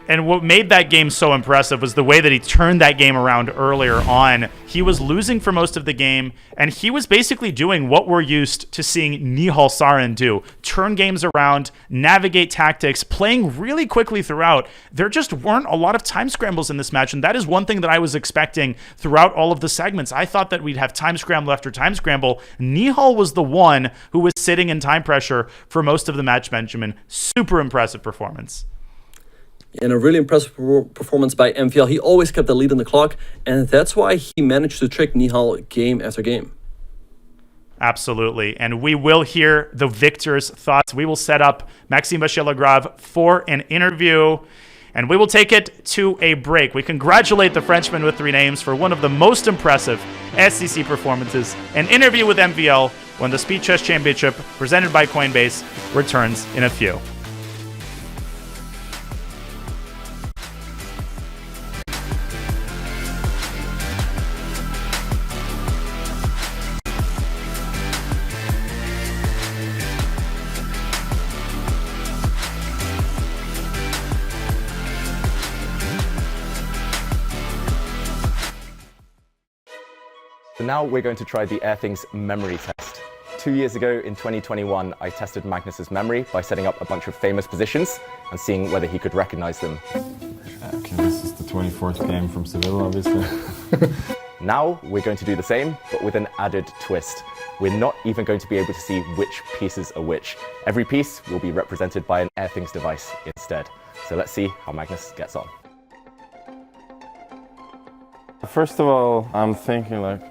And what made that game so impressive was the way that he turned that game around earlier on. He was losing for most of the game, and he was basically doing what we're used to seeing Nihal Sarin do. Turn games around, navigate tactics, playing really quickly throughout. There just weren't a lot of time scrambles in this match, and that is one thing that I was expecting throughout all of the segments. I thought that we'd have time scramble after time scramble. Nihal was the one who was sitting in time pressure for most of the match, Benjamin. Super impressive performance. And a really impressive performance by MVL. He always kept the lead on the clock, and that's why he managed to trick Nihal game after game. Absolutely. And we will hear the victor's thoughts. We will set up Maxime Vachier-Lagrave for an interview, and we will take it to a break. We congratulate the Frenchman with 3 names for one of the most impressive SCC performances. An interview with MVL when the Speed Chess Championship, presented by Coinbase, returns in a few. now we're going to try the Airthings memory test. 2 years ago, in 2021, I tested Magnus's memory by setting up a bunch of famous positions and seeing whether he could recognize them. Okay, this is the 24th game from Seville, obviously. Now we're going to do the same, but with an added twist. We're not even going to be able to see which pieces are which. Every piece will be represented by an Airthings device instead. So let's see how Magnus gets on. First of all, I'm thinking like,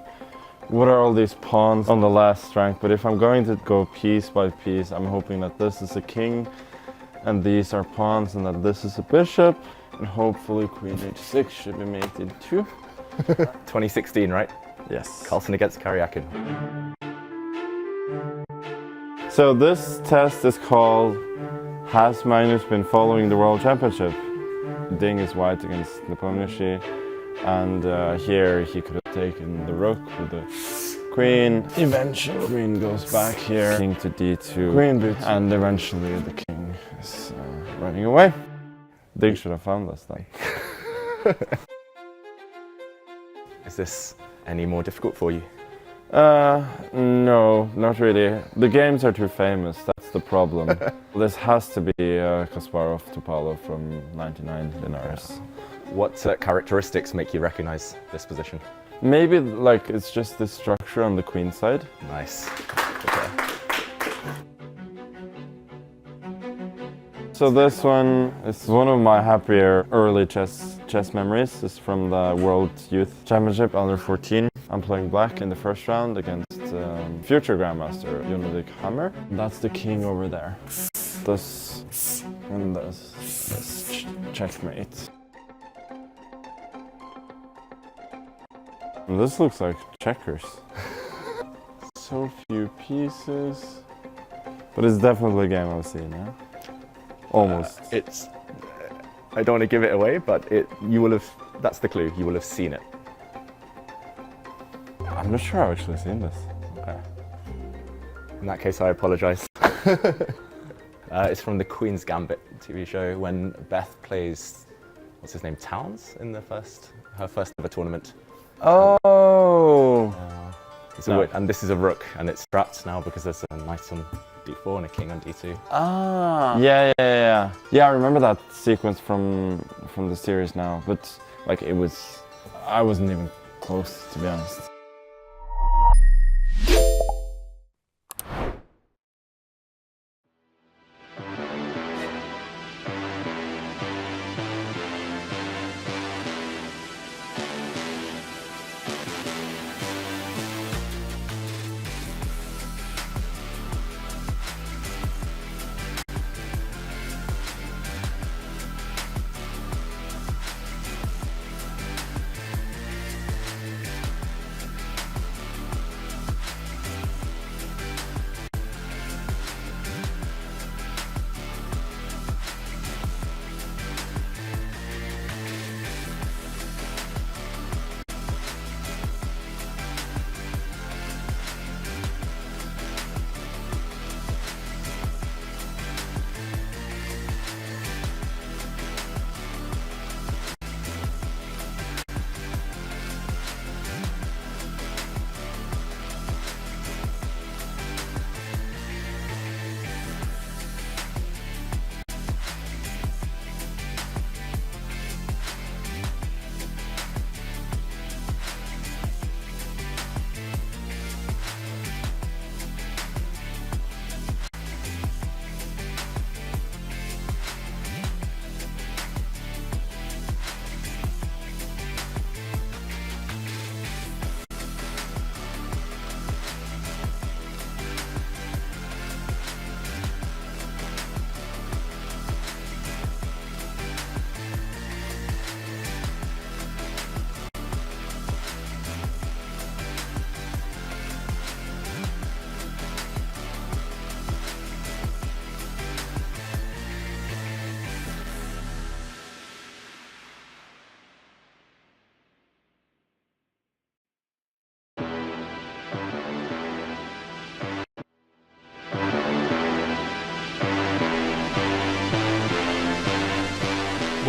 what are all these pawns on the last rank? But if I'm going to go piece by piece, I'm hoping that this is a king, and these are pawns, and that this is a bishop, and hopefully queen h6 should be mated too. 2016, right? Yes. Carlsen against Karyakin. So this test is called, has Magnus been following the World Championship? Ding is white against Nepomniachtchi, and here he could have taken the rook with the queen. Eventually, queen goes back here, king to d2, queen b2, and eventually the king is running away. Ding should have found this then. Is this any more difficult for you? No, not really. The games are too famous, that's the problem. This has to be Kasparov Topalov from 99 Linares. What characteristics make you recognize this position? Maybe like it's just the structure on the queen side. Nice. Okay. So this one is one of my happier early chess memories. It's from the World Youth Championship under 14. I'm playing black in the first round against future Grandmaster Jon Hammer. That's the king over there. This and this checkmate. And this looks like checkers. So few pieces. But it's definitely a game I've seen, yeah? Almost. I don't want to give it away, but you will have, that's the clue, you will have seen it. I'm not sure I've actually seen this. Okay. In that case, I apologize. It's from the Queen's Gambit TV show when Beth plays, what's his name, Towns in her first ever tournament. Oh! And this is a rook, and it's trapped now because there's a knight on d4 and a king on d2. Ah! Yeah, I remember that sequence from the series now, but like I wasn't even close, to be honest.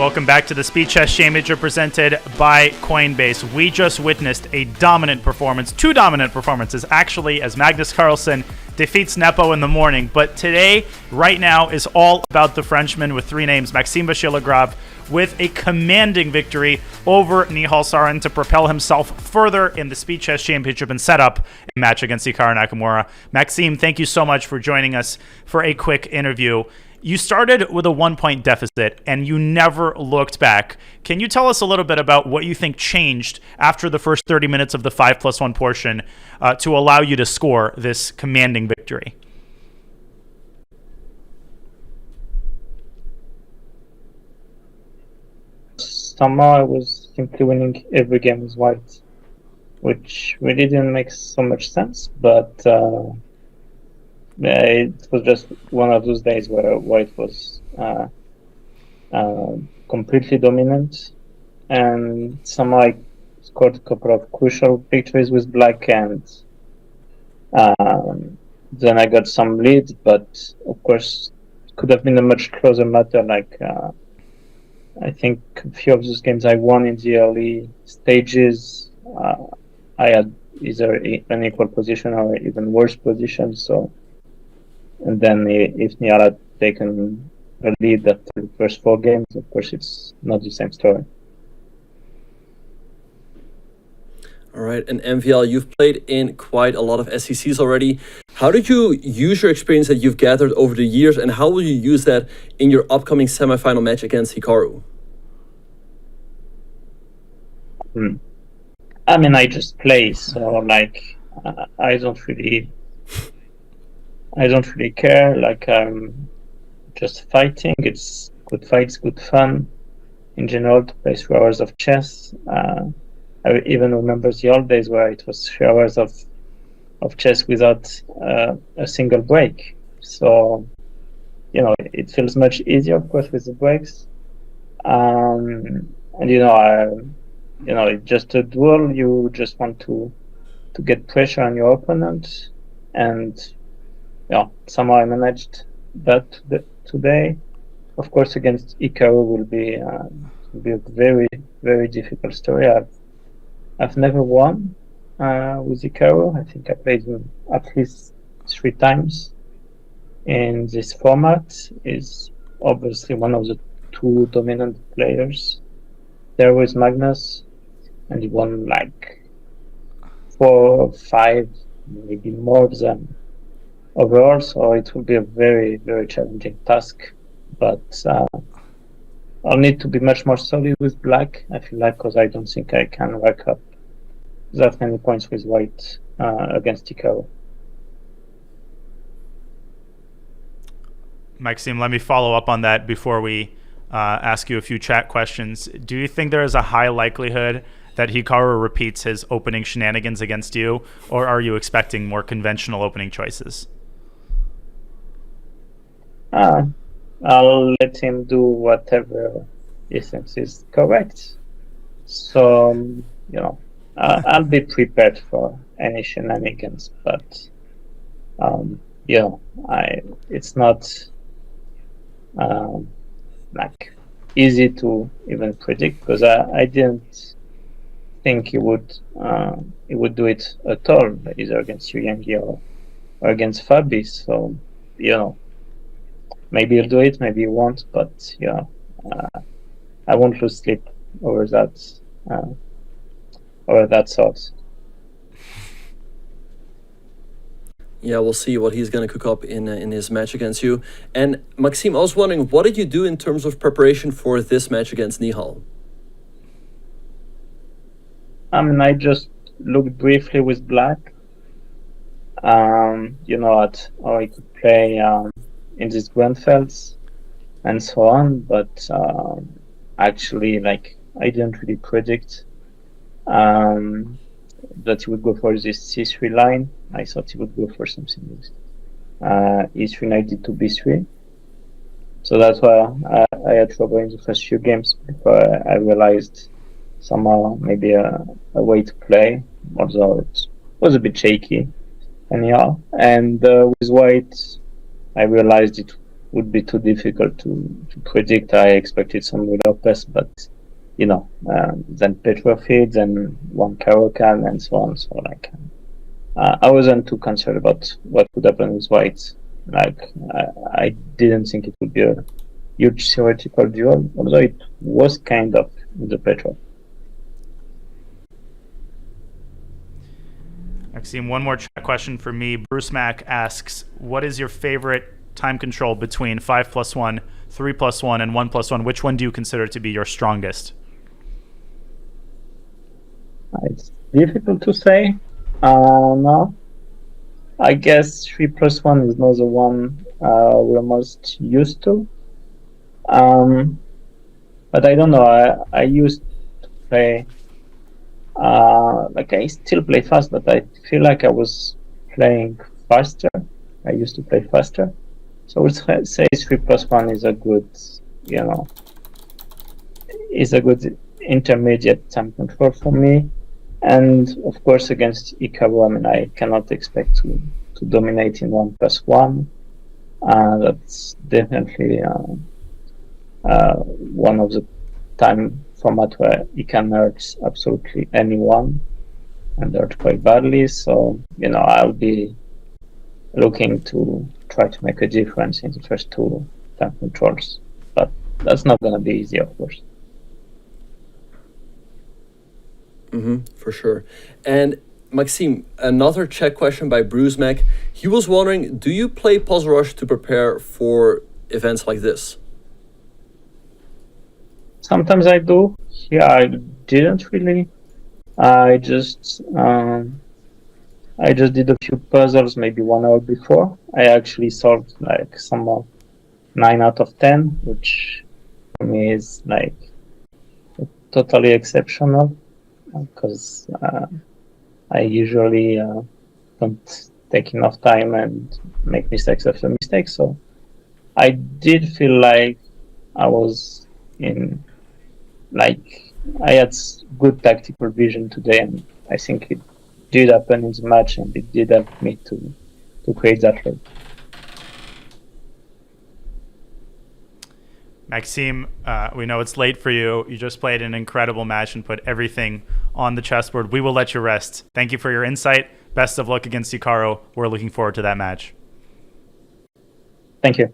Welcome back to the Speed Chess Championship presented by Coinbase. We just witnessed a dominant performance, two dominant performances actually, as Magnus Carlsen defeats Nepo in the morning. But today, right now, is all about the Frenchman with three names, Maxime Vachier-Lagrave, with a commanding victory over Nihal Sarin to propel himself further in the Speed Chess Championship and set up a match against Hikaru Nakamura. Maxime, thank you so much for joining us for a quick interview. You started with a 1-point deficit and you never looked back. Can you tell us a little bit about what you think changed after the first 30 minutes of the 5+1 portion to allow you to score this commanding victory? Somehow I was simply winning every game with white, which really didn't make so much sense, but it was just one of those days where white was completely dominant, and somehow I scored a couple of crucial victories with black, and then I got some lead, but of course it could have been a much closer matter. I think a few of those games I won in the early stages, I had either an equal position or even worse position. So, and then if Nihal had taken a lead after the first 4 games, of course it's not the same story. All right, and MVL, you've played in quite a lot of SECs already. How did you use your experience that you've gathered over the years, and how will you use that in your upcoming semifinal match against Hikaru? I mean, I just play, so I don't really care. I'm just fighting. It's good fights, good fun in general to play 3 hours of chess. I even remember the old days where it was 3 hours of chess without a single break. So, it feels much easier, of course, with the breaks. And it's just a duel. You just want to get pressure on your opponent, and somehow I managed that today. Of course, against Hikaru will be a very, very difficult story. I've never won with Hikaru. I think I played him at least 3 times in this format. Is obviously one of the 2 dominant players there with Magnus, and he won 4 or 5, maybe more of them overall. So it will be a very, very challenging task. But I'll need to be much more solid with black, I feel like, because I don't think I can rack up that many points with white against Hikaru. Maxime, let me follow up on that before we ask you a few chat questions. Do you think there is a high likelihood that Hikaru repeats his opening shenanigans against you, or are you expecting more conventional opening choices? I'll let him do whatever he thinks is correct. So, I'll be prepared for any shenanigans, but it's not easy to even predict, because I didn't think he would do it at all, either against Yu Yangi or against Fabi. So maybe he'll do it, maybe he won't, but I won't lose sleep over that thought. Yeah, we'll see what he's going to cook up in his match against you. And Maxime, I was wondering, what did you do in terms of preparation for this match against Nihal? I mean, I just looked briefly with black, at how I could play in these Grenfelds and so on, but actually, I didn't really predict that he would go for this C3 line. I thought he would go for something E3 knight to B3. So that's why I had trouble in the first few games before I realized somehow maybe a way to play, although it was a bit shaky anyhow. And with white, I realized it would be too difficult to predict. I expected some Lopez, but then Petrofit, then one Caracal, and so on. So like, I wasn't too concerned about what would happen with White. Like, I didn't think it would be a huge theoretical duel, although it was kind of the Petro. Maxime, one more question for me. Bruce Mac asks, what is your favorite time control between 5+1, 3+1, and 1+1? Which one do you consider to be your strongest? It's difficult to say. No. I guess 3+1 is not the one we're most used to. But I don't know. I used to play. I still play fast, but I feel like I was playing faster. I used to play faster. So I would say 3+1 is a good, is a good intermediate time control for me. And of course, against Hikaru, I cannot expect to dominate in 1+1. That's definitely one of the time format where he can hurt absolutely anyone and hurt quite badly. So, I'll be looking to try to make a difference in the first two time controls. But that's not going to be easy, of course. For sure. And Maxime, another Czech question by Bruce Mac. He was wondering, do you play Puzzle Rush to prepare for events like this? Sometimes I do. Here I didn't really. I just did a few puzzles maybe 1 hour before. I actually solved like some 9 out of 10, which for me is like totally exceptional, because I usually don't take enough time and make mistakes after mistakes. So I did feel like I was in, like, I had good tactical vision today, and I think it did happen in the match, and it did help me to create that lead. Maxime, we know it's late for you. You just played an incredible match and put everything on the chessboard. We will let you rest. Thank you for your insight. Best of luck against Hikaru. We're looking forward to that match. Thank you.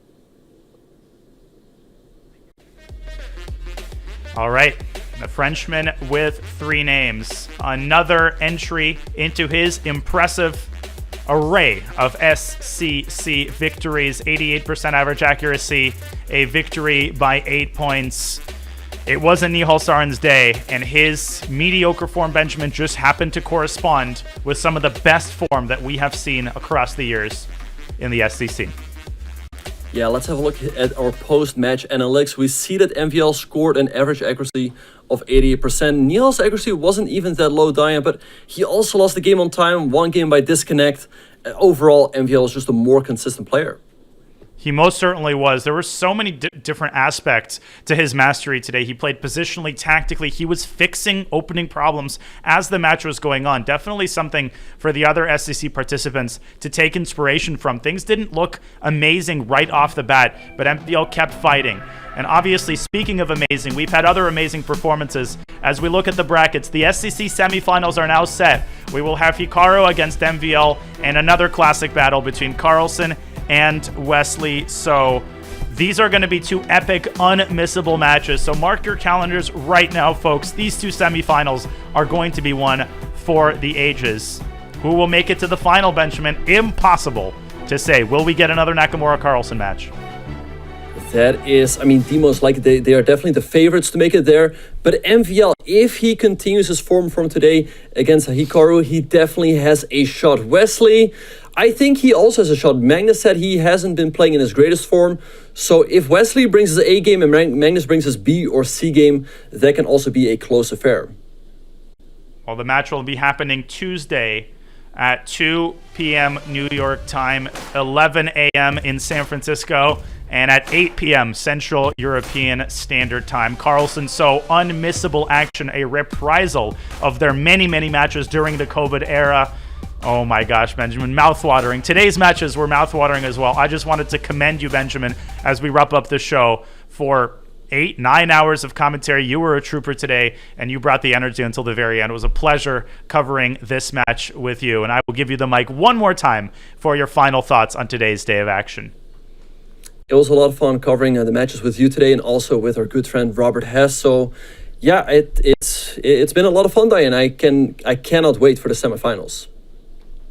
All right. The Frenchman with 3 names. Another entry into his impressive array of SCC victories. 88% average accuracy. A victory by 8 points. It wasn't Nihal Sarin's day, and his mediocre form, Benjamin, just happened to correspond with some of the best form that we have seen across the years in the SCC. Yeah, let's have a look at our post-match analytics. We see that MVL scored an average accuracy of 88%. Nihal's accuracy wasn't even that low, Diane, but he also lost the game on time, 1 game by disconnect. Overall, MVL is just a more consistent player. He most certainly was. There were so many different aspects to his mastery today. He played positionally, tactically. He was fixing opening problems as the match was going on. Definitely something for the other SCC participants to take inspiration from. Things didn't look amazing right off the bat, but MVL kept fighting. And obviously, speaking of amazing, we've had other amazing performances. As we look at the brackets, the SCC semifinals are now set. We will have Hikaru against MVL and another classic battle between Carlsen and Wesley. So these are going to be 2 epic, unmissable matches. So mark your calendars right now, folks. These 2 semifinals are going to be one for the ages. Who will make it to the final, Benjamin? Impossible to say. Will we get another Nakamura-Carlsen match? That is, the most likely. They are definitely the favorites to make it there. But MVL, if he continues his form from today against Hikaru, he definitely has a shot. Wesley, I think he also has a shot. Magnus said he hasn't been playing in his greatest form. So if Wesley brings his A game and Magnus brings his B or C game, that can also be a close affair. Well, the match will be happening Tuesday at 2 p.m. New York time, 11 a.m. in San Francisco, and at 8 p.m. Central European Standard Time. Carlsen, so unmissable action, a reprisal of their many, many matches during the COVID era. Oh my gosh, Benjamin, mouthwatering. Today's matches were mouthwatering as well. I just wanted to commend you, Benjamin, as we wrap up the show for 8-9 hours of commentary. You were a trooper today, and you brought the energy until the very end. It was a pleasure covering this match with you, and I will give you the mic one more time for your final thoughts on today's day of action. It was a lot of fun covering the matches with you today, and also with our good friend Robert Hess. So, yeah, it's been a lot of fun, and I cannot wait for the semifinals.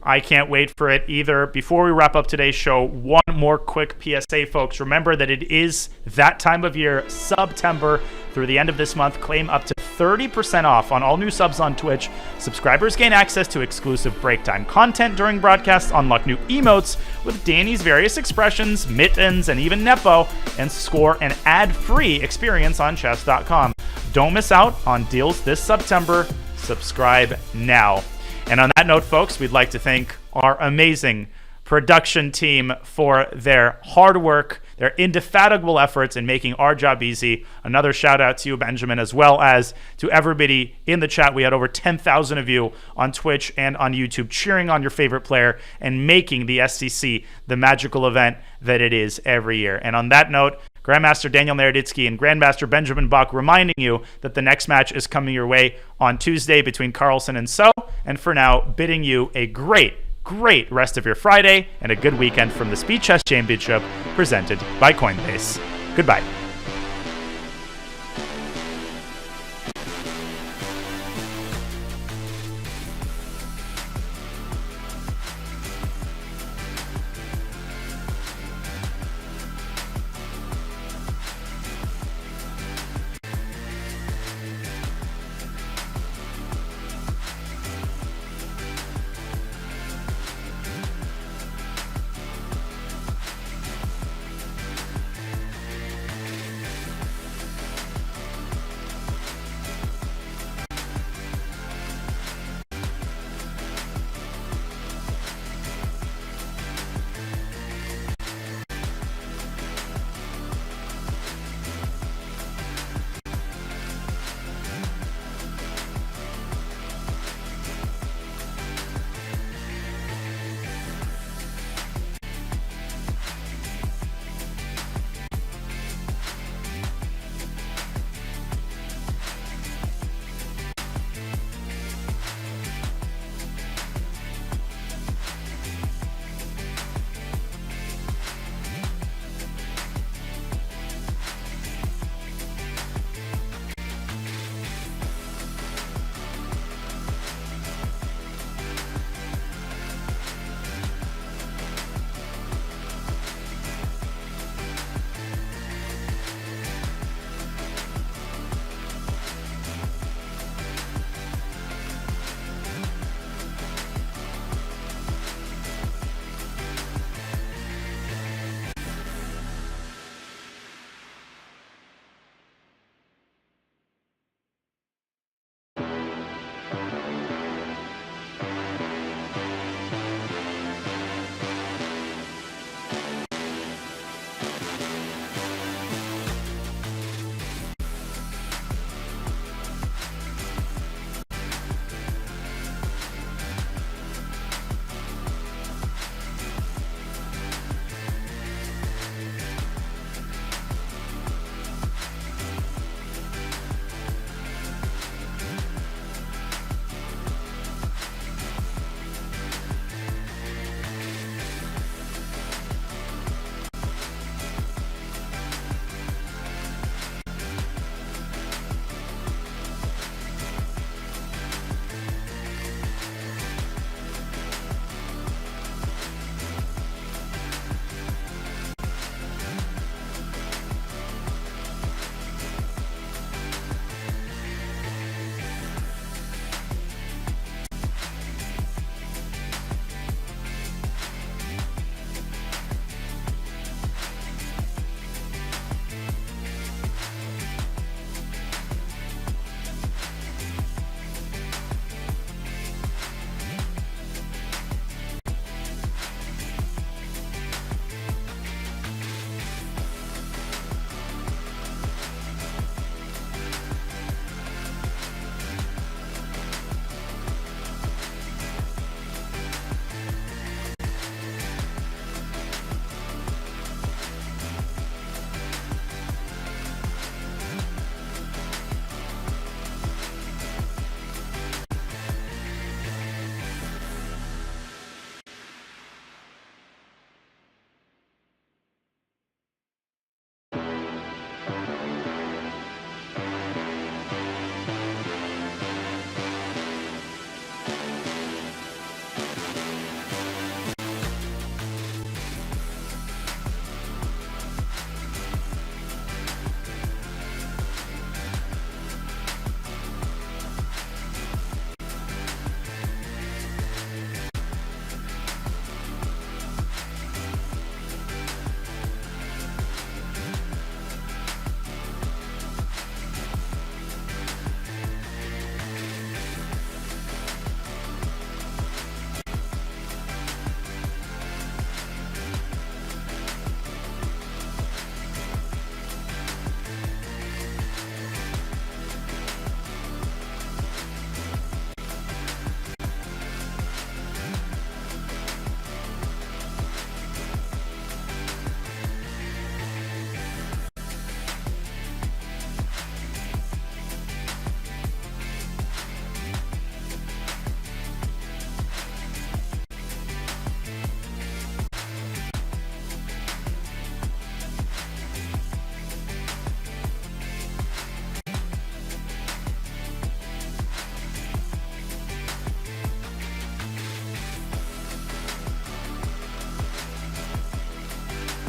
I can't wait for it either. Before we wrap up today's show, one more quick PSA, folks. Remember that it is that time of year, September, through the end of this month. Claim up to 30% off on all new subs on Twitch. Subscribers gain access to exclusive break time content during broadcasts, unlock new emotes with Danny's various expressions, mittens, and even Nepo, and score an ad-free experience on chess.com. Don't miss out on deals this September. Subscribe now. And on that note, folks, we'd like to thank our amazing production team for their hard work, their indefatigable efforts in making our job easy. Another shout out to you, Benjamin, as well as to everybody in the chat. We had over 10,000 of you on Twitch and on YouTube cheering on your favorite player and making the SCC the magical event that it is every year. And on that note, Grandmaster Daniel Naroditsky and Grandmaster Benjamin Bach reminding you that the next match is coming your way on Tuesday between Carlsen and So. And for now, bidding you a great rest of your Friday and a good weekend from the Speed Chess Championship presented by Coinbase. Goodbye.